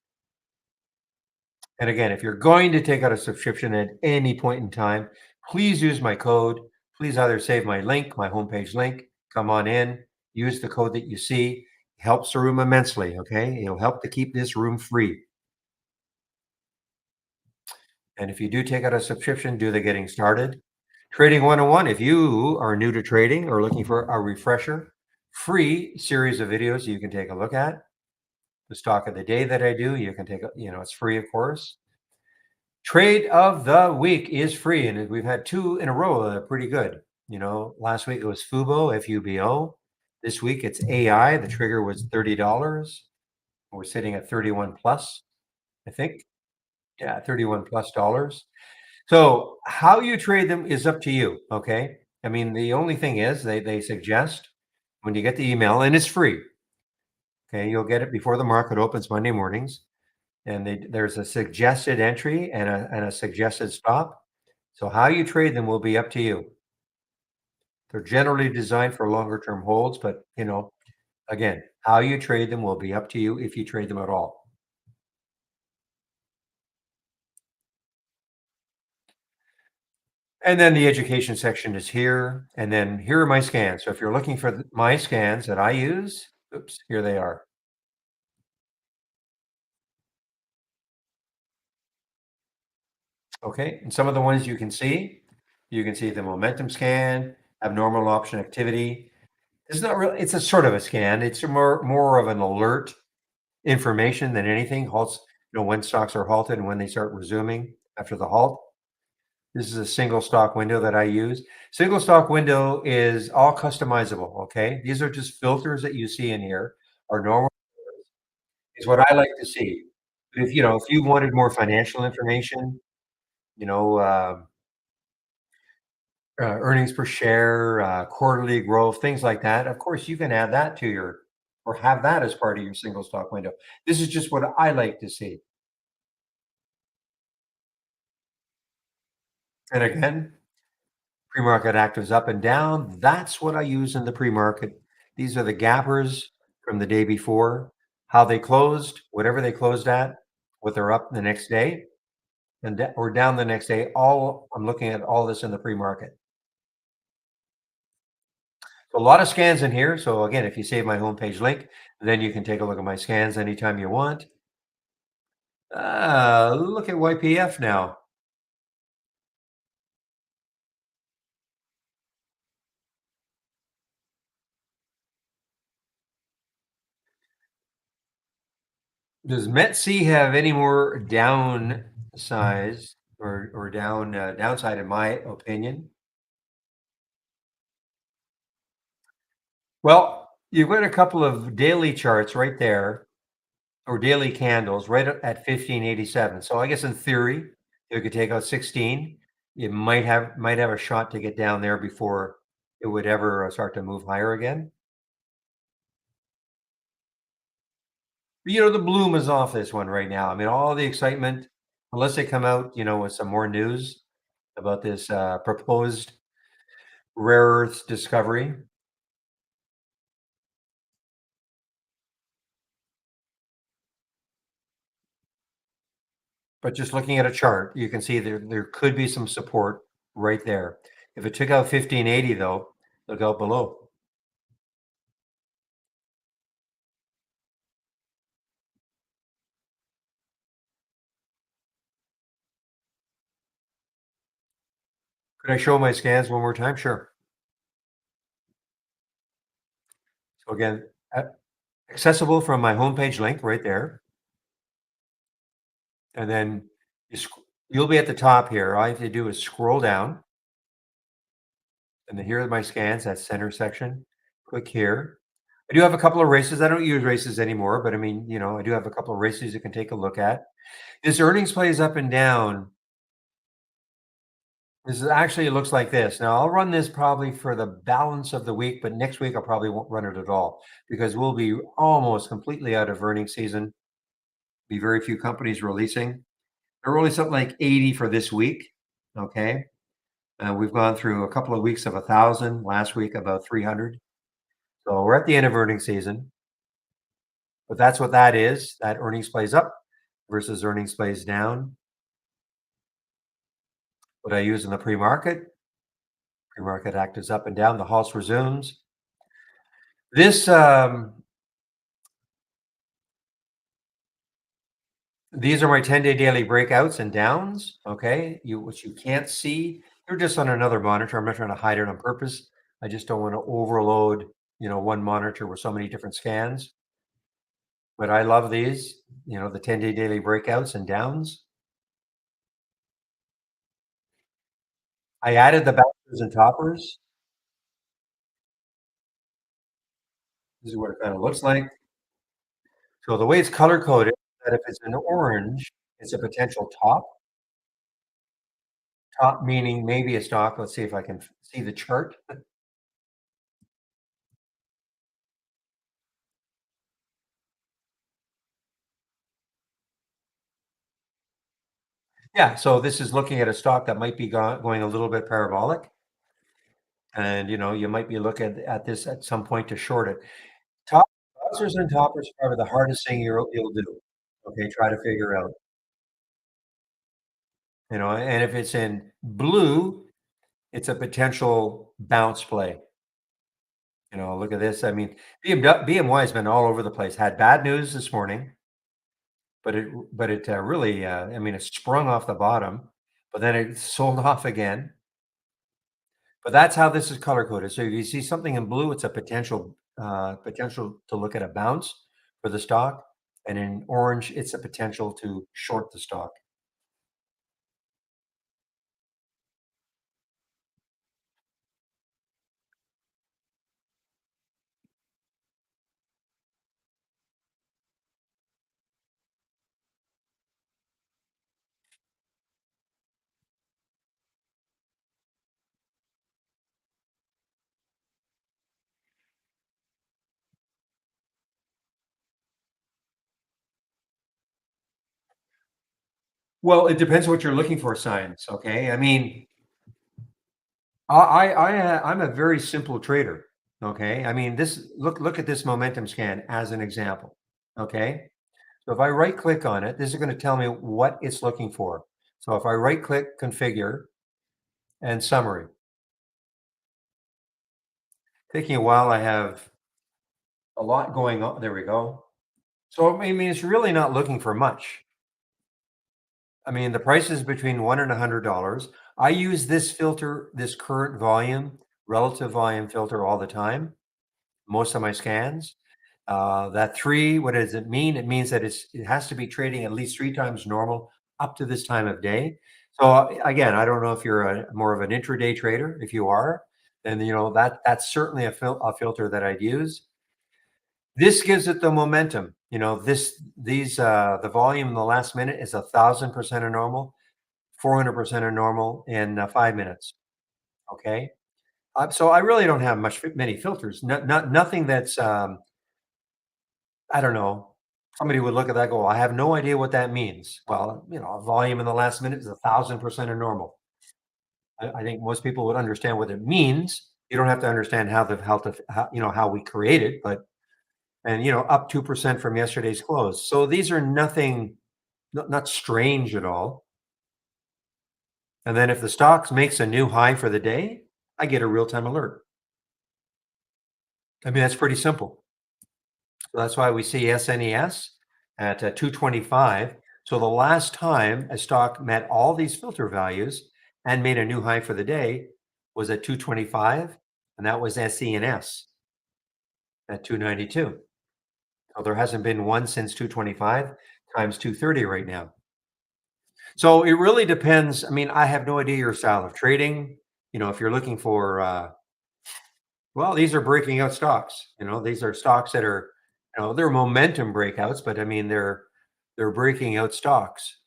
And again, if you're going to take out a subscription at any point in time, please use my code. Please either save my link, my homepage link, come on in, use the code that you see. Helps the room immensely. Okay, it'll help to keep this room free. And if you do take out a subscription, do the getting started. Trading 101, if you are new to trading or looking for a refresher, free series of videos you can take a look at. The stock of the day that I do, you can take, it's free, of course. Trade of the week is free, and we've had two in a row that are pretty good. Last week it was Fubo, Fubo. This week it's AI. The trigger was $30. We're sitting at 31 plus, I think. Yeah, 31 plus dollars. So how you trade them is up to you. Okay. I mean, the only thing is they suggest when you get the email, and it's free. Okay, you'll get it before the market opens Monday mornings, and there's a suggested entry and a suggested stop. So how you trade them will be up to you. They're generally designed for longer term holds, but again, how you trade them will be up to you if you trade them at all. And then the education section is here. And then here are my scans. So if you're looking for my scans that I use, oops, here they are. Okay. And some of the ones you can see the momentum scan, abnormal option activity. It's not really, it's a sort of a scan. It's more of an alert information than anything. Halts, when stocks are halted and when they start resuming after the halt. This is a single stock window that I use. Single stock window is all customizable. Okay. These are just filters that you see in here are normal is what I like to see. If you wanted more financial information, you know, earnings per share, quarterly growth, things like that, of course, you can add that to or have that as part of your single stock window. This is just what I like to see. And again, pre-market actives up and down. That's what I use in the pre-market. These are the gappers from the day before, how they closed, whatever they closed at, what they're up the next day, or down the next day. I'm looking at all this in the pre-market. So a lot of scans in here. So again, if you save my homepage link, then you can take a look at my scans anytime you want. Look at YPF now. Does METC have any more downside or downside in my opinion? Well, you've got a couple of daily charts right there, or daily candles right at 1587. So I guess in theory, you could take out 16. You might have a shot to get down there before it would ever start to move higher again. But, the bloom is off this one right now. I mean, all the excitement, unless they come out, with some more news about this proposed rare earth discovery. But just looking at a chart, you can see there could be some support right there. If it took out 1580 though, look out below. Could I show my scans one more time? Sure. So again, uh, accessible from my homepage link right there. And then you'll be at the top here. All you have to do is scroll down. And then here are my scans, that center section. Click here. I do have a couple of races. I don't use races anymore, but I mean, I do have a couple of races you can take a look at. This earnings plays up and down. This is actually, it looks like this. Now I'll run this probably for the balance of the week, but next week I probably won't run it at all because we'll be almost completely out of earnings season. Be very few companies releasing. There are only something like 80 for this week. Okay. We've gone through a couple of weeks of 1,000. Last week about 300. So we're at the end of earnings season. But that's what that is. That earnings plays up versus earnings plays down. What I use in the pre-market act is up and down. The Hulse resumes. This these are my 10-day daily breakouts and downs. Okay, which you can't see. You're just on another monitor. I'm not trying to hide it on purpose. I just don't want to overload, one monitor with so many different scans. But I love these, the 10-day daily breakouts and downs. I added the bouncers and toppers. This is what it kind of looks like. So the way it's color coded, that if it's an orange, it's a potential top. Top meaning maybe a stock. Let's see if I can see the chart. Yeah, so this is looking at a stock that might be going a little bit parabolic. And you might be looking at this at some point to short it. Top bouncers and toppers are probably the hardest thing you'll do. Okay, try to figure out. And if it's in blue, it's a potential bounce play. Look at this. I mean, BMY has been all over the place. Had bad news this morning, but it really, I mean, it sprung off the bottom, but then it sold off again. But that's how this is color coded. So if you see something in blue, it's a potential to look at a bounce for the stock, and in orange, it's a potential to short the stock. Well, it depends what you're looking for, science. Okay, I mean, I'm a very simple trader. Okay, I mean, look at this momentum scan as an example. Okay, so if I right click on it, this is going to tell me what it's looking for. So if I right click, configure, and summary, taking a while, I have a lot going on. There we go. So I mean, it's really not looking for much. I mean, the price is between $1 and $100. I use this filter, this current volume, relative volume filter all the time. Most of my scans. That three, what does it mean? It means that it has to be trading at least 3 times normal up to this time of day. So again, I don't know if you're more of an intraday trader. If you are, then that's certainly a filter that I'd use. This gives it the momentum. The volume in the last minute is 1,000% of normal, 400% of normal in 5 minutes. Okay. So I really don't have many filters. Nothing that's I don't know. Somebody would look at that, and go, I have no idea what that means. Well, volume in the last minute is 1,000% of normal. I think most people would understand what it means. You don't have to understand how we create it, but and up 2% from yesterday's close. So these are nothing, not strange at all. And then if the stocks makes a new high for the day, I get a real time alert. I mean, that's pretty simple. So that's why we see SNES at 225. So the last time a stock met all these filter values and made a new high for the day was at 225, and that was SENS at 292. So there hasn't been one since 225 times 230 right now. So it really depends. I mean, I have no idea your style of trading. If you're looking for, well, these are breaking out stocks. These are stocks that are, they're momentum breakouts, but I mean, they're breaking out stocks.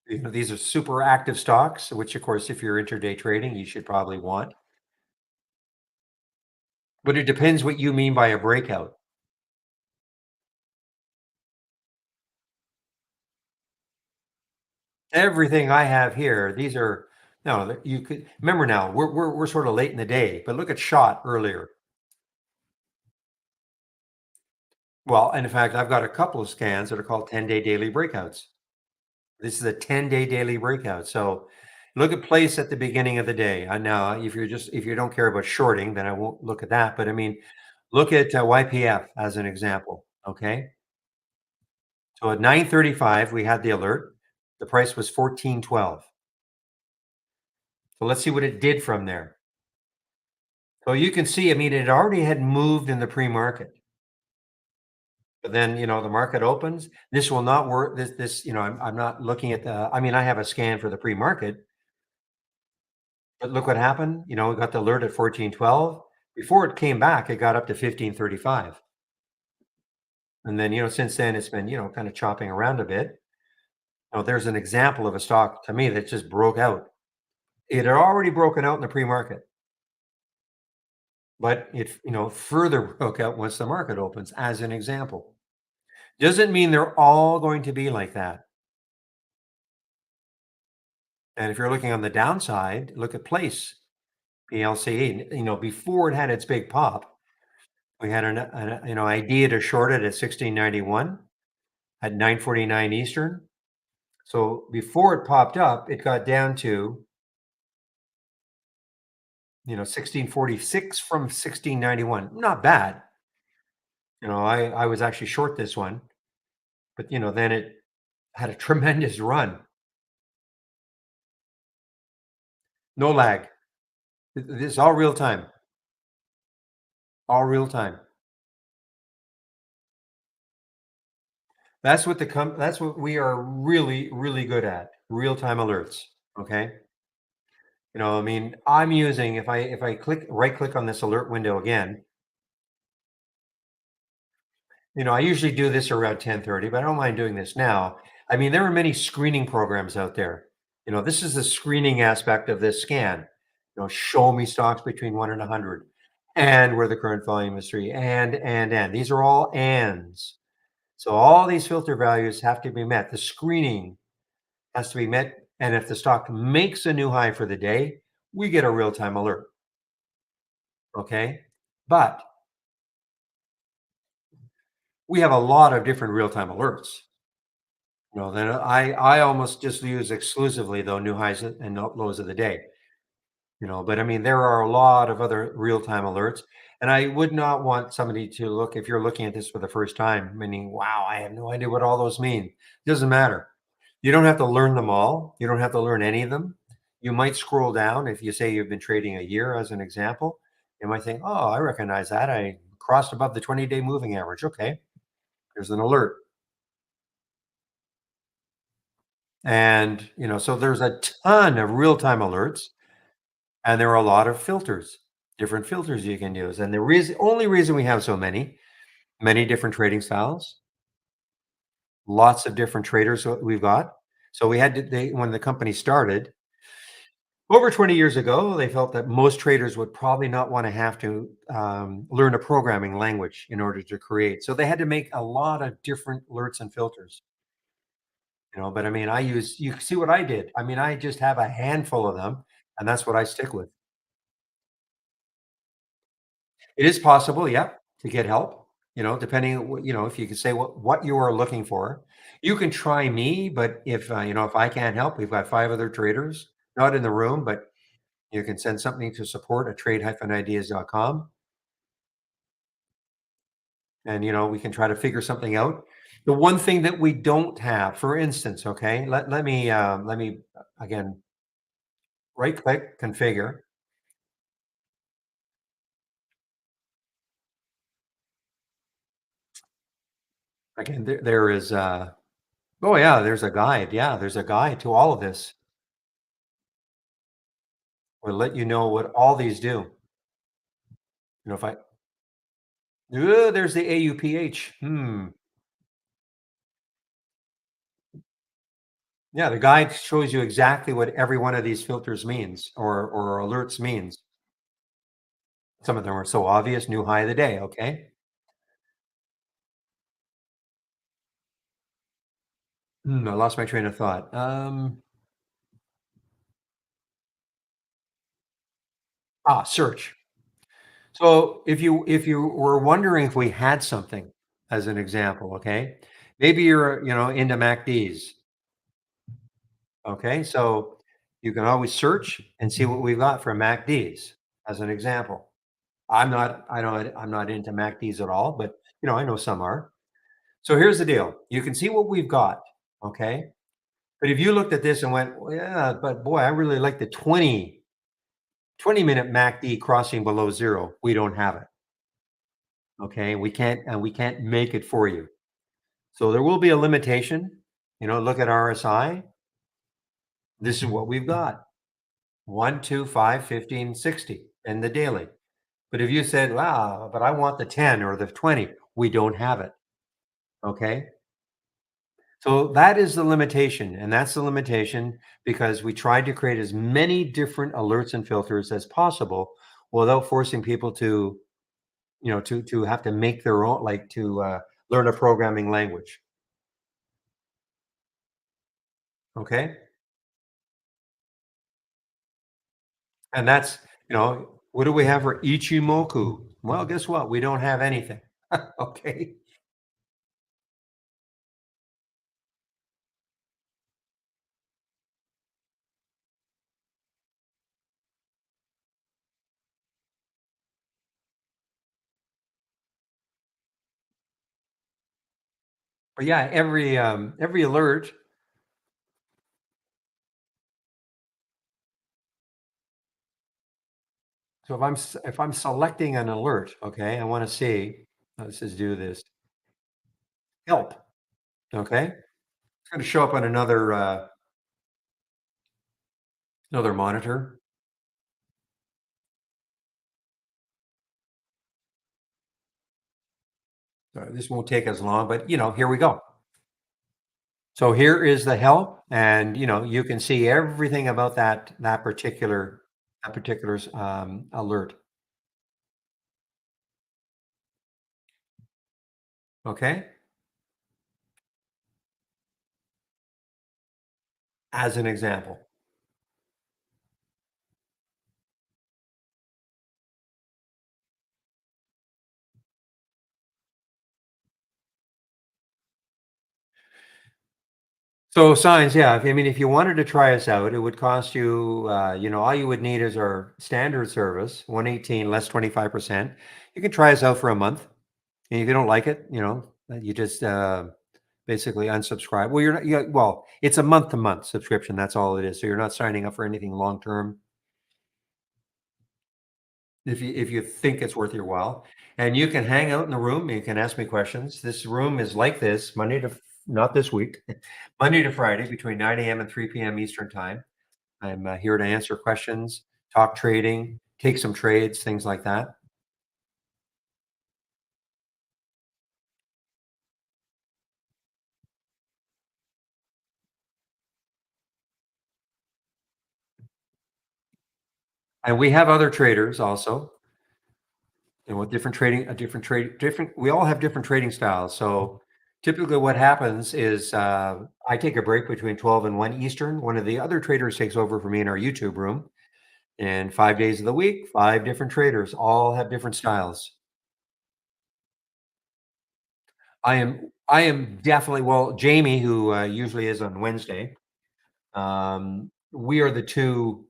These are super active stocks, which of course, if you're intraday trading, you should probably want. But it depends what you mean by a breakout. Everything I have here, these are no, you could remember now. We're sort of late in the day, but look at shot earlier. Well, and in fact, I've got a couple of scans that are called 10-day daily breakouts. This is a 10-day daily breakout. So look at place at the beginning of the day. I know if you don't care about shorting, then I won't look at that. But I mean, look at YPF as an example. Okay. So at 9:35, we had the alert. The price was 14.12. So let's see what it did from there. So you can see, I mean, it already had moved in the pre-market. But then, the market opens. This will not work. I'm not looking at I mean, I have a scan for the pre-market, but look what happened. We got the alert at 14.12. Before it came back, it got up to 15.35. And then, since then it's been, kind of chopping around a bit. There's an example of a stock to me that just broke out. It had already broken out in the pre-market, but it, further broke out once the market opens, as an example. Doesn't mean they're all going to be like that. And if you're looking on the downside, look at Place PLC. Before it had its big pop, we had an idea to short it at 1691 at 9:49 Eastern. So before it popped up, it got down to 1646 from 1691. Not bad. I was actually short this one, but then it had a tremendous run. No lag. This is all real time. All real time. That's what we are really, really good at. Real time alerts. Okay. I mean, I'm using if I right click on this alert window again, I usually do this around 10:30, but I don't mind doing this now. I mean, there are many screening programs out there. This is the screening aspect of this scan. Show me stocks between 1 and 100 and where the current volume is 3 and. These are all ands. So all these filter values have to be met. The screening has to be met. And if the stock makes a new high for the day, we get a real-time alert. Okay. But we have a lot of different real-time alerts. Then I almost just use exclusively though new highs and lows of the day. But I mean, there are a lot of other real-time alerts. And I would not want somebody to look, if you're looking at this for the first time, meaning, wow, I have no idea what all those mean. It doesn't matter. You don't have to learn them all. You don't have to learn any of them. You might scroll down. If you say you've been trading a year, as an example, you might think, oh, I recognize that. I crossed above the 20-day moving average. Okay, there's an alert. And, so there's a ton of real-time alerts, and there are a lot of filters, different filters you can use. And only reason we have so many many different trading styles, lots of different traders that we've got. So we had to, when the company started over 20 years ago, they felt that most traders would probably not want to have to learn a programming language in order to create. So they had to make a lot of different alerts and filters. But I mean, you see what I did. I mean, I just have a handful of them, and that's what I stick with. It is possible, yeah, to get help, depending on if you can say what you are looking for. You can try me, but if I can't help, we've got 5 other traders, not in the room, but you can send something to support at trade-ideas.com, and, we can try to figure something out. The one thing that we don't have, for instance, okay, let me again, right click, configure. Again, there is, oh, yeah, there's a guide. Yeah, there's a guide to all of this. Will let you know what all these do. If I there's the AUPH. Yeah, the guide shows you exactly what every one of these filters means or alerts means. Some of them are so obvious. New high of the day. Okay. I lost my train of thought. Search. So if you were wondering if we had something as an example, okay, maybe you're into MACDs. Okay, so you can always search and see what we've got for MACDs as an example. I'm not into MACDs at all, but I know some are. So here's the deal. You can see what we've got. Okay. But if you looked at this and went, well, yeah, but boy, I really like the 20-minute MACD crossing below zero. We don't have it. Okay. We can't make it for you. So there will be a limitation. Look at RSI. This is what we've got. 1, 2, 5, 15, 60 in the daily. But if you said, wow, but I want the 10 or the 20, we don't have it. Okay. So that is the limitation. And that's the limitation because we tried to create as many different alerts and filters as possible without forcing people to have to make their own, like to learn a programming language. Okay. And that's, what do we have for Ichimoku? Well, guess what? We don't have anything. Okay. But yeah, every alert. So if I'm selecting an alert, okay, I want to see. Let's just do this. Help. Okay, it's going to show up on another monitor. This won't take as long, but here we go. So here is the help, and you can see everything about that particular alert. Okay, as an example. So signs, yeah. I mean, if you wanted to try us out, it would cost you, all you would need is our standard service, 118 less 25%. You can try us out for a month. And if you don't like it, you just basically unsubscribe. Well, you're not, well, it's a month to month subscription. That's all it is. So you're not signing up for anything long term if you think it's worth your while. And you can hang out in the room. You can ask me questions. This room is like this not this week, Monday to Friday between 9 a.m. and 3 p.m. Eastern time. I'm here to answer questions, talk trading, take some trades, things like that. And we have other traders also, and with different trading, a different trade, different. We all have different trading styles. So typically, what happens is I take a break between 12 and 1 Eastern. One of the other traders takes over for me in our YouTube room, and 5 days of the week, five different traders, all have different styles. I am definitely, well, Jamie, who usually is on Wednesday. We are the two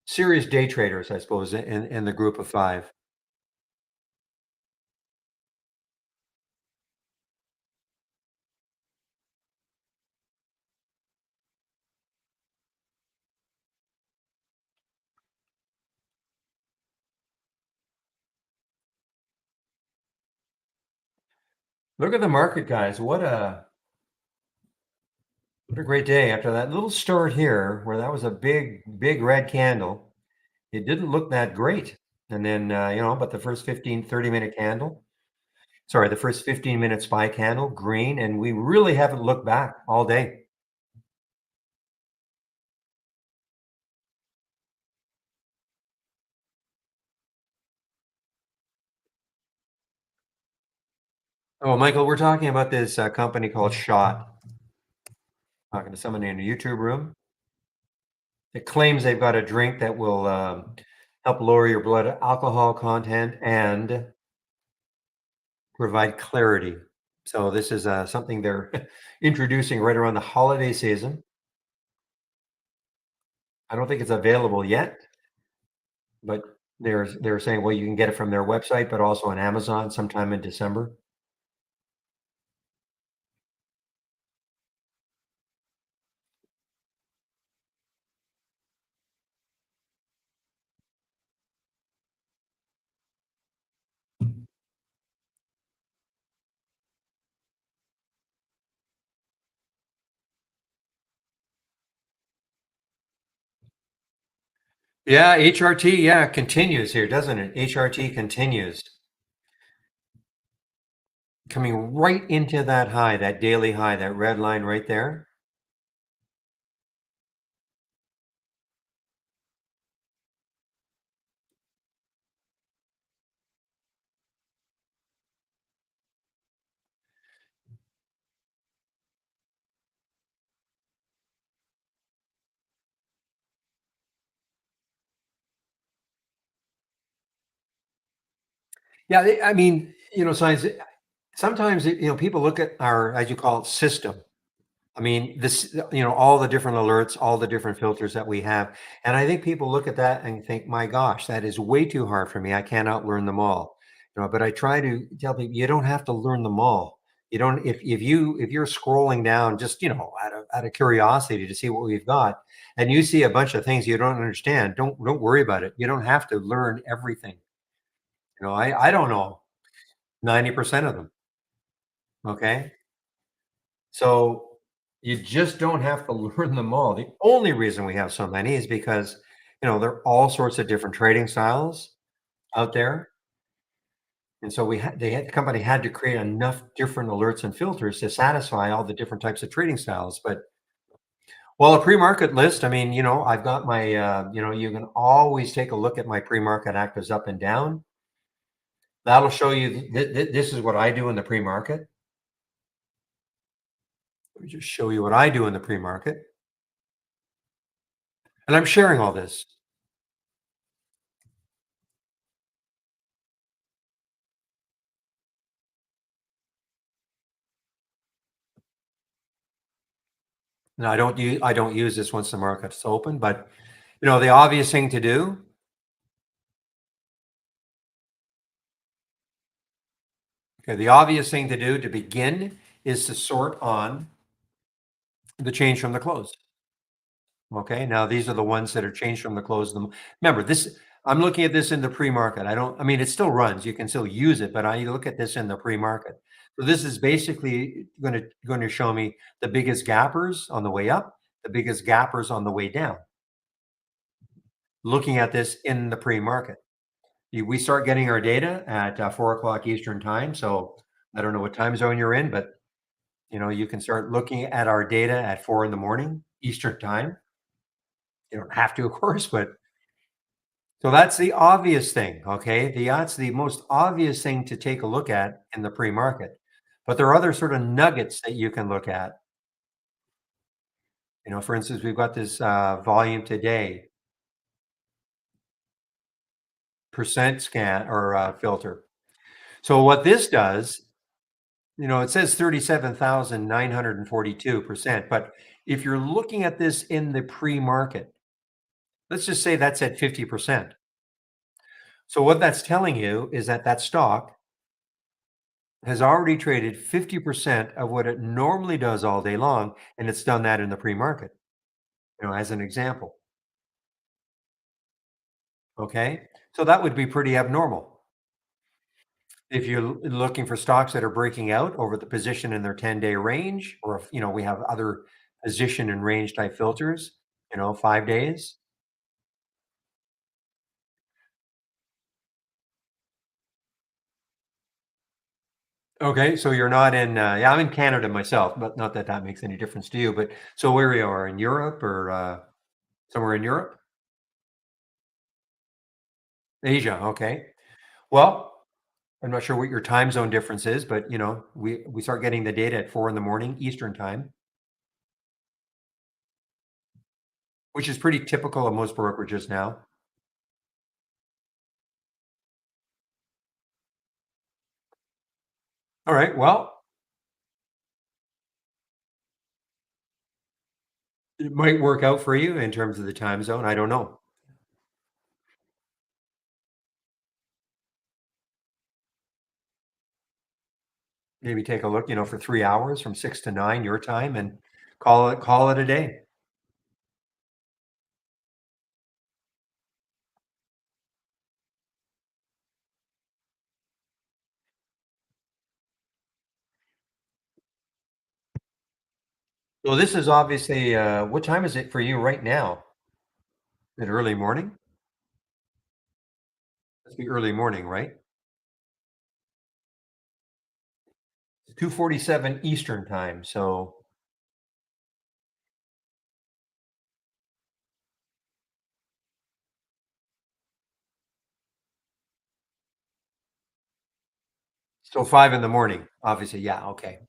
serious day traders, I suppose, in the group of five. Look at the market, guys. What a great day after that little start here, where that was a big red candle. It didn't look that great, and then but the first 15, 30 minute candle. Sorry, the first 15-minute SPY candle, green, and we really haven't looked back all day. Oh, Michael, we're talking about this company called Shot. Talking to someone in a YouTube room. It claims they've got a drink that will help lower your blood alcohol content and provide clarity. So this is something they're introducing right around the holiday season. I don't think it's available yet, but they're saying, well, you can get it from their website, but also on Amazon sometime in December. Yeah, HRT, yeah, continues here, doesn't it? HRT continues coming right into that high, that daily high, that red line right there. Yeah, I mean, science. Sometimes people look at our, as you call it, system. I mean, this, all the different alerts, all the different filters that we have. And I think people look at that and think, my gosh, that is way too hard for me. I cannot learn them all. But I try to tell people you don't have to learn them all. You don't if you're scrolling down just, out of curiosity to see what we've got, and you see a bunch of things you don't understand, don't worry about it. You don't have to learn everything. I don't know 90% of them. Okay. So you just don't have to learn them all. The only reason we have so many is because, there are all sorts of different trading styles out there. And so the company had to create enough different alerts and filters to satisfy all the different types of trading styles. But well, a pre-market list, I mean, I've got my, you can always take a look at my pre-market actives up and down. That'll show you, this is what I do in the pre-market. Let me just show you what I do in the pre-market. And I'm sharing all this. No, I don't use this once the market's open, but the obvious thing to do, okay, the obvious thing to do to begin is to sort on the change from the close. Okay, now these are the ones that are changed from the close. Remember, this, I'm looking at this in the pre-market. I mean, it still runs. You can still use it, but I look at this in the pre-market. So this is basically going to show me the biggest gappers on the way up, the biggest gappers on the way down. Looking at this in the pre-market. We start getting our data at 4 o'clock Eastern time. So I don't know what time zone you're in, but you can start looking at our data at 4 in the morning Eastern time. You don't have to, of course, but So that's the obvious thing, okay? That's the most obvious thing to take a look at in the pre-market. But there are other sort of nuggets that you can look at. For instance, we've got this volume today, percent scan or filter. So what this does, it says 37,942%, but if you're looking at this in the pre-market, let's just say that's at 50%. So what that's telling you is that that stock has already traded 50% of what it normally does all day long, and it's done that in the pre-market, as an example. Okay. So that would be pretty abnormal. If you're looking for stocks that are breaking out over the position in their 10-day range, or if, we have other position and range type filters, 5 days. Okay. So you're not in, yeah, I'm in Canada myself, but not that that makes any difference to you. But so where you are in Europe or somewhere in Europe? Asia. Okay. Well, I'm not sure what your time zone difference is, but we start getting the data at 4 in the morning Eastern time, which is pretty typical of most brokerages now. All right. Well, it might work out for you in terms of the time zone. I don't know. Maybe take a look, for 3 hours from 6 to 9 your time and call it a day. So this is obviously what time is it for you right now? Is it early morning? Must be early morning, right? 2:47 Eastern time. So 5 in the morning. Obviously, yeah, okay.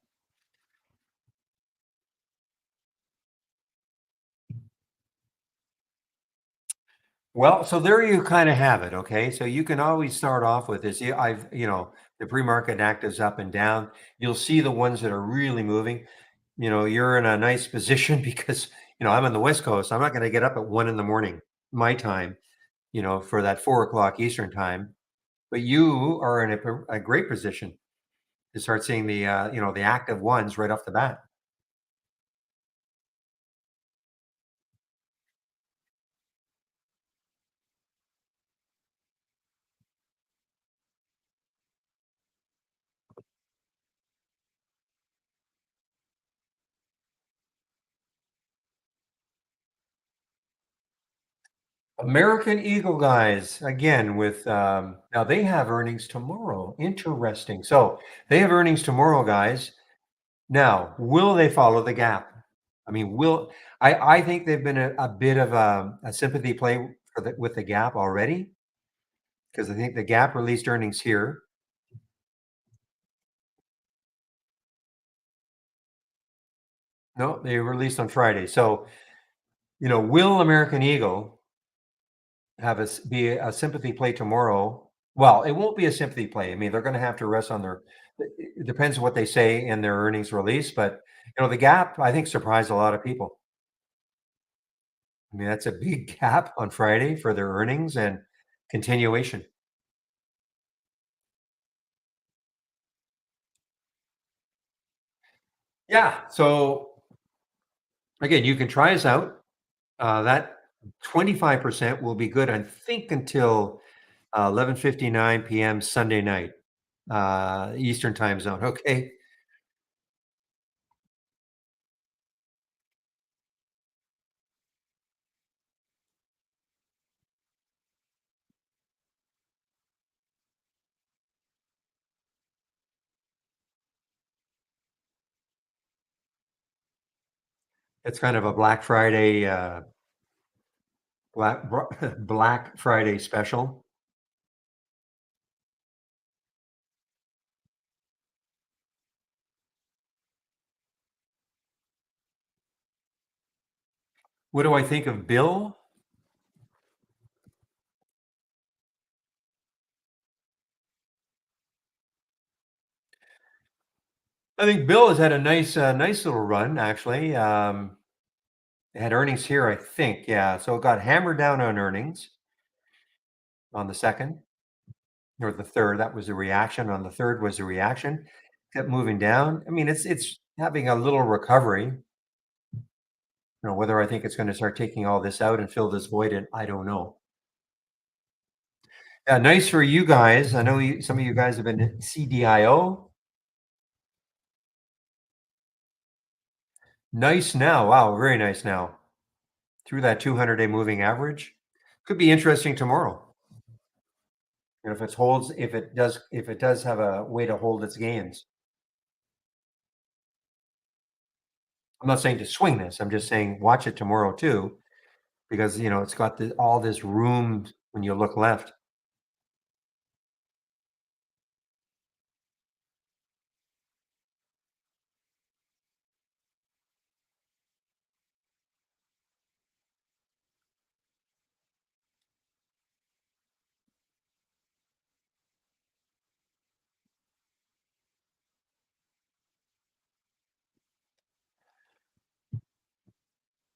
Well, so there you kind of have it. Okay. So you can always start off with this. The pre-market actives up and down. You'll see the ones that are really moving. You're in a nice position because, I'm on the West Coast. I'm not going to get up at 1 in the morning, my time, for that 4 o'clock Eastern time. But you are in a great position to start seeing the active ones right off the bat. American Eagle guys, again, with now they have earnings tomorrow. Interesting. So they have earnings tomorrow, guys. Now, will they follow the gap? I mean, I think they've been a bit of a sympathy play with the gap already because I think the gap released earnings here. No, they released on Friday. So, will American Eagle have be a sympathy play tomorrow? Well, it won't be a sympathy play. I mean, they're going to have to rest on their. It depends what they say in their earnings release, but the gap I think surprised a lot of people. I mean, that's a big gap on Friday for their earnings and continuation. Yeah. So again, you can try us out. That 25% will be good, I think, until 11:59 p.m. Sunday night, Eastern time zone. Okay. It's kind of a Black Friday, Black Friday special. What do I think of Bill? I think Bill has had a nice little run actually. It had earnings here, I think. Yeah, so it got hammered down on earnings on the second or the third. That was the reaction. On the third was the reaction. Kept moving down. I mean, it's having a little recovery. Whether I think it's going to start taking all this out and fill this void, and I don't know. Yeah, nice for you guys. I know some of you guys have been at CDIO. Nice now. Wow, very nice now. Through that 200-day moving average. Could be interesting tomorrow. If it holds, if it does have a way to hold its gains. I'm not saying to swing this. I'm just saying watch it tomorrow too, because it's got all this room when you look left.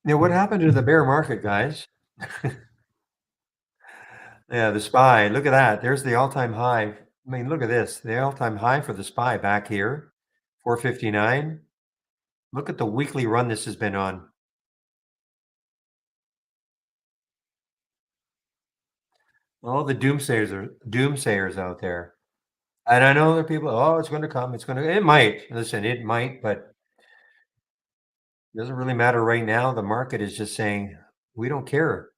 What happened to the bear market, guys? Yeah, the SPY. Look at that. There's the all-time high. I mean, look at this. The all-time high for the SPY back here, 459. Look at the weekly run this has been on. All the doomsayers out there. And I know there are people, oh, it's going to come. It might. Listen, it might, but it doesn't really matter right now. The market is just saying, we don't care.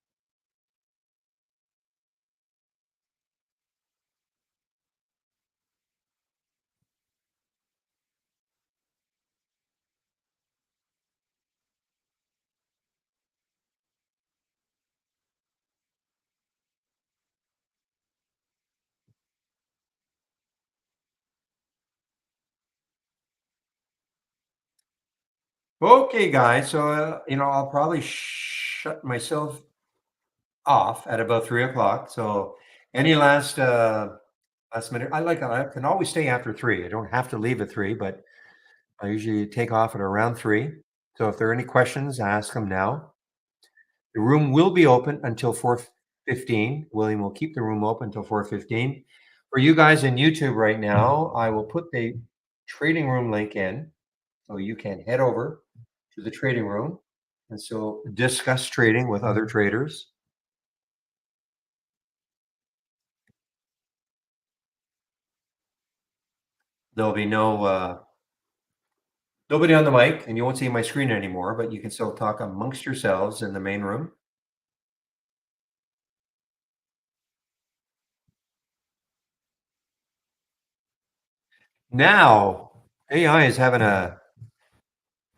Okay, guys. So, I'll probably shut myself off at about 3 o'clock. So, any last minute? I can always stay after three. I don't have to leave at three, but I usually take off at around three. So, if there are any questions, ask them now. The room will be open until 4:15. William will keep the room open until 4:15. For you guys in YouTube right now, I will put the trading room link in so you can head over to the trading room and so discuss trading with other traders. There'll be nobody on the mic, and you won't see my screen anymore, but you can still talk amongst yourselves in the main room. Now, AI is having a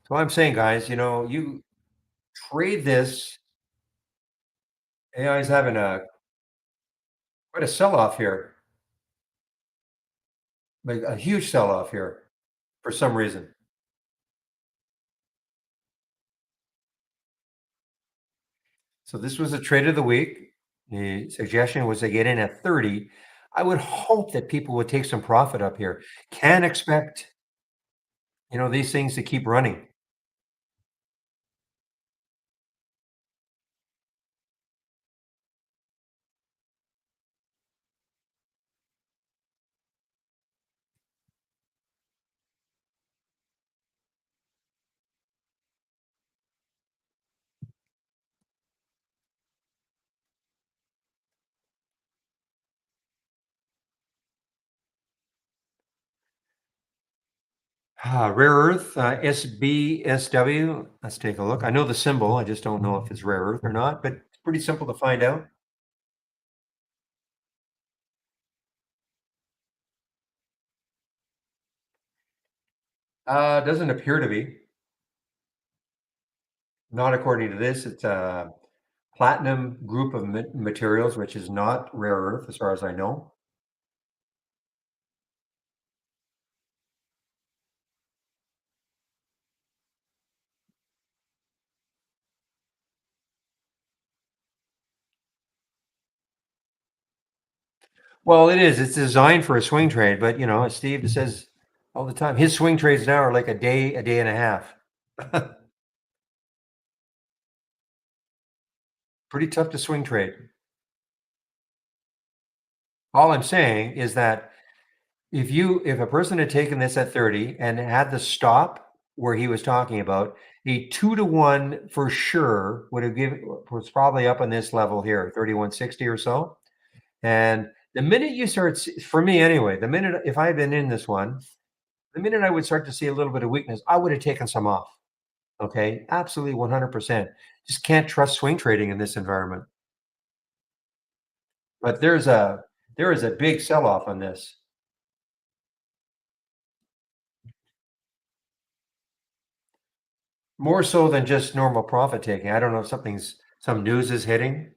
so I'm saying, guys, you trade this. AI is having a quite a sell-off here, like a huge sell-off here for some reason. So this was a trade of the week. The suggestion was to get in at 30. I would hope that people would take some profit up here. Can't expect, these things to keep running. Rare earth, SBSW. Let's take a look. I know the symbol. I just don't know if it's rare earth or not, but it's pretty simple to find out. Doesn't appear to be. Not according to this. It's platinum group of materials, which is not rare earth as far as I know. Well, it is. It's designed for a swing trade, but as Steve says all the time, his swing trades now are like a day and a half. Pretty tough to swing trade. All I'm saying is that if a person had taken this at 30 and had the stop where he was talking about, a 2 to 1 for sure would have given was probably up on this level here, 3160 or so. And the minute you start, for me anyway, the minute if I had been in this one, the minute I would start to see a little bit of weakness, I would have taken some off. Okay, absolutely 100%. Just can't trust swing trading in this environment. But there is a big sell off on this. More so than just normal profit taking. I don't know if some news is hitting.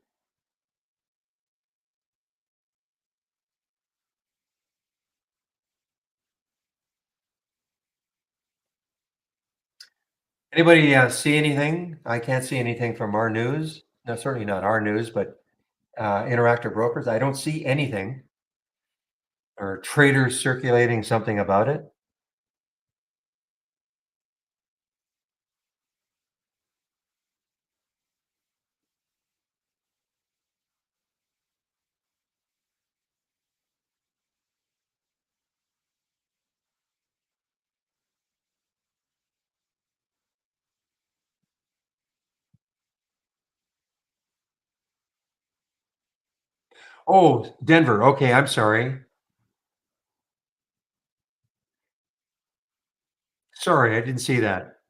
Anybody see anything? I can't see anything from our news. No, certainly not our news, but Interactive Brokers. I don't see anything or traders circulating something about it. Oh, Denver. Okay, I'm sorry. Sorry, I didn't see that.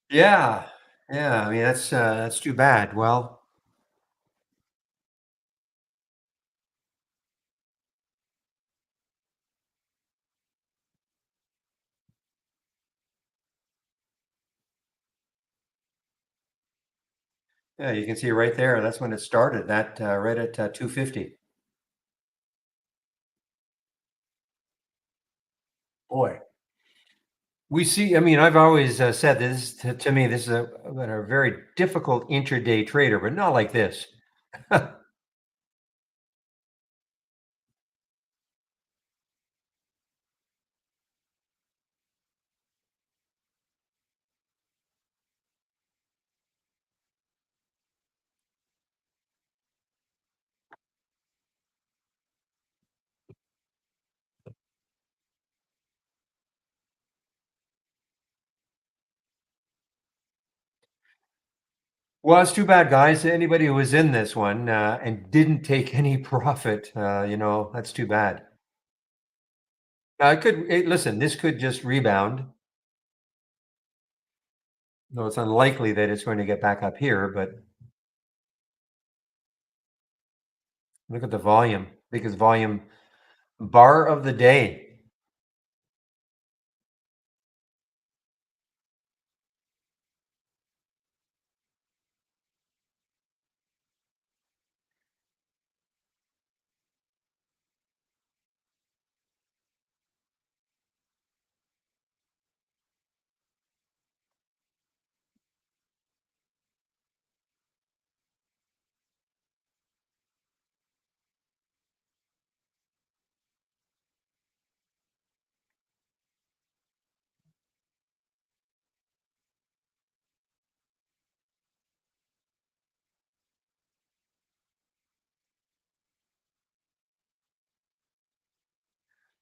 Yeah, yeah. I mean, that's too bad. Well, yeah, you can see right there. That's when it started. That right at 250. Boy, we see. I mean, I've always said this to me. This is a very difficult intraday trader, but not like this. Well, it's too bad, guys. Anybody who was in this one and didn't take any profit, that's too bad. Listen, this could just rebound. No, it's unlikely that it's going to get back up here, but look at the volume. Biggest volume bar of the day.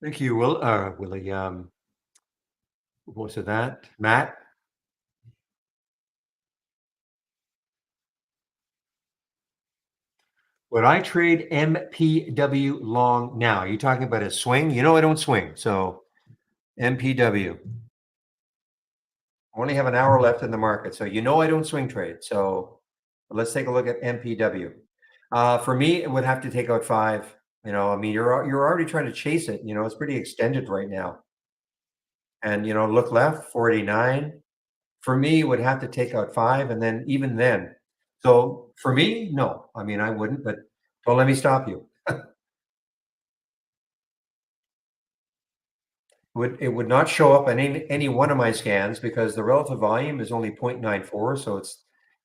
Thank you, Willie. What was it that? Matt? Would I trade MPW long now? Are you talking about a swing? You know I don't swing, so MPW. Only have an hour left in the market, so you know I don't swing trade. So let's take a look at MPW. For me, it would have to take out five. I mean, you're already trying to chase it. It's pretty extended right now. And look left, 489. For me, it would have to take out five, and then even then. So for me, no. I mean, I wouldn't, but don't let me stop you. It would not show up on any one of my scans because the relative volume is only 0.94, so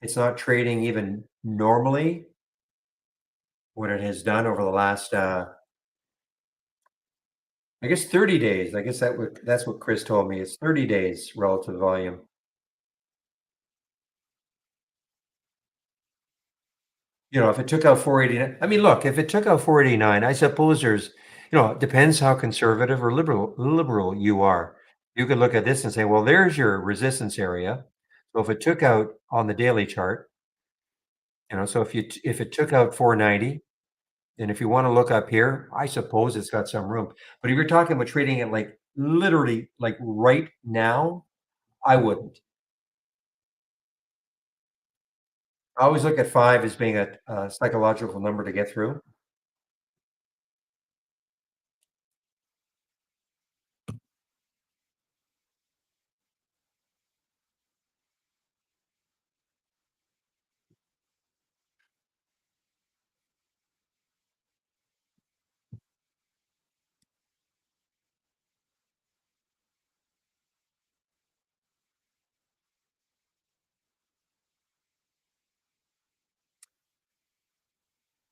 it's not trading even normally what it has done over the last I guess 30 days. I guess that's what Chris told me. It's 30 days relative volume. If it took out 489, I mean, look, if it took out 489, I suppose it depends how conservative or liberal you are. You could look at this and say, well, there's your resistance area. So if it took out on the daily chart, so if it took out 490, and if you want to look up here, I suppose it's got some room. But if you're talking about trading it like literally like right now, I wouldn't. I always look at five as being a psychological number to get through.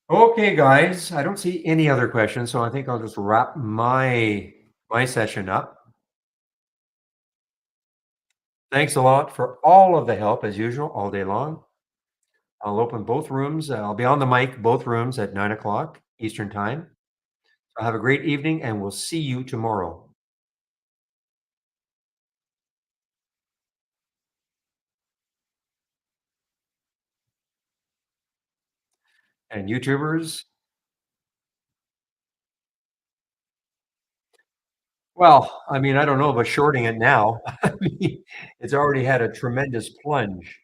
Okay, guys, I don't see any other questions, so I think I'll just wrap my session up. Thanks a lot for all of the help as usual all day long. I'll open both rooms. I'll be on the mic both rooms at 9 o'clock Eastern time. So have a great evening, and we'll see you tomorrow. And YouTubers, well, I mean, I don't know about shorting it now. I mean, it's already had a tremendous plunge.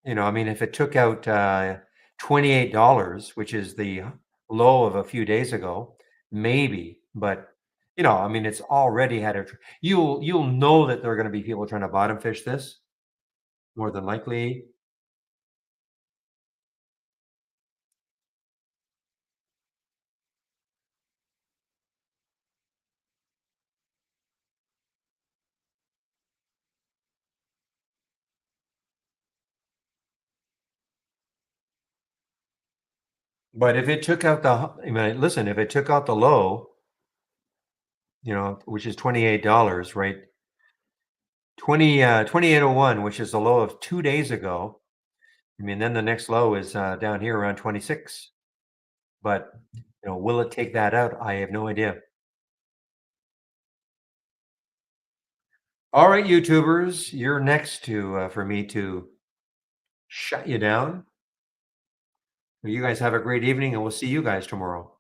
I mean, if it took out $28, which is the low of a few days ago, maybe. But I mean, it's already had you'll know that there are going to be people trying to bottom fish this more than likely. But if it took out I mean, listen, if it took out the low, which is $28, right? 2801, which is the low of 2 days ago. I mean, then the next low is down here around 26. But will it take that out? I have no idea. All right, YouTubers, you're next to for me to shut you down. You guys have a great evening, and we'll see you guys tomorrow.